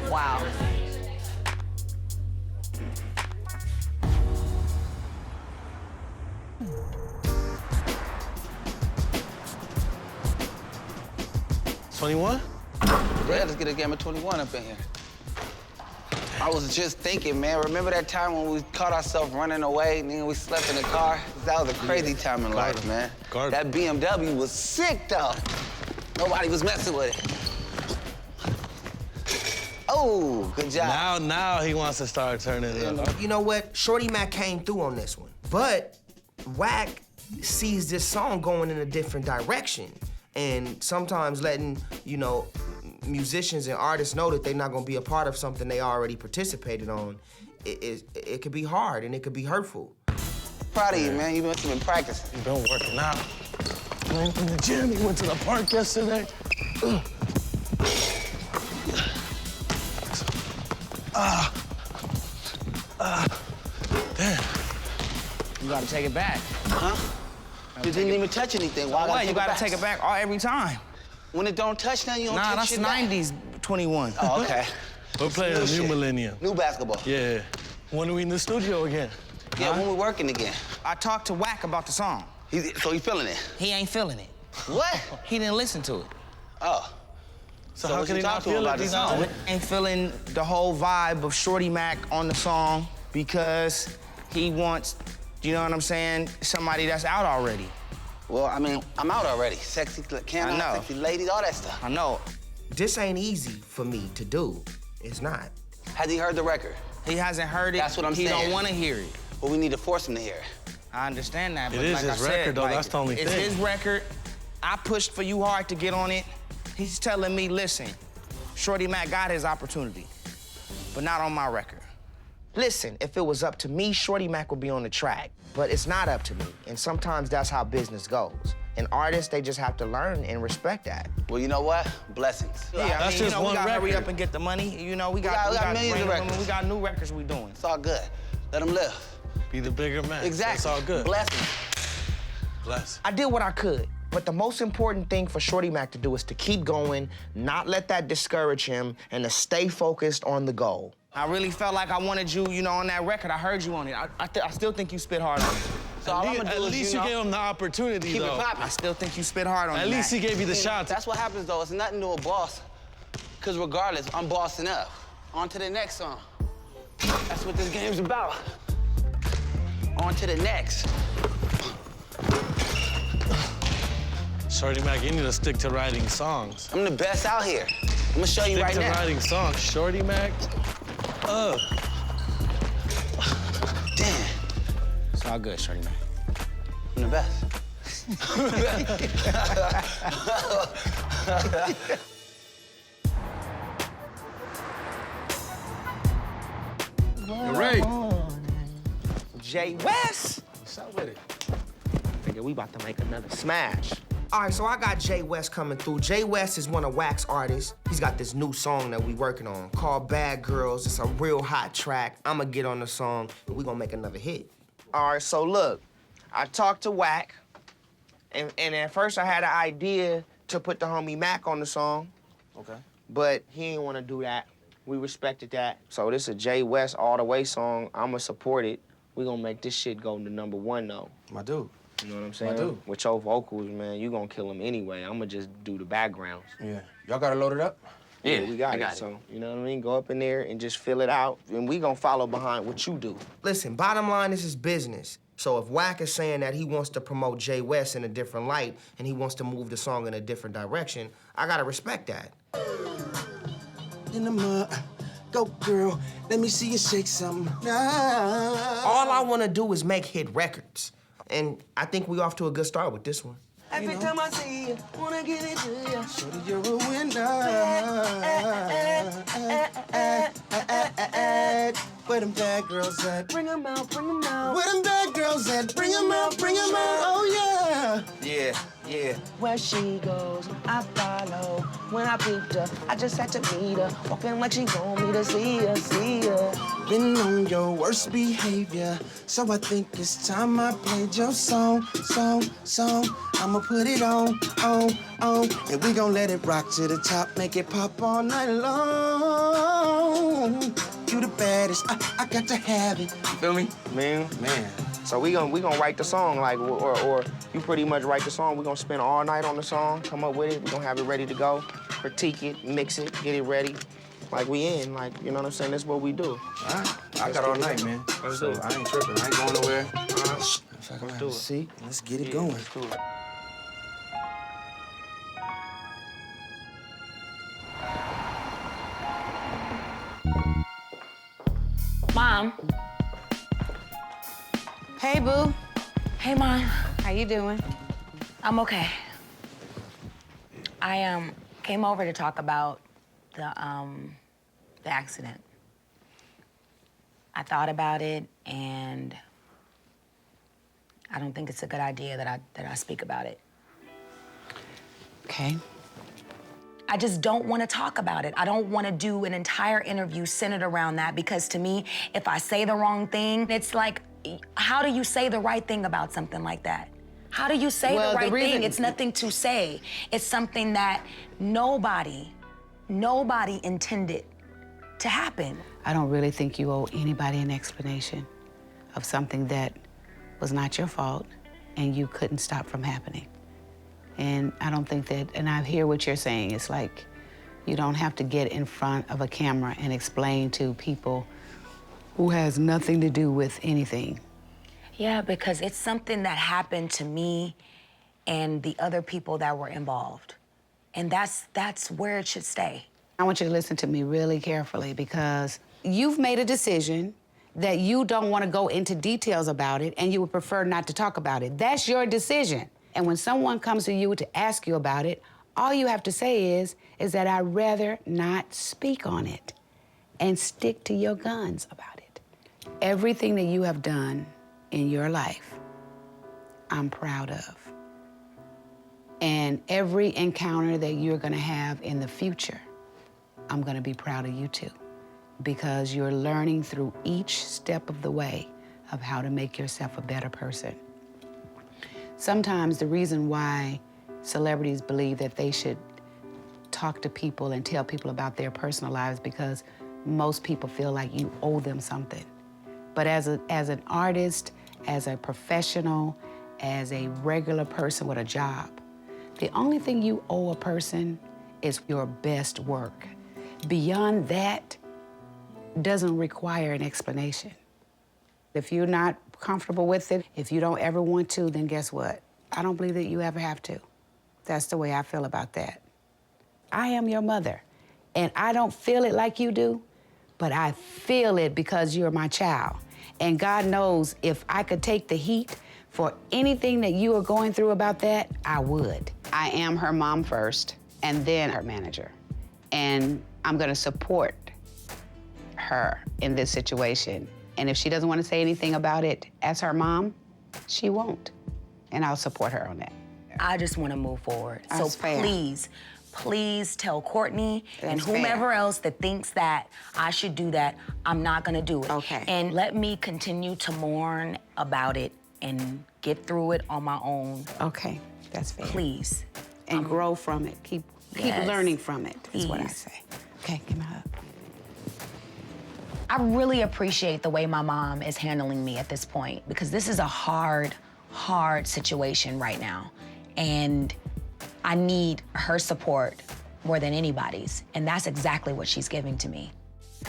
Wow. $21? Yeah, let's get a game of 21 up in here. I was just thinking, man, remember that time when we caught ourselves running away and then we slept in the car? That was a crazy time in life, man. That BMW was sick, though. Nobody was messing with it. Oh, good job. Now he wants to start turning it up. You know what? Shorty Mac came through on this one. But Wack sees this song going in a different direction. And sometimes letting, you know, musicians and artists know that they're not gonna be a part of something they already participated on, it could be hard and it could be hurtful. Proud of you, man. You must have been practicing. You've been working out. Went to the gym, he went to the park yesterday. Damn. You gotta take it back. Huh? You didn't even touch anything. Why? You gotta take it back every time. When it don't touch nothing, you don't Nah, take that's shit back? 90s 21. Oh, okay. We're playing a new shit. millennium. New basketball. Yeah. When are we in the studio again? Yeah, when we working again. I talked to Wack about the song. So he feeling it? He ain't feeling it. What? He didn't listen to it. Oh. So how can he not feel it? He's not. Ain't feeling the whole vibe of Shorty Mac on the song because he wants, you know what I'm saying, somebody that's out already. Well, I mean, I'm out already. Sexy can I, sexy ladies, all that stuff. I know. This ain't easy for me to do. It's not. Has he heard the record? He hasn't heard it. That's what I'm he saying. He don't want to hear it. Well, we need to force him to hear it. I understand that, It but is like his I said, record, though. like, That's the only it's thing. his record. I pushed for you hard to get on it. He's telling me, listen, Shorty Mac got his opportunity, but not on my record. Listen, if it was up to me, Shorty Mac would be on the track, but it's not up to me, and sometimes that's how business goes. And artists, they just have to learn and respect that. Well, you know what? Blessings. Yeah, That's I mean, just you know, one we gotta hurry record. up and get the money. You know, we got millions of records. We got new records we doing. It's all good. Let him live. Be the bigger man. Exactly. It's all good. Blessings. Bless. I did what I could, but the most important thing for Shorty Mac to do is to keep going, not let that discourage him, and to stay focused on the goal. I really felt like I wanted you, you know, on that record. I heard you on it. I still think you spit hard on it. So all I'm gonna do At is, least you know, gave him the opportunity, keep though. it popping. I still think you spit hard on it. At least he gave you the See, shot. That's what happens, though. It's nothing to a boss. Because regardless, I'm bossing up. On to the next song. That's what this game's about. On to the next. Shorty Mac, you need to stick to writing songs. I'm the best out here. I'm gonna show you Stick right to now. writing songs. Shorty Mac. Damn. It's all good, Shorty Mac. I'm the best. Ray. Jay West. What's up with it? Nigga, we about to make another smash. All right, so I got Jay West coming through. Jay West is one of Wack's artists. He's got this new song that we working on called Bad Girls. It's a real hot track. I'ma get on the song, and we gonna make another hit. All right, so look, I talked to Wack, and at first I had an idea to put the homie Mac on the song. Okay. But he didn't want to do that. We respected that. So this is a Jay West all the way song. I'ma support it. We gonna make this shit go to #1 though. My dude. You know what I'm saying? I do. With your vocals, man, you gonna kill him anyway. I'ma just do the backgrounds. Yeah. Y'all got it loaded up? Yeah, we got it. So, you know what I mean? Go up in there and just fill it out, and we gonna follow behind what you do. Listen, bottom line, this is business. So if Wack is saying that he wants to promote Jay West in a different light and he wants to move the song in a different direction, I gotta respect that. In the mud, go girl, let me see you shake something. All I wanna do is make hit records. And I think we off to a good start with this one. Every time I see you, wanna get it to you. Shorty, you're a winner. Where them bad girls at? Bring them out, bring them out. Where them bad girls at? Bring them out, bring them out. Oh, yeah. Yeah, yeah. Where she goes, I follow. When I peeped her, I just had to meet her. Walking like she want me to see her, see her. Been on your worst behavior, so I think it's time I played your song. I'ma put it on, and we gon' let it rock to the top, make it pop all night long. You the baddest, I got to have it. You feel me? Man. So we gonna write the song, like, or you pretty much write the song. We gonna spend all night on the song, come up with it. We gonna have it ready to go, critique it, mix it, get it ready. Like we in, like, you know what I'm saying? That's what we do. All right, I got all night, man. Let's so do it. I ain't tripping, I ain't going nowhere. Let's do it. See, let's get it going. Let's do it. Mom. Hey, boo. Hey, Mom. How you doing? I'm okay. I came over to talk about the accident. I thought about it, and I don't think it's a good idea that I speak about it. Okay. I just don't want to talk about it. I don't want to do an entire interview centered around that, because to me, if I say the wrong thing, it's like, how do you say the right thing about something like that? How do you say the right thing? It's nothing to say. It's something that nobody intended to happen. I don't really think you owe anybody an explanation of something that was not your fault and you couldn't stop from happening. And I don't think that, and I hear what you're saying. It's like you don't have to get in front of a camera and explain to people who has nothing to do with anything. Yeah, because it's something that happened to me and the other people that were involved. And that's where it should stay. I want you to listen to me really carefully, because you've made a decision that you don't want to go into details about it and you would prefer not to talk about it. That's your decision. And when someone comes to you to ask you about it, all you have to say is that I'd rather not speak on it, and stick to your guns about it. Everything that you have done in your life, I'm proud of. And every encounter that you're gonna have in the future, I'm gonna be proud of you too, because you're learning through each step of the way of how to make yourself a better person. Sometimes the reason why celebrities believe that they should talk to people and tell people about their personal lives, because most people feel like you owe them something. But as an artist, as a professional, as a regular person with a job, the only thing you owe a person is your best work. Beyond that doesn't require an explanation. If you're not comfortable with it, if you don't ever want to, then guess what? I don't believe that you ever have to. That's the way I feel about that. I am your mother, and I don't feel it like you do, but I feel it because you're my child. And God knows if I could take the heat for anything that you are going through about that, I would. I am her mom first, and then her manager. And I'm gonna support her in this situation And if she doesn't want to say anything about it as her mom, she won't. And I'll support her on that. I just want to move forward. That's so fair. please tell Courtney and That's whomever fair. else that thinks that I should do that, I'm not gonna do it. Okay. And let me continue to mourn about it and get through it on my own. Okay, that's fair. Please. And grow from it. Keep Yes. learning from it, is what I Please. say. Okay, give me a hug. I really appreciate the way my mom is handling me at this point because this is a hard situation right now. And I need her support more than anybody's. And that's exactly what she's giving to me.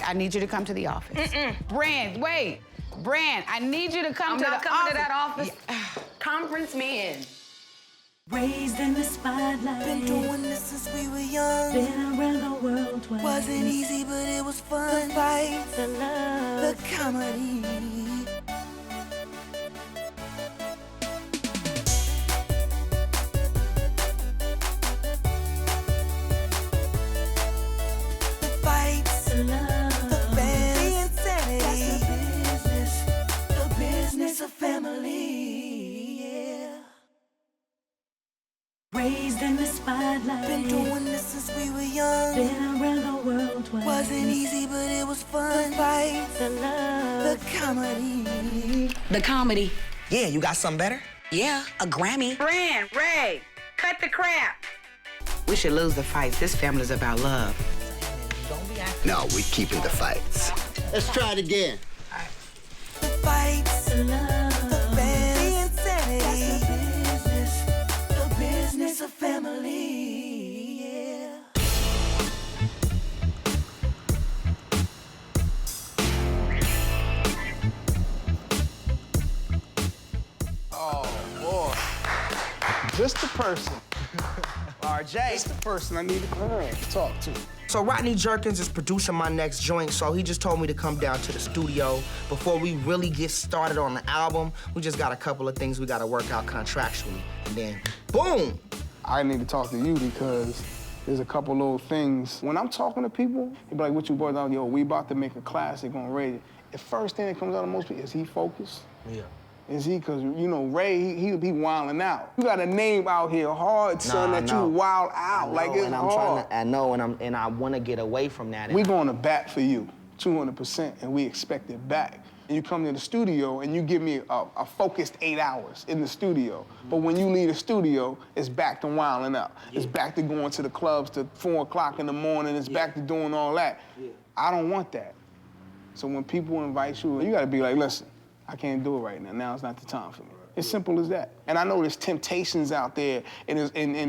I need you to come to the office. Brand, wait. Brand, I need you to come to the office. I'm not coming to that office. Conference me in. Raised in the spotlight. Been doing this since we were young. Been around the world twice. Wasn't easy, but it was fun. The fight, the love, the comedy. The fights, the love, the fans, the insanity. That's the business of family. Yeah. Raised in the spotlight. Been doing this since we were young. Been around the world twice. Wasn't easy, but it was fun. The fight, the love, the comedy. The comedy. Yeah, you got something better? Yeah, a Grammy. Brand, Ray, cut the crap. We should lose the fights. This family's about love. No, we're keeping the fights. Let's try it again. The fights, the love, the fans, the insanity. That's the business of family. Yeah. Oh, boy. Just the person. RJ. Just the person I need to talk to. So Rodney Jerkins is producing my next joint, so he just told me to come down to the studio. Before we really get started on the album, we just got a couple of things we gotta work out contractually. And then, boom! I need to talk to you because there's a couple little things. When I'm talking to people, they be like, what you boys on? Yo, we about to make a classic on Ray. The first thing that comes out of most people, is he focused? Yeah. Is he? Because, you know, Ray, he be wilding out. You got a name out here hard, son, Nah, that you wild out. Like, it's hard. I know, and I wanna get away from that. We going to bat for you, 200%, and we expect it back. And you come to the studio and you give me a focused 8 hours in the studio. But when you leave the studio, it's back to wilding out. Yeah. It's back to going to the clubs to 4 o'clock in the morning. It's back to doing all that. Yeah. I don't want that. So when people invite you, you gotta be like, listen, I can't do it right now. Now it's not the time for me. It's simple as that. And I know there's temptations out there, and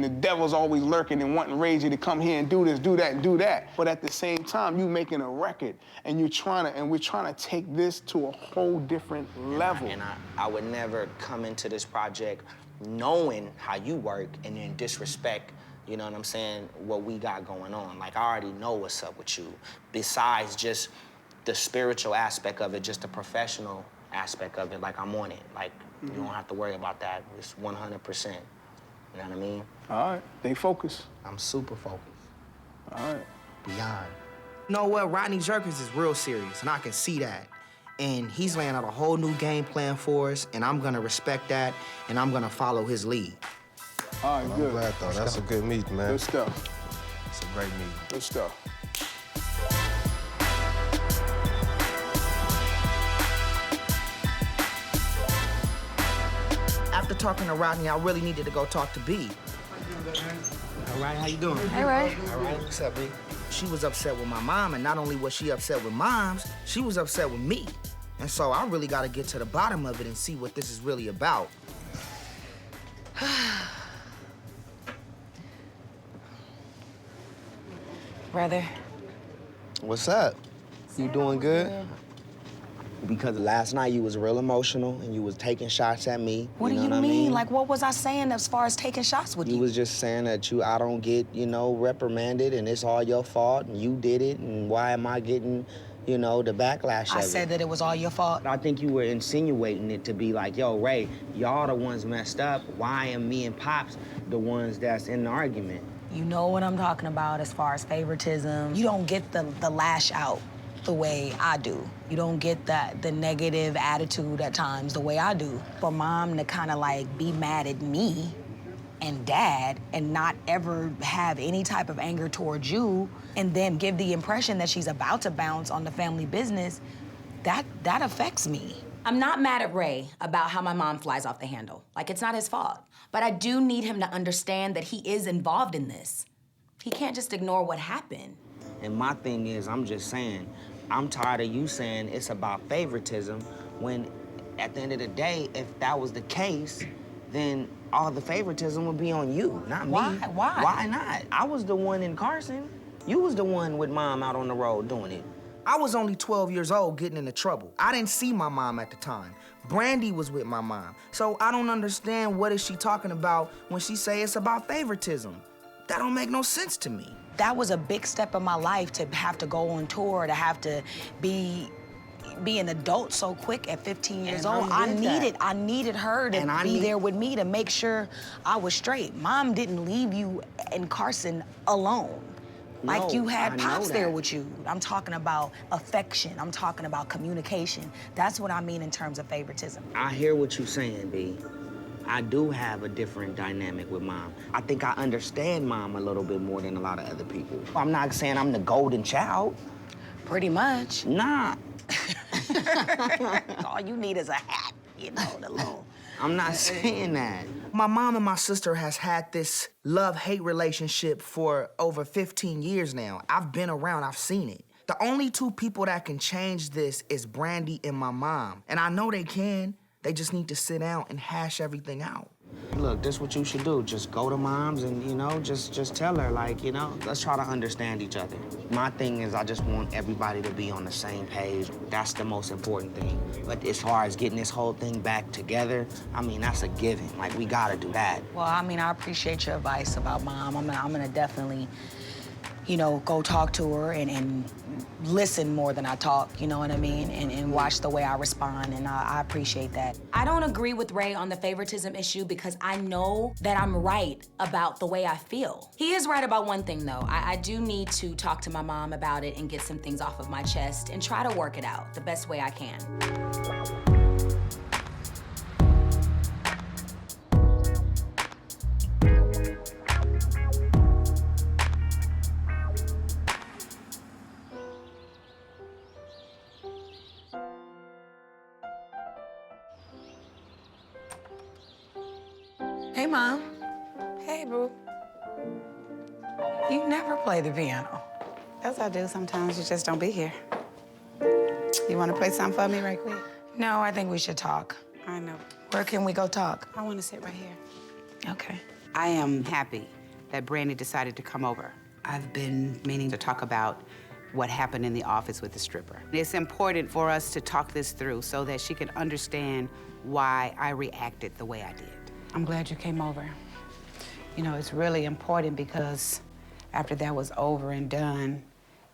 the devil's always lurking and wanting Ray J to come here and do this, do that, and do that. But at the same time, you making a record, and we're trying to take this to a whole different level. And I would never come into this project knowing how you work and then disrespect, you know what I'm saying, what we got going on. Like, I already know what's up with you. Besides just the spiritual aspect of it, just the professional aspect of it, like, I'm on it. Like, you don't have to worry about that. It's 100%. You know what I mean? All right, they focus. I'm super focused. All right. Beyond. You know what? Rodney Jerkins is real serious, and I can see that. And he's laying out a whole new game plan for us, and I'm gonna respect that, and I'm gonna follow his lead. All right, good. I'm glad, though. That's a good meet, man. Good stuff. It's a great meet. Good stuff. After talking to Rodney, I really needed to go talk to B. All right, how you doing? Hey, Ray. All right, what's up, B? She was upset with my mom, and not only was she upset with moms, she was upset with me. And so I really gotta get to the bottom of it and see what this is really about. Brother. What's up? You doing good? Because last night you was real emotional and you was taking shots at me. What do you know mean? I mean? Like, what was I saying as far as taking shots with you? You was just saying that I don't get, reprimanded and it's all your fault and you did it and why am I getting, the backlash of it? I said that it was all your fault. I think you were insinuating it to be like, yo, Ray, y'all the ones messed up. Why am me and Pops the ones that's in the argument? You know what I'm talking about as far as favoritism. You don't get the lash out. the way I do. You don't get the negative attitude at times the way I do. For mom to kind of like be mad at me and dad and not ever have any type of anger towards you and then give the impression that she's about to bounce on the family business, that affects me. I'm not mad at Ray about how my mom flies off the handle. Like, it's not his fault. But I do need him to understand that he is involved in this. He can't just ignore what happened. And my thing is, I'm just saying, I'm tired of you saying it's about favoritism when at the end of the day, if that was the case, then all the favoritism would be on you, not me. Why? Why not? I was the one in Carson. You was the one with mom out on the road doing it. I was only 12 years old getting into trouble. I didn't see my mom at the time. Brandy was with my mom. So I don't understand what is she talking about when she say it's about favoritism. That don't make no sense to me. That was a big step in my life to have to go on tour, to have to be an adult so quick at 15 years old. I needed her to be there with me to make sure I was straight. Mom didn't leave you in Carson alone. Like you had Pops there with you. I'm talking about affection. I'm talking about communication. That's what I mean in terms of favoritism. I hear what you're saying, B. I do have a different dynamic with mom. I think I understand mom a little bit more than a lot of other people. I'm not saying I'm the golden child. Pretty much. Nah. All you need is a hat, you know, the little... I'm not saying that. My mom and my sister has had this love-hate relationship for over 15 years now. I've been around, I've seen it. The only two people that can change this is Brandy and my mom. And I know they can. They just need to sit down and hash everything out. Look, this is what you should do. Just go to mom's and, you know, just tell her, like, you know, let's try to understand each other. My thing is I just want everybody to be on the same page. That's the most important thing. But as far as getting this whole thing back together, I mean, that's a given. Like, we gotta do that. Well, I mean, I appreciate your advice about mom. I'm gonna definitely, you know, go talk to her and listen more than I talk, you know what I mean? And watch the way I respond, and I appreciate that. I don't agree with Ray on the favoritism issue because I know that I'm right about the way I feel. He is right about one thing, though. I do need to talk to my mom about it and get some things off of my chest and try to work it out the best way I can. Hey, Mom. Hey, boo. You never play the piano. Yes, I do. Sometimes you just don't be here. You want to play something for me right quick? No, I think we should talk. I know. Where can we go talk? I want to sit right here. Okay. I am happy that Brandy decided to come over. I've been meaning to talk about what happened in the office with the stripper. It's important for us to talk this through so that she can understand why I reacted the way I did. I'm glad you came over. You know, it's really important because after that was over and done,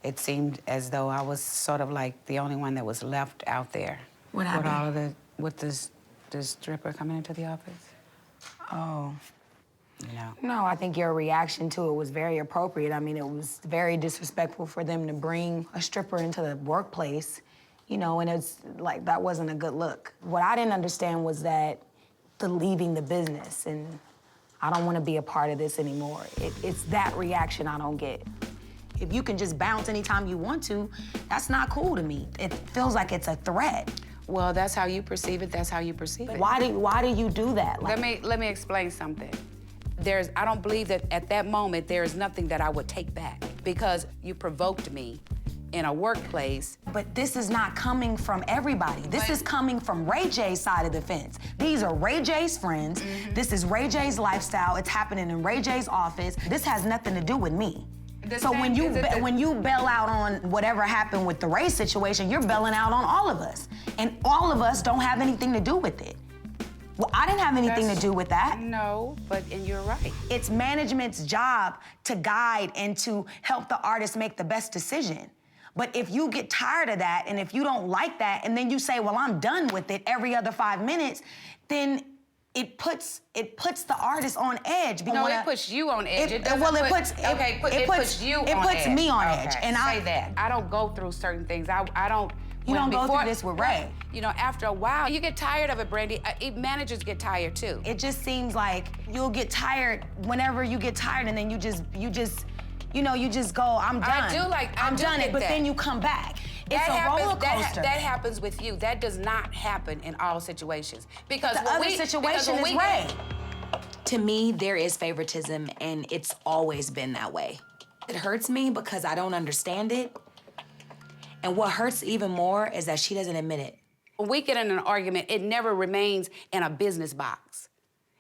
it seemed as though I was sort of like the only one that was left out there. What happened? With the stripper coming into the office. Oh. No. No, I think your reaction to it was very appropriate. I mean, it was very disrespectful for them to bring a stripper into the workplace, you know, and it's like, that wasn't a good look. What I didn't understand was that the leaving the business, and I don't want to be a part of this anymore. It's that reaction I don't get. If you can just bounce anytime you want to, that's not cool to me. It feels like it's a threat. Well, that's how you perceive it. That's how you perceive it. Why do you do that? Like, Let me explain something. I don't believe that at that moment there is nothing that I would take back because you provoked me in a workplace. But this is not coming from everybody. This is coming from Ray J's side of the fence. These are Ray J's friends. Mm-hmm. This is Ray J's lifestyle. It's happening in Ray J's office. This has nothing to do with me. So when you bail out on whatever happened with the Ray situation, you're bailing out on all of us. And all of us don't have anything to do with it. Well, I didn't have anything to do with that. No, and you're right. It's management's job to guide and to help the artist make the best decision. But if you get tired of that, and if you don't like that, and then you say, well, I'm done with it every other 5 minutes, then it puts the artist on edge. No, it puts you on edge. It puts you on edge. It puts me on edge. And say that. I don't go through certain things. I don't. You don't go through this with Ray. You know, after a while, you get tired of it, Brandy. Managers get tired too. It just seems like you'll get tired whenever you get tired, and then you just go, I'm done. I'm done. But then you come back. It's a roller coaster. That happens with you. That does not happen in all situations. Because the other situation is Ray. To me, there is favoritism, and it's always been that way. It hurts me because I don't understand it. And what hurts even more is that she doesn't admit it. When we get in an argument, it never remains in a business box.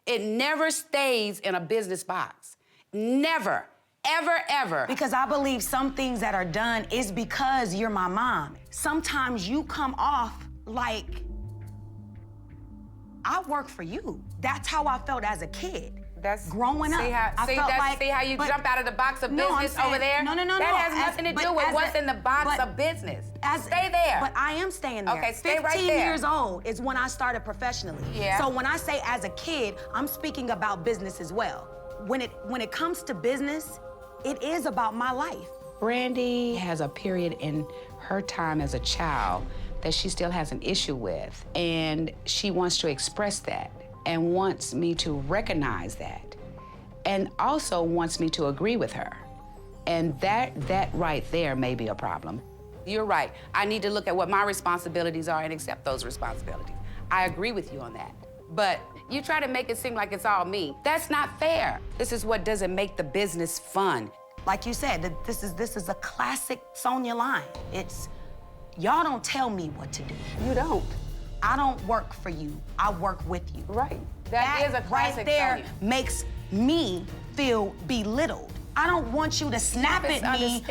It never stays in a business box. Never. Ever, ever. Because I believe some things that are done is because you're my mom. Sometimes you come off like, I work for you. That's how I felt as a kid. That's growing up. See how you jump out of the box of business over there? No. That has nothing to do with what's in the box of business. Stay there. But I am staying there. Okay, stay right there. 15 years old is when I started professionally. Yeah. So when I say as a kid, I'm speaking about business as well. When it comes to business, it is about my life. Brandy has a period in her time as a child that she still has an issue with, and she wants to express that and wants me to recognize that, and also wants me to agree with her. And that right there may be a problem. You're right. I need to look at what my responsibilities are and accept those responsibilities. I agree with you on that. But you try to make it seem like it's all me. That's not fair. This is what doesn't make the business fun. Like you said, this is a classic Sonja line. It's, y'all don't tell me what to do. You don't. I don't work for you. I work with you. Right. That is a classic right there Sonja. Makes me feel belittled. I don't want you to snap at me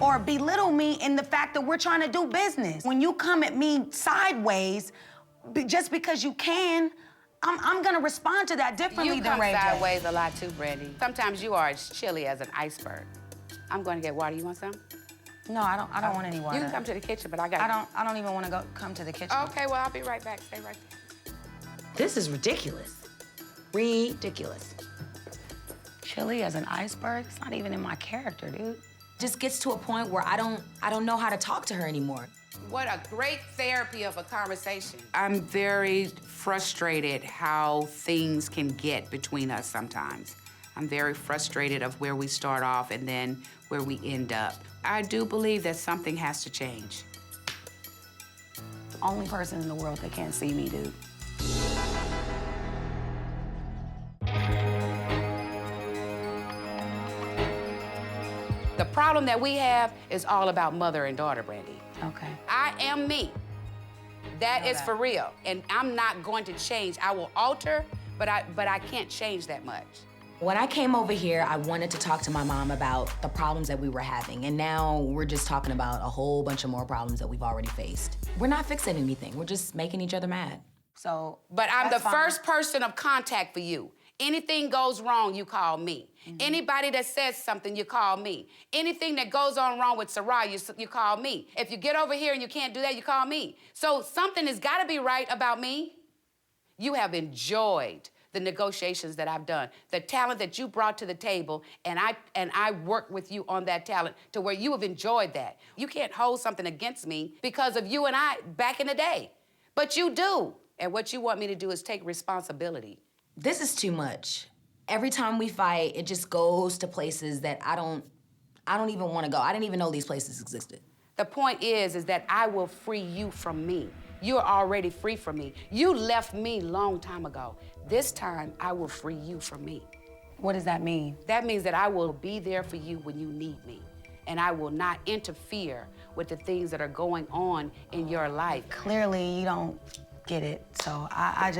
or belittle me in the fact that we're trying to do business. When you come at me sideways, just because you can, I'm gonna respond to that differently than Ray. You come sideways a lot too, Brandy. Sometimes you are as chilly as an iceberg. I'm gonna get water. You want some? No, I don't want any water. You can come to the kitchen, but I got. I don't even want to come to the kitchen. Okay, well I'll be right back. Stay right there. This is ridiculous. Ridiculous. Chilly as an iceberg. It's not even in my character, dude. Just gets to a point where I don't know how to talk to her anymore. What a great therapy of a conversation. I'm very frustrated how things can get between us sometimes. I'm very frustrated of where we start off and then where we end up. I do believe that something has to change. Only person in the world that can't see me, dude. The problem that we have is all about mother and daughter, Brandy. Okay. I am me. That is for real. And I'm not going to change. I will alter, but I can't change that much. When I came over here, I wanted to talk to my mom about the problems that we were having, and now we're just talking about a whole bunch of more problems that we've already faced. We're not fixing anything. We're just making each other mad. So, but I'm the first person of contact for you. Anything goes wrong, you call me. Mm-hmm. Anybody that says something, you call me. Anything that goes on wrong with Sarai, you call me. If you get over here and you can't do that, you call me. So something has got to be right about me. You have enjoyed the negotiations that I've done, the talent that you brought to the table, and I worked with you on that talent to where you have enjoyed that. You can't hold something against me because of you and I back in the day, but you do. And what you want me to do is take responsibility. This is too much. Every time we fight, it just goes to places that I don't even want to go. I didn't even know these places existed. The point is that I will free you from me. You're already free from me. You left me long time ago. This time, I will free you from me. What does that mean? That means that I will be there for you when you need me. And I will not interfere with the things that are going on in your life. Clearly, you don't get it. So I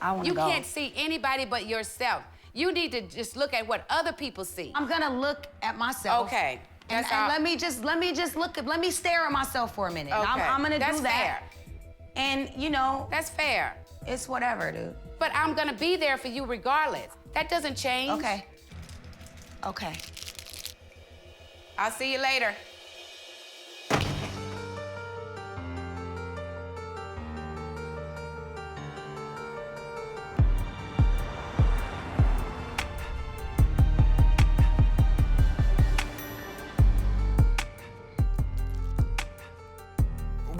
want to go. You can't see anybody but yourself. You need to just look at what other people see. I'm gonna look at myself. Okay. And let me stare at myself for a minute. Okay. I'm gonna do that. Fair. And you know. That's fair. It's whatever, dude. But I'm gonna be there for you regardless. That doesn't change. Okay. Okay. I'll see you later.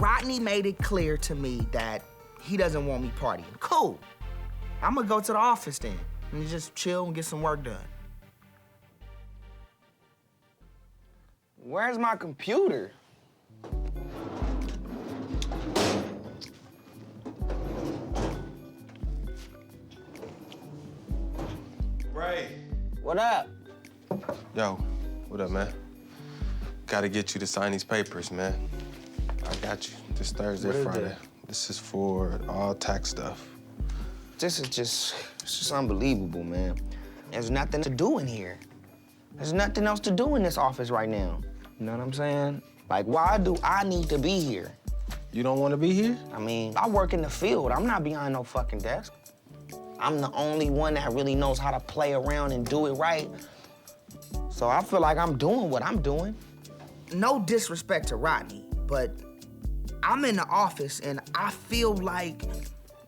Rodney made it clear to me that he doesn't want me partying. Cool. I'm gonna go to the office then and just chill and get some work done. Where's my computer? Ray. What up? Yo, what up, man? Gotta get you to sign these papers, man. I got you. This Thursday, What is Friday. that? This is for all tax stuff. This is just unbelievable, man. There's nothing to do in here. There's nothing else to do in this office right now. You know what I'm saying? Like, why do I need to be here? You don't want to be here? I mean, I work in the field. I'm not behind no fucking desk. I'm the only one that really knows how to play around and do it right. So I feel like I'm doing what I'm doing. No disrespect to Rodney, but I'm in the office and I feel like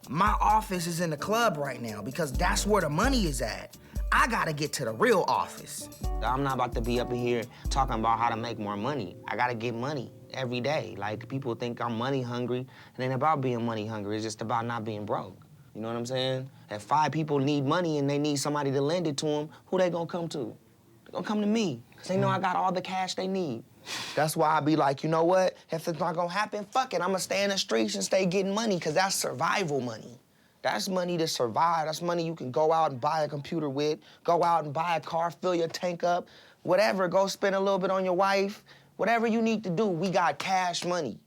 my office is in the club right now because that's where the money is at. I gotta get to the real office. I'm not about to be up in here talking about how to make more money. I gotta get money every day. Like, people think I'm money hungry. It ain't about being money hungry. It's just about not being broke. You know what I'm saying? If 5 people need money and they need somebody to lend it to them, who they gonna come to? They gonna come to me, because they know I got all the cash they need. That's why I be like, you know what? If it's not gonna happen, fuck it. I'm gonna stay in the streets and stay getting money, because that's survival money. That's money to survive. That's money you can go out and buy a computer with, go out and buy a car, fill your tank up, whatever. Go spend a little bit on your wife. Whatever you need to do, we got cash money.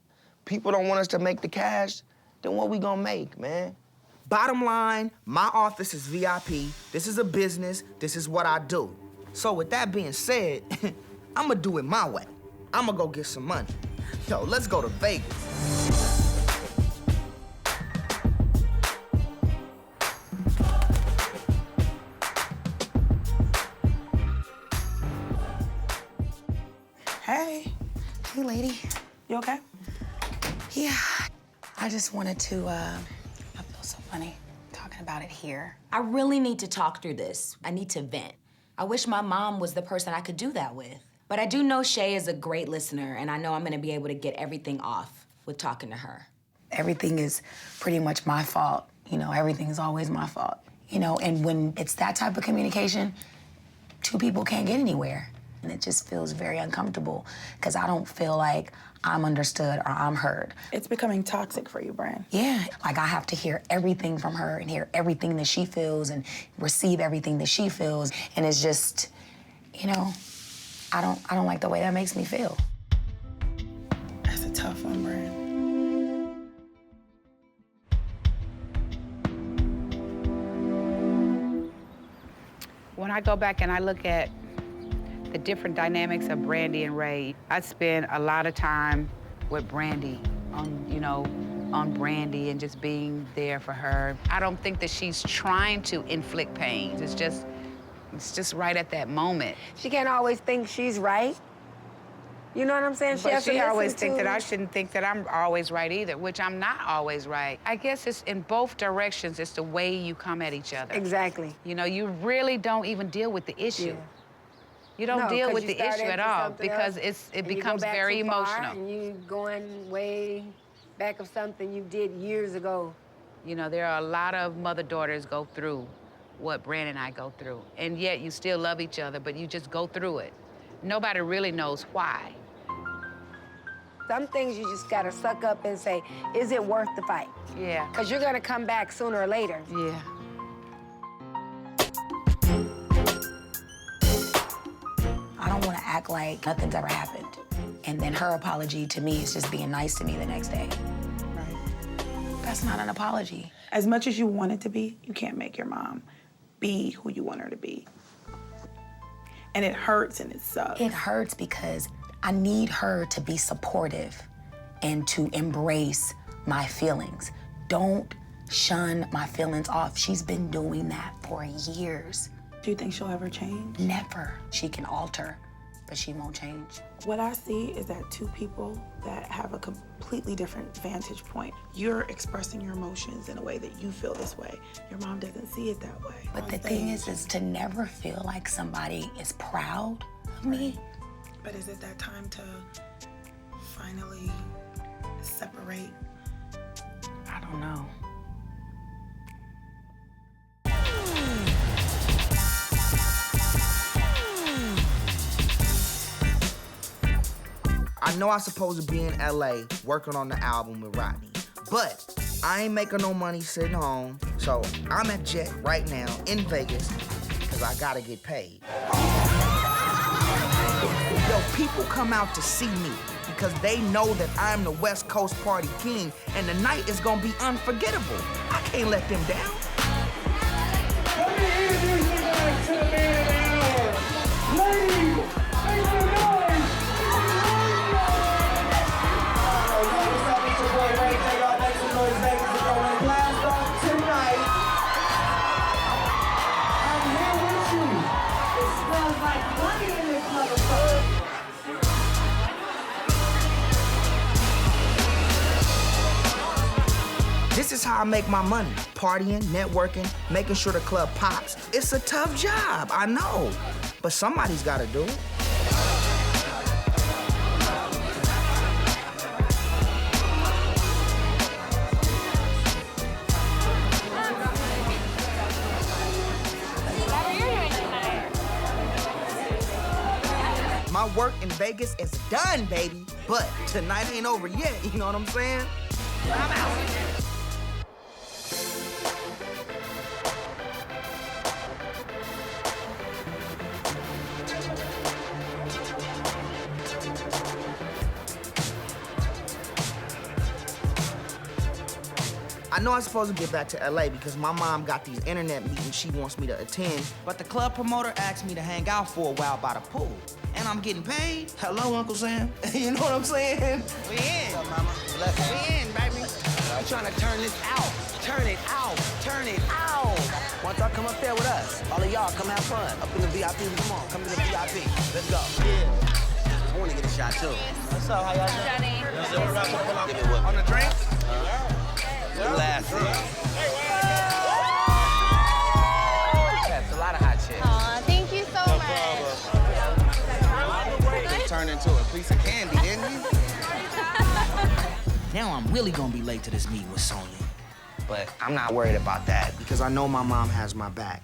People don't want us to make the cash, then what we gonna make, man? Bottom line, my office is VIP. This is a business. This is what I do. So with that being said, I'ma do it my way. I'ma go get some money. Yo, let's go to Vegas. Hey. Hey, lady. You okay? Yeah. I just wanted to, I feel so funny talking about it here. I really need to talk through this. I need to vent. I wish my mom was the person I could do that with. But I do know Shay is a great listener, and I know I'm gonna be able to get everything off with talking to her. Everything is pretty much my fault. You know, everything is always my fault. You know, and when it's that type of communication, 2 people can't get anywhere. And it just feels very uncomfortable because I don't feel like I'm understood or I'm heard. It's becoming toxic for you, Brand. Yeah, like I have to hear everything from her and hear everything that she feels and receive everything that she feels. And it's just, you know, I don't like the way that makes me feel. That's a tough one, Brand. When I go back and I look at the different dynamics of Brandy and Ray, I spend a lot of time with Brandy on Brandy and just being there for her. I don't think that she's trying to inflict pain. It's just right at that moment. She can't always think she's right. You know what I'm saying? But she always thinks that I shouldn't think that I'm always right either, which I'm not always right. I guess it's in both directions. It's the way you come at each other. Exactly. You know, you really don't even deal with the issue. Yeah. You don't deal with the start issue at into all something because else, it and you go becomes back very too far, emotional. And you going way back of something you did years ago. You know, there are a lot of mother-daughters go through what Brand and I go through, and yet you still love each other, but you just go through it. Nobody really knows why. Some things you just gotta suck up and say, is it worth the fight? Yeah. Because you're gonna come back sooner or later. Yeah. I don't want to act like nothing's ever happened. And then her apology to me is just being nice to me the next day. Right. That's not an apology. As much as you want it to be, you can't make your mom be who you want her to be. And it hurts and it sucks. It hurts because I need her to be supportive and to embrace my feelings. Don't shun my feelings off. She's been doing that for years. Do you think she'll ever change? Never. She can alter, but she won't change. What I see is that 2 people that have a completely different vantage point. You're expressing your emotions in a way that you feel this way. Your mom doesn't see it that way. But the thing is to never feel like somebody is proud of me. But is it that time to finally separate. I don't know. I know I'm supposed to be in LA working on the album with Rodney, but I ain't making no money sitting home, so I'm at Jet right now in Vegas because I gotta get paid. Yo, people come out to see me because they know that I'm the West Coast party king, and the night is gonna be unforgettable. I can't let them down. Let me introduce you guys to the man of the hour. Ladies, make some noise. What's up, it's your boy Ray J. Y'all make some noise, Vegas. We're going to blast off tonight. I'm here with you. It smells like money in this motherfucker. This is how I make my money. Partying, networking, making sure the club pops. It's a tough job, I know, but somebody's gotta do it. My work in Vegas is done, baby, but tonight ain't over yet, you know what I'm saying? I'm out. I know I'm supposed to get back to LA because my mom got these internet meetings she wants me to attend, but the club promoter asked me to hang out for a while by the pool. And I'm getting paid. Hello, Uncle Sam. You know what I'm saying? We in. What's up, mama? Bless you. We in, baby. I'm trying to turn this out. Turn it out. Turn it out. Why don't y'all come up there with us? All of y'all come have fun. Up in the VIP. Come on, come to the VIP. Let's go. Yeah. I want to get a shot, too. What's up? How y'all doing? Johnny. Give me one. On the drink? Glasses. That's a lot of hot chicks. Aw, thank you so much. Turned into a piece of candy, didn't you? Now I'm really gonna be late to this meeting with Sonja. But I'm not worried about that because I know my mom has my back.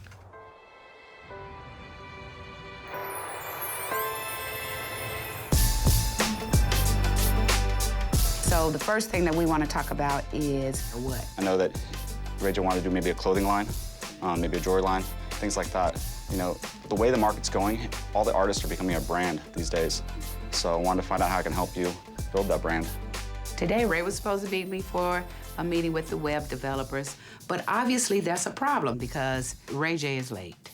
So the first thing that we want to talk about is what? I know that Rachel wanted to do maybe a clothing line, maybe a jewelry line, things like that. You know, the way the market's going, all the artists are becoming a brand these days. So I wanted to find out how I can help you build that brand. Today, Ray was supposed to meet me for a meeting with the web developers, but obviously that's a problem because Ray J is late.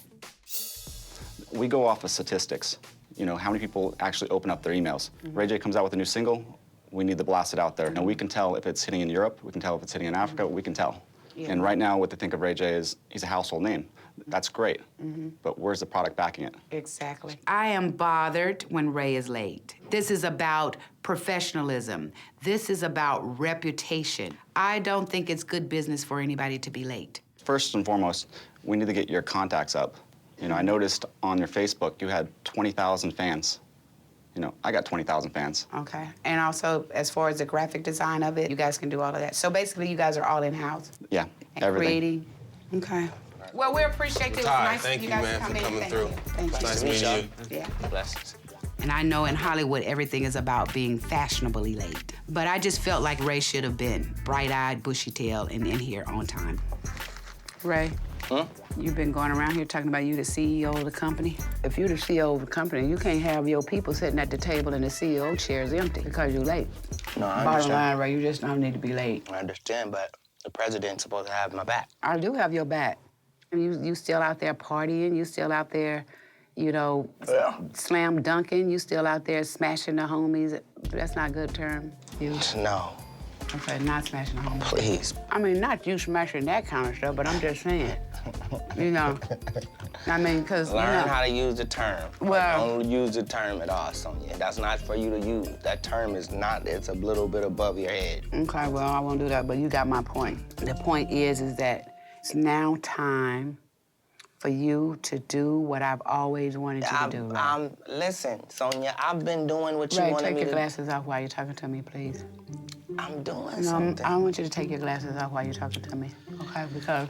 We go off of statistics. You know, how many people actually open up their emails. Ray J comes out with a new single, we need to blast it out there. And we can tell if it's hitting in Europe, we can tell if it's hitting in Africa, we can tell. Yeah. And right now, what they think of Ray J is he's a household name. That's great, but where's the product backing it? Exactly. I am bothered when Ray is late. This is about professionalism. This is about reputation. I don't think it's good business for anybody to be late. First and foremost, we need to get your contacts up. You know, I noticed on your Facebook you had 20,000 fans. You know, I got 20,000 fans. Okay. And also, as far as the graphic design of it, you guys can do all of that. So basically, you guys are all in-house? Yeah, And everything. creating? Okay. Well, we appreciate it. It was nice thank you, guys man, come for in. coming Thank through. you. Thank you. Nice meeting you. Yeah. Blessings. And I know in Hollywood, everything is about being fashionably late. But I just felt like Ray should have been bright-eyed, bushy-tailed, and in here on time. Ray, you've been going around here talking about you the CEO of the company. If you're the CEO of the company, you can't have your people sitting at the table and the CEO chair is empty because you're late. No, I Bottom understand. line, Ray, you just don't need to be late. I understand, but the president's supposed to have my back. I do have your back. You still out there partying. You still out there, you know, slam dunking. You still out there smashing the homies. That's not a good term. You. No. Okay, not smashing the homies. Please. I mean, not you smashing that kind of stuff, but I'm just saying. You know. I mean, because, you Learn know. how to use the term. Well. Don't use the term at all, Sonja. That's not for you to use. That term is not, it's a little bit above your head. Okay, well, I won't do that, but you got my point. The point is that it's now time for you to do what I've always wanted you to do, Ray. Listen, Sonja, I've been doing what you Ray, wanted take me your to. glasses off while you're talking to me, please. I'm doing No, something. I want you to take your glasses off while you're talking to me, okay? Because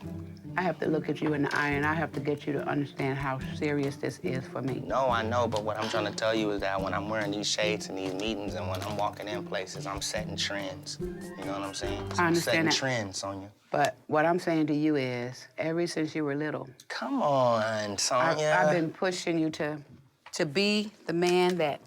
I have to look at you in the eye and I have to get you to understand how serious this is for me. No, I know, but what I'm trying to tell you is that when I'm wearing these shades in these meetings and when I'm walking in places, I'm setting trends. You know what I'm saying? I understand I'm setting that. trends, Sonja. But what I'm saying to you is, ever since you were little, come on, Sonja. I've been pushing you to be the man that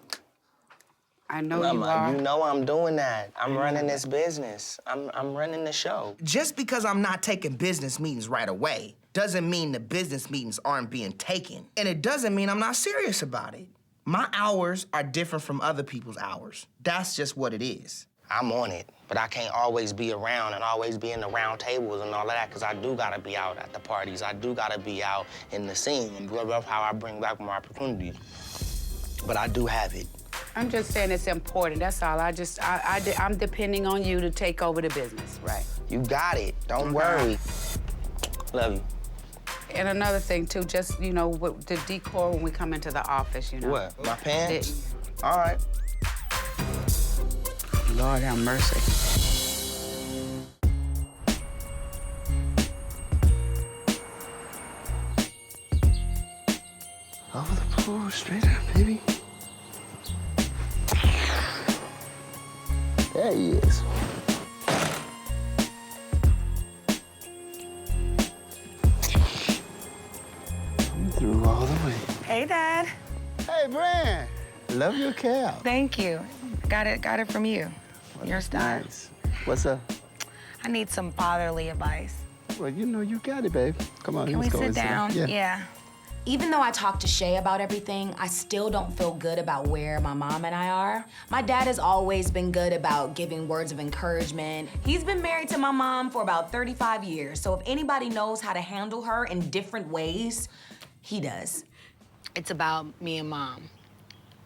I know you Mama, are. you know I'm doing that. I'm running this business. I'm running the show. Just because I'm not taking business meetings right away doesn't mean the business meetings aren't being taken. And it doesn't mean I'm not serious about it. My hours are different from other people's hours. That's just what it is. I'm on it, but I can't always be around and always be in the round tables and all of that, because I do gotta be out at the parties. I do gotta be out in the scene, and that's how I bring back more opportunities. But I do have it. I'm just saying it's important, that's all. I'm depending on you to take over the business, right? You got it, don't worry. Love you. And another thing, too, just, you know, with the decor when we come into the office, you know. What, my pants? All right. Lord have mercy. Over the pool, straight up, baby. There he is. I'm through all the way. Hey, Dad. Hey, Brand. Love your cow. Thank you. Got it from you. Your style. Nice. What's up? I need some fatherly advice. Well, you know you got it, babe. Come on, Can let's we go sit inside. down? Yeah. Even though I talked to Shay about everything, I still don't feel good about where my mom and I are. My dad has always been good about giving words of encouragement. He's been married to my mom for about 35 years, so if anybody knows how to handle her in different ways, he does. It's about me and Mom.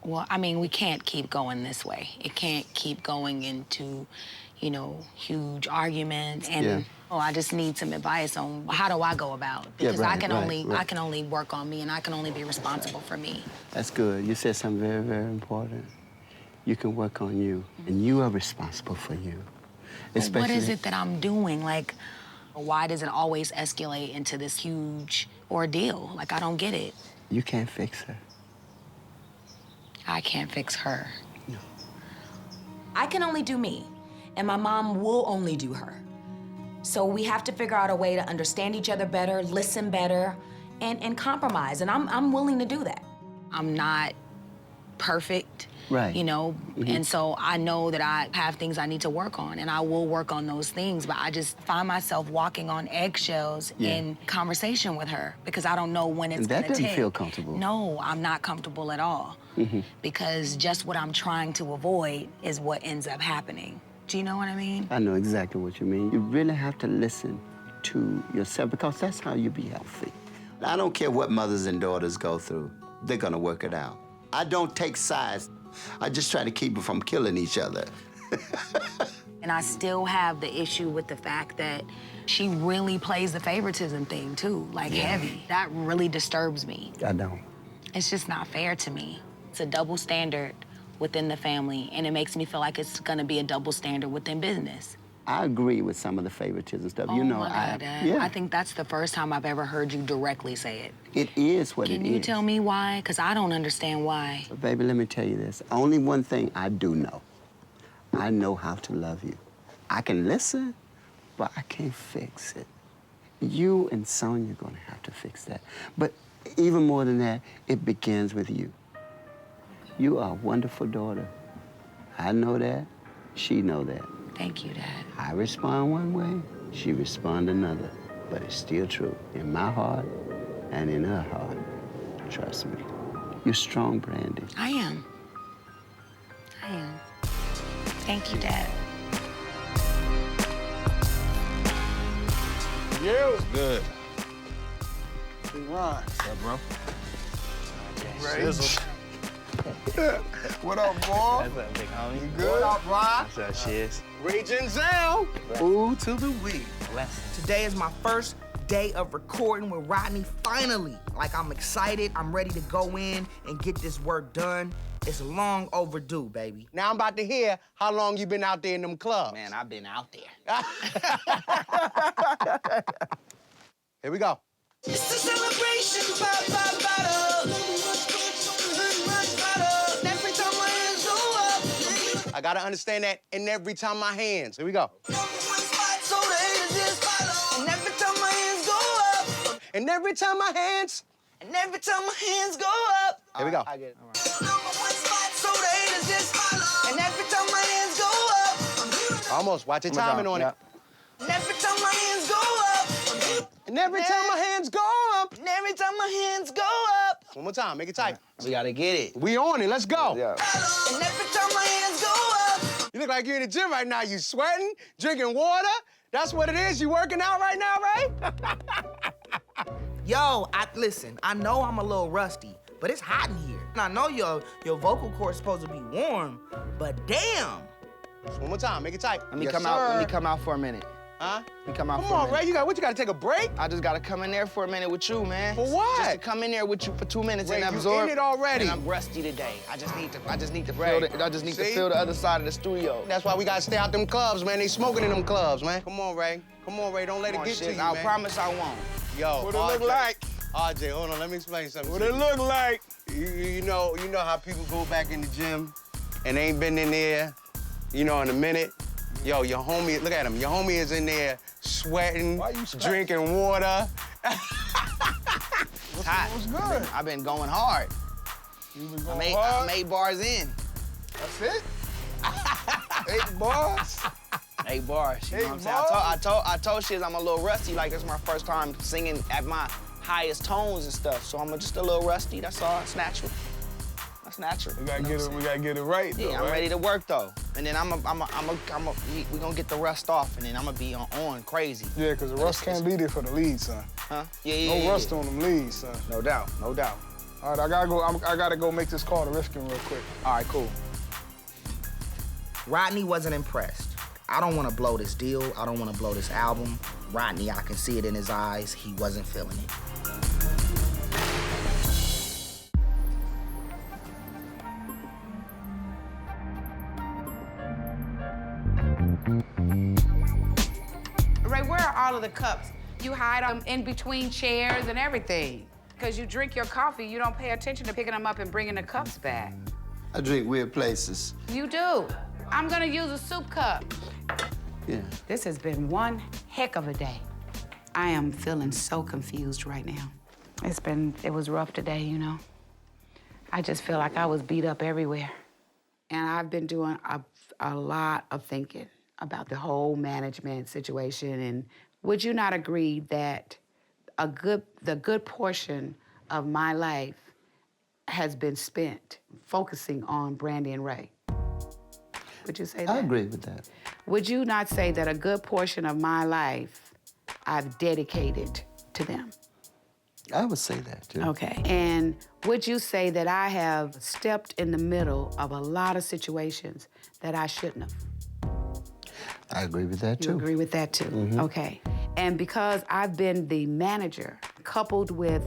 Well, I mean, we can't keep going this way. It can't keep going into, you know, huge arguments. And I just need some advice on how do I go about it? Because I can only work on me, and I can only be responsible for me. That's good. You said something very, very important. You can work on you, and you are responsible for you. But what is it that I'm doing? Like, why does it always escalate into this huge ordeal? Like, I don't get it. You can't fix her. I can't fix her. No. I can only do me, and my mom will only do her. So we have to figure out a way to understand each other better, listen better, and compromise, and I'm willing to do that. I'm not perfect, right? You know, and so I know that I have things I need to work on, and I will work on those things, but I just find myself walking on eggshells in conversation with her because I don't know when it's gonna take. That doesn't feel comfortable. No, I'm not comfortable at all because just what I'm trying to avoid is what ends up happening. Do you know what I mean? I know exactly what you mean. You really have to listen to yourself because that's how you be healthy. I don't care what mothers and daughters go through. They're gonna work it out. I don't take sides. I just try to keep them from killing each other. And I still have the issue with the fact that she really plays the favoritism thing too, like heavy. That really disturbs me. I don't. It's just not fair to me. It's a double standard within the family, and it makes me feel like it's gonna be a double standard within business. I agree with some of the favoritism stuff. Oh you know, my God, Dad. I think that's the first time I've ever heard you directly say it. It is what it is. Can you tell me why? Because I don't understand why. But baby, let me tell you this. Only one thing I do know. I know how to love you. I can listen, but I can't fix it. You and Sonja are gonna have to fix that. But even more than that, it begins with you. You are a wonderful daughter. I know that. She know that. Thank you, Dad. I respond one way, she respond another. But it's still true. In my heart and in her heart. Trust me. You're strong, Brandy. I am. I am. Thank you, Dad. You. Good. Big Ron. What's up, bro? What up, boy? What's up, big homie? You good? What up, Ron? What's up, Shiz? Raging Zell. Ooh to the week. Today is my first day of recording with Rodney, finally. Like, I'm excited, I'm ready to go in and get this work done. It's long overdue, baby. Now I'm about to hear how long you been out there in them clubs. Man, I've been out there. Here we go. It's a celebration, pop, pop, bottle. Every time my hands go up. I gotta understand that, and every time my hands. Here we go. So the haters just follow. And every time my hands go up. And every time my hands. And every time my hands go up. Here we go. I get it. All right. So the haters just follow. And every time my hands go up. Almost. Watch your timing on it. And every time my hands go up. And every time my hands go up. And every time my hands go up. One more time. Make it tight. We gotta get it. We on it. Let's go. Yeah. And every time my hands go up. You look like you're in the gym right now. You sweating, drinking water. That's what it is. You working out right now, right? Yo, listen, I know I'm a little rusty, but it's hot in here. And I know your vocal cord's supposed to be warm, but damn. Just one more time. Make it tight. Let me come out for a minute. Huh? Let me come out Come for a on, minute. Ray. You gotta take a break? I just gotta come in there for a minute with you, man. For what? Just to come in there with you for 2 minutes Ray, and you absorb. in it already. And I'm rusty today. I just need to Ray, feel feel the other side of the studio. That's why we gotta stay out them clubs, man. They smoking in them clubs, man. Come on, Ray. Come on, Ray. Don't let it get to you, man. I promise I won't. Yo, What it look like? RJ, hold on. Let me explain something. What it look like? You know how people go back in the gym and they ain't been in there, in a minute. Yo, your homie, look at him. Your homie is in there sweating, drinking water. It's hot. What's good? I've been going hard. You been I made bars in. That's it? 8 bars? 8 bars. You know what I'm saying? I told Shiz I'm a little rusty. Like, this is my first time singing at my highest tones and stuff. So I'm just a little rusty. That's all. It's natural. That's natural. We gotta get it right, though. Yeah, I'm ready to work though. And then we gonna get the rust off, and then I'm gonna be on crazy. Yeah, because the rust can't be there for the lead, son. Huh? No rust on them leads, son. No doubt, no doubt. All right, I gotta go make this call to Rifkin real quick. All right, cool. Rodney wasn't impressed. I don't want to blow this deal. I don't want to blow this album. Rodney, I can see it in his eyes. He wasn't feeling it. Ray, where are all of the cups? You hide them in between chairs and everything. Because you drink your coffee, you don't pay attention to picking them up and bringing the cups back. I drink weird places. You do. I'm gonna use a soup cup. Yeah. This has been one heck of a day. I am feeling so confused right now. It was rough today, I just feel like I was beat up everywhere. And I've been doing a lot of thinking about the whole management situation. And would you not agree that the good portion of my life has been spent focusing on Brandy and Ray? Would you say that? I agree with that. Would you not say that a good portion of my life I've dedicated to them? I would say that, too. Okay. And would you say that I have stepped in the middle of a lot of situations that I shouldn't have? I agree with that, too. You agree with that, too? Mm-hmm. Okay. And because I've been the manager, coupled with,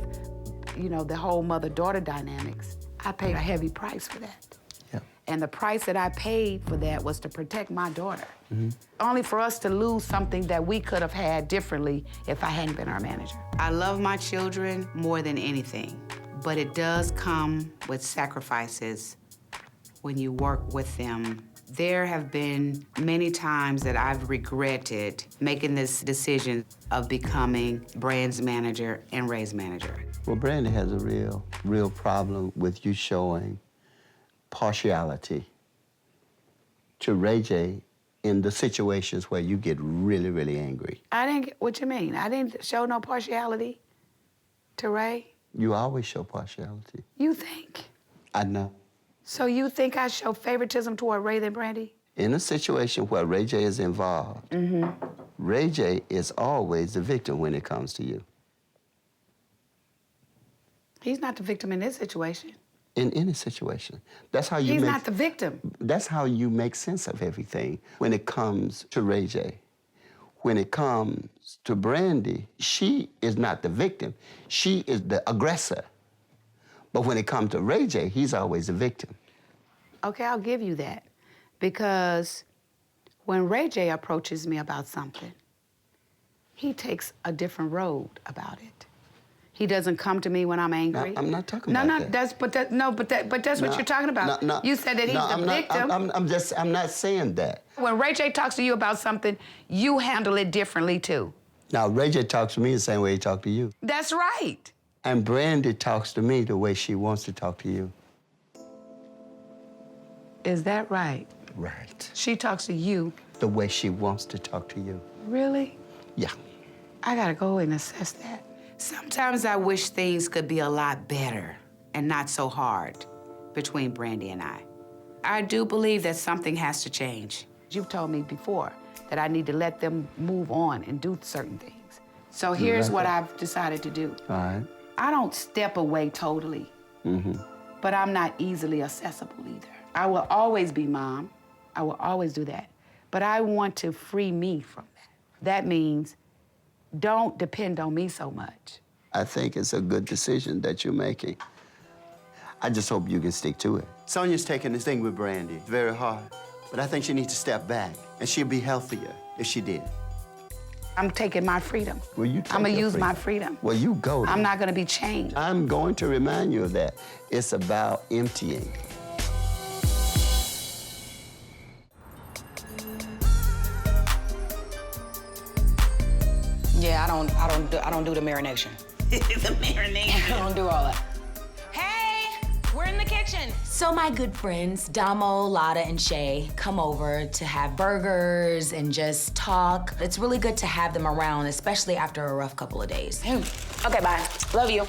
the whole mother-daughter dynamics, I paid a heavy price for that. Yeah. And the price that I paid for that was to protect my daughter. Mm-hmm. Only for us to lose something that we could have had differently if I hadn't been our manager. I love my children more than anything, but it does come with sacrifices when you work with them. There have been many times that I've regretted making this decision of becoming Brand's manager and Ray's manager. Well, Brandy has a real problem with you showing partiality to Ray J in the situations where you get really, really angry. What you mean? I didn't show no partiality to Ray? You always show partiality. You think? I know. So you think I show favoritism toward Ray than Brandy? In a situation where Ray J is involved, Ray J is always the victim when it comes to you. He's not the victim in this situation. In any situation. That's how you He's make... not the victim. That's how you make sense of everything when it comes to Ray J. When it comes to Brandy, she is not the victim. She is the aggressor. But when it comes to Ray J, he's always the victim. Okay, I'll give you that. Because when Ray J approaches me about something, he takes a different road about it. He doesn't come to me when I'm angry. No, I'm not talking about that. But that's what you're talking about. No, You said that he's the victim. I'm not saying that. When Ray J talks to you about something, you handle it differently too. Now, Ray J talks to me the same way he talks to you. That's right. And Brandy talks to me the way she wants to talk to you. Is that right? Right. She talks to you. The way she wants to talk to you. Really? Yeah. I gotta go and assess that. Sometimes I wish things could be a lot better and not so hard between Brandy and I. I do believe that something has to change. You've told me before that I need to let them move on and do certain things. So here's what I've decided to do. All right. I don't step away totally, but I'm not easily accessible either. I will always be mom. I will always do that. But I want to free me from that. That means don't depend on me so much. I think it's a good decision that you're making. I just hope you can stick to it. Sonja's taking this thing with Brandy. It's very hard. But I think she needs to step back, and she'll be healthier if she did. I'm taking my freedom. Well, you I'm gonna use my freedom. Well, you go. I'm not gonna be chained. I'm going to remind you of that. It's about emptying. Yeah, I don't do the marination. The marination. I don't do all that. Hey, we're in the kitchen. So my good friends, Damo, Lotta, and Shay come over to have burgers and just talk. It's really good to have them around, especially after a rough couple of days. Okay, bye. Love you.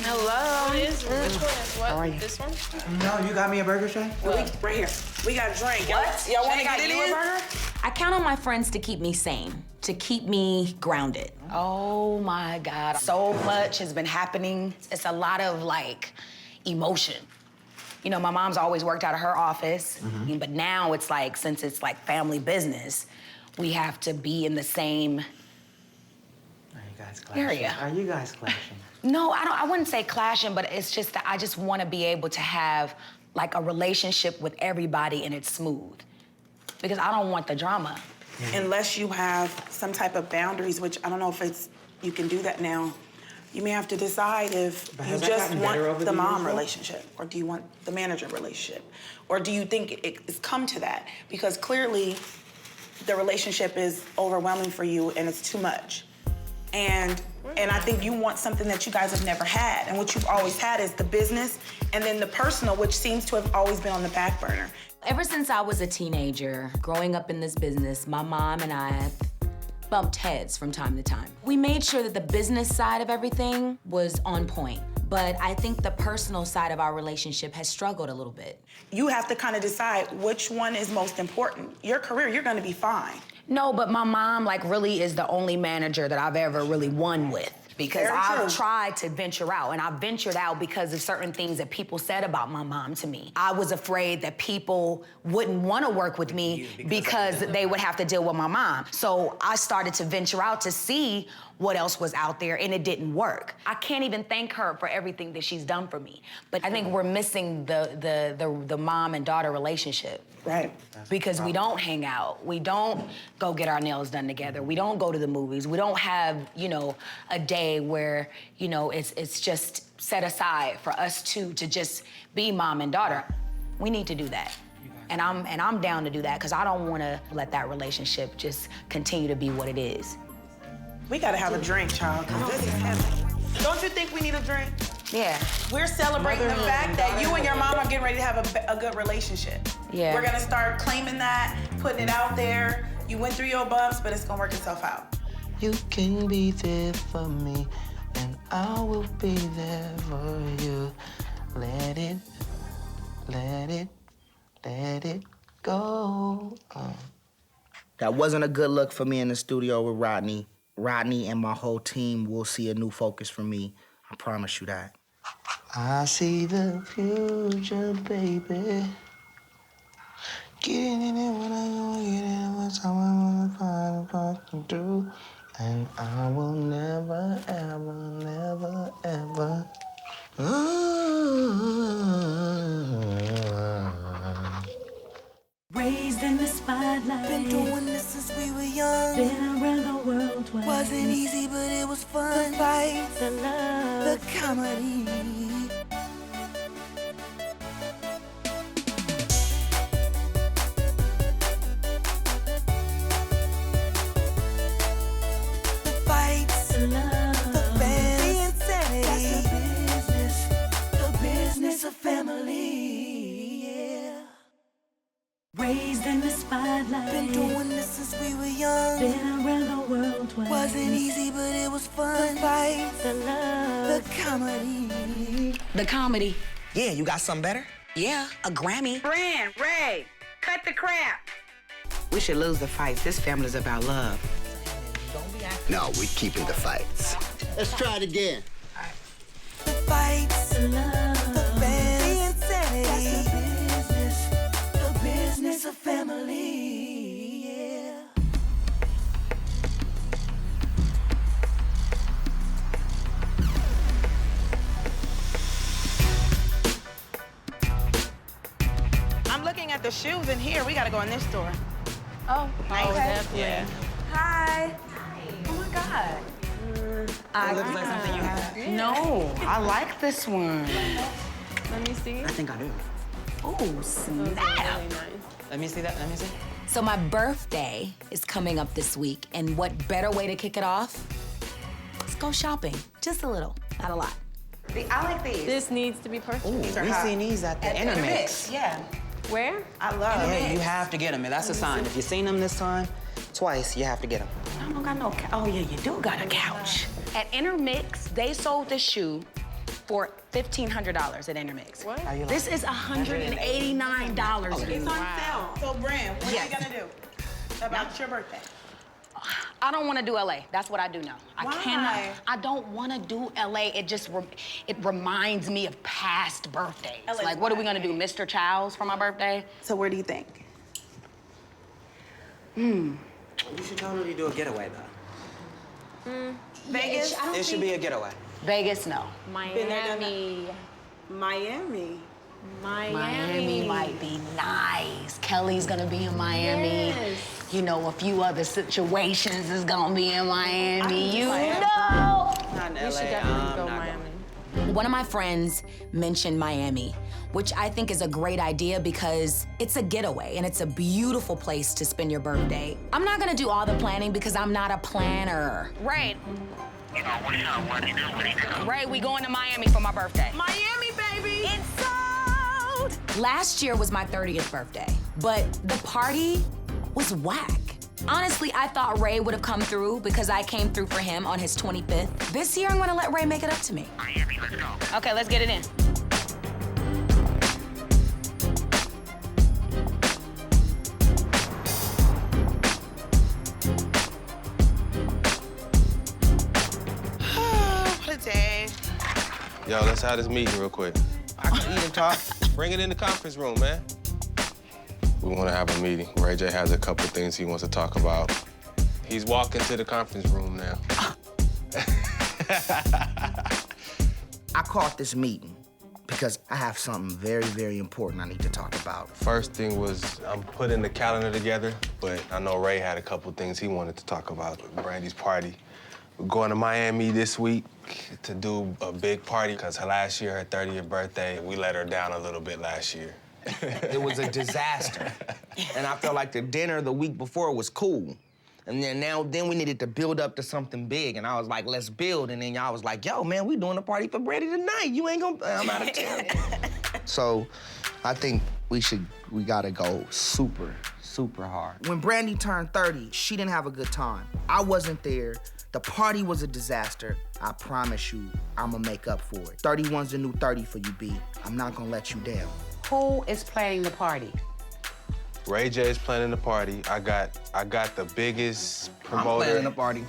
Hello. Which one is what? How are you? This one? No, you got me a burger, Shay? Right here. We got a drink. What? Y'all want to Shay get it got you a in? burger? I count on my friends to keep me sane, to keep me grounded. Oh my God. So much has been happening. It's a lot of like emotion. You know, my mom's always worked out of her office, but now it's like, since it's like family business, we have to be in the same area. Are you guys clashing? No, I wouldn't say clashing, but it's just that I just want to be able to have like a relationship with everybody and it's smooth. Because I don't want the drama. Unless you have some type of boundaries, which I don't know if you can do that now. You may have to decide if you just want the mom relationship, or do you want the manager relationship? Or do you think it's come to that? Because clearly the relationship is overwhelming for you and it's too much. And I think you want something that you guys have never had. And what you've always had is the business and then the personal, which seems to have always been on the back burner. Ever since I was a teenager, growing up in this business, my mom and I bumped heads from time to time. We made sure that the business side of everything was on point, but I think the personal side of our relationship has struggled a little bit. You have to kind of decide which one is most important. Your career, you're gonna be fine. No, but my mom like really is the only manager that I've ever really won with. Because I've tried to venture out, and I ventured out because of certain things that people said about my mom to me. I was afraid that people wouldn't want to work with me because they would have to deal with my mom. So I started to venture out to see what else was out there, and it didn't work. I can't even thank her for everything that she's done for me. But I think we're missing the mom and daughter relationship. Right. Because we don't hang out. We don't go get our nails done together. We don't go to the movies. We don't have, you know, a day where, you know, it's just set aside for us two to just be mom and daughter. We need to do that. And I'm down to do that because I don't want to let that relationship just continue to be what it is. We gotta have a drink, child, because this is heavy. Don't you think we need a drink? Yeah. We're celebrating the fact that you and your mom are getting ready to have a good relationship. Yeah. We're gonna start claiming that, putting it out there. You went through your bumps, but it's gonna work itself out. You can be there for me, and I will be there for you. Let it go. That wasn't a good look for me in the studio with Rodney. Rodney and my whole team will see a new focus from me. I promise you that. I see the future, baby. Getting in it when I go, get in what time I wanna find what to do. And I will never, ever, ever. Raised in the spotlight. Been doing this since we were young. Been around the world twice. Wasn't easy, but it was fun. The fights, the love, the comedy. The fights, the love, the fans, the insanity. That's the business of family. Yeah. Raised in the spotlight. Been doing this since we were young. Been around the world twice. Wasn't easy, but it was fun. The fights, the love, the comedy. The comedy. Yeah, you got something better? Yeah, a Grammy. Brand, Ray, cut the crap. We should lose the fights. This family's about love. No, we're keeping the fights. Let's try it again. The fights, the love, the fans, the insanity. That's the business of family. Yeah. I'm looking at the shoes in here. We gotta go in this store. Oh, okay. Yeah. Hi. Oh my God. I looks like something you have. No, I like this one. Let me see. I think I do. Oh, snap. Really nice. Let me see that. Let me see. So my birthday is coming up this week, and what better way to kick it off? Let's go shopping. Just a little, not a lot. I like these. This needs to be purchased. Ooh, we seen these at the Intermix. Yeah. Where? I love Yeah, you have to get them, and that's a sign. If you've seen them this time, twice, you have to get them. I don't got no Oh, yeah, you do got a couch. At Intermix, they sold this shoe for $1,500 at Intermix. What? How you like This it? is $189. It's on sale. So, Brand, what Yes. are you gonna do about your birthday? I don't want to do LA. That's what I do now. Why? I don't want to do LA. It just it reminds me of past birthdays. LA's Like, what are we why? gonna do, Mr. Chow's for my birthday? So, where do you think? You should totally do a getaway, though. Vegas? It should be a getaway. Vegas, no. Miami. Miami. Miami might be nice. Kelly's gonna be in Miami. Yes. You know, a few other situations is gonna be in Miami. You Miami. know. Not in We LA. should definitely go not Miami. One of my friends mentioned Miami, which I think is a great idea because it's a getaway and it's a beautiful place to spend your birthday. I'm not gonna do all the planning because I'm not a planner. Right. Ray, we going to Miami for my birthday. Miami, baby! It's sold! Last year was my 30th birthday, but the party was whack. Honestly, I thought Ray would have come through because I came through for him on his 25th. This year, I'm gonna let Ray make it up to me. Miami, let's go. Okay, let's get it in. What a day. Yo, let's have this meeting real quick. I can eat and talk. Bring it in the conference room, man. We want to have a meeting. Ray J has a couple things he wants to talk about. He's walking to the conference room now. I called this meeting because I have something very, very important I need to talk about. First thing was I'm putting the calendar together, but I know Ray had a couple things he wanted to talk about. Brandy's party. We're going to Miami this week to do a big party because last year, her 30th birthday, we let her down a little bit last year. It was a disaster. And I felt like the dinner the week before was cool. And then we needed to build up to something big. And I was like, let's build. And then y'all was like, yo, man, we doing a party for Brandy tonight. You ain't gonna, I'm out of town. So I think we gotta go super, super hard. When Brandy turned 30, she didn't have a good time. I wasn't there. The party was a disaster. I promise you, I'ma make up for it. 31's the new 30 for you, B. I'm not gonna let you down. Who is planning the party? Ray J is planning the party. I got the biggest promoter. I'm planning the party.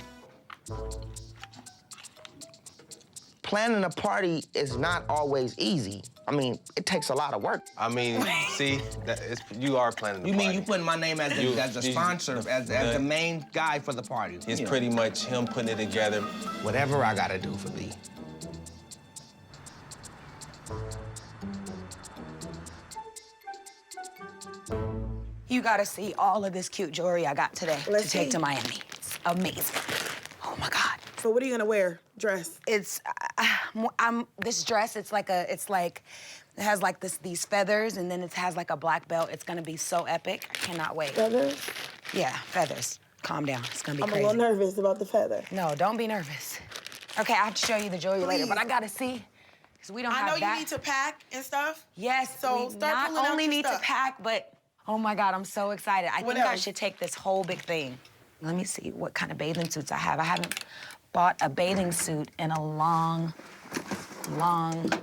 Planning a party is not always easy. I mean, it takes a lot of work. I mean, see, you are planning the You party. mean you putting my name as a sponsor, as the main guy for the party? It's pretty much him putting it together. Whatever I gotta do for B. you gotta see all of this cute jewelry I got today Let's to take see. to Miami. It's amazing. Oh my God. So what are you gonna wear? Dress? It's, this dress, it has like these feathers and then it has like a black belt. It's gonna be so epic. I cannot wait. Feathers? Yeah, feathers. Calm down, it's gonna be I'm crazy. a little nervous about the feather. No, don't be nervous. Okay, I have to show you the jewelry later, but I gotta see, because we don't have that. I know you need to pack and stuff. Yes, So we start not pulling out only your need stuff. to pack, but oh my God, I'm so excited. I What think I else? should take this whole big thing. Let me see what kind of bathing suits I have. I haven't bought a bathing suit in a long time.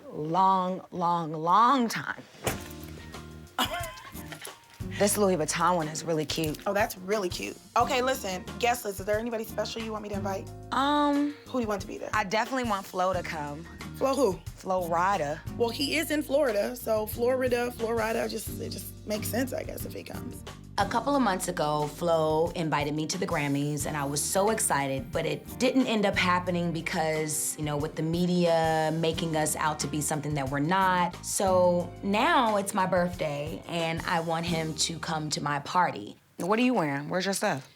This Louis Vuitton one is really cute. Oh, that's really cute. Okay, listen, guest list. Is there anybody special you want me to invite? Who do you want to be there? I definitely want Flo to come. Flo who? Flo Rida. Well, he is in Florida, so Florida, it just makes sense, I guess, if he comes. A couple of months ago, Flo invited me to the Grammys, and I was so excited, but it didn't end up happening because, you know, with the media making us out to be something that we're not. So now it's my birthday, and I want him to come to my party. What are you wearing? Where's your stuff?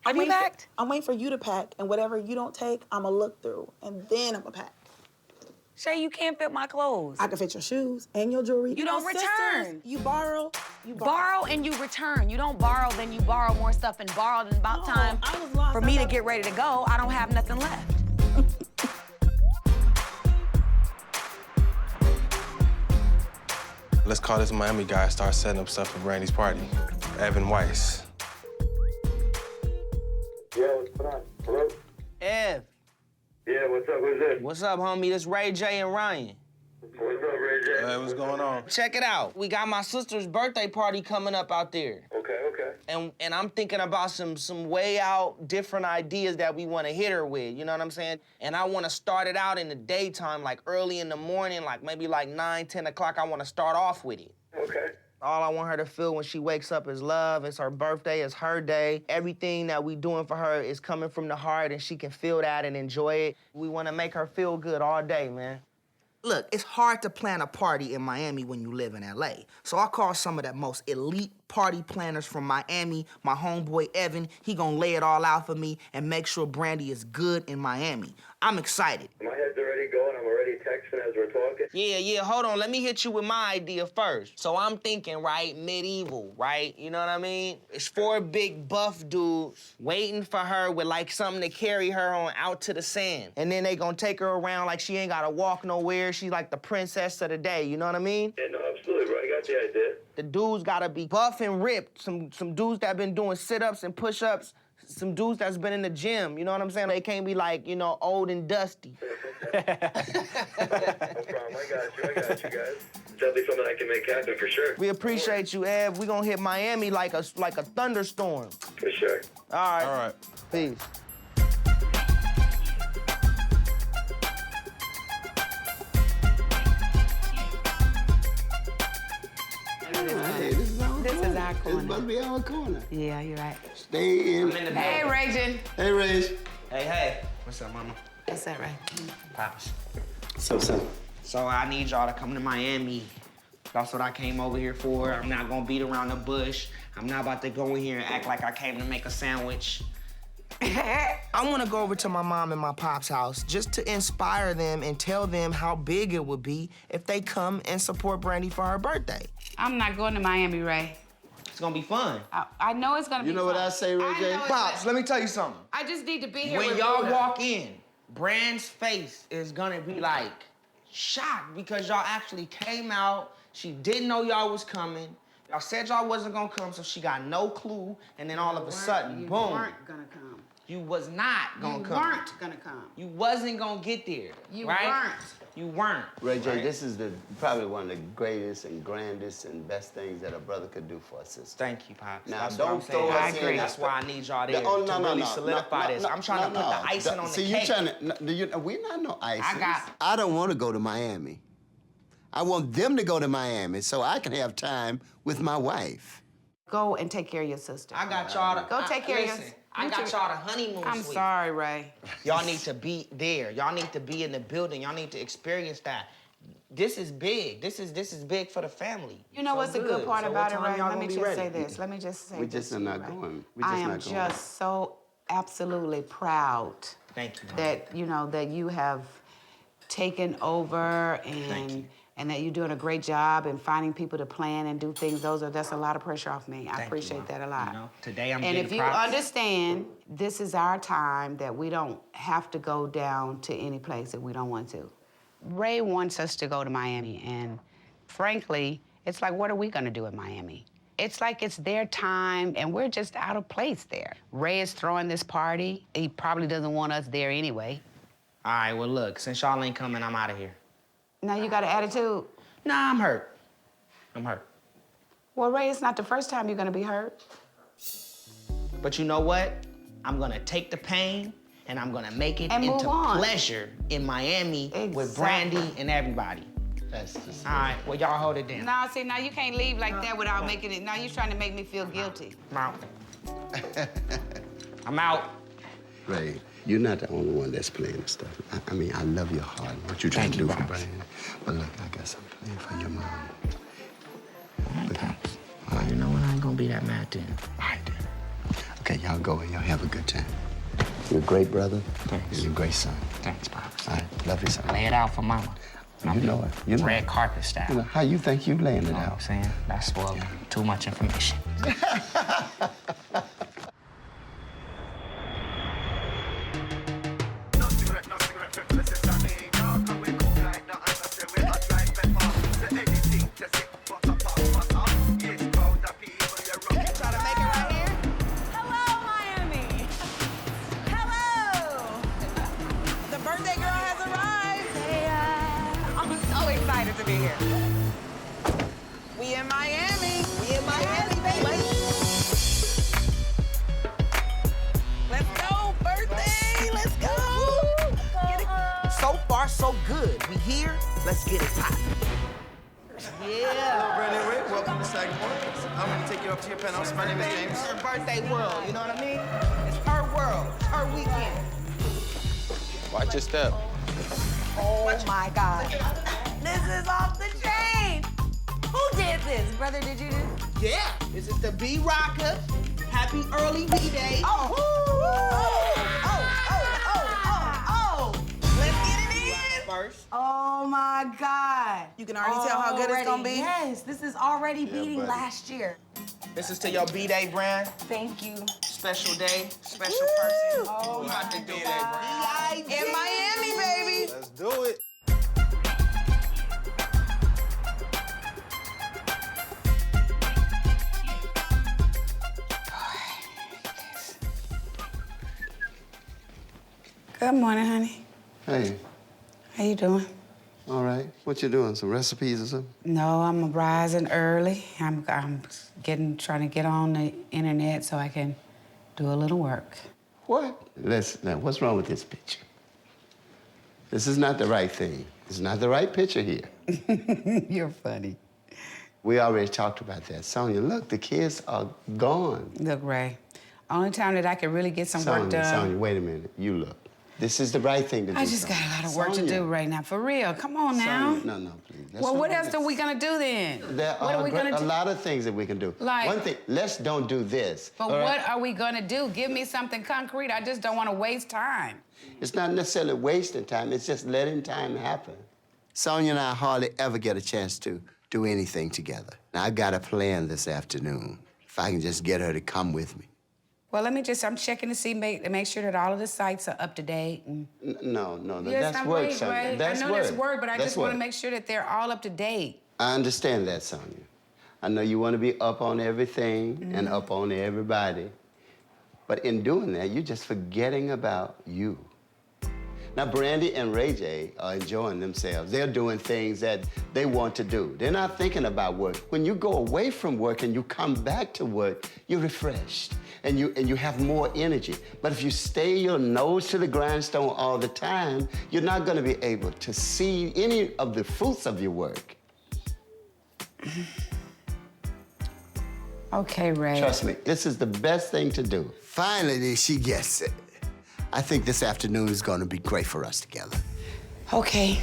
I'm waiting for you to pack, and whatever you don't take, I'ma look through, and then I'ma pack. Shay, you can't fit my clothes. I can fit your shoes and your jewelry. You don't sisters, return. You borrow. Borrow and you return. You don't borrow, then you borrow more stuff and borrow, then about time for me to get ready to go, I don't have nothing left. Let's call this Miami guy and start setting up stuff for Brandy's party. Evan Weiss. Yeah, what's going on? Hello? Ev. Yeah, what's up? Who's this? What's up, homie? This Ray J and Ryan. What's up, Ray J? Hey, what's going on? Check it out. We got my sister's birthday party coming up out there. Okay. And I'm thinking about some way out different ideas that we want to hit her with, you know what I'm saying? And I want to start it out in the daytime, like early in the morning, like maybe like 9, 10 o'clock. I want to start off with it. Okay. All I want her to feel when she wakes up is love. It's her birthday, it's her day. Everything that we doing for her is coming from the heart and she can feel that and enjoy it. We want to make her feel good all day, man. Look, it's hard to plan a party in Miami when you live in LA. So I call some of the most elite party planners from Miami, my homeboy Evan. He gonna lay it all out for me and make sure Brandy is good in Miami. I'm excited. My head's already going. I'm already texting as we're talking. Yeah, hold on. Let me hit you with my idea first. So I'm thinking, right, medieval, right? You know what I mean? It's 4 big buff dudes waiting for her with like something to carry her on out to the sand. And then they gonna take her around like she ain't gotta walk nowhere. She's like the princess of the day, you know what I mean? Yeah, no, absolutely, bro. I got the idea. The dudes gotta be buff and ripped. Some dudes that been doing sit-ups and push-ups. Some dudes that's been in the gym, you know what I'm saying? They can't be like, you know, old and dusty. No problem. I got you guys. Definitely something I can make happen for sure. We appreciate you, Ev. We gonna hit Miami like a thunderstorm. For sure. All right. All right. Peace. Hey, this is our corner. This is our corner. This must be our corner. Yeah, you're right. Stay in. Hey, Ragin. Hey, Rage. Hey. What's up, mama? What's that, Ray? Pops. So. So I need y'all to come to Miami. That's what I came over here for. I'm not gonna beat around the bush. I'm not about to go in here and act like I came to make a sandwich. I wanna go over to my mom and my pop's house just to inspire them and tell them how big it would be if they come and support Brandy for her birthday. I'm not going to Miami, Ray. It's gonna be fun. I know it's gonna be fun. You know what I say, Ray J? Pops, let me tell you something. I just need to be here When with y'all Buddha. walk in, Brand's face is gonna be like shocked because y'all actually came out. She didn't know y'all was coming. Y'all said y'all wasn't gonna come, so she got no clue. And then all of a sudden, You boom. weren't gonna come. You was not gonna come. You weren't gonna come. You wasn't gonna get there. You right? weren't. You weren't. Ray J, right? this is probably one of the greatest and grandest and best things that a brother could do for a sister. Thank you, Pops. Now, That's don't what I'm saying. throw I us in. agree. That's why I need y'all there Oh, to really solidify this. I'm trying to put the icing on the See, cake. you trying to, we're not no icing. got- I don't want to go to Miami. I want them to go to Miami so I can have time with my wife. Go and take care of your sister. I got y'all to... Go take care of listen, your... I got y'all to honeymoon I'm suite. sorry, Ray. Y'all need to be there. Y'all need to be in the building. Y'all need to experience that. this is big. This is big for the family. You know what's the good part So about what it, time Ray? y'all Let me gonna be just say ready? this. Let me just say We this. just are not going. We just I am not going. just so absolutely proud Thank you. that that you have taken over and that you're doing a great job in finding people to plan and do things. That's a lot of pressure off me. I appreciate that a lot. You know, today I'm And getting if you props. understand, this is our time that we don't have to go down to any place that we don't want to. Ray wants us to go to Miami, and frankly, it's like, what are we gonna do in Miami? It's like it's their time, and we're just out of place there. Ray is throwing this party. He probably doesn't want us there anyway. All right, well, look, since y'all ain't coming, I'm out of here. Now you got an attitude? Nah, I'm hurt. I'm hurt. Well, Ray, it's not the first time you're gonna be hurt. But you know what? I'm gonna take the pain and I'm gonna make it And move into on. pleasure in Miami with Brandy and everybody. That's just all right, well, y'all hold it down. Now, see, now you can't leave like that without making it. Now you're trying to make me feel guilty. I'm out. I'm out. Ray, you're not the only one that's playing this stuff. I mean, I love your heart and what you're trying to do for Brandy. But look, I got something playing for your mom. Oh, you know what? I ain't gonna be that mad then. All right, then. Okay, y'all go and y'all have a good time. You're a great brother. Thanks. You're a great son. Thanks, Pops. All right, love you, son. Lay it out for Mama. You know it. You know Red it. carpet style. You know, how you think you laying it You know what out? I'm saying? That's spoiling. Too much information. To be here. We in Miami. We in Miami, baby. Let's go, birthday. Let's go. Get it. So far, so good. We here. Let's get it poppin'. Hello, Brandy Rick. Welcome to Sitcom. I'm going to take you up to your penthouse. My name is James. It's her birthday world, you know what I mean? It's her world, her weekend. Watch your step. Oh my God. This is off the chain. Who did this? Brother, did you do this? Yeah, this is the B-Rocker. Happy early B-Day. Oh. Let's get it in. First. Oh my God. You can already tell how good it's gonna be. Yes, this is already beating last year. This is to your B-Day brand. Thank you. Special day, special person. Oh Happy my B-Day God. brand. In Miami, baby. Let's do it. Good morning, honey. Hey, How you doing? all right. What you doing? Some recipes or something? No, I'm rising early. I'm trying to get on the internet so I can do a little work. What? Now, what's wrong with this picture? This is not the right thing. It's not the right picture here. You're funny. We already talked about that. Sonia, look, the kids are gone. Look, Ray, only time that I can really get some work done. Sonia, wait a minute. You look. This is the right thing to do. I just got a lot of work to do right now, for real. Come on now. Sonia, no, please. Well, what else are we gonna do then? There What are are we gonna a do? lot of things that we can do. Like- One thing, let's don't do this. But all right? what are we gonna do? Give me something concrete. I just don't want to waste time. It's not necessarily wasting time. It's just letting time happen. Sonia and I hardly ever get a chance to do anything together. Now, I got a plan this afternoon. If I can just get her to come with me. Well, I'm checking to see, make sure that all of the sites are up to date. And... No, Yes, that's I'm work, right, Sonia. right? That's I know work. that's work, but I That's just want to work. make sure that they're all up to date. I understand that, Sonia. I know you want to be up on everything and up on everybody. But in doing that, you're just forgetting about you. Now, Brandy and Ray J are enjoying themselves. They're doing things that they want to do. They're not thinking about work. When you go away from work and you come back to work, you're refreshed and you have more energy. But if you stay your nose to the grindstone all the time, you're not going to be able to see any of the fruits of your work. Okay, Ray. Trust me, this is the best thing to do. Finally, she gets it. I think this afternoon is going to be great for us together. Okay.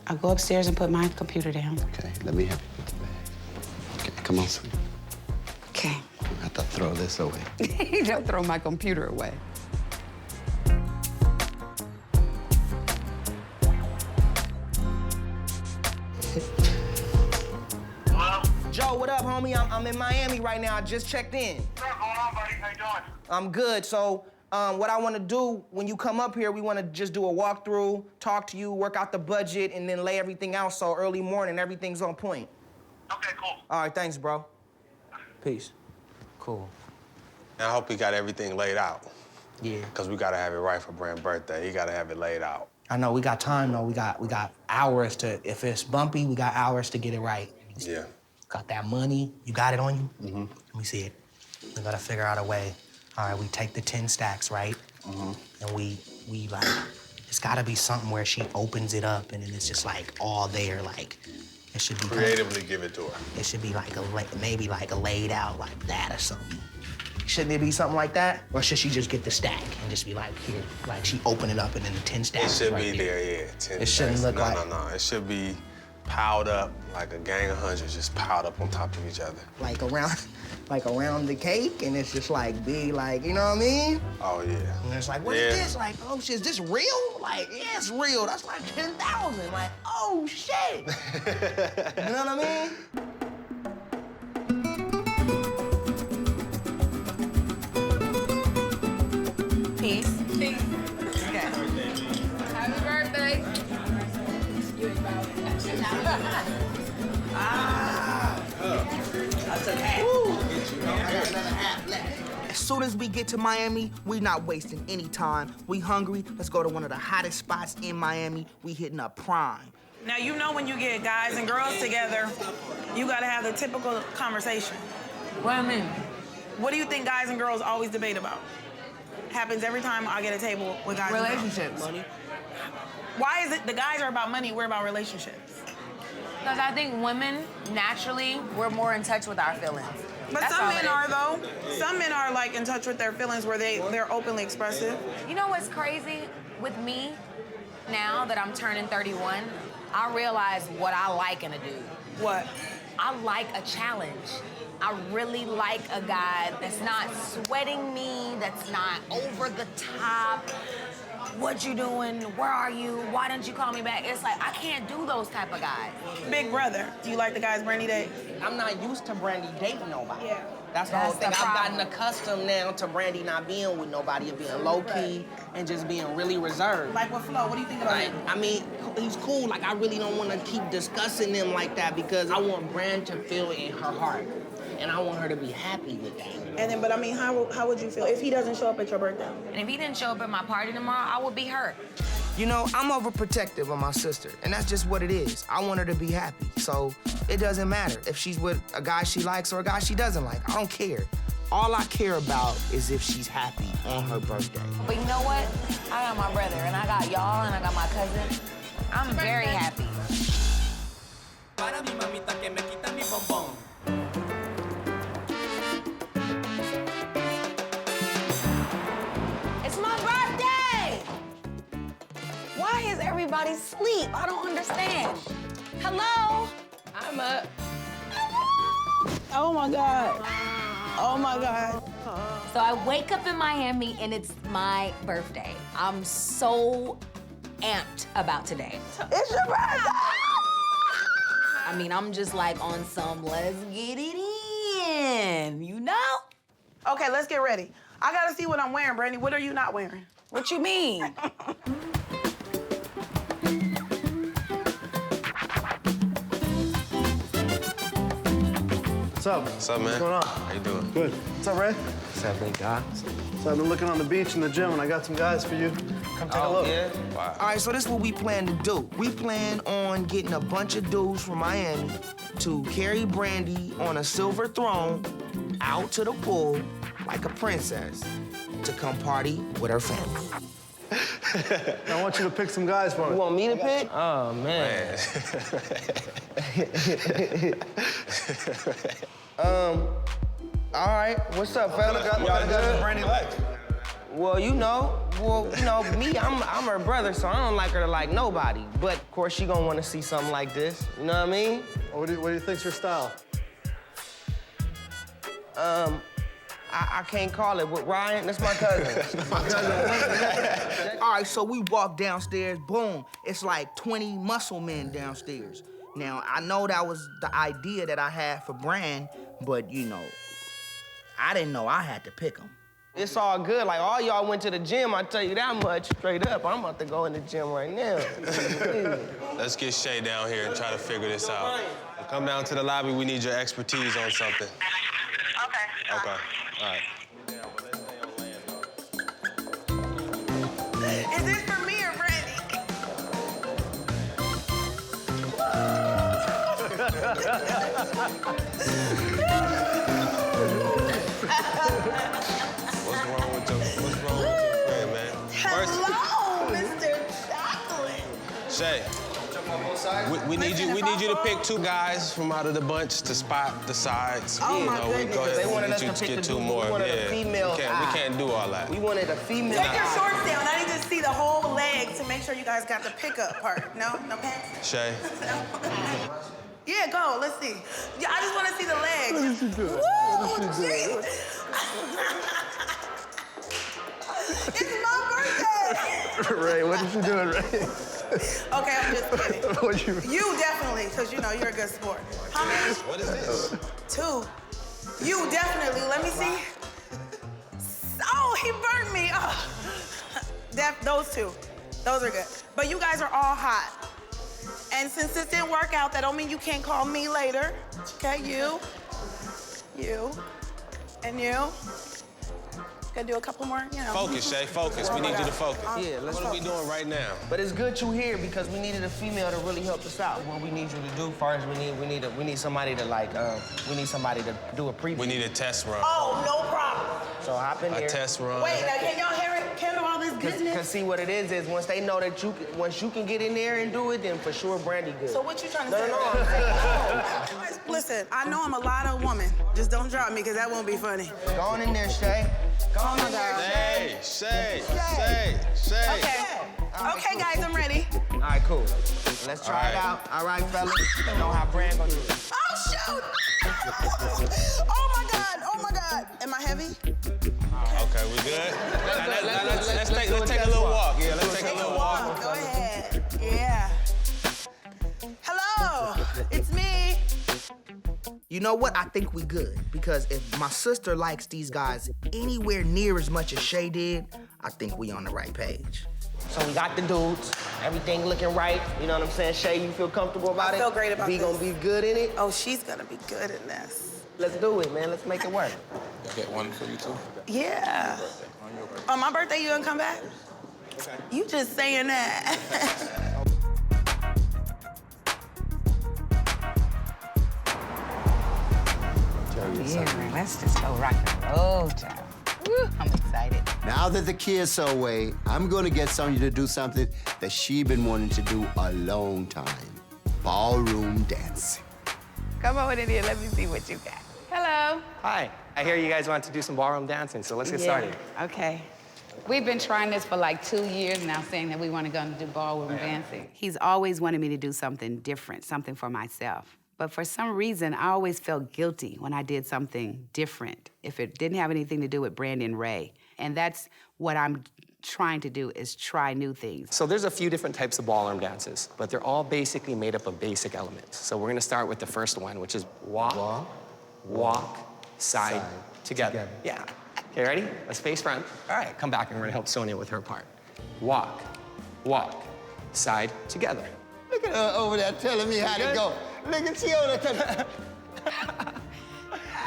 I'll go upstairs and put my computer down. Okay, let me help you put the bag. Okay, come on, sweetie. Okay. I have to throw this away. Don't throw my computer away. Joe, what up, homie? I'm in Miami right now. I just checked in. What's going on, buddy? How you doing? I'm good. So, what I want to do when you come up here, we want to just do a walkthrough, talk to you, work out the budget, and then lay everything out so early morning everything's on point. Okay, cool. All right, thanks, bro. Peace. Cool. And I hope he got everything laid out. Yeah. Because we got to have it right for Brand's birthday. He got to have it laid out. I know we got time though. We got hours to. If it's bumpy, we got hours to get it right. Yeah. Got that money? You got it on you? Mm-hmm. Let me see it. We gotta figure out a way. All right, we take the 10 stacks, right? Mm-hmm. And we like, it's gotta be something where she opens it up and then it's just like all there, like it should be creatively give it to her. It should be like maybe like a laid out like that or something. Shouldn't it be something like that? Or should she just get the stack and just be like, here, like she open it up and then the 10 stacks It should right be there, yeah. 10 It shouldn't stacks. look like... No. It should be piled up like a gang of hundreds just piled up on top of each other. Like around the cake, and it's just like big, like, you know what I mean? Oh, yeah. And it's like, what is this? Like, oh shit, is this real? Like, yeah, it's real. That's like 10,000. Like, oh shit. You know what I mean? Peace. Peace. Okay. Happy birthday. That's okay. I got another half left. As soon as we get to Miami, we not wasting any time. We hungry, let's go to one of the hottest spots in Miami. We hitting up Prime. Now, you know when you get guys and girls together, you gotta have the typical conversation. What do you mean? What do you think guys and girls always debate about? Happens every time I get a table with guys and girls. Relationships. Money. Why is it the guys are about money, we're about relationships? Because I think women, naturally, we're more in touch with our feelings. But That's some all men it are, is. though. Some men are, like, in touch with their feelings where they're openly expressive. You know what's crazy with me now that I'm turning 31? I realize what I like in a dude. What? I like a challenge. I really like a guy that's not sweating me, that's not over the top. What you doing? Where are you? Why didn't you call me back? It's like, I can't do those type of guys. Big brother, do you like the guys Brandy date? I'm not used to Brandy dating nobody. Yeah. That's the whole thing. I've gotten accustomed now to Brandy not being with nobody and being low-key and just being really reserved. Like with Flo, what do you think about him? I mean, he's cool. Like, I really don't want to keep discussing him like that because I want Brand to feel it in her heart. And I want her to be happy with that. And then, but I mean, how would you feel if he doesn't show up at your birthday? And if he didn't show up at my party tomorrow, I would be hurt. You know, I'm overprotective of my sister, and that's just what it is. I want her to be happy, so it doesn't matter if she's with a guy she likes or a guy she doesn't like. I don't care. All I care about is if she's happy on her birthday. But you know what? I got my brother, and I got y'all, and I got my cousin. I'm very happy. It's my birthday! Why is everybody asleep? I don't understand. Hello? I'm up. Oh my God. Oh my God. So I wake up in Miami and it's my birthday. I'm so amped about today. It's your birthday! I mean, I'm just like on some let's get it in, you know? Okay, let's get ready. I gotta see what I'm wearing, Brandy. What are you not wearing? What you mean? What's up? What's up, man? What's going on? How you doing? Good. What's up, Ray? What's up, big guy? So I've been looking on the beach and the gym, and I got some guys for you. Come take a look. Yeah? Wow. All right, so this is what we plan to do. We plan on getting a bunch of dudes from Miami to carry Brandy on a silver throne out to the pool like a princess to come party with her family. I want you to pick some guys for me. You want me to pick? Oh, man. All right. What's up, fella? What kind of guys Brandy like? Well, you know, me, I'm her brother, so I don't like her to like nobody. But of course, she gonna want to see something like this. You know what I mean? What do you think's your style? I can't call it. With Ryan, that's my cousin. All right, so we walk downstairs, boom. It's like 20 muscle men downstairs. Now, I know that was the idea that I had for Brand, but, you know, I didn't know I had to pick them. It's all good. Like, all y'all went to the gym, I tell you that much. Straight up, I'm about to go in the gym right now. Let's get Shay down here and try to figure this out. Come down to the lobby. We need your expertise on something. Okay. Okay. All right. Is this for me or Brandy? What's wrong with your friend, man? Hello, Mr. Chocolate. Shay, we need you to pick 2 guys from out of the bunch to spot the sides. Oh, my goodness. Go ahead. They wanted We us need to you pick get the 2 dude. more. We wanted a female we eye. can't do all that. We wanted a female. Take your shorts down. I need to see the whole leg to make sure you guys got the pickup part. No pants? Shay. Yeah, go. Let's see. Yeah, I just want to see the legs. What did you do? Woo, jeez. It's my birthday. Ray, what did you do, Ray? Okay, I'm just kidding. What'd you... You definitely, because you know you're a good sport. How many? What is this? 2. You definitely. Let me see. Oh, he burnt me. Oh. Those 2. Those are good. But you guys are all hot. And since this didn't work out, that don't mean you can't call me later. Okay, you, and you. Gonna do a couple more, you know. Focus, Shay, focus. We need you to focus. Yeah, let's What are we doing right now? But it's good you here because we needed a female to really help us out. What we need you to do first, we need somebody to like, we need somebody to do a preview. We need a test run. Oh, no problem. So hop in A here. test run. Wait, now can y'all handle all this business? Cause see what it is once they know that once you can get in there and do it, then for sure Brandy good. So what you trying to say? No. Listen, I know I'm a lot of woman. Just don't drop me, because that won't be funny. Go on in there, Shay. Go on in there, Shay. Okay, guys, I'm ready. All right, cool. Let's try it out. All right, fellas. You know how Brand gonna do it. Oh, shoot! Oh, my God. Am I heavy? Okay, we good? Let's take a little walk. Yeah, let's take a little walk. Go ahead. Yeah. Hello, it's me. You know what? I think we good. Because if my sister likes these guys anywhere near as much as Shay did, I think we on the right page. So we got the dudes, everything looking right. You know what I'm saying? Shay, you feel comfortable about it? I feel great about this. this. Gonna be good in it? Oh, she's gonna be good in this. Let's do it, man. Let's make it work. I get one for you too. Yeah. On my birthday, you gonna come back? Okay. You just saying that. Yeah, let's just go rock and roll, child. Woo, I'm excited. Now that the kids are away, I'm going to get Sonja to do something that she's been wanting to do a long time. Ballroom dancing. Come on in here, let me see what you got. Hello. Hi. I hear you guys want to do some ballroom dancing, so let's get started. Okay. We've been trying this for like 2 years now, saying that we want to go and do ballroom dancing. He's always wanted me to do something different, something for myself. But for some reason, I always felt guilty when I did something different, if it didn't have anything to do with Brandy and Ray. And that's what I'm trying to do, is try new things. So there's a few different types of ballroom dances, but they're all basically made up of basic elements. So we're gonna start with the first one, which is walk, walk, side, together. Yeah. Okay, ready? Let's face front. All right, come back and we're gonna help Sonja with her part. Walk, walk, side, together. Look at her over there telling me how to go. Look at you over there.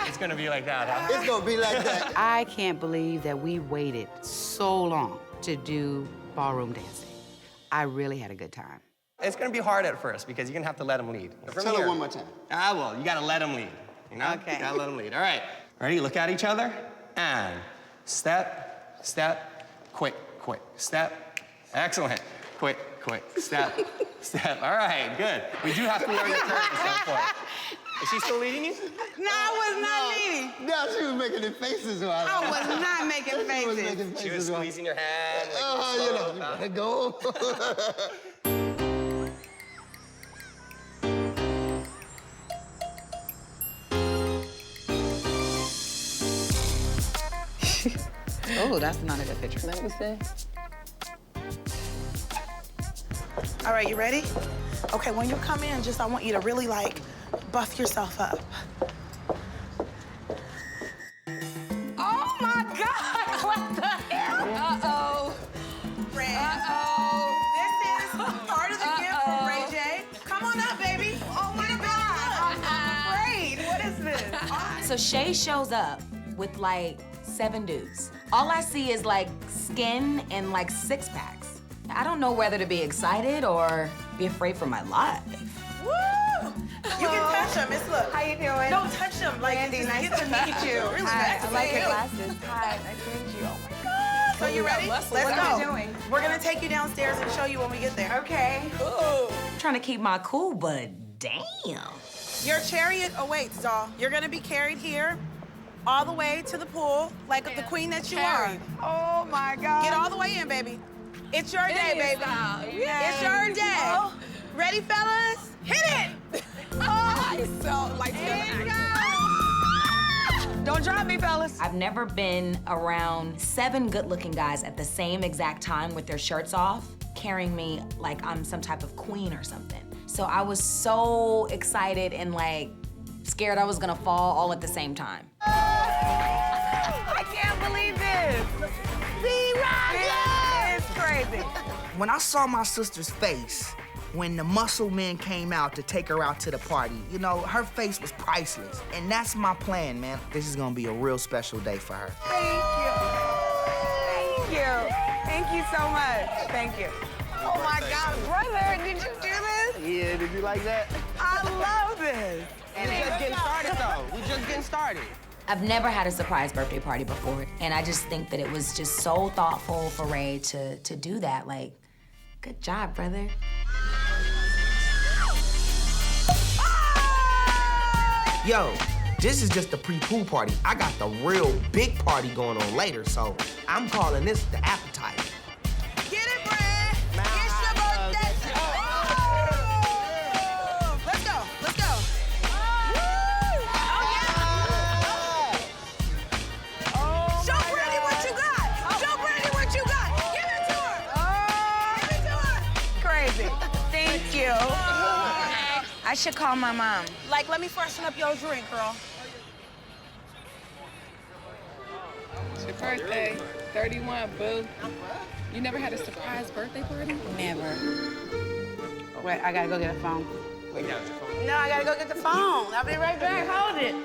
It's gonna be like that, huh? It's gonna be like that. I can't believe that we waited so long to do ballroom dancing. I really had a good time. It's gonna be hard at first because you're gonna have to let them lead. Tell her one more time. Well, you gotta let them lead. You know? Okay. You gotta let them lead. All right. Ready? Look at each other. And step, step, quick, quick. Step. Excellent. Quick, quick. Step, step. All right, good. We do have to learn the turn at some point. Is she still leading you? No, I was not leading. No, she was making the faces while I was not making She was faces. making faces She was while- squeezing your hand. Like, Oh, you know, you better go. Oh, that's not a good picture. Let me see. All right, you ready? Okay, when you come in, I want you to really, like, buff yourself up. Oh my God! What the hell? Uh-oh. This is part of the gift from Ray J. Come on up, baby. Oh my God! I'm afraid. What is this? So Shay shows up with like 7 dudes. All I see is like skin and like 6-packs. I don't know whether to be excited or be afraid for my life. Woo! You can touch them. It's look. How you doing? Don't touch them. Like, Brandy, just nice get to meet meet you. you. Really Hi, nice to I like meet your you. glasses. Hi, nice to meet you. Oh my God. So you ready? Let's What go. are you doing? We're gonna take you downstairs and show you when we get there. Okay. Ooh. I'm trying to keep my cool, but damn. Your chariot awaits, doll. You're gonna be carried here all the way to the pool, like the queen that you are. Oh my God. Get all the way in, baby. It's your day, baby. Yay. It's your day. Oh. Ready, fellas? Hit it! Oh, it's so like Don't drive me, fellas. I've never been around 7 good-looking guys at the same exact time with their shirts off, carrying me like I'm some type of queen or something. So I was so excited and like scared I was gonna fall all at the same time. I can't believe this. It's crazy. When I saw my sister's face, when the muscle men came out to take her out to the party, you know, her face was priceless. And that's my plan, man. This is gonna be a real special day for her. Thank you. Thank you. Thank you so much. Thank you. Oh my God, brother, did you do this? Yeah, did you like that? I love this. And we're just getting started, though. We're just getting started. I've never had a surprise birthday party before, and I just think that it was just so thoughtful for Ray to do that. Like, good job, brother. Yo, this is just the pre-pool party. I got the real big party going on later, so I'm calling this the appetizer. Get it, Brad. It's your birthday. Let's go. Let's go. Show Brandy what you got. Show Brandy what you got. Give it to her. Give it to her. Crazy. Thank you. I should call my mom. Like, let me freshen up your drink, girl. It's your birthday. 31, boo. You never had a surprise birthday party? Never. Wait, I gotta go get a phone. Wait, down your phone. No, I gotta go get the phone. I'll be right back. Hold it.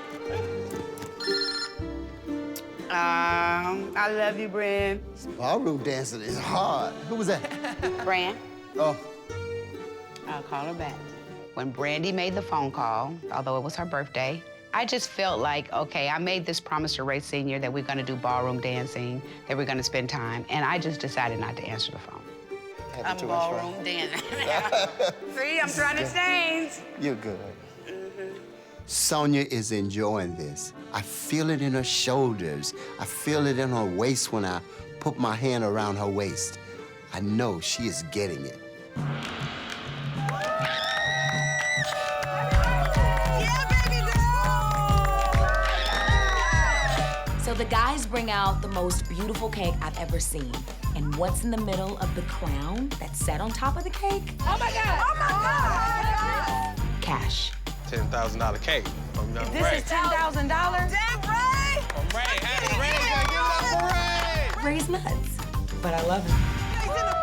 I love you, Bran. Ballroom dancing is hard. Who was that? Bran, Oh, I'll call her back. When Brandy made the phone call, although it was her birthday, I just felt like, okay, I made this promise to Ray Sr. that we're gonna do ballroom dancing, that we're gonna spend time, and I just decided not to answer the phone. I'm ballroom dancing. See, I'm trying to change. you're good. Sonja is enjoying this. I feel it in her shoulders. I feel it in her waist when I put my hand around her waist. I know she is getting it. So the guys bring out the most beautiful cake I've ever seen. And what's in the middle of the crown that's set on top of the cake? Oh my God! Oh my God! Cash. $10,000 cake from young This Ray. is $10,000? Damn, Ray! From Ray. Happy Ray. Give it up for Ray. Ray's nuts, but I love him. He's in the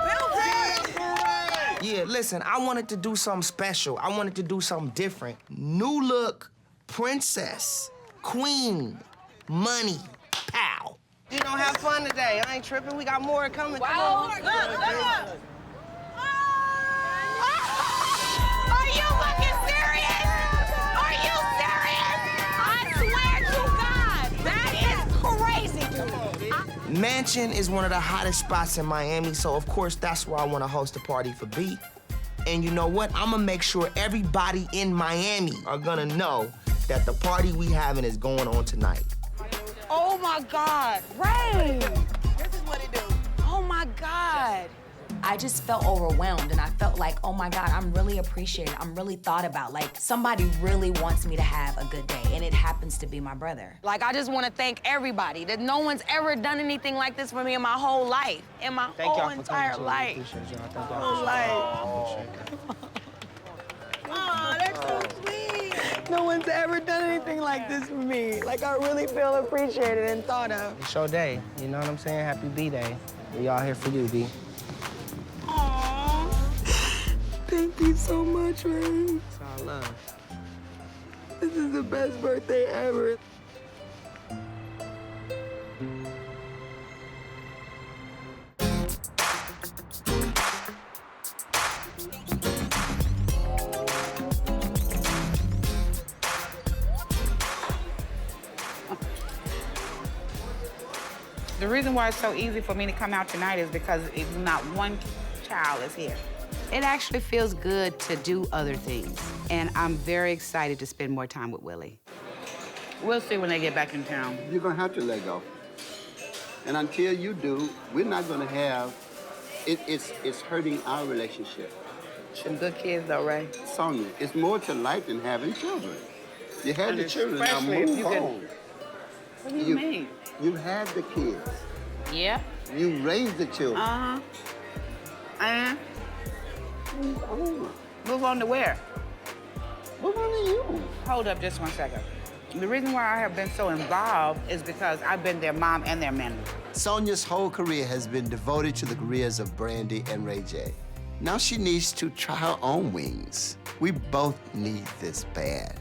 building! Yeah, listen, I wanted to do something special. I wanted to do something different. New look, princess, queen, money, pow. You don't have fun today. I ain't tripping. We got more coming. Come Wow. on. Look! Are you fucking serious? Are you serious? I swear to God, that is crazy, dude. Mansion is one of the hottest spots in Miami, so of course that's where I want to host a party for B. And you know what? I'm gonna make sure everybody in Miami are gonna know that the party we having is going on tonight. Oh my God, Ray! This is what it do. Oh my God. I just felt overwhelmed and I felt like, oh my God, I'm really appreciated. I'm really thought about. Like, somebody really wants me to have a good day, and it happens to be my brother. Like, I just want to thank everybody that no one's ever done anything like this for me in my whole life. In my whole entire life. Whole life. Oh, that's so sweet. No one's ever done anything like this for me. Like, I really feel appreciated and thought of. It's your day, you know what I'm saying? Happy B-Day. We all here for you, B. Aww. Thank you so much, Ray. It's all love. This is the best birthday ever. The reason why it's so easy for me to come out tonight is because not one child is here. It actually feels good to do other things, and I'm very excited to spend more time with Willie. We'll see when they get back in town. You're gonna have to let go. And until you do, we're not gonna have, it's hurting our relationship. Some good kids though, Ray. Sonja, it's more to life than having children. You had the children, now move on. What do you mean? You had the kids. Yeah. You raised the children. Uh-huh. And? Move on. Move on to where? Move on to you. Hold up just 1 second. The reason why I have been so involved is because I've been their mom and their manager. Sonja's whole career has been devoted to the careers of Brandy and Ray J. Now she needs to try her own wings. We both need this bad.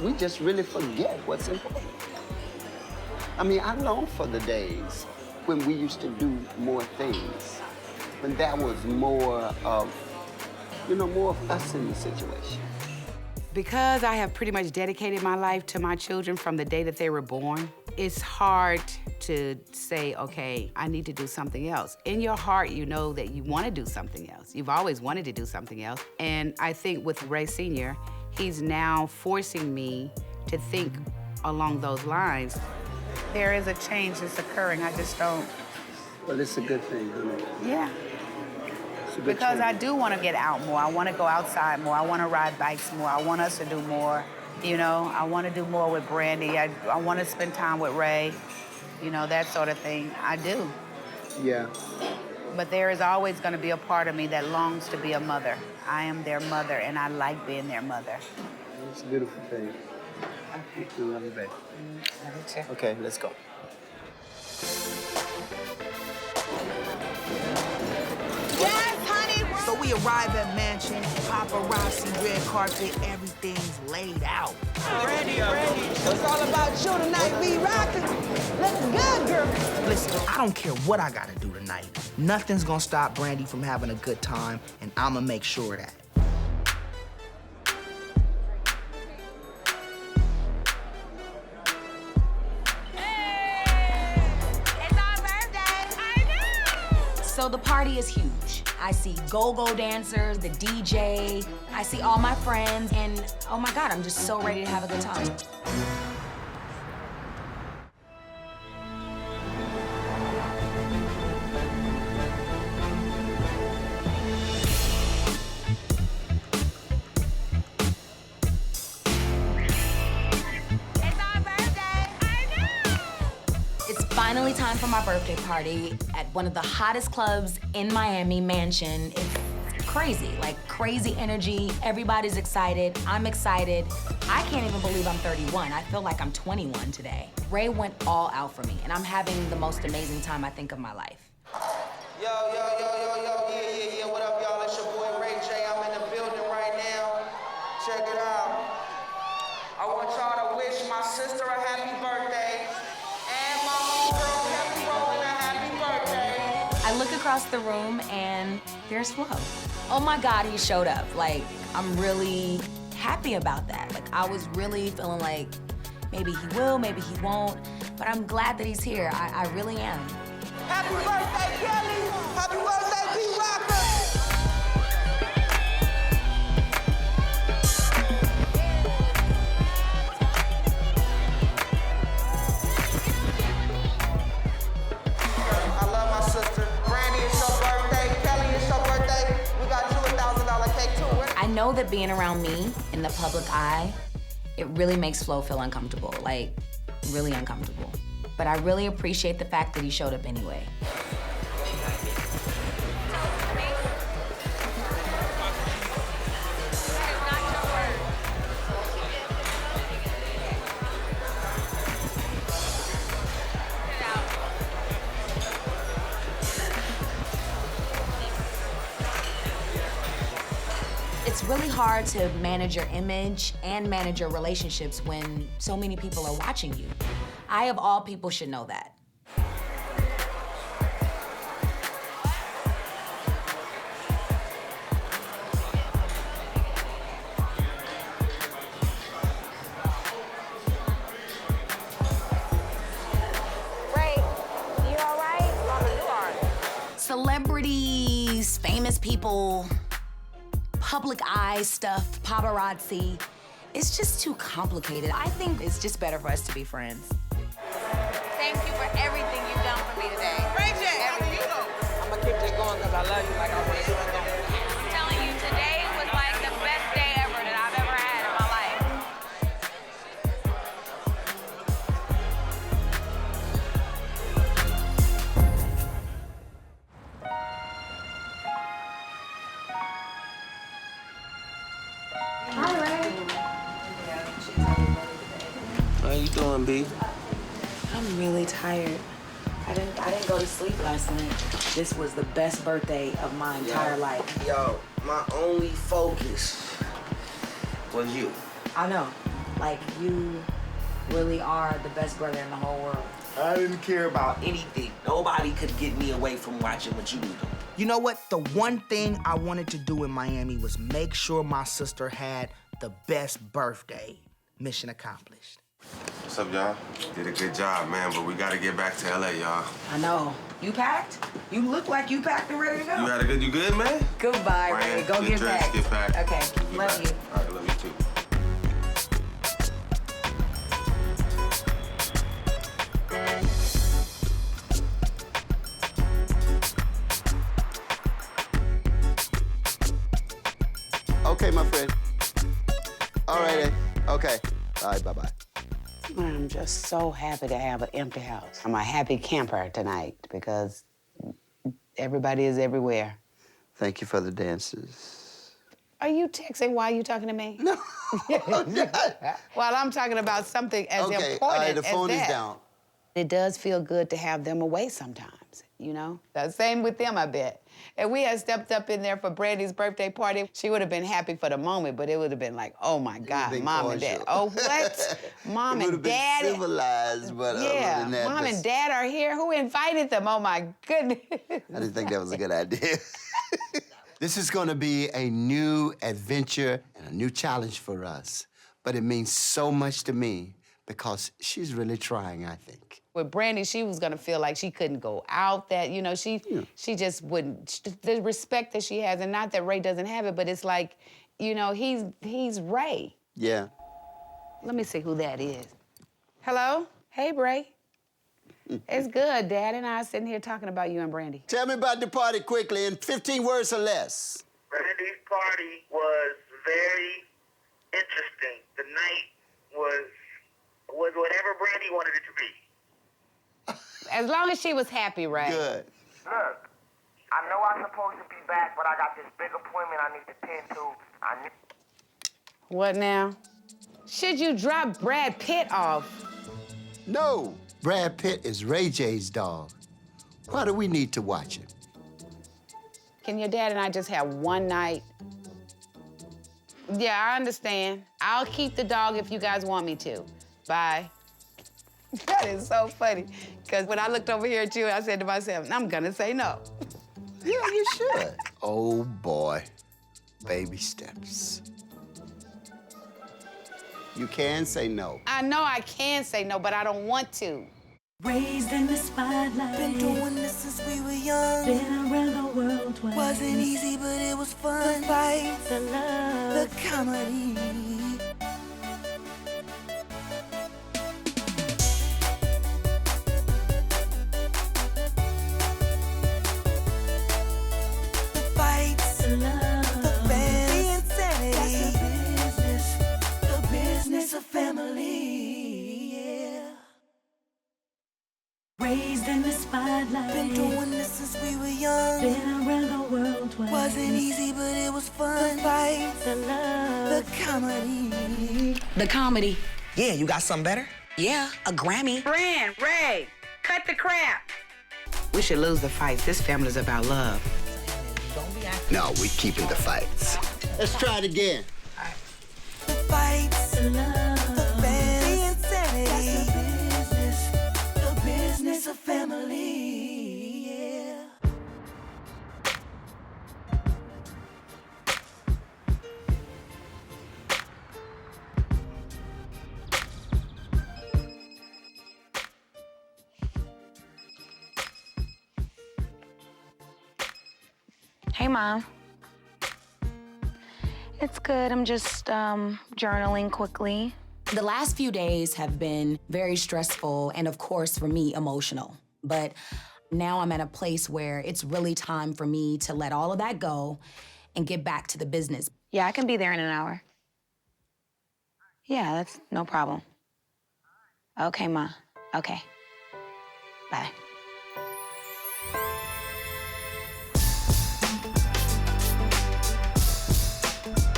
We just really forget what's important. I mean, I long for the days when we used to do more things, when that was more of, more of us in the situation. Because I have pretty much dedicated my life to my children from the day that they were born, it's hard to say, okay, I need to do something else. In your heart, you know that you want to do something else. You've always wanted to do something else. And I think with Ray Sr., he's now forcing me to think along those lines. There is a change that's occurring. I just don't. Well, it's a good thing, Yeah. Because I do want to get out more. I want to go outside more. I want to ride bikes more. I want us to do more. I want to do more with Brandy. I want to spend time with Ray. That sort of thing. I do. Yeah. But there is always going to be a part of me that longs to be a mother. I am their mother, and I like being their mother. It's a beautiful thing. Okay. I love you, babe. Love you too. Okay, let's go. Yes, honey. So we arrive at mansion, paparazzi, red carpet, everything's laid out. Brandy, it's all about you tonight, we rockin'. Looking good, girl. Listen, I don't care what I gotta do tonight. Nothing's gonna stop Brandy from having a good time, and I'ma make sure of that. So the party is huge. I see go-go dancers, the DJ, I see all my friends, and oh my God, I'm just so ready to have a good time. Finally time for my birthday party at one of the hottest clubs in Miami, Mansion. It's crazy, like crazy energy. Everybody's excited. I'm excited. I can't even believe I'm 31. I feel like I'm 21 today. Ray went all out for me, and I'm having the most amazing time I think of my life. Yo, yeah, what up, y'all? It's your boy Ray J. I'm in the building right now. Check it out. I want y'all to wish my sister a happy birthday. I look across the room and there's Flo. Oh my God, he showed up. Like, I'm really happy about that. Like, I was really feeling like maybe he will, maybe he won't, but I'm glad that he's here. I really am. Happy birthday, Kelly! Happy birthday, P-Rocker! know that being around me in the public eye, it really makes Flo feel uncomfortable, like really uncomfortable. But I really appreciate the fact that he showed up anyway. It's really hard to manage your image and manage your relationships when so many people are watching you. I, of all people, should know that. Ray, you all right? Mama, you all right. Celebrities, famous people, public eye stuff, paparazzi. It's just too complicated. I think it's just better for us to be friends. Thank you for everything you've done for me today. Ray J, after you go. I'm gonna keep this going because I love you like I always do. I'm telling you, today was like the best day ever that I've ever had in my life. Hi, Ray. How you doing, B? I'm really tired. I didn't go to sleep last night. This was the best birthday of my entire life. Yo, my only focus was you. I know. Like, you really are the best brother in the whole world. I didn't care about anything. Nobody could get me away from watching what you were doing. You know what? The one thing I wanted to do in Miami was make sure my sister had the best birthday. Mission accomplished. What's up, y'all? Did a good job, man, but we gotta get back to LA, y'all. I know. You packed? You look like you packed and ready to go. You good, man? Goodbye, Ray. Go get dressed, packed. Get packed. Okay, love you. All right, love you too. Okay, my friend. All right, then. Okay. All right, bye-bye. I'm just so happy to have an empty house. I'm a happy camper tonight because everybody is everywhere. Thank you for the dances. Are you texting while you're talking to me? No. While I'm talking about something as Okay, important all right, the as phone that. is down. It does feel good to have them away sometimes, you know? The same with them, I bet. If we had stepped up in there for Brandy's birthday party, she would have been happy for the moment, but it would have been like, oh my God, Mom and Dad. Oh, what? Mom and Dad. Been civilized, but other than that, Mom and Dad are here. Who invited them? Oh my goodness. I didn't think that was a good idea. This is gonna be a new adventure and a new challenge for us, but it means so much to me because she's really trying, I think. With Brandy, she was gonna feel like she couldn't go out, that, you know, she just wouldn't, the respect that she has, and not that Ray doesn't have it, but it's like, you know, he's Ray. Yeah. Let me see who that is. Hello? Hey, Ray. It's good. Dad and I are sitting here talking about you and Brandy. Tell me about the party quickly in 15 words or less. Brandy's party was very interesting. The night was whatever Brandy wanted it to be. As long as she was happy, Ray. Good. Look, I know I'm supposed to be back, but I got this big appointment I need to tend to. What now? Should you drop Brad Pitt off? No, Brad Pitt is Ray J's dog. Why do we need to watch him? Can your dad and I just have one night? Yeah, I understand. I'll keep the dog if you guys want me to. Bye. That is so funny, because when I looked over here at you, I said to myself, I'm gonna say no. Yeah, you should. Oh, boy. Baby steps. You can say no. I know I can say no, but I don't want to. Raised in the spotlight. Been doing this since we were young. Been around the world twice. Wasn't easy, but it was fun. The fights, the love, the comedy. The fights, the love, the fans, the insanity. world twice. Wasn't easy, but it was fun. The fights, the love, the comedy. The comedy. Yeah, you got something better? Yeah, a Grammy. Brand, Ray, cut the crap. We should lose the fights. This family's about love. No, we're keeping the fights. Let's try it again. The fights, the love, the fans, the insanity. that's The business of family, yeah. Hey, Mom. It's good. I'm just journaling quickly. The last few days have been very stressful and, of course, for me, emotional. But now I'm at a place where it's really time for me to let all of that go and get back to the business. Yeah, I can be there in an hour. Yeah, that's no problem. Okay, Ma. Okay. Bye.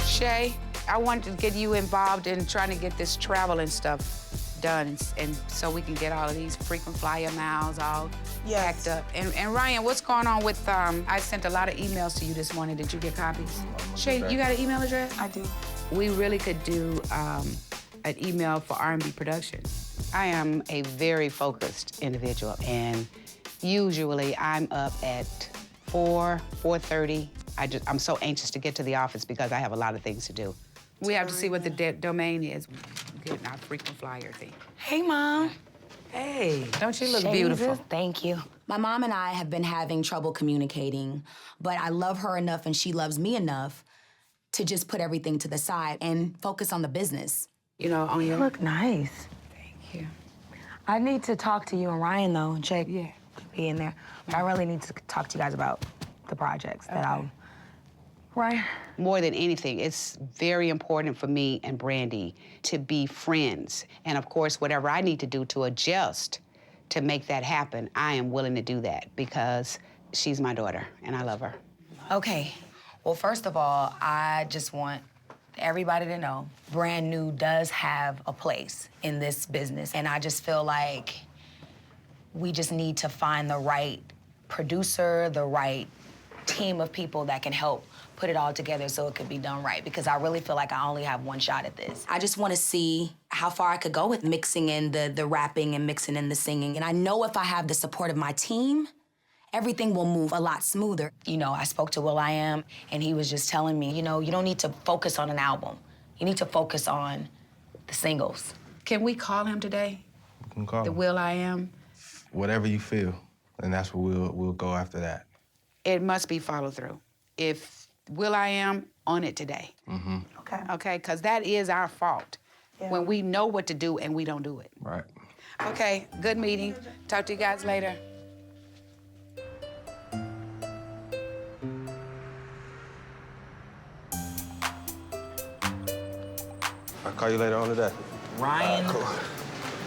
Shay, I wanted to get you involved in trying to get this travel and stuff done, and so we can get all of these frequent flyer miles all packed up. And Ryan, what's going on with, I sent a lot of emails to you this morning. Did you get copies? Shay, you got an email address? I do. We really could do an email for R&B production. I am a very focused individual, and usually I'm up at 4:30. I'm so anxious to get to the office because I have a lot of things to do. We have to see what the domain is. Getting our frequent flyer thing. Hey, Mom. Hey, don't you look Jesus, beautiful? Thank you. My mom and I have been having trouble communicating, but I love her enough and she loves me enough to just put everything to the side and focus on the business. You know, on your... You look nice. Thank you. I need to talk to you and Ryan, though, and Jake be in there. But I really need to talk to you guys about the projects that I'll... Right. More than anything, it's very important for me and Brandy to be friends. And of course, whatever I need to do to adjust to make that happen, I am willing to do that because she's my daughter and I love her. Okay. Well, first of all, I just want everybody to know Brand New does have a place in this business. And I just feel like we just need to find the right producer, the right team of people that can help put it all together so it could be done right, because I really feel like I only have one shot at this. I just want to see how far I could go with mixing in the rapping and mixing in the singing. And I know if I have the support of my team, everything will move a lot smoother. You know, I spoke to will.i.am, and he was just telling me, you know, you don't need to focus on an album. You need to focus on the singles. Can we call him today? You can call The him. will.i.am? Whatever you feel, and that's what we'll go after that. It must be follow through. If will.i.am, on it today. Mm-hmm. Okay. Okay, because that is our fault. Yeah. When we know what to do and we don't do it. Right. Okay, good meeting. Talk to you guys later. I'll call you later on today. Ryan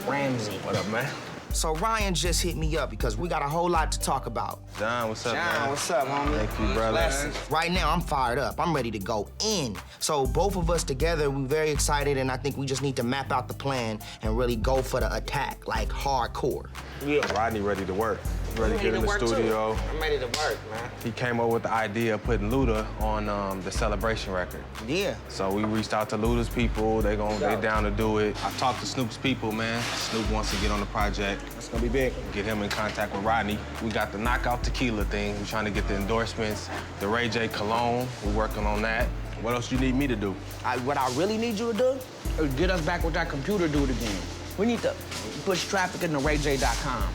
Ramsey. What up, man? So Ryan just hit me up because we got a whole lot to talk about. John, what's up, John, man? what's up, homie? Thank you, brother. Blessings. Right now, I'm fired up. I'm ready to go in. So both of us together, we're very excited, and I think we just need to map out the plan and really go for the attack, like hardcore. Yeah. Rodney ready to work. Ready to get in the studio. I'm ready to work, man. He came up with the idea of putting Luda on the Celebration record. Yeah. So we reached out to Luda's people. They down to do it. I talked to Snoop's people, man. Snoop wants to get on the project. It's gonna be big. Get him in contact with Rodney. We got the Knockout Tequila thing. We're trying to get the endorsements. The Ray J Cologne, we're working on that. What else you need me to do? What I really need you to do is get us back with that computer dude again. We need to push traffic into RayJ.com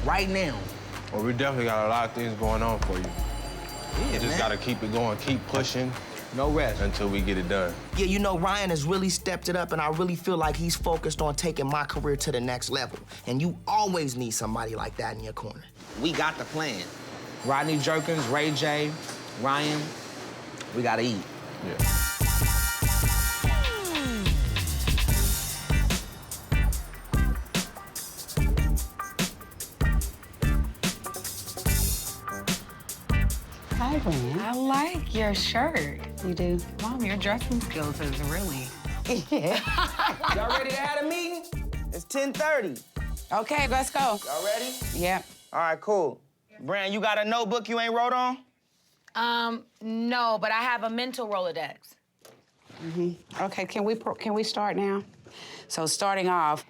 right now. Well, we definitely got a lot of things going on for you. You just gotta keep it going, keep pushing. No rest. Until we get it done. Yeah, you know, Ryan has really stepped it up, and I really feel like he's focused on taking my career to the next level. And you always need somebody like that in your corner. We got the plan. Rodney Jerkins, Ray J, Ryan, we gotta eat. Yeah. Hi, Brand. I like your shirt. You do? Mom, your dressing skills is really... Y'all ready to have a meeting? It's 10:30. Okay, let's go. Y'all ready? Yeah. All right, cool. Brand, you got a notebook you ain't wrote on? No, but I have a mental Rolodex. Okay, can we start now? So starting off,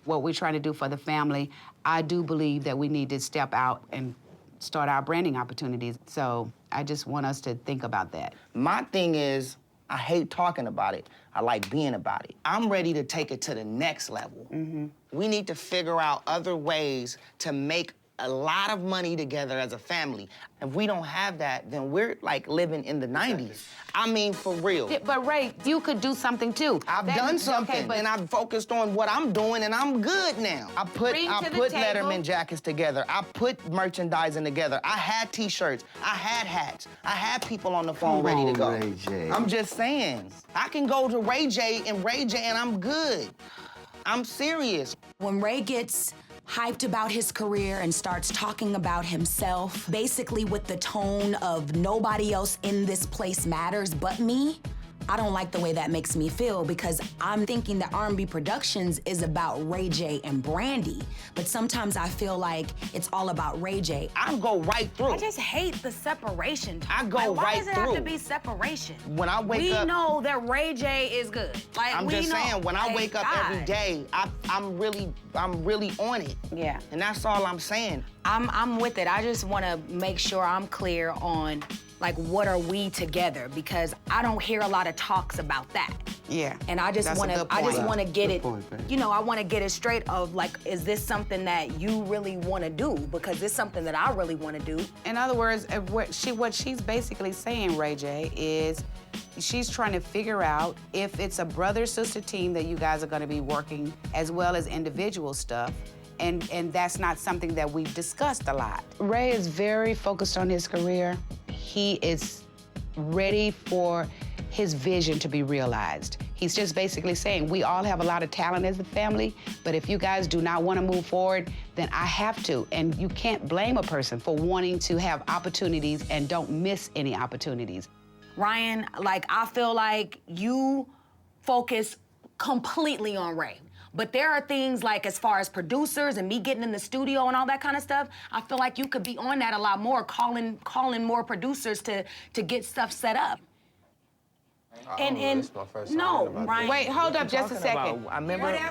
what we're trying to do for the family, I do believe that we need to step out and start our branding opportunities. So I just want us to think about that. My thing is, I hate talking about it. I like being about it. I'm ready to take it to the next level. We need to figure out other ways to make a lot of money together as a family. If we don't have that, then we're like living in the 90s. I mean, for real. Yeah, but Ray, you could do something too. I've done something, okay, but and I've focused on what I'm doing, and I'm good now. I put Letterman jackets together. I put merchandising together. I had T-shirts. I had hats. I had people on the phone ready to go. Ray J. I'm just saying. I can go to Ray J, and I'm good. I'm serious. When Ray gets hyped about his career and starts talking about himself, basically with the tone of nobody else in this place matters but me, I don't like the way that makes me feel because I'm thinking that R&B Productions is about Ray J and Brandy, but sometimes I feel like it's all about Ray J. I go right through. I just hate the separation. I go like, why right does it have through. to be separation? When I wake up... We know that Ray J is good. Like, I'm just saying, when I wake up every day, I'm really on it. Yeah. And that's all I'm saying. I'm with it. I just want to make sure I'm clear on, like, what are we together? Because I don't hear a lot of talks about that. Yeah. And I just want to get it, you know, I want to get it straight of, like, is this something that you really want to do? Because it's something that I really want to do. In other words, what she's basically saying, Ray J, is she's trying to figure out if it's a brother-sister team that you guys are going to be working as well as individual stuff. And that's not something that we've discussed a lot. Ray is very focused on his career. He is ready for his vision to be realized. He's just basically saying, we all have a lot of talent as a family, but if you guys do not want to move forward, then I have to. And you can't blame a person for wanting to have opportunities and don't miss any opportunities. Ryan, like, I feel like you focus completely on Ray. But there are things like, as far as producers and me getting in the studio and all that kind of stuff, I feel like you could be on that a lot more, calling more producers to get stuff set up. No, Ryan. Wait, hold up just a second.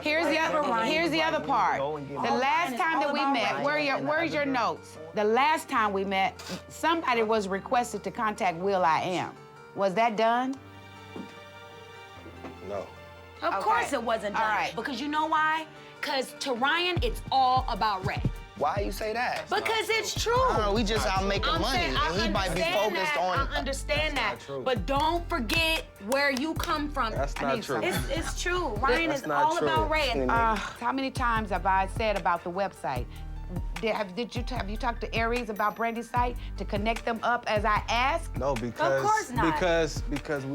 Here's the other part. The last time that we met, where's your notes? The last time we met, somebody was requested to contact will.i.am. Was that done? No. Of course it wasn't done. All right. Because you know why? Because to Ryan, it's all about Ray. Why you say that? Because it's true. We just out making money, and he might be focused on... I understand that, but don't forget where you come from. That's not true. It's true. Ryan is all about Ray. How many times have I said about the website? Have you talked to Aries about Brandy's site to connect them up as I asked? No, because of course not. Because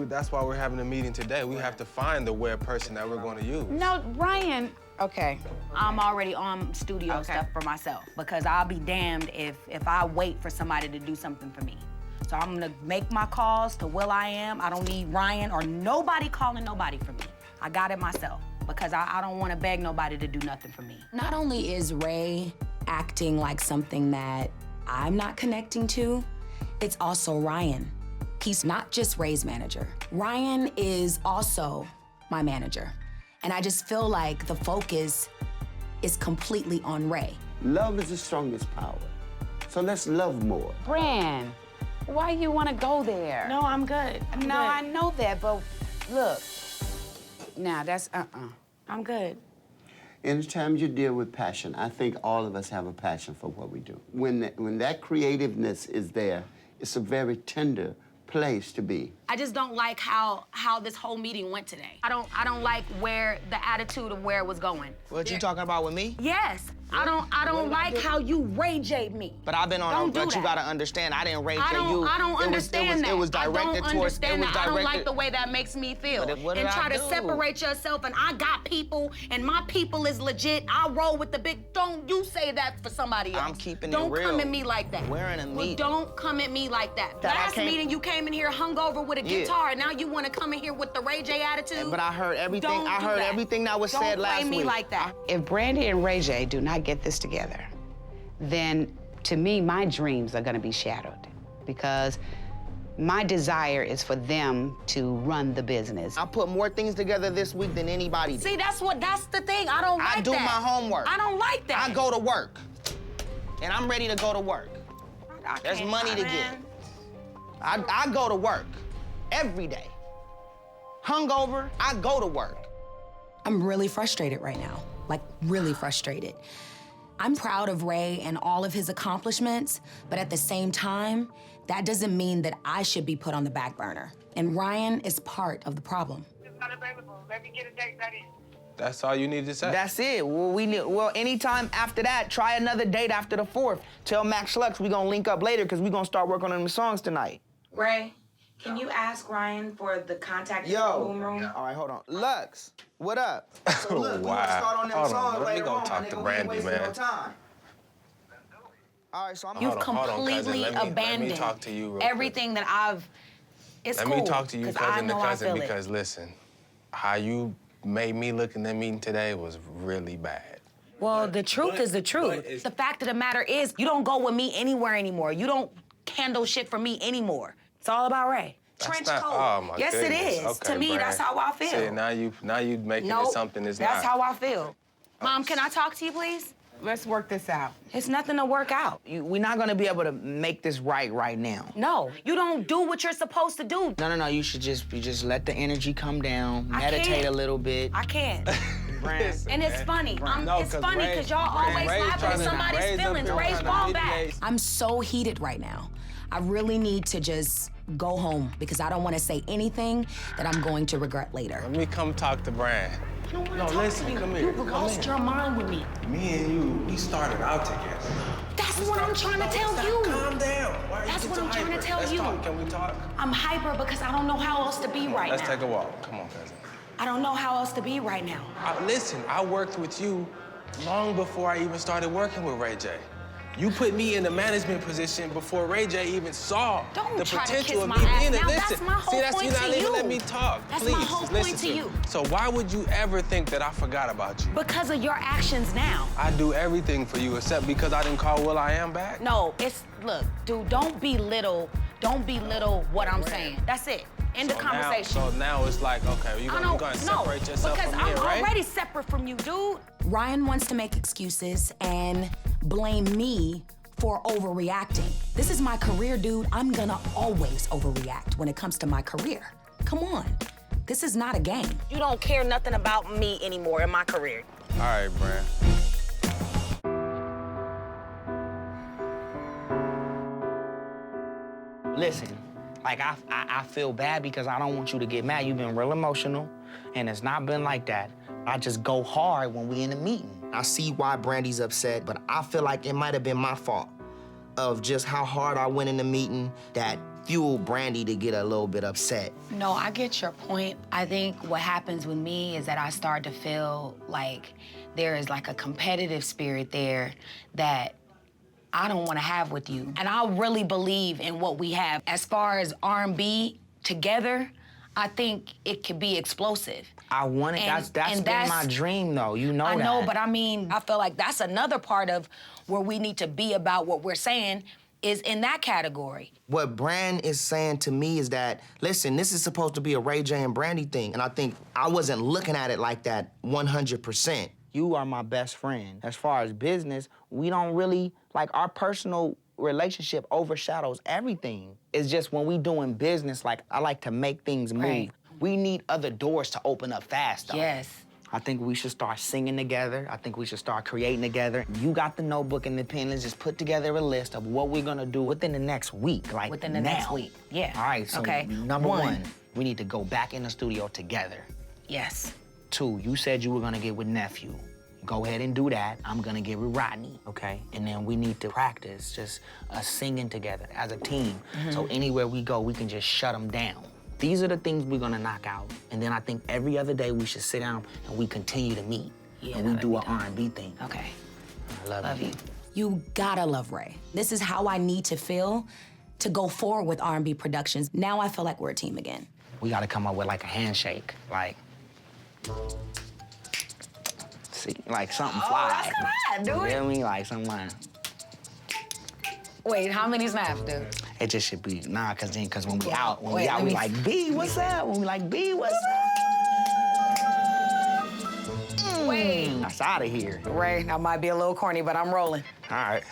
that's why we're having a meeting today. We have to find the web person that we're going to use. No, Ryan. Okay. I'm already on studio stuff for myself because I'll be damned if I wait for somebody to do something for me. So I'm gonna make my calls to will.i.am. I don't need Ryan or nobody calling nobody for me. I got it myself because I don't want to beg nobody to do nothing for me. Not only is Ray acting like something that I'm not connecting to, it's also Ryan. He's not just Ray's manager. Ryan is also my manager. And I just feel like the focus is completely on Ray. Love is the strongest power. So let's love more. Brand, why you want to go there? No, I'm good. I know that, but look. Now, that's I'm good. Anytime you deal with passion, I think all of us have a passion for what we do. When that creativeness is there, it's a very tender place to be. I just don't like how this whole meeting went today. I don't like where the attitude of where it was going. What you talking about with me? Yes. I don't like how you Ray J me. But I've been on. Don't do But you that. gotta understand, I didn't Ray J I you. don't understand that. It was directed I don't towards. understand It was that. I don't like directed. the way that makes me feel. But what did and try I to do? separate yourself. And I got people, and my people is legit. I roll with the big. Don't you say that for somebody else. I'm keeping don't it real. come at me like that. We're in a meeting. Don't come at me like that. That I Last can't- meeting you came in here hungover with a Yeah. guitar. Now you want to come in here with the Ray J attitude. But I heard everything. Don't I do heard that. everything that was said last week. Don't play me like that. If Brandy and Ray J do not get this together, then to me, my dreams are gonna be shattered because my desire is for them to run the business. I put more things together this week than anybody did. See, that's the thing. I don't like that. I do my homework. I don't like that. I go to work. And I'm ready to go to work. There's money to get. I go to work every day. Hungover, I go to work. I'm really frustrated right now, like really frustrated. I'm proud of Ray and all of his accomplishments, but at the same time, that doesn't mean that I should be put on the back burner. And Ryan is part of the problem. Let me get a date that is. That's all you need to say? That's it. Well, anytime after that, try another date after the 4th. Tell Max Lux we gonna link up later because we gonna start working on them songs tonight. Ray, can you ask Ryan for the contact in the Yo. boom room? All right, hold on. Lux, what up? So look, we Wow. gonna start on them Hold on, songs let me later go on. talk my to nigga. We Brandy, ain't wasting man. no time. All right, so I'm You've Hold on, cousin. completely Let me abandoned talk to you real everything that I've. It's Let cool. me talk to you 'cause cousin I to know I cousin feel it. because listen, how you made me look in that meeting today was really bad. Well, the truth is the truth. The fact of the matter is, you don't go with me anywhere anymore. You don't handle shit for me anymore. It's all about Ray. Trench coat. Oh my yes, goodness. it is. Okay, to me, Brand. that's how I feel. See, now you making it Nope, something it's that's not. how I feel. Mom, can I talk to you, please? Let's work this out. It's nothing to work out. We're not gonna be able to make this right now. No, you don't do what you're supposed to do. No. You should just let the energy come down, I meditate can't. a little bit. I can't. Listen, And it's man. funny. No, It's 'cause funny Ray- because y'all always Ray's laughing trying at to somebody's raise up feelings. here Ray's trying to fall back. mediate. I'm so heated right now. I really need to just go home because I don't want to say anything that I'm going to regret later. Let me come talk to Brand. I don't want to No, talk listen, to you. come here, You come lost here. your mind with me. Me and you, we started out together. That's what I'm trying to tell you. Calm down. Why are you That's getting what so I'm trying to hyper? tell Let's you. Talk. Can we talk? I'm hyper because I don't know how else to be right Let's now. take a walk. Come on, cousin. I don't know how else to be right now. Listen, I worked with you long before I even started working with Ray J. You put me in the management position before Ray J even saw Don't the try to potential kiss of my me ass. being Now, a that's listen. my whole See, that's point you not to even you. let me talk. That's Please, my whole just point listen to me. you. So why would you ever think that I forgot about you? Because of your actions now. I do everything for you except because I didn't call Will I Am back. No, look, dude, don't belittle what I'm saying. That's it. End of conversation. So now it's like, okay, you're gonna separate yourself because from me, I'm right? already separate from you, dude. Ryan wants to make excuses and blame me for overreacting. This is my career, dude. I'm gonna always overreact when it comes to my career. Come on. This is not a game. You don't care nothing about me anymore in my career. All right, Brand. Listen, like I feel bad because I don't want you to get mad. You've been real emotional, and it's not been like that. I just go hard when we in a meeting. I see why Brandy's upset, but I feel like it might have been my fault of just how hard I went in the meeting that fueled Brandy to get a little bit upset. No, I get your point. I think what happens with me is that I start to feel like there is like a competitive spirit there that I don't want to have with you. And I really believe in what we have. As far as R&B together, I think it could be explosive. I want it. That's been my dream, though. You know that. I know, but I mean, I feel like that's another part of where we need to be about what we're saying is in that category. What Brand is saying to me is that, listen, this is supposed to be a Ray J and Brandy thing, and I think I wasn't looking at it like that 100%. You are my best friend. As far as business, we don't really, like, our personal relationship overshadows everything. It's just when we doing business, like, I like to make things move. Right. We need other doors to open up fast, though. Yes. I think we should start singing together. I think we should start creating together. You got the notebook and the pen. Let's just put together a list of what we're gonna do within the next week, like Within the now. next week, yeah. All right, so Okay. number one, we need to go back in the studio together. Yes. 2, you said you were gonna get with Nephew. Go ahead and do that. I'm gonna get with Rodney, okay? And then we need to practice just us singing together as a team. So anywhere we go, we can just shut them down. These are the things we're gonna knock out. And then I think every other day we should sit down and we continue to meet. And we do an R&B thing. Okay. I love you. You gotta love Ray. This is how I need to feel to go forward with R&B productions. Now I feel like we're a team again. We gotta come up with like a handshake, like, see, like something fly. Come on, do You it. feel me? Like something. Wait, how many snaps, dude? It just should be, cause when we out, Wait, let we me- like, B, what's up? When we like, B, what's up? Wait. That's out of here. Ray, that might be a little corny, but I'm rolling. All right.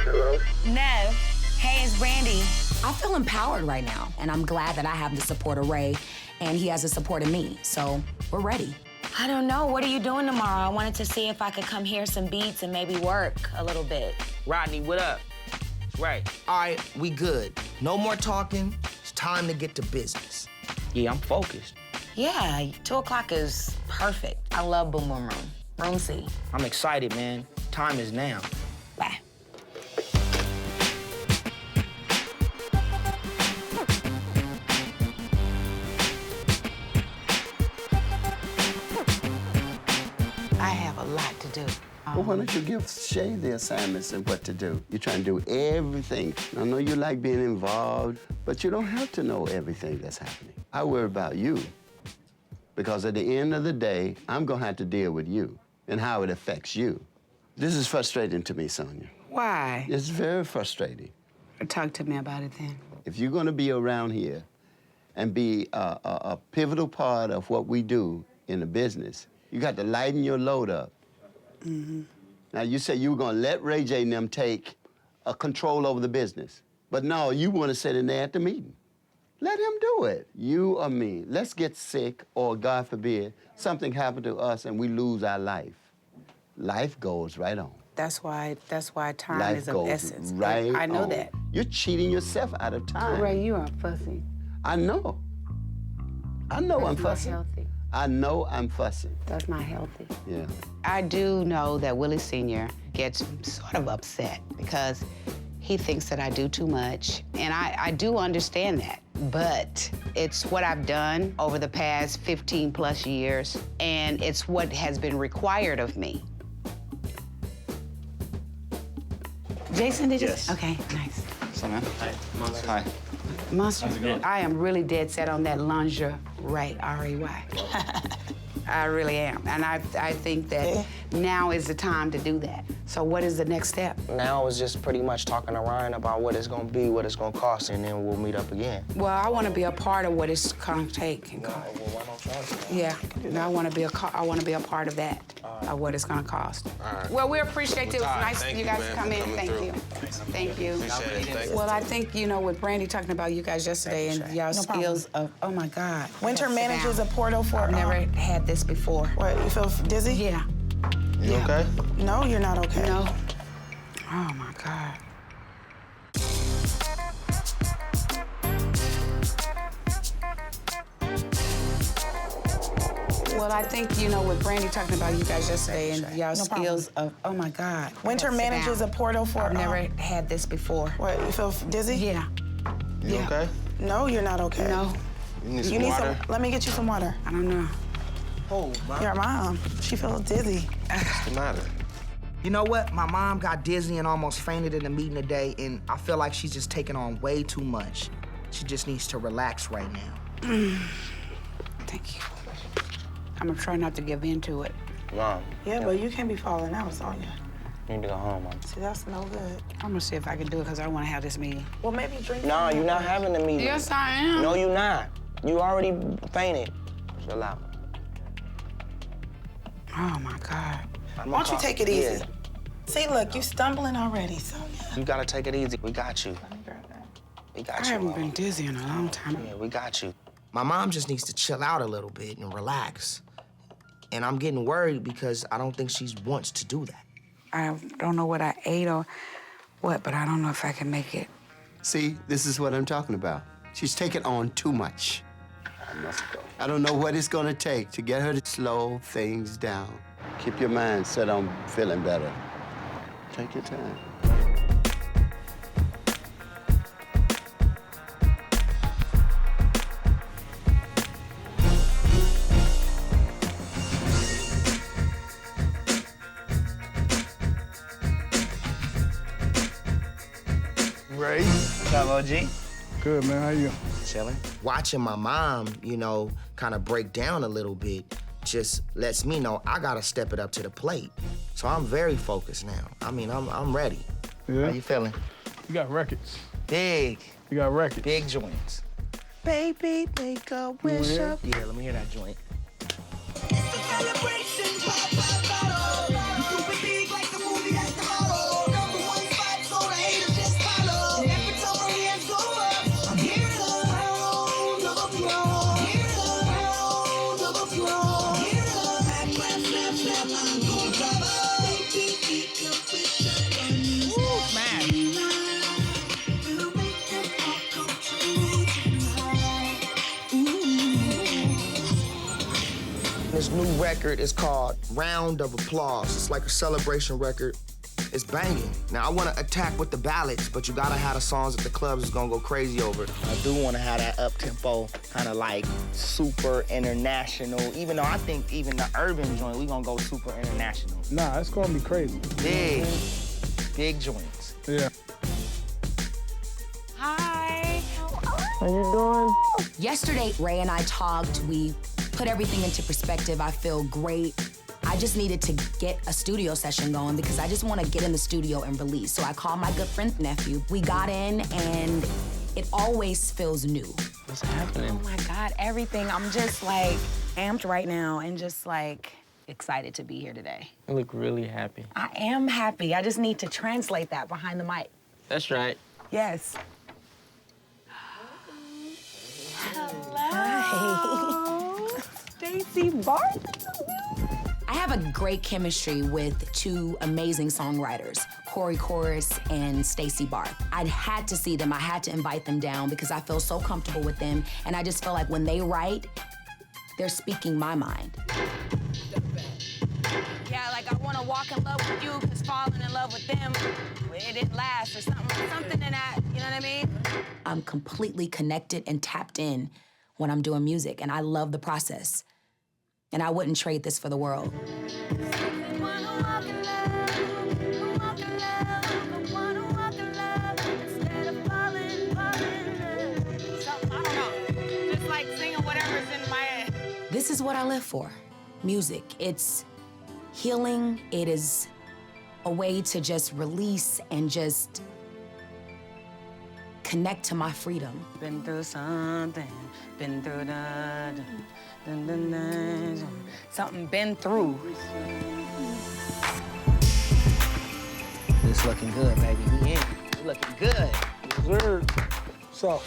Hello? Nev, hey, it's Brandy. I feel empowered right now, and I'm glad that I have the support of Ray, and he has the support of me, so we're ready. I don't know. What are you doing tomorrow? I wanted to see if I could come hear some beats and maybe work a little bit. Rodney, what up? Right. All right, we good. No more talking. It's time to get to business. Yeah, I'm focused. Yeah, 2 o'clock is perfect. I love Boom Boom Room. Room C. I'm excited, man. Time is now. Bye. I have a lot to do. Well, why don't you give Shay the assignments and what to do? You're trying to do everything. I know you like being involved, but you don't have to know everything that's happening. I worry about you, because at the end of the day, I'm gonna have to deal with you and how it affects you. This is frustrating to me, Sonja. Why? It's very frustrating. Talk to me about it then. If you're gonna be around here and be a pivotal part of what we do in the business, you got to lighten your load up. Now, you say you were gonna let Ray J and them take control over the business. But no, you wanna sit in there at the meeting. Let him do it. You or me. Let's get sick, or God forbid, something happened to us and we lose our life. Life goes right on. That's why time Life is of goes essence. right I know on. that. You're cheating yourself out of time. Ray, you are fussy. I know. I know I'm That's not fussing. healthy. I know I'm fussing. That's not healthy. Yeah. I do know that Willie Sr. gets sort of upset because he thinks that I do too much, and I do understand that. But it's what I've done over the past 15 plus years, and it's what has been required of me. Jason, did you? Yes. Okay, nice. What's up, man? Hi. Monster. Hi. Monster, How's it going? I am really dead set on that lingerie, R-E-Y. I really am, and I think that now is the time to do that. So what is the next step? Now it's just pretty much talking to Ryan about what it's gonna be, what it's gonna cost, and then we'll meet up again. Well, I want to be a part of what it's gonna take. And cost. Well, why don't y'all? Yeah, and I want to be a part of that, of what it's gonna cost. Well, we appreciate it. It was nice Thank you you, guys man, to for come in. coming Thank through. you. Thank you. Appreciate it. Thank you. Well, I think, with Brandy talking about you guys yesterday and y'all skills of, oh my God. Winter Sit manages down. a portal for. I've never had this before. What, you feel dizzy? Yeah. You okay? No, you're not okay. No. Oh my God. Well, I think, with Brandy talking about you guys yesterday and y'all skills of, oh my God. Winter Sit manages down. a portal for. I've never had this before. What, you feel dizzy? Yeah. You okay? No, you're not okay. No. You need some water? Let me get you some water. I don't know. Oh, Mom. Your mom, she feels dizzy. What's the matter? You know what? My mom got dizzy and almost fainted in the meeting today, and I feel like she's just taking on way too much. She just needs to relax right now. Thank you. I'm gonna try not to give in to it. Mom, Yeah, but you can't be falling out, Sonja. you need to go home, Mom. See, that's no good. I'm gonna see if I can do it because I want to have this meeting. Well, maybe drink. No, you're not having the meeting. Yes, I am. No, you're not. You already fainted. Chill out. Oh my God. Why don't you take it easy? See, look, you stumbling already, Sonja. You gotta take it easy. We got you. We got I you. haven't Mom. been dizzy in a long time. Yeah, we got you. My mom just needs to chill out a little bit and relax. And I'm getting worried because I don't think she wants to do that. I don't know what I ate or what, but I don't know if I can make it. See, this is what I'm talking about. She's taking on too much. I must go. I don't know what it's gonna take to get her to slow things down. Keep your mind set on feeling better. Take your time. Ray. What's up, OG? Good, man. How you? Chilling. Watching my mom, you know, kind of break down a little bit just lets me know I gotta step it up to the plate. So I'm very focused now. I mean, I'm ready. Yeah. How you feeling? You got records. Big. You got records. Big joints. Baby, make a wish up. Yeah, let me hear that joint. This new record is called Round of Applause. It's like a celebration record. It's banging. Now, I want to attack with the ballads, but you gotta have the songs that the clubs is gonna go crazy over. I do want to have that up-tempo, kind of like super international, even though I think even the urban joint, we gonna go super international. Nah, it's gonna be crazy. Big, big joints. Yeah. Hi. How you doing? Yesterday, Ray and I talked. We put everything into perspective. I feel great. I just needed to get a studio session going because I just want to get in the studio and release. So I called my good friend's nephew. We got in, and it always feels new. What's happening? Oh my God, everything. I'm just like amped right now and just like excited to be here today. You look really happy. I am happy. I just need to translate that behind the mic. That's right. Yes. Hello. Stacy Barth. I have a great chemistry with two amazing songwriters, Corey Chorus and Stacey Barth. I had to see them. I had to invite them down because I feel so comfortable with them, and I just feel like when they write, they're speaking my mind. Yeah, like I want to walk in love with you because falling in love with them, it didn't last or something in that, you know what I mean? I'm completely connected and tapped in when I'm doing music, and I love the process. And I wouldn't trade this for the world. Just like singing whatever's in my head. This is what I live for, music. It's healing. It is a way to just release and just connect to my freedom. Been through something, been through something been through. It's looking good, baby. We in. It's looking good. Reserved. So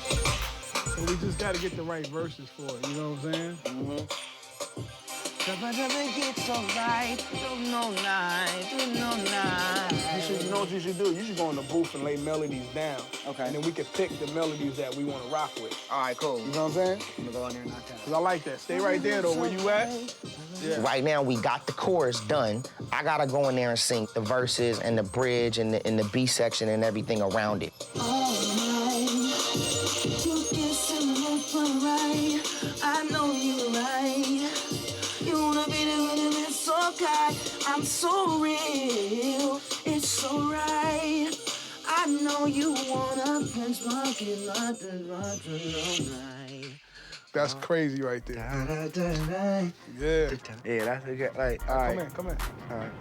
we just gotta get the right verses for it, you know what I'm saying? Mm-hmm. Get so right, no night, no night. You know what you should do? You should go in the booth and lay melodies down. Okay. And then we could pick the melodies that we want to rock with. All right, cool. You know what I'm saying? I'm gonna go in there and knock that out. Because I like that. Stay right there, though, where you at. Yeah. Right now, we got the chorus done. I gotta go in there and sing the verses and the bridge and the B section and everything around it. I know you're right. You wanna be there with him, it's so kind. I'm so real, it's so right. I know you wanna benchmark it, all night. That's crazy right there. Yeah. Yeah, that's a good, like, all right. Come in. All right.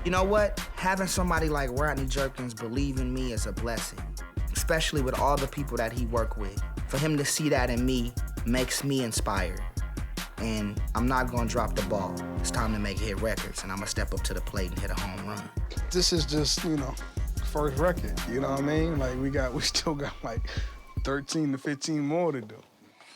You know what? Having somebody like Rodney Jerkins believe in me is a blessing, especially with all the people that he worked with. For him to see that in me makes me inspired. And I'm not gonna drop the ball. It's time to make hit records, and I'm gonna step up to the plate and hit a home run. This is just, first record, you know what I mean? Like, we still got like 13 to 15 more to do.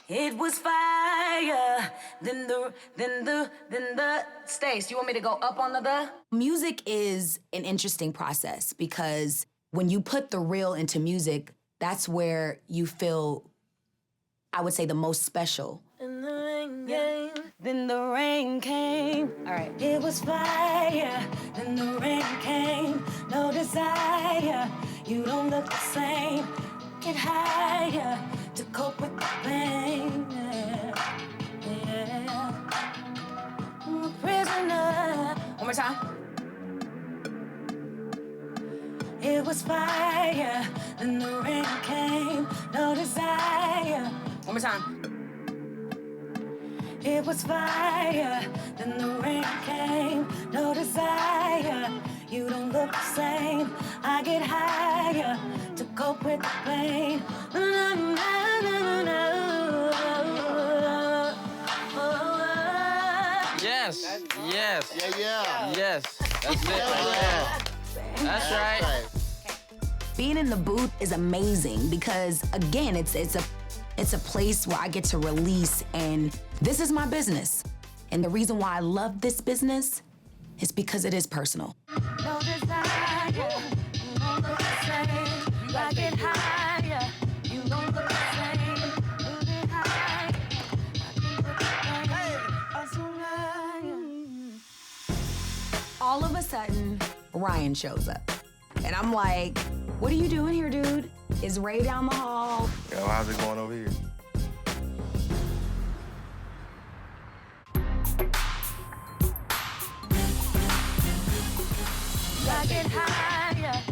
It was fire, then the Stace, you want me to go up on the? Music is an interesting process because when you put the real into music, that's where you feel, I would say, the most special. And the yeah. Then the rain came. All right. It was fire. Then the rain came. No desire. You don't look the same. Get higher to cope with the pain. Yeah. Yeah. I'm a prisoner. One more time. It was fire. Then the rain came. No desire. One more time. It was fire, then the rain came, no desire. You don't look the same. I get higher to cope with the pain. Na, na, na, na, na. Yes, yes. Yeah. Yes, that's it right there. That's right. Being in the booth is amazing because, again, it's a place where I get to release, and this is my business. And the reason why I love this business is because it is personal. No desire, you don't look the same. I get higher, you don't look the same. You get higher, I keep looking All of a sudden, Ryan shows up. And I'm like, what are you doing here, dude? Is Ray down the hall? Yo, how's it going over here? I get higher.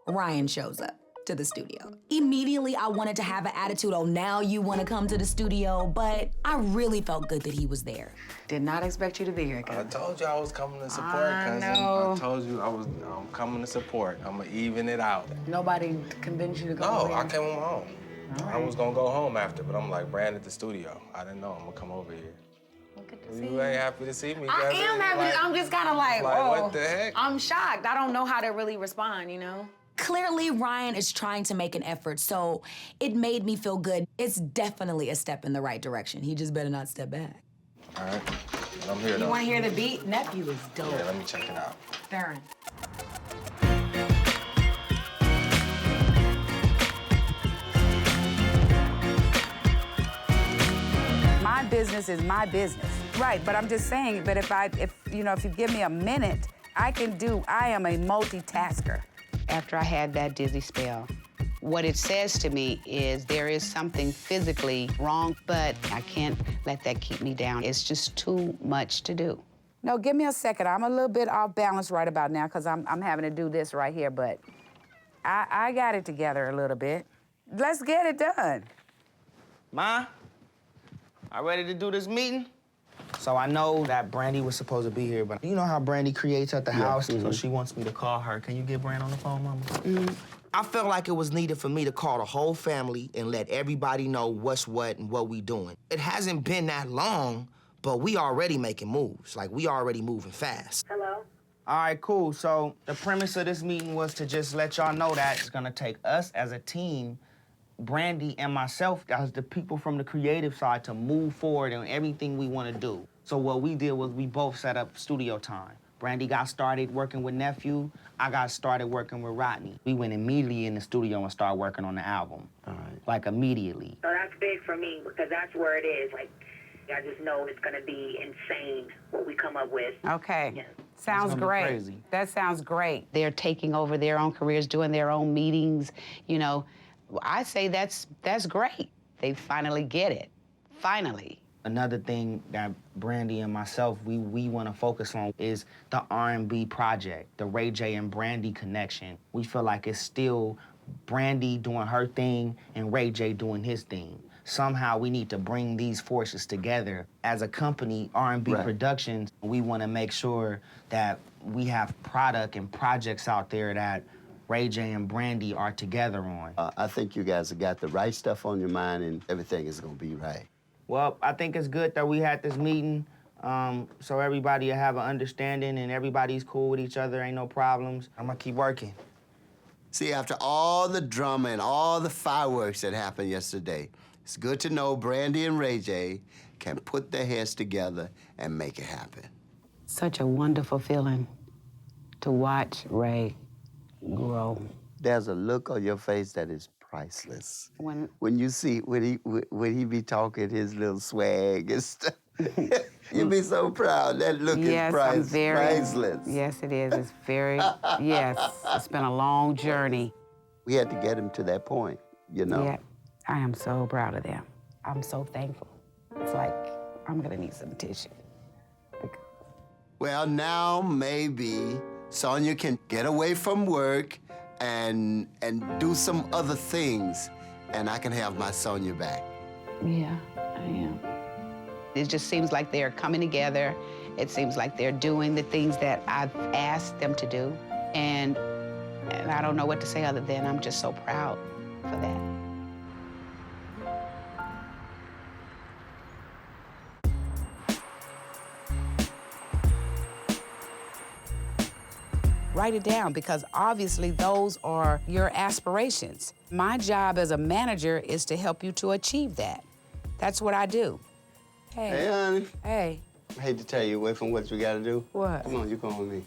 Ryan shows up to the studio. Immediately, I wanted to have an attitude, oh, now you want to come to the studio, but I really felt good that he was there. Did not expect you to be here, I cousin. told you I was coming to support, I cousin. know. I told you I'm coming to support. I'm gonna even it out. Nobody convinced you to go No, over here? I came on my own. All I right. was gonna go home after, but I'm like, Brand at the studio. I didn't know I'm gonna come over here. You ain't happy to see me, I cousin. am happy. Like, I'm just kind of like, like, whoa. what the heck? I'm shocked. I don't know how to really respond, you know? Clearly, Ryan is trying to make an effort, so it made me feel good. It's definitely a step in the right direction. He just better not step back. All right, I'm here You though. want to hear the beat? Nephew is dope. Yeah, let me check it out. Farron. My business is my business. Right, but I'm just saying, but if you give me a minute, I am a multitasker. After I had that dizzy spell, what it says to me is there is something physically wrong, but I can't let that keep me down. It's just too much to do. No, give me a second. I'm a little bit off balance right about now because I'm having to do this right here, but I got it together a little bit. Let's get it done. Ma, I ready to do this meeting? So I know that Brandy was supposed to be here, but you know how Brandy creates at the house, so she wants me to call her. Can you get Brandy on the phone, Mama? I felt like it was needed for me to call the whole family and let everybody know what's what and what we doing. It hasn't been that long, but we already making moves. Like, we already moving fast. Hello? All right, cool. So the premise of this meeting was to just let y'all know that it's gonna take us as a team, Brandy and myself, as the people from the creative side, to move forward on everything we want to do. So what we did was we both set up studio time. Brandy got started working with Nephew. I got started working with Rodney. We went immediately in the studio and started working on the album. All right. Like, immediately. So that's big for me because that's where it is. Like, I just know it's gonna be insane what we come up with. Okay. Yeah. Sounds gonna be great. crazy. That sounds great. They're taking over their own careers, doing their own meetings. You know, I say that's great. They finally get it. Finally. Another thing that Brandy and myself, we want to focus on is the R&B project, the Ray J and Brandy connection. We feel like it's still Brandy doing her thing and Ray J doing his thing. Somehow we need to bring these forces together. As a company, R&B Productions, we want to make sure that we have product and projects out there that Ray J and Brandy are together on. I think you guys have got the right stuff on your mind and everything is gonna be right. Well, I think it's good that we had this meeting so everybody will have an understanding and everybody's cool with each other, ain't no problems. I'm gonna keep working. See, after all the drama and all the fireworks that happened yesterday, it's good to know Brandy and Ray J can put their heads together and make it happen. Such a wonderful feeling to watch Ray grow. There's a look on your face that is priceless. When you see, when he be talking his little swag and stuff, you be so proud. That look is priceless. Yes, it is. It's very, yes. It's been a long journey. We had to get him to that point, you know? Yeah, I am so proud of them. I'm so thankful. It's like, I'm gonna need some tissue. Well, now maybe Sonja can get away from work and do some other things, and I can have my Sonja back. Yeah, I am. It just seems like they're coming together. It seems like they're doing the things that I've asked them to do. And I don't know what to say other than I'm just so proud for that. Write it down, because obviously those are your aspirations. My job as a manager is to help you to achieve that. That's what I do. Hey, honey. Hey. I hate to tell you away from what we gotta do. What? Come on, you going with me.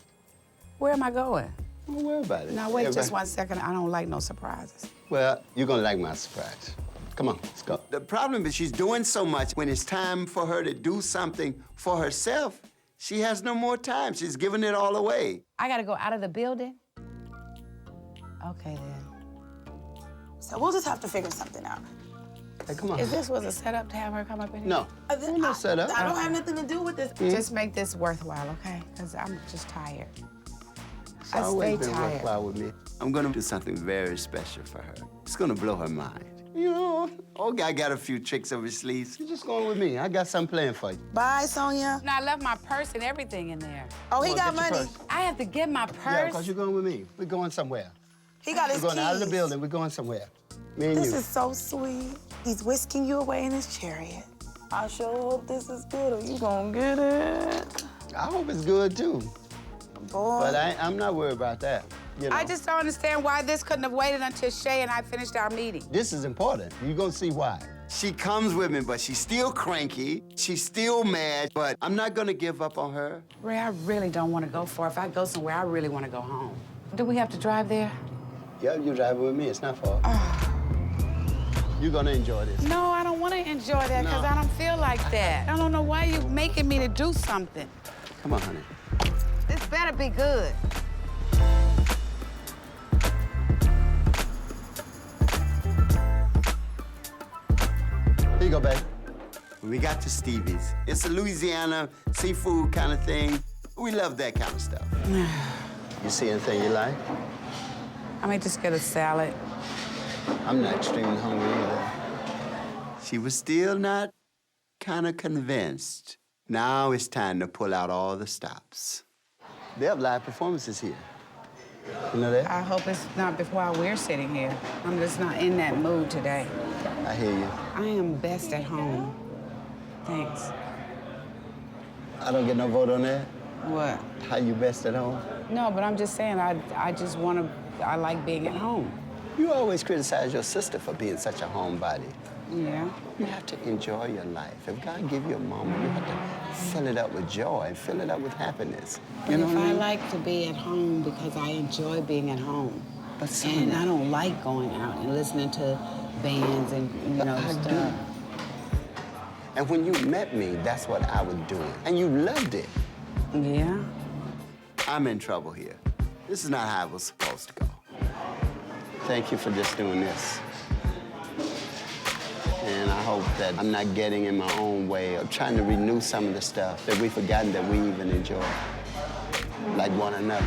Where am I going? Don't worry about it. Now, wait just 1 second. I don't like no surprises. Well, you're gonna like my surprise. Come on, let's go. The problem is she's doing so much. When it's time for her to do something for herself, she has no more time. She's giving it all away. I gotta go out of the building? Okay, then. So we'll just have to figure something out. Hey, come on. If this was a setup to have her come up in here? No. No setup. I don't have nothing to do with this. Just make this worthwhile, okay? Because I'm just tired. It's I always stay been tired. worthwhile with me. I'm gonna do something very special for her. It's gonna blow her mind. You know, old guy got a few tricks up his sleeves. You're just going with me. I got something planned for you. Bye, Sonja. No, I left my purse and everything in there. Oh, he Come on, got get your money. purse. I have to get my Yeah, purse. because you're going with me. We're going somewhere. He got his We're going out of the keys. building. We're going somewhere. Me and This you. is so sweet. He's whisking you away in his chariot. I sure hope this is good, or you gonna get it. I hope it's good, too. Boy. But I'm not worried about that. You know? I just don't understand why this couldn't have waited until Shay and I finished our meeting. This is important. You're gonna see why. She comes with me, but she's still cranky. She's still mad, but I'm not gonna give up on her. Ray, I really don't want to go far. If I go somewhere, I really want to go home. Do we have to drive there? Yeah, you're driving with me. It's not far. You're gonna enjoy this. No, I don't want to enjoy that because I don't feel like that. I don't know why you're making me to do something. Come on, honey. This better be good. Here you go, babe. We got to Stevie's. It's a Louisiana seafood kind of thing. We love that kind of stuff. You see anything you like? I may just get a salad. I'm not extremely hungry either. She was still not kind of convinced. Now it's time to pull out all the stops. They have live performances here. You know that? I hope it's not while we're sitting here. I'm just not in that mood today. I hear you. I am best at home. Thanks. I don't get no vote on that? What? How you best at home? No, but I'm just saying, I just want to, I like being at home. You always criticize your sister for being such a homebody. Yeah. You have to enjoy your life. If God give you a moment, you have to fill it up with joy and fill it up with happiness. You know If what I I mean? like to be at home because I enjoy being at home. But and I don't like going out and listening to bands and, you know, I stuff. do. And when you met me, that's what I was doing. And you loved it. Yeah. I'm in trouble here. This is not how it was supposed to go. Thank you for just doing this. And I hope that I'm not getting in my own way of trying to renew some of the stuff that we've forgotten that we even enjoy, like one another.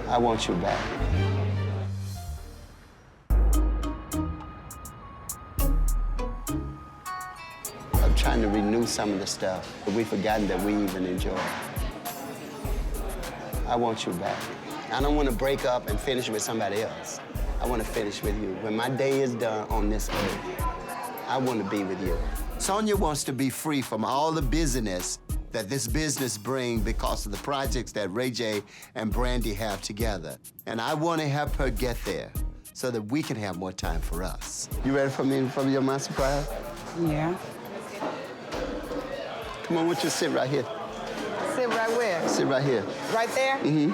I want you back. I'm trying to renew some of the stuff that we've forgotten that we even enjoy. I want you back. I don't want to break up and finish with somebody else. I want to finish with you. When my day is done on this earth, I want to be with you. Sonja wants to be free from all the busyness that this business brings because of the projects that Ray J and Brandy have together. And I want to help her get there so that we can have more time for us. You ready for me for your my surprise? Yeah. Come on, why don't you sit right here? Sit right where? Sit right here. Right there? Mm-hmm.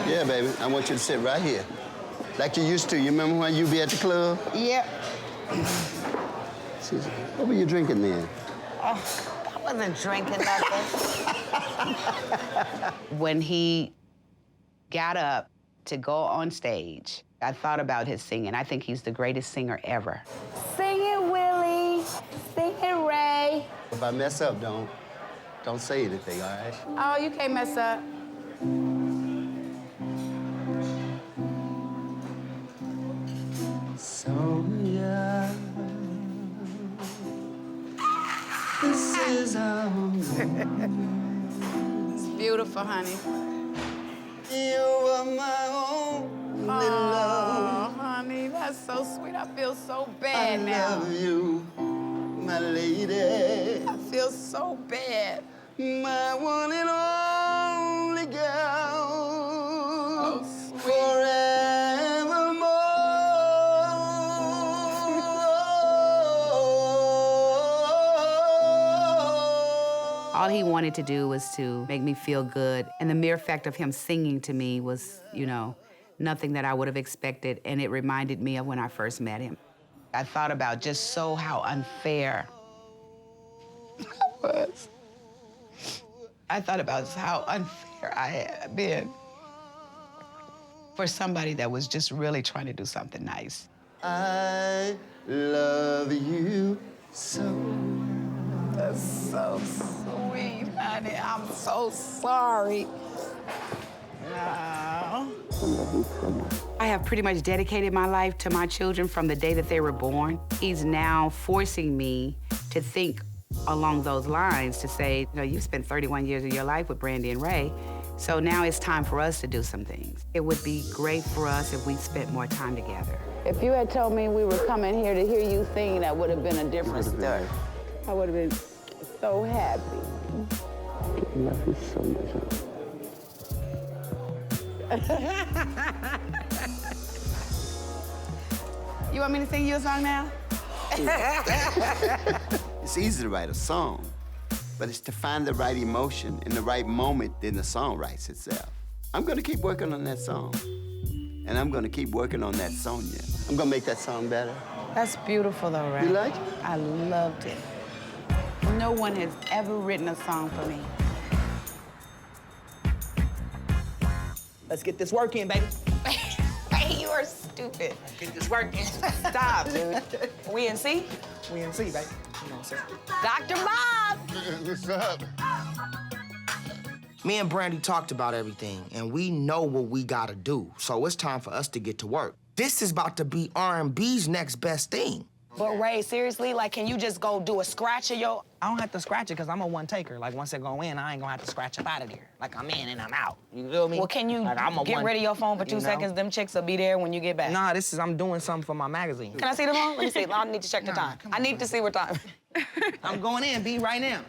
Yeah, baby. I want you to sit right here. Like you used to. You remember when you be at the club? Yep. What were you drinking then? Oh, I wasn't drinking nothing. When he got up to go on stage, I thought about his singing. I think he's the greatest singer ever. Sing it, Willie. Sing it, Ray. If I mess up, don't say anything, all right? Oh, you can't mess up. Sonja, this is our It's beautiful, honey. You are my only love. Honey, that's so sweet. I feel so bad now. I love you, my lady. I feel so bad. My one and only girl. Oh, All he wanted to do was to make me feel good. And the mere fact of him singing to me was, you know, nothing that I would have expected. And it reminded me of when I first met him. I thought about just how unfair I was. I thought about how unfair I had been for somebody that was just really trying to do something nice. I love you so. That's so sweet, honey. I'm so sorry. No. I have pretty much dedicated my life to my children from the day that they were born. He's now forcing me to think along those lines, to say, you know, you've spent 31 years of your life with Brandy and Ray, so now it's time for us to do some things. It would be great for us if we spent more time together. If you had told me we were coming here to hear you sing, that would have been a different story. I would have been so happy. I love you so much. You want me to sing you a song now? It's easy to write a song, but it's to find the right emotion in the right moment, then the song writes itself. I'm gonna keep working on that song, and I'm gonna keep working on that Sonja. I'm gonna make that song better. That's beautiful though, Ray. You like it? I loved it. No one has ever written a song for me. Let's get this work in, baby. Hey, you are stupid. Get this work in. Stop, dude. We in C? We in C, baby. You know what I'm saying? Dr. Bob! What's up? Me and Brandy talked about everything, and we know what we gotta do. So it's time for us to get to work. This is about to be R&B's next best thing. But Ray, seriously, like, can you just go do a scratch of your... I don't have to scratch it because I'm a one-taker. Like, once it go in, I ain't gonna have to scratch up out of there. Like, I'm in and I'm out. You feel me? Well, can you like, get rid of your phone for 2 seconds? Them chicks will be there when you get back. Nah, I'm doing something for my magazine. Can I see the phone? Let me see. I need to check the time. I need to see what time. I'm going in, B, right now.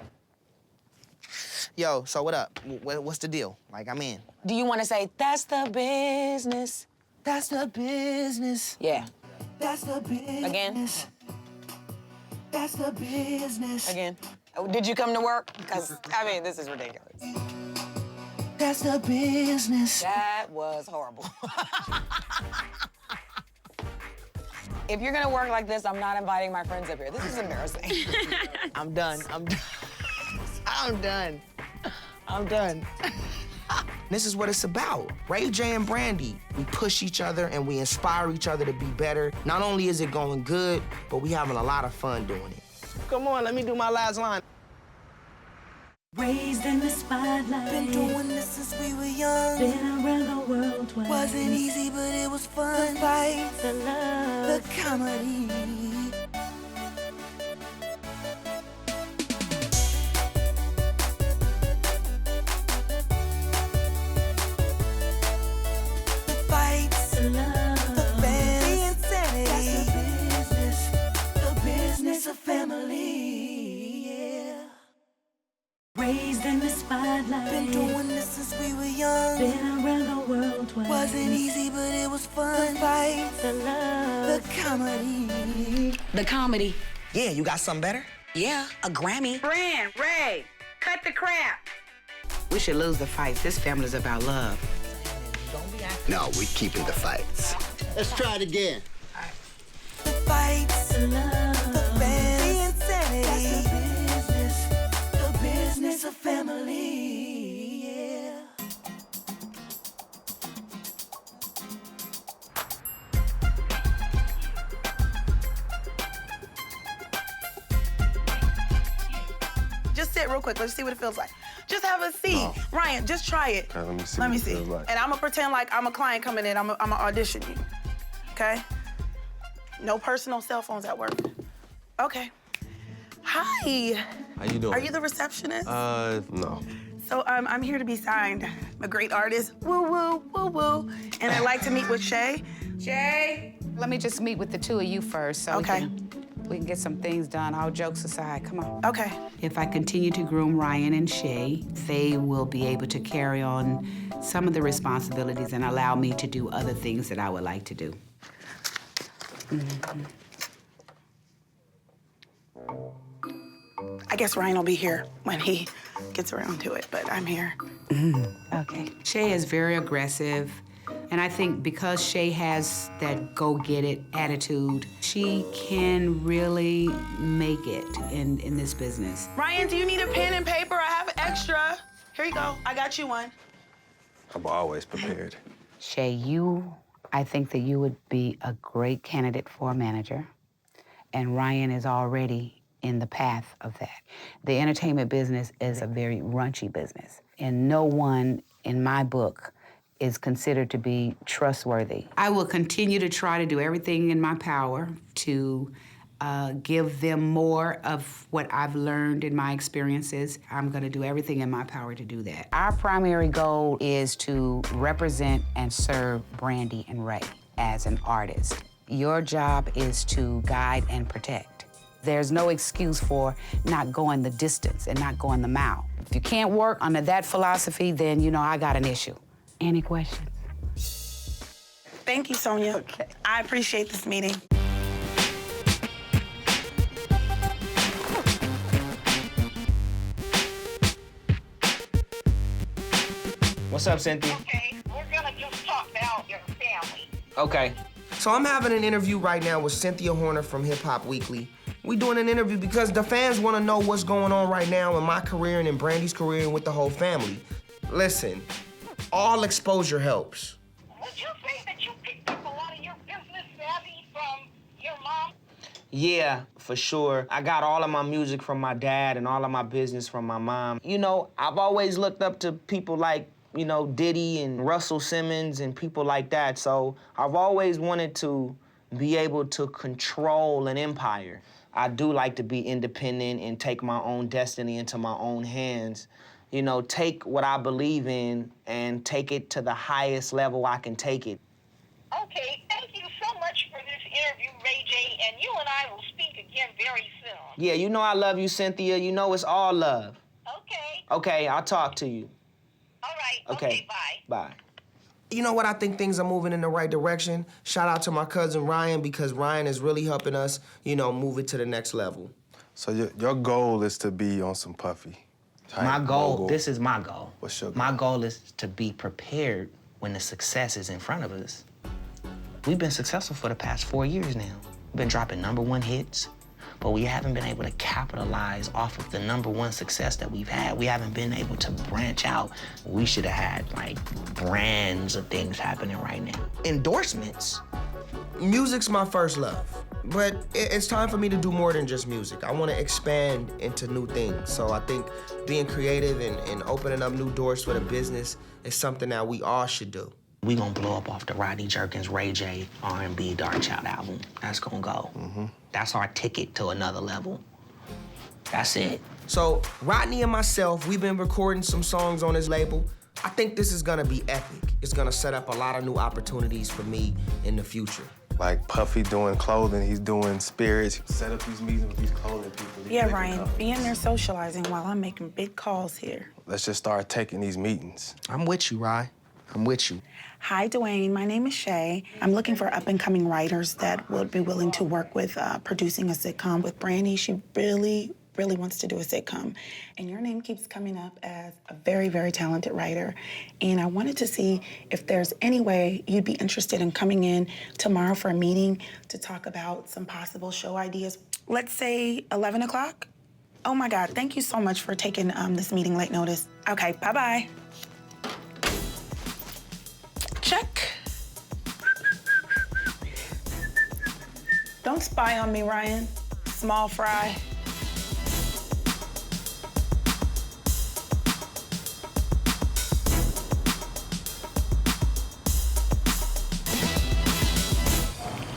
Yo, so what up? What's the deal? Like, I'm in. Do you want to say, that's the business? That's the business. Yeah. That's the business. Again? That's the business. Again. Oh, did you come to work? Because, I mean, this is ridiculous. That's the business. That was horrible. If you're gonna work like this, I'm not inviting my friends up here. This is embarrassing. I'm done. I'm done. I'm done. This is what it's about. Ray J and Brandy, we push each other and we inspire each other to be better. Not only is it going good, but we having a lot of fun doing it. Come on, let me do my last line. Raised in the spotlight. Been doing this since we were young. Been around the world twice. Wasn't easy, but it was fun. The fight, the love, the comedy. The fights, the love, the bands, the insanity. That's the business of family. Yeah. Raised in the spotlight. Been doing this since we were young. Been around the world twice. Wasn't easy, but it was fun. The fight, the love, the comedy. The comedy. Yeah, you got something better? Yeah, a Grammy. Brand, Ray, cut the crap. We should lose the fights. This family's about love. No, we keeping the fights. Let's try it again. The fights, the love, the fans, the insanity. That's the business of family. Yeah. Just sit real quick. Let's see what it feels like. Just have a seat. No. Ryan, just try it. Okay, let me see. Let me what it see. feels like. And I'm gonna pretend like I'm a client coming in. I'm gonna audition you. Okay? No personal cell phones at work. Okay. Hi. How you doing? Are you the receptionist? No. So I'm here to be signed. I'm a great artist. Woo, woo, woo, woo. And I'd like to meet with Shay. Shay, let me just meet with the two of you first so we can get some things done, all jokes aside. Come on. Okay. If I continue to groom Ryan and Shay, they will be able to carry on some of the responsibilities and allow me to do other things that I would like to do. I guess Ryan will be here when he gets around to it, but I'm here. Okay. Shay is very aggressive, and I think because Shay has that go-get-it attitude, she can really make it in this business. Ryan, do you need a pen and paper? I have extra. Here you go. I got you one. I'm always prepared. Shay, I think that you would be a great candidate for a manager, and Ryan is already in the path of that. The entertainment business is a very raunchy business, and no one in my book is considered to be trustworthy. I will continue to try to do everything in my power to give them more of what I've learned in my experiences. I'm gonna do everything in my power to do that. Our primary goal is to represent and serve Brandy and Ray as an artist. Your job is to guide and protect. There's no excuse for not going the distance and not going the mile. If you can't work under that philosophy, then you know I got an issue. Any questions? Thank you, Sonja. Okay. I appreciate this meeting. What's up, Cynthia? Okay, we're gonna just talk about your family. Okay. So I'm having an interview right now with Cynthia Horner from Hip Hop Weekly. We doing an interview because the fans want to know what's going on right now in my career and in Brandy's career and with the whole family. Listen, all exposure helps. Would you say that you picked up a lot of your business savvy from your mom? Yeah, for sure. I got all of my music from my dad and all of my business from my mom. You know, I've always looked up to people like, you know, Diddy and Russell Simmons and people like that. So I've always wanted to be able to control an empire. I do like to be independent and take my own destiny into my own hands. You know, take what I believe in and take it to the highest level I can take it. Okay, thank you so much for this interview, Ray J, and you and I will speak again very soon. Yeah, you know I love you, Cynthia. You know it's all love. Okay. Okay, I'll talk to you. All right. Okay, bye. Bye. You know what? I think things are moving in the right direction. Shout out to my cousin Ryan because Ryan is really helping us, you know, move it to the next level. So your goal is to be on some Puffy. My goal, this is my goal. What's your goal? My goal is to be prepared when the success is in front of us. We've been successful for the past 4 years now. We've been dropping #1 hits, but we haven't been able to capitalize off of the #1 success that we've had. We haven't been able to branch out. We should have had, like, brands of things happening right now. Endorsements. Music's my first love, but it's time for me to do more than just music. I want to expand into new things. So I think being creative and opening up new doors for the business is something that we all should do. We gonna blow up off the Rodney Jerkins, Ray J, R&B, Dark Child album. That's gonna go. That's our ticket to another level. That's it. So Rodney and myself, we've been recording some songs on his label. I think this is gonna be epic. It's gonna set up a lot of new opportunities for me in the future. Like Puffy doing clothing, he's doing spirits. Set up these meetings with these clothing people. Yeah, Ryan, be in there socializing while I'm making big calls here. Let's just start taking these meetings. I'm with you, Rye. I'm with you. Hi, Dwayne. My name is Shay. I'm looking for up-and-coming writers that would be willing to work with producing a sitcom with Brandy. She really really wants to do a sitcom. And your name keeps coming up as a very, very talented writer. And I wanted to see if there's any way you'd be interested in coming in tomorrow for a meeting to talk about some possible show ideas. Let's say 11 o'clock? Oh my God, thank you so much for taking this meeting late notice. Okay, bye-bye. Check. Don't spy on me, Ryan. Small fry.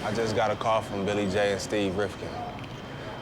I just got a call from Billy J and Steve Rifkin.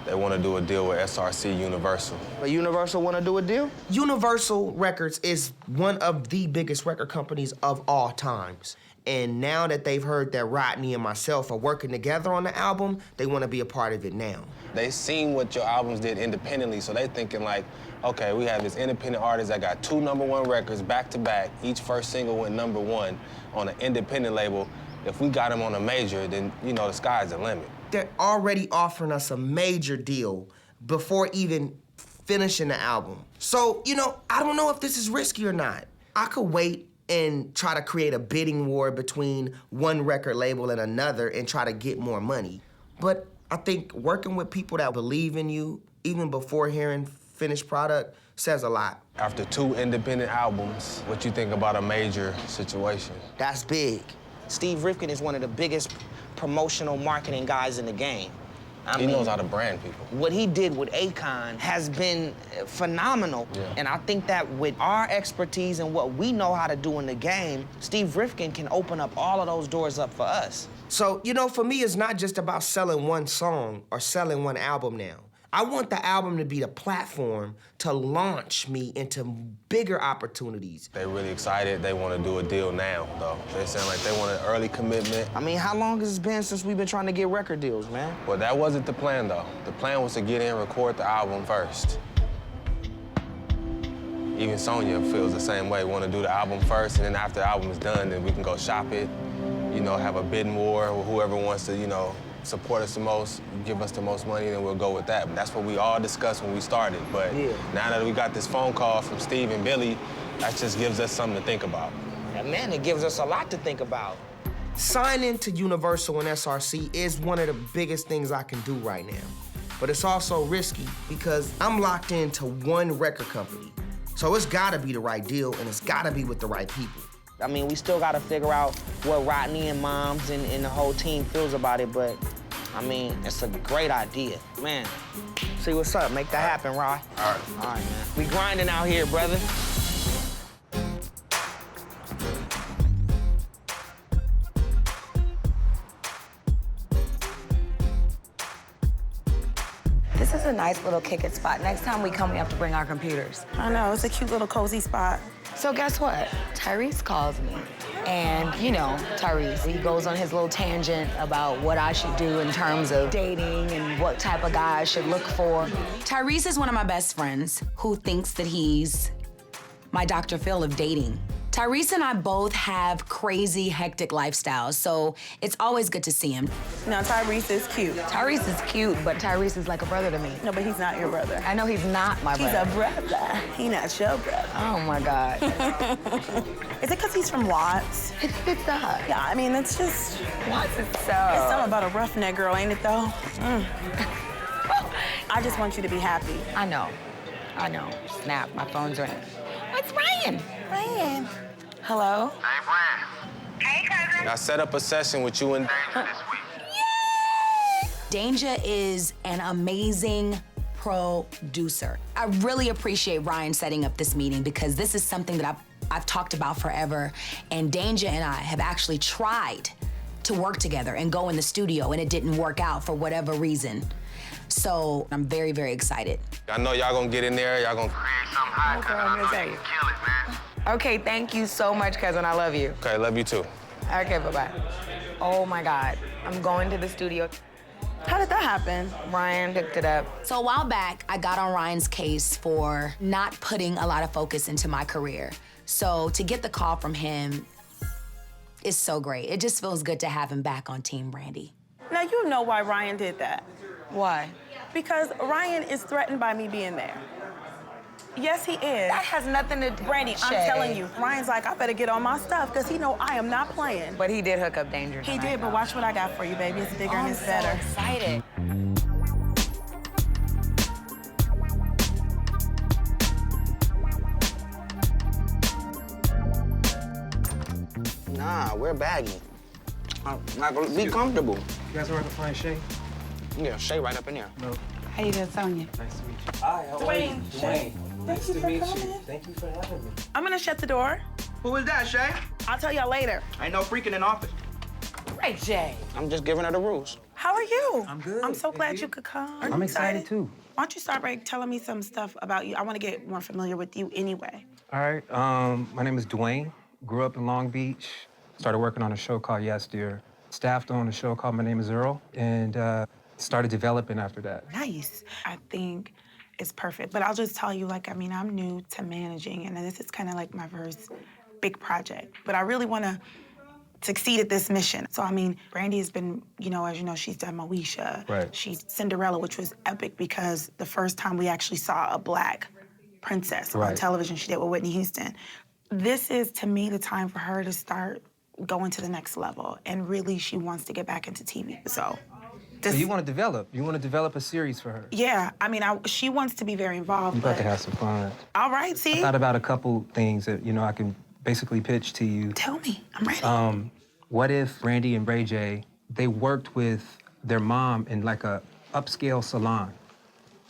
They want to do a deal with SRC Universal. But Universal want to do a deal? Universal Records is one of the biggest record companies of all times. And now that they've heard that Rodney and myself are working together on the album, they want to be a part of it now. They seen what your albums did independently, so they thinking like, okay, we have this independent artist that got 2 #1 records back to back. Each first single went #1 on an independent label. If we got him on a major, then, you know, the sky's the limit. They're already offering us a major deal before even finishing the album. So, you know, I don't know if this is risky or not. I could wait and try to create a bidding war between one record label and another and try to get more money. But I think working with people that believe in you, even before hearing finished product, says a lot. After 2 independent albums, what you think about a major situation? That's big. Steve Rifkin is one of the biggest promotional marketing guys in the game. He knows how to brand people. What he did with Akon has been phenomenal. Yeah. And I think that with our expertise and what we know how to do in the game, Steve Rifkin can open up all of those doors up for us. So, you know, for me, it's not just about selling one song or selling one album now. I want the album to be the platform to launch me into bigger opportunities. They're really excited. They want to do a deal now, though. They sound like they want an early commitment. I mean, how long has it been since we've been trying to get record deals, man? Well, that wasn't the plan, though. The plan was to get in, record the album first. Even Sonja feels the same way. Want to do the album first, and then after the album is done, then we can go shop it, you know, have a bidding war with whoever wants to, you know, support us the most, give us the most money, then we'll go with that. But that's what we all discussed when we started. But now that we got this phone call from Steve and Billy, that just gives us something to think about. Yeah, man, it gives us a lot to think about. Signing to Universal and SRC is one of the biggest things I can do right now. But it's also risky because I'm locked into one record company. So it's gotta be the right deal and it's gotta be with the right people. I mean, we still gotta figure out what Rodney and Moms and the whole team feels about it, but I mean, it's a great idea. Man, see what's up, make that happen, Rod. All right. All right, man. We grinding out here, brother. This is a nice little kick-it spot. Next time we come, we have to bring our computers. I know, it's a cute little cozy spot. So guess what? Tyrese calls me. And, you know, Tyrese, he goes on his little tangent about what I should do in terms of dating and what type of guy I should look for. Tyrese is one of my best friends who thinks that he's my Dr. Phil of dating. Tyrese and I both have crazy, hectic lifestyles, so it's always good to see him. No, Tyrese is cute. Tyrese is cute, but Tyrese is like a brother to me. No, but he's not your brother. I know he's not my brother. He's a brother. He not your brother. Oh, my God. Is it because he's from Watts? It fits up. Yeah, I mean, it's just... Watts is so... It's something about a roughneck girl, ain't it, though? I just want you to be happy. I know. I know. Snap, my phone's ringing. It's Ryan. Ryan. Hello? Hey, Brand. Hey, cousin. I set up a session with you and Danger this week. Danger is an amazing producer. I really appreciate Ryan setting up this meeting because this is something that I've talked about forever, and Danger and I have actually tried to work together and go in the studio, and it didn't work out for whatever reason. So I'm very, very excited. I know y'all gonna get in there, y'all gonna create something hot. Okay, I'm gonna tell you. Kill it, man. Okay, thank you so much, cousin. I love you. Okay, love you too. Okay, bye-bye. Oh, my God. I'm going to the studio. How did that happen? Ryan hooked it up. So a while back, I got on Ryan's case for not putting a lot of focus into my career. So to get the call from him is so great. It just feels good to have him back on Team Brandy. Now, you know why Ryan did that. Why? Because Ryan is threatened by me being there. Yes, he is. That has nothing to do. Brandy, I'm telling you. Ryan's like, I better get on my stuff because he know I am not playing. But he did hook up Danger. He did, but watch what I got for you, baby. It's bigger and it's better. I'm so excited. Nah, we're baggy. I'm not gonna be comfortable. You guys want to find Shay? Yeah, Shay right up in there. No. How you doing, Sonja? Nice to meet you. Hi, how are you? Dwayne. Nice to meet you. Thank you for having me. I'm gonna shut the door. Who is that, Shay? I'll tell y'all later. Ain't no freaking in office. Ray J. I'm just giving her the rules. How are you? I'm good. I'm so glad you could come. I'm excited too. Why don't you start by telling me some stuff about you? I want to get more familiar with you anyway. All right, my name is Dwayne. Grew up in Long Beach. Started working on a show called Yes Dear. Staffed on a show called My Name is Earl, and started developing after that. Nice. I think it's perfect. But I'll just tell you, like, I mean, I'm new to managing, and this is kind of like my first big project. But I really want to succeed at this mission. So, I mean, Brandy has been, you know, as you know, she's done Moesha. Right. She's Cinderella, which was epic because the first time we actually saw a Black princess on television, she did with Whitney Houston. This is, to me, the time for her to start going to the next level. And really, she wants to get back into TV. So you want to develop? You want to develop a series for her? Yeah, I mean, she wants to be very involved. You about to have some fun. All right, see? I thought about a couple things that, you know, I can basically pitch to you. Tell me, I'm ready. What if Brandy and Ray J, they worked with their mom in like a upscale salon?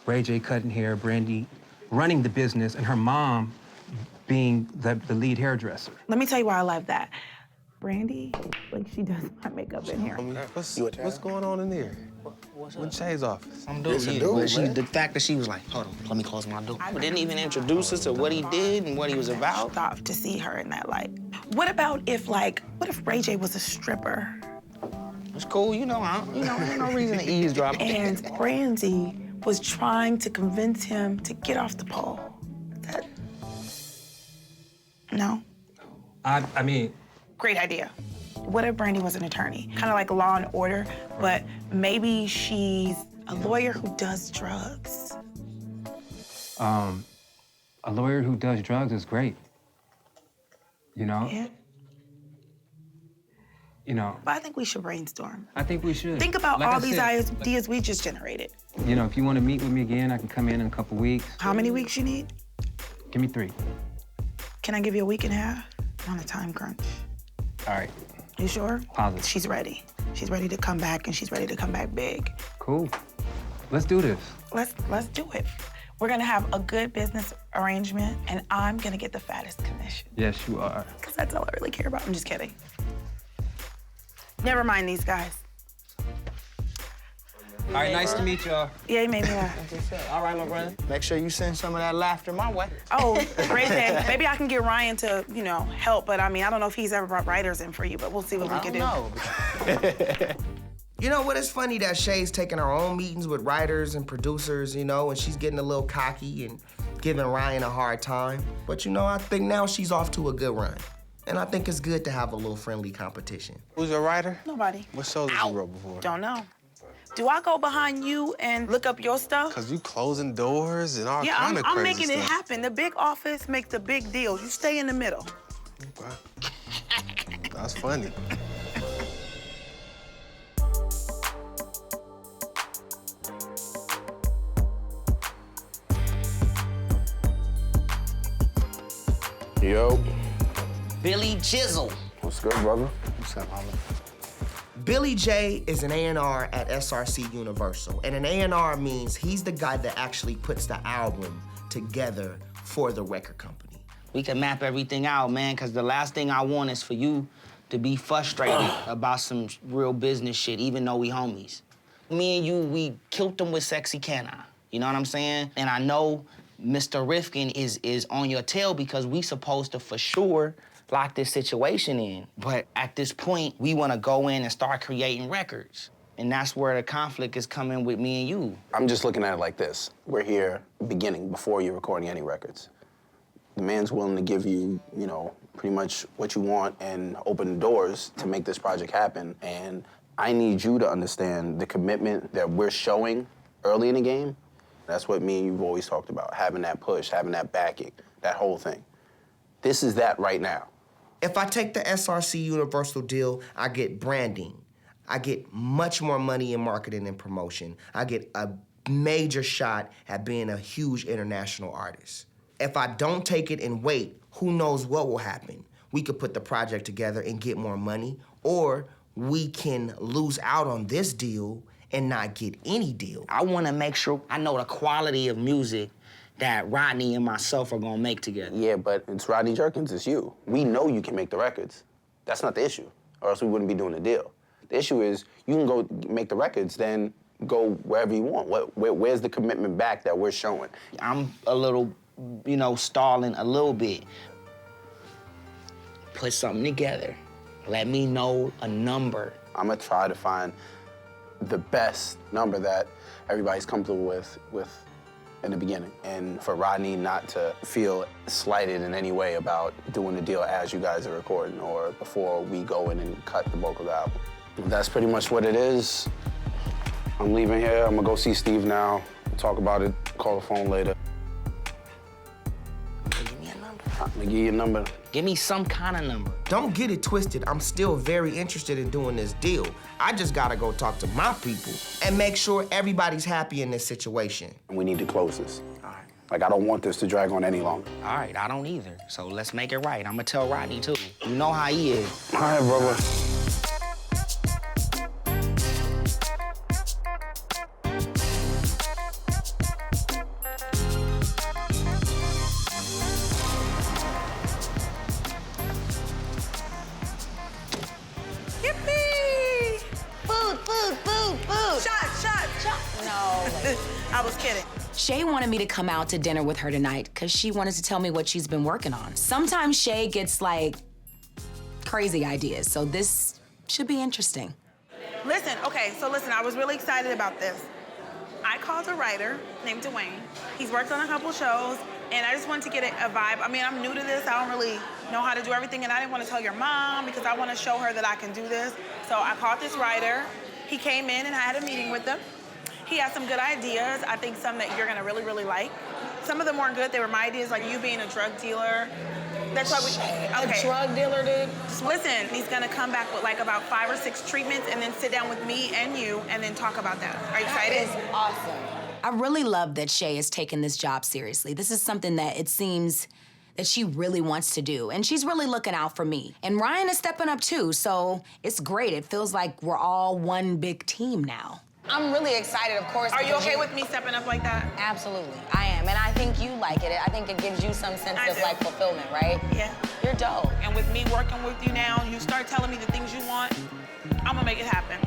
Ray J cutting hair, Brandy running the business, and her mom being the lead hairdresser. Let me tell you why I love that. Brandy, like, she does my makeup in here. What's going on in there? What's Shay's office? I'm doing it. The fact that she was like, hold on, let me close my door. But didn't even introduce us to what he did and what he was about. Stop to see her in that light. What about if, like, what if Ray J was a stripper? It's cool, you know, there's no reason to eavesdrop. And Brandy was trying to convince him to get off the pole. No? I mean... Great idea. What if Brandy was an attorney? Kind of like Law and Order, but maybe she's a lawyer who does drugs. A lawyer who does drugs is great. You know? Yeah. You know. But I think we should brainstorm. I think we should. Think about Like all I these said, ideas we just generated. You know, if you want to meet with me again, I can come in a couple weeks. How many weeks you need? Give me 3. Can I give you a week and a half? I'm on a time crunch. All right. You sure? Positive. She's ready. She's ready to come back, and she's ready to come back big. Cool. Let's do this. Let's do it. We're gonna have a good business arrangement, and I'm gonna get the fattest commission. Yes, you are. Because that's all I really care about. I'm just kidding. Never mind these guys. All right, nice to meet y'all. Yeah, you made me laugh. All right, my brother. Make sure you send some of that laughter my way. Oh, Ray J, maybe I can get Ryan to, you know, help, but I mean, I don't know if he's ever brought writers in for you, but we'll see what we can do. You know what? It's funny that Shay's taking her own meetings with writers and producers, you know, and she's getting a little cocky and giving Ryan a hard time. But, you know, I think now she's off to a good run. And I think it's good to have a little friendly competition. Who's your writer? Nobody. What shows have you wrote before? Don't know. Do I go behind you and look up your stuff? Cause you closing doors and all Yeah, kind of crazy I'm making stuff. it happen. The big office makes the big deals. You stay in the middle. That's funny. Yo. Billy Jizzle. What's good, brother? What's up, Oliver? Billy J is an A&R at SRC Universal, and an A&R means he's the guy that actually puts the album together for the record company. We can map everything out, man, because the last thing I want is for you to be frustrated about some real business shit, even though we homies. Me and you, we killed them with Sexy Can I? You know what I'm saying? And I know Mr. Rifkin is on your tail because we supposed to, for sure, lock this situation in. But at this point, we want to go in and start creating records. And that's where the conflict is coming with me and you. I'm just looking at it like this. We're here beginning, before you're recording any records. The man's willing to give you, you know, pretty much what you want and open the doors to make this project happen. And I need you to understand the commitment that we're showing early in the game, that's what me and you've always talked about, having that push, having that backing, that whole thing. This is that right now. If I take the SRC Universal deal, I get branding. I get much more money in marketing and promotion. I get a major shot at being a huge international artist. If I don't take it and wait, who knows what will happen? We could put the project together and get more money, or we can lose out on this deal and not get any deal. I want to make sure I know the quality of music that Rodney and myself are gonna make together. Yeah, but it's Rodney Jerkins, it's you. We know you can make the records. That's not the issue, or else we wouldn't be doing the deal. The issue is you can go make the records, then go wherever you want. Where's the commitment back that we're showing? I'm a little, stalling a little bit. Put something together. Let me know a number. I'm gonna try to find the best number that everybody's comfortable with in the beginning. And for Rodney not to feel slighted in any way about doing the deal as you guys are recording or before we go in and cut the bulk of the album. That's pretty much what it is. I'm leaving here. I'm gonna go see Steve now, talk about it, call the phone later. Give me a number. I'm gonna give you a number. Give me some kind of number. Don't get it twisted. I'm still very interested in doing this deal. I just gotta go talk to my people and make sure everybody's happy in this situation. We need to close this. All right. Like, I don't want this to drag on any longer. All right, I don't either. So let's make it right. I'm gonna tell Rodney, too. You know how he is. All right, brother. I was kidding. Shay wanted me to come out to dinner with her tonight because she wanted to tell me what she's been working on. Sometimes Shay gets like crazy ideas, so this should be interesting. Listen, I was really excited about this. I called a writer named Dwayne. He's worked on a couple shows, and I just wanted to get a vibe. I mean, I'm new to this. I don't really know how to do everything, and I didn't want to tell your mom because I want to show her that I can do this. So I called this writer. He came in, and I had a meeting with him. He has some good ideas. I think some that you're gonna really, really like. Some of them weren't good. They were my ideas, like you being a drug dealer. That's why we, A drug dealer, dude? Listen, he's gonna come back with like about 5 or 6 treatments and then sit down with me and you and then talk about that. Are you excited? That is awesome. I really love that Shay is taking this job seriously. This is something that it seems that she really wants to do, and she's really looking out for me. And Ryan is stepping up too, so it's great. It feels like we're all one big team now. I'm really excited, of course. Are you okay with me stepping up like that? Absolutely, I am. And I think you like it. I think it gives you some sense of like fulfillment, right? Yeah. You're dope. And with me working with you now, you start telling me the things you want, I'm gonna make it happen.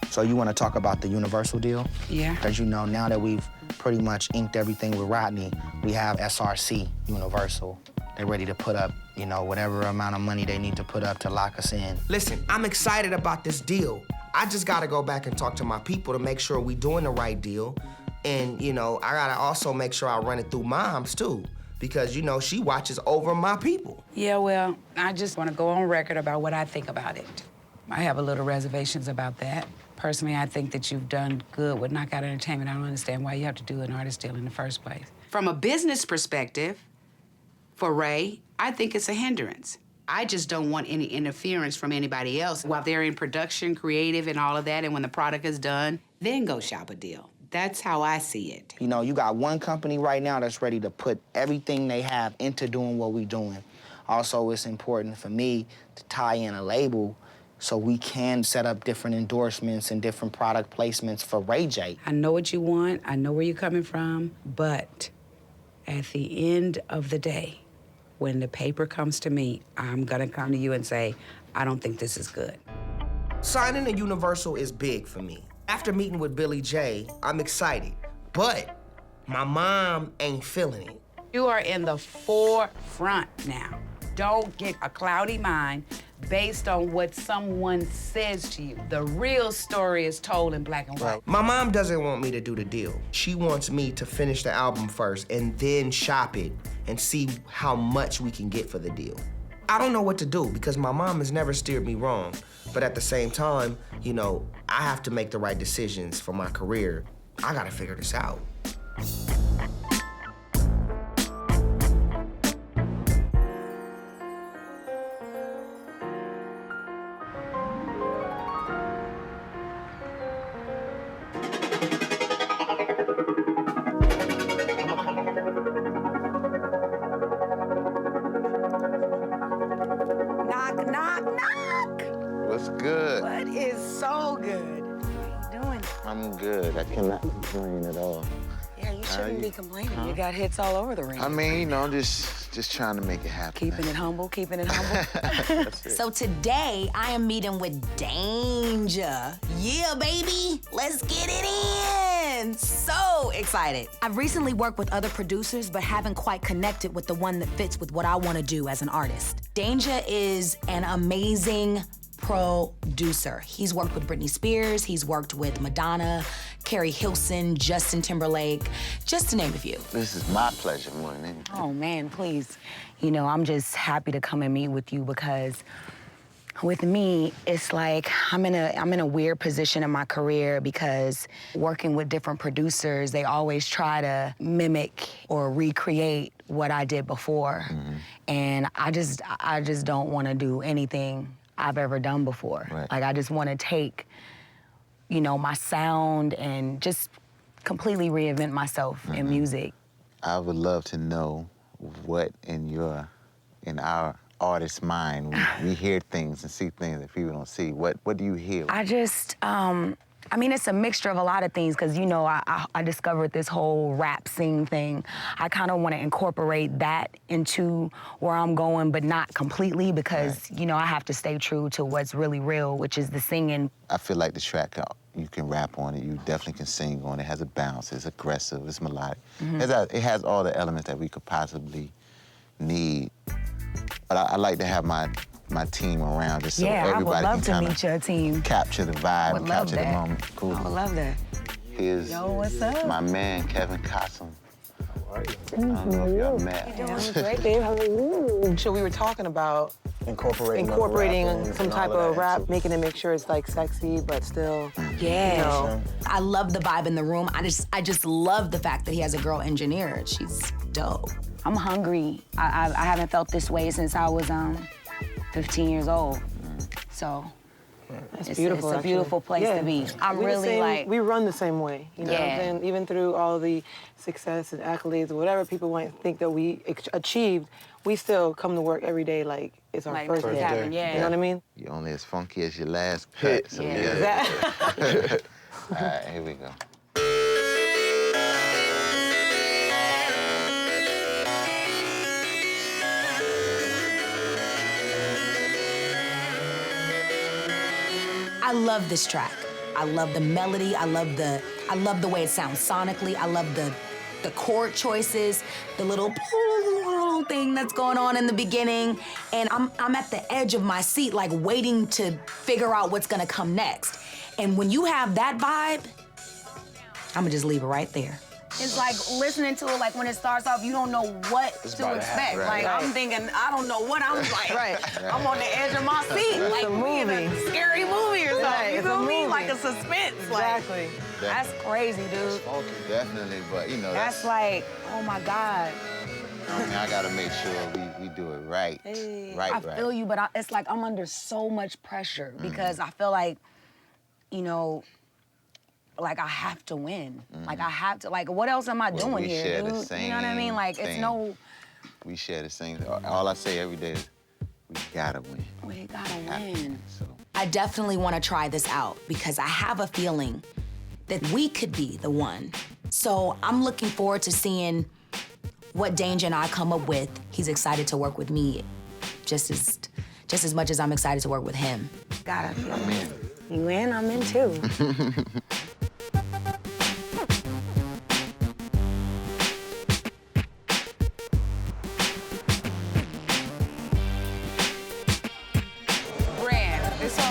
So you want to talk about the Universal deal? Yeah. Because now that we've pretty much inked everything with Rodney, we have SRC Universal. They're ready to put up, whatever amount of money they need to put up to lock us in. Listen, I'm excited about this deal. I just gotta go back and talk to my people to make sure we doing the right deal. And, I gotta also make sure I run it through Moms, too. Because, she watches over my people. Yeah, well, I just want to go on record about what I think about it. I have a little reservations about that. Personally, I think that you've done good with Knockout Entertainment. I don't understand why you have to do an artist deal in the first place. From a business perspective, for Ray, I think it's a hindrance. I just don't want any interference from anybody else. While they're in production, creative, and all of that, and when the product is done, then go shop a deal. That's how I see it. You got one company right now that's ready to put everything they have into doing what we're doing. Also, it's important for me to tie in a label so we can set up different endorsements and different product placements for Ray J. I know what you want, I know where you're coming from, but at the end of the day, when the paper comes to me, I'm gonna come to you and say, I don't think this is good. Signing a Universal is big for me. After meeting with Billy J, I'm excited, but my mom ain't feeling it. You are in the forefront now. Don't get a cloudy mind. based on what someone says to you. The real story is told in black and white. My mom doesn't want me to do the deal. She wants me to finish the album first and then shop it and see how much we can get for the deal. I don't know what to do because my mom has never steered me wrong. But at the same time, you know, I have to make the right decisions for my career. I gotta figure this out. Knock, knock, knock. What's good? What is so good? How you doing? I'm good. I cannot complain at all. Yeah, you shouldn't be complaining. Huh? You got hits all over the ring. I mean, you know, I'm just trying to make it happen. Keeping it humble, keeping it humble. That's it. So today, I am meeting with Danger. Yeah, baby, let's get it in. So excited. I've recently worked with other producers, but haven't quite connected with the one that fits with what I want to do as an artist. Danger is an amazing producer. He's worked with Britney Spears, he's worked with Madonna, Carrie Hilson, Justin Timberlake, just to name a few. This is my pleasure more than anything. Oh, man, please. You know, I'm just happy to come and meet with you because with me, it's like I'm in a weird position in my career because working with different producers, they always try to mimic or recreate what I did before. Mm-hmm. And I just don't want to do anything I've ever done before. Right. Like, I just want to take, you know, my sound and just completely reinvent myself in music. I would love to know what in our artist's mind, we hear things and see things that people don't see. What do you hear? I just, I mean, it's a mixture of a lot of things because, you know, I discovered this whole rap sing thing. I kind of want to incorporate that into where I'm going, but not completely because, you know, I have to stay true to what's really real, which is the singing. I feel like the track, you can rap on it, you definitely can sing on it. It has a bounce, it's aggressive, it's melodic. Mhm. It has all the elements that we could possibly need. But I like to have my team around just so Yeah, I would everybody love can to kind meet your team. of capture the vibe, Would and love capture the that. moment. Cool. I would love that. Here's Yo, what's up? my man, Kevin Cossum. I don't know if y'all met. Great, babe. How are you? So we were talking about Incorporating some type of rap, making it make sure it's like sexy, but still, Yeah. you know. I love the vibe in the room. I just love the fact that he has a girl engineer. She's dope. I'm hungry. I haven't felt this way since I was 15 years old. So It's it's beautiful. a actually. beautiful place Yeah. to be. I'm We the really same- like. we run the same way, you know what I'm Yeah. saying? Even through all the success and accolades or whatever people might think that we achieved, we still come to work every day like it's our Like first it's day. happened, yeah. You know what I mean? You're only as funky as your last cut. So Yeah. we gotta- All right, here we go. I love this track. I love the melody. I love the way it sounds sonically. I love the chord choices, the little thing that's going on in the beginning. And I'm at the edge of my seat, like waiting to figure out what's gonna come next. And when you have that vibe, I'm gonna just leave it right there. It's like listening to it, like when it starts off, you don't know what It's to about to expect. happen, Like right. I'm thinking, I don't know what I'm like. Right. I'm on the edge of my seat, It's like a we in a movie. scary movie or something. Right, You it's a feel me? movie. Like a suspense. Exactly. Like, that's crazy, dude. Funky, definitely, but you know, That's like, oh my God. I mean, I gotta make sure we do it right. Right. I feel you, but it's like I'm under so much pressure because I feel like, you know, like I have to win. Like I have to, like what else am I doing we here, share dude? the same You know what I mean? Like it's thing. no, We share the same. All I say every day is, we gotta win. we gotta win. I definitely want to try this out because I have a feeling that we could be the one. So I'm looking forward to seeing what Danger and I come up with. He's excited to work with me just as much as I'm excited to work with him. Gotta feel I'm in. You in, I'm in too.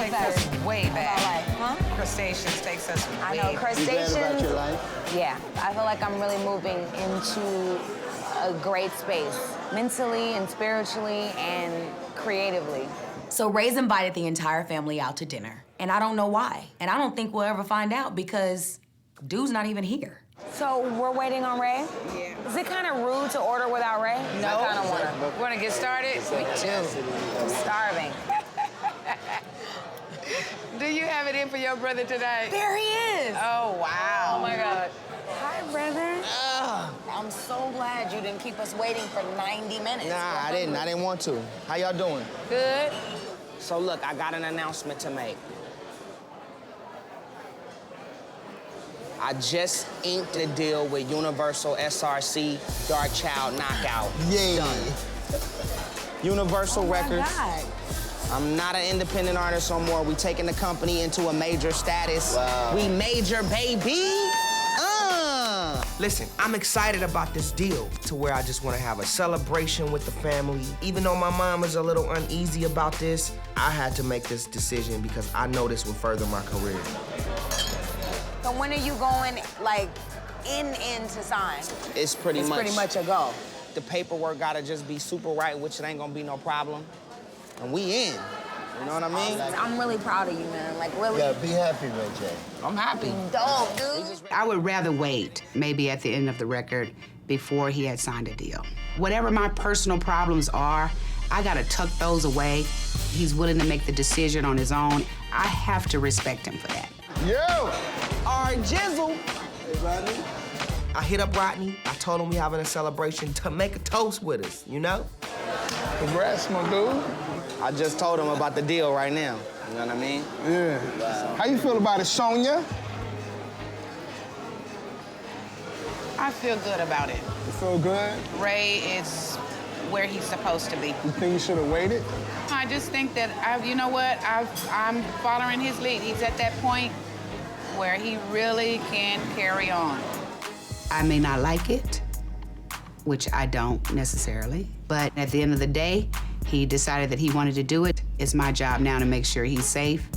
takes us way back. Huh? Crustaceans takes us way I know, back. crustaceans. You glad about your life? Yeah, I feel like I'm really moving into a great space, mentally and spiritually and creatively. So Ray's invited the entire family out to dinner, and I don't know why. And I don't think we'll ever find out because dude's not even here. So we're waiting on Ray? Yeah. Is it kind of rude to order without Ray? No. I kind of want to. Want to get started? Me too. I'm starving. Do you have it in for your brother tonight? There he is. Oh, wow. Oh, my God. Hi, brother. I'm so glad you didn't keep us waiting for 90 minutes. Nah, I didn't want to. How y'all doing? Good. So look, I got an announcement to make. I just inked a deal with Universal SRC Dark Child Knockout. Yeah. Done. Universal Records. God. I'm not an independent artist no more. We taking the company into a major status. Wow. We major, baby. Listen, I'm excited about this deal to where I just want to have a celebration with the family. Even though my mom is a little uneasy about this, I had to make this decision because I know this will further my career. So when are you going, like, in to sign? It's pretty much a go. The paperwork gotta just be super right, which it ain't gonna be no problem. And we in. You know what I mean? I'm really proud of you, man. Like, really. Yeah, be happy, Ray J. I'm happy. Dope, dude. I would rather wait, maybe at the end of the record, before he had signed a deal. Whatever my personal problems are, I gotta tuck those away. He's willing to make the decision on his own. I have to respect him for that. Yo! All right, Jizzle. Hey, Rodney. I hit up Rodney. I told him we having a celebration to make a toast with us, you know? Congrats, my dude. I just told him about the deal right now. You know what I mean? Yeah. Wow. How you feel about it, Sonja? I feel good about it. You feel good? Ray is where he's supposed to be. You think you should have waited? I just think that, you know what, I'm following his lead. He's at that point where he really can carry on. I may not like it, which I don't necessarily, but at the end of the day, he decided that he wanted to do it. It's my job now to make sure he's safe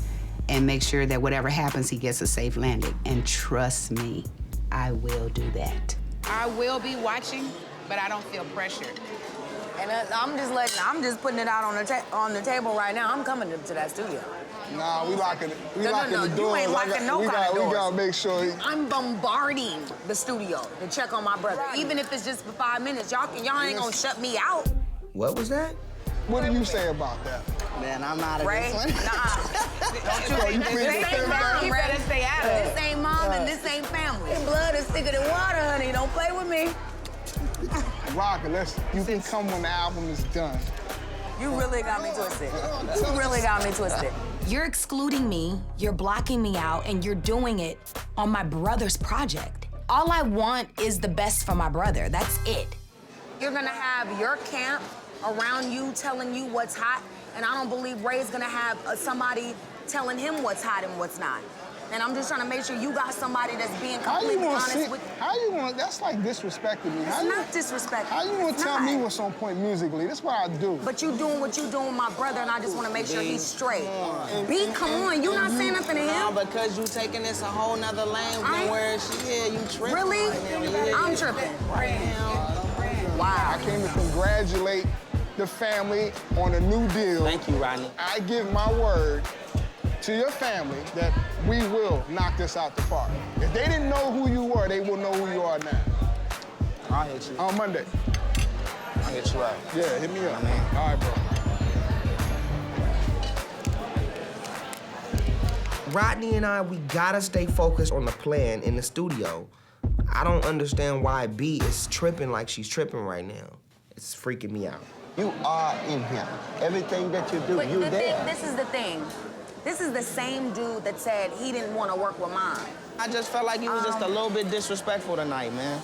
and make sure that whatever happens, he gets a safe landing. And trust me, I will do that. I will be watching, but I don't feel pressured. And I'm just putting it out on the table right now. I'm coming to that studio. Nah, we locking the doors. You ain't locking no kind of doors. We gotta make sure. I'm bombarding the studio to check on my brother. Even if it's just for 5 minutes, y'all ain't gonna shut me out. What was that? What do you say about that? Man, I'm out of Ray? this one. Don't you this ain't mom, Ray. Better stay out of it. This ain't mom and this ain't family. Blood is thicker than water, honey. Don't play with me. Rocker, you can come when the album is done. You really got me twisted. You really got me twisted. You're excluding me, you're blocking me out, and you're doing it on my brother's project. All I want is the best for my brother. That's it. You're gonna have your camp around you telling you what's hot, and I don't believe Ray's gonna have somebody telling him what's hot and what's not. And I'm just trying to make sure you got somebody that's being completely honest with you. How you want? That's like disrespecting me. It's not disrespectful. How you want to tell me what's on point musically? That's what I do. But you doing what you doing with my brother, and I just want to make sure he's straight. Come on, you not saying nothing to him? No, because you taking this a whole nother lane from where you tripping. Really? I'm tripping. Wow. I came to congratulate the family on a new deal. Thank you, Rodney. I give my word to your family that we will knock this out the park. If they didn't know who you were, they will know who you are now. I'll hit you. On Monday. I'll hit you up. Yeah, hit me up. All right, bro. Rodney and I, we gotta stay focused on the plan in the studio. I don't understand why B is tripping like she's tripping right now. It's freaking me out. You are in him. Everything that you do, But you there. this is the thing. This is the same dude that said he didn't want to work with mine. I just felt like you was just a little bit disrespectful tonight, man.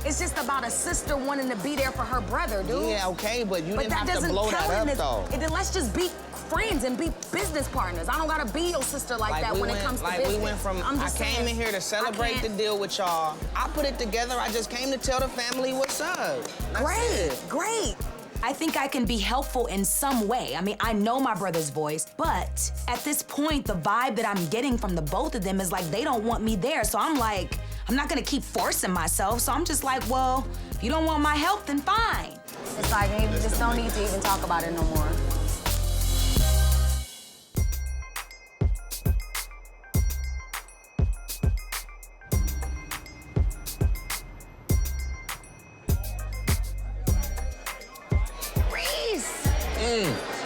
It's just about a sister wanting to be there for her brother, dude. Yeah, okay, but you didn't that have to doesn't blow tell that him up, though. Let's just be friends and be business partners. I don't gotta be your sister like that when it comes to business. We went from, I came in here to celebrate the deal with y'all. I put it together. I just came to tell the family what's up. Great. I think I can be helpful in some way. I mean, I know my brother's voice, but at this point, the vibe that I'm getting from the both of them is like they don't want me there. So I'm like, I'm not gonna keep forcing myself. So I'm just like, well, if you don't want my help, then fine. It's like, maybe you just don't need to even talk about it no more.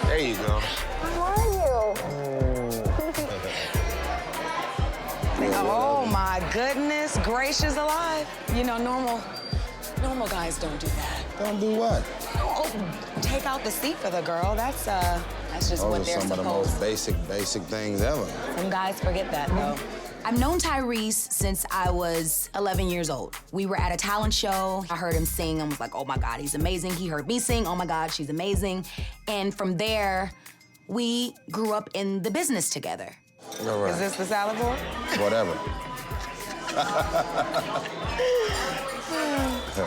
There you go. How are you? Oh my goodness gracious alive. You know, normal guys don't do that. Don't do what? Oh, take out the seat for the girl. That's just what they're Those are some of the most basic things ever. Some guys forget that though. I've known Tyrese since I was 11 years old. We were at a talent show. I heard him sing. I was like, oh my God, he's amazing. He heard me sing. Oh my God, she's amazing. And from there, we grew up in the business together. All right. Is this the salad board? Whatever.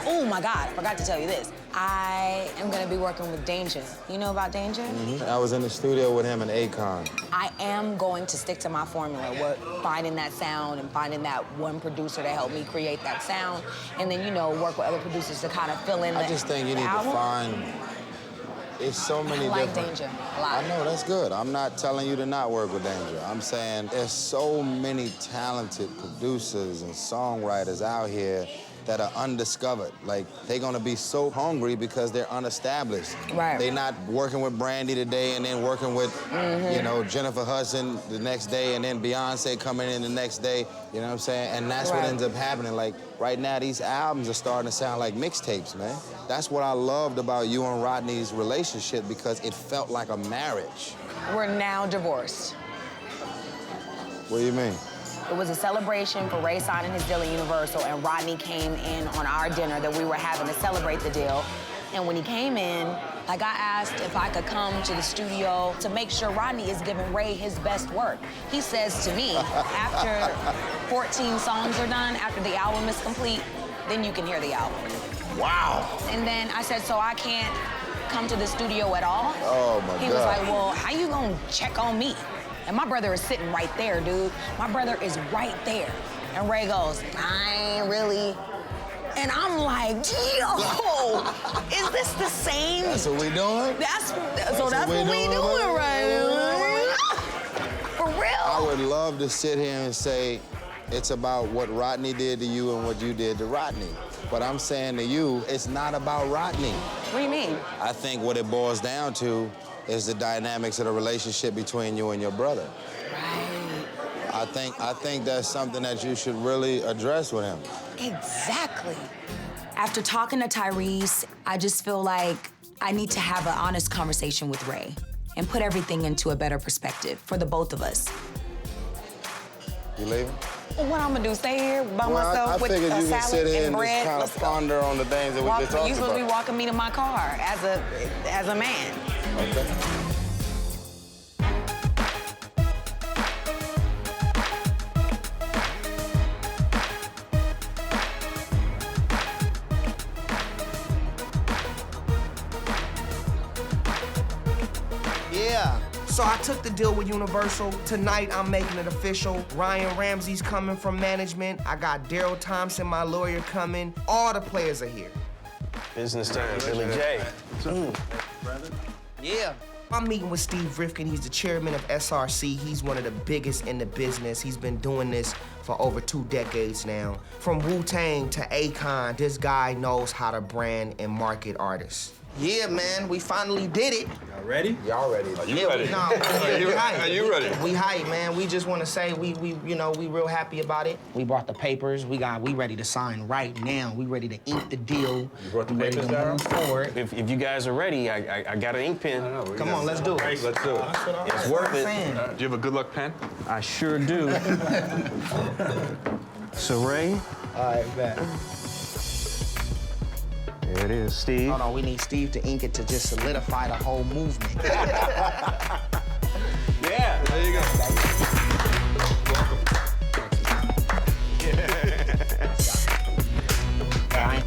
Oh my God, I forgot to tell you this. I am gonna be working with Danger. You know about Danger? I was in the studio with him and Akon. I am going to stick to my formula, finding that sound and finding that one producer to help me create that sound, and then, you know, work with other producers to kind of fill in I just think you need to find, it's so many I like different. Danger a lot. I know, that's good. I'm not telling you to not work with Danger. I'm saying there's so many talented producers and songwriters out here that are undiscovered. Like, they're gonna be so hungry because they're unestablished. Right. They're not working with Brandy today and then working with, you know, Jennifer Hudson the next day and then Beyonce coming in the next day, you know what I'm saying? And that's what ends up happening. Like, right now, these albums are starting to sound like mixtapes, man. That's what I loved about you and Rodney's relationship, because it felt like a marriage. We're now divorced. What do you mean? It was a celebration for Ray signing his deal at Universal, and Rodney came in on our dinner that we were having to celebrate the deal. And when he came in, like, I asked if I could come to the studio to make sure Rodney is giving Ray his best work. He says to me, after 14 songs are done, after the album is complete, then you can hear the album. Wow. And then I said, so I can't come to the studio at all? Oh, my God. He was like, well, how you gonna check on me? And my brother is sitting right there, dude. My brother is right there. And Ray goes, I ain't really. And I'm like, yo, is this the same? That's what we doing? That's what we doing right now. For real. I would love to sit here and say it's about what Rodney did to you and what you did to Rodney. But I'm saying to you, it's not about Rodney. What do you mean? I think what it boils down to is the dynamics of the relationship between you and your brother. Right. I think that's something that you should really address with him. Exactly. After talking to Tyrese, I just feel like I need to have an honest conversation with Ray and put everything into a better perspective for the both of us. You leaving? What I'm gonna do, stay here by myself I with figured a you can sit salad here and and bread? just kind of ponder on the things that we just talked You supposed to be about. walking me to my car as a man. Okay. Yeah. So I took the deal with Universal. Tonight, I'm making it official. Ryan Ramsey's coming from management. I got Daryl Thompson, my lawyer, coming. All the players are here. Business time, Billy J. Yeah. I'm meeting with Steve Rifkin. He's the chairman of SRC. He's one of the biggest in the business. He's been doing this for over 2 decades now. From Wu-Tang to Akon, this guy knows how to brand and market artists. Yeah, man, we finally did it. Y'all ready? Y'all ready? Are you ready? Are you ready? We hype, man. We just want to say we real happy about it. We brought the papers. We ready to sign right now. We ready to ink the deal. You brought the papers, forward. If you guys are ready, I got an ink pen. Come on, let's do it. Let's do it. It's worth it. Do you have a good luck pen? I sure do. So, Ray. All right, bet. There it is, Steve. Hold on, we need Steve to ink it to just solidify the whole movement. Yeah, there you go. Welcome.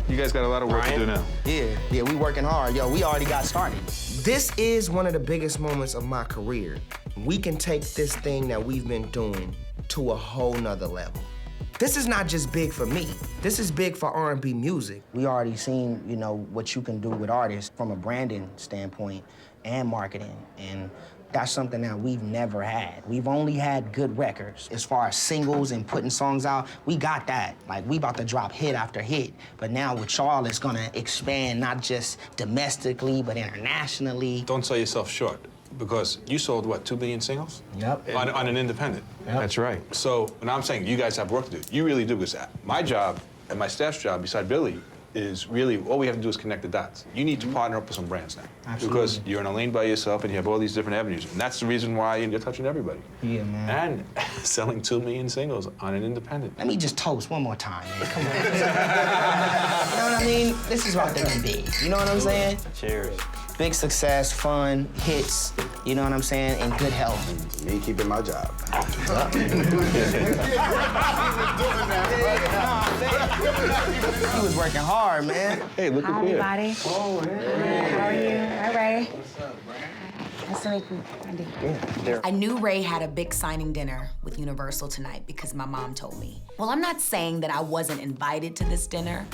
You guys got a lot of work to do now. Yeah, we working hard. Yo, we already got started. This is one of the biggest moments of my career. We can take this thing that we've been doing to a whole nother level. This is not just big for me. This is big for R&B music. We already seen, you know, what you can do with artists from a branding standpoint and marketing, and that's something that we've never had. We've only had good records. As far as singles and putting songs out, we got that. Like, we about to drop hit after hit. But now with y'all, it's gonna expand not just domestically, but internationally. Don't sell yourself short, because you sold, what, 2 million singles? Yep. On an independent. Yep. That's right. So, when I'm saying you guys have work to do, you really do, because my job and my staff's job, beside Billy, is really, all we have to do is connect the dots. You need to partner up with some brands now. Absolutely. Because you're in a lane by yourself and you have all these different avenues. And that's the reason why you're touching everybody. Yeah, man. And selling 2 million singles on an independent. Let me just toast one more time, man. Come on. You know what I mean? This is about to be big. You know what I'm saying? Cheers. Big success, fun, hits, you know what I'm saying, and good health. Me keeping my job. He was working hard, man. Hey, look Hi, everybody. Oh, hey. How are you? Hi, Ray. What's up, Brandy? Nice to meet you, Brandy. I knew Ray had a big signing dinner with Universal tonight because my mom told me. Well, I'm not saying that I wasn't invited to this dinner,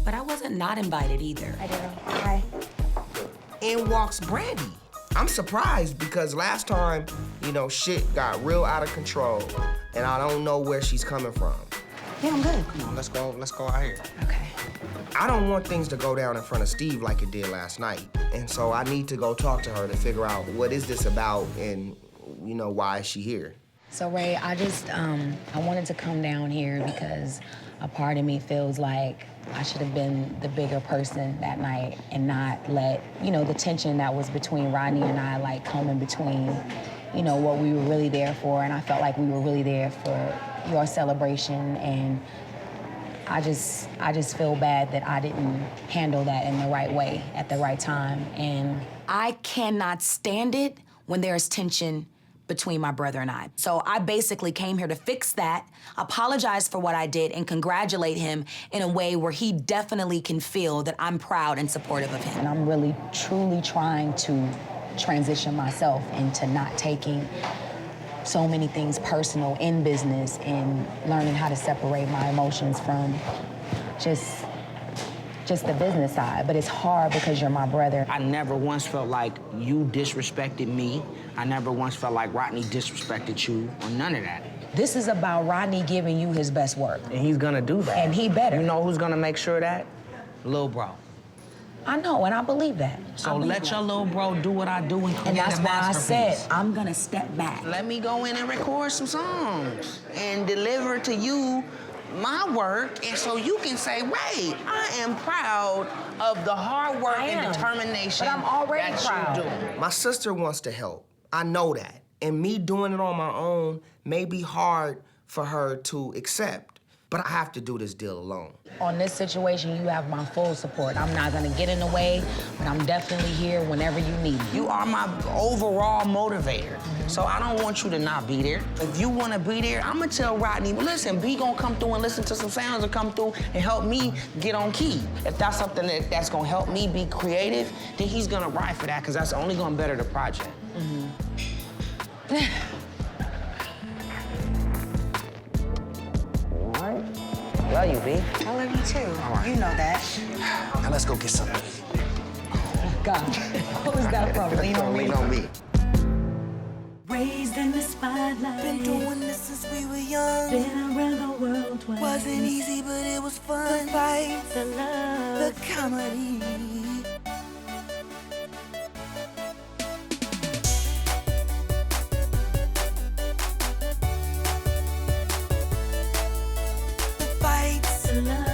but I wasn't not invited either. Hi, Daryl. Hi. In walks Brandy. I'm surprised because last time, you know, shit got real out of control, and I don't know where she's coming from. Yeah, I'm good. Come on, let's go out here. Okay. I don't want things to go down in front of Steve like it did last night, and so I need to go talk to her to figure out what is this about and, you know, why is she here? So, Ray, I wanted to come down here because a part of me feels like I should have been the bigger person that night and not let, you know, the tension that was between Rodney and I, like, come in between, you know, what we were really there for. And I felt like we were really there for your celebration. And I just feel bad that I didn't handle that in the right way at the right time. And I cannot stand it when there's tension between my brother and I. So I basically came here to fix that, apologize for what I did, and congratulate him in a way where he definitely can feel that I'm proud and supportive of him. And I'm really, truly trying to transition myself into not taking so many things personal in business and learning how to separate my emotions from just the business side. But it's hard because you're my brother. I never once felt like you disrespected me. I never once felt like Rodney disrespected you, or none of that. This is about Rodney giving you his best work. And he's gonna do that. And he better. You know who's gonna make sure of that? Lil' bro. I know, and I believe that. So let your little bro do what I do and create And that's a why I masterpiece. said I'm gonna step back. Let me go in and record some songs and deliver to you my work, and so you can say, Ray, I am proud of the hard work and determination but I'm already that proud. you do. My sister wants to help. I know that. And me doing it on my own may be hard for her to accept. But I have to do this deal alone. On this situation, you have my full support. I'm not gonna get in the way, but I'm definitely here whenever you need me. You are my overall motivator. So I don't want you to not be there. If you wanna be there, I'm gonna tell Rodney, well, listen, B gonna come through and listen to some sounds and come through and help me get on key. If that's something that's gonna help me be creative, then he's gonna ride for that, because that's only gonna better the project. Love you, B. I love you too. You know that. Now let's go get something. God, what was that from? Lean on me. Lean on me. Raised in the spotlight. Been doing this since we were young. Been around the world twice. Wasn't easy, but it was fun. The fights, the love, the comedy. The fights, the love.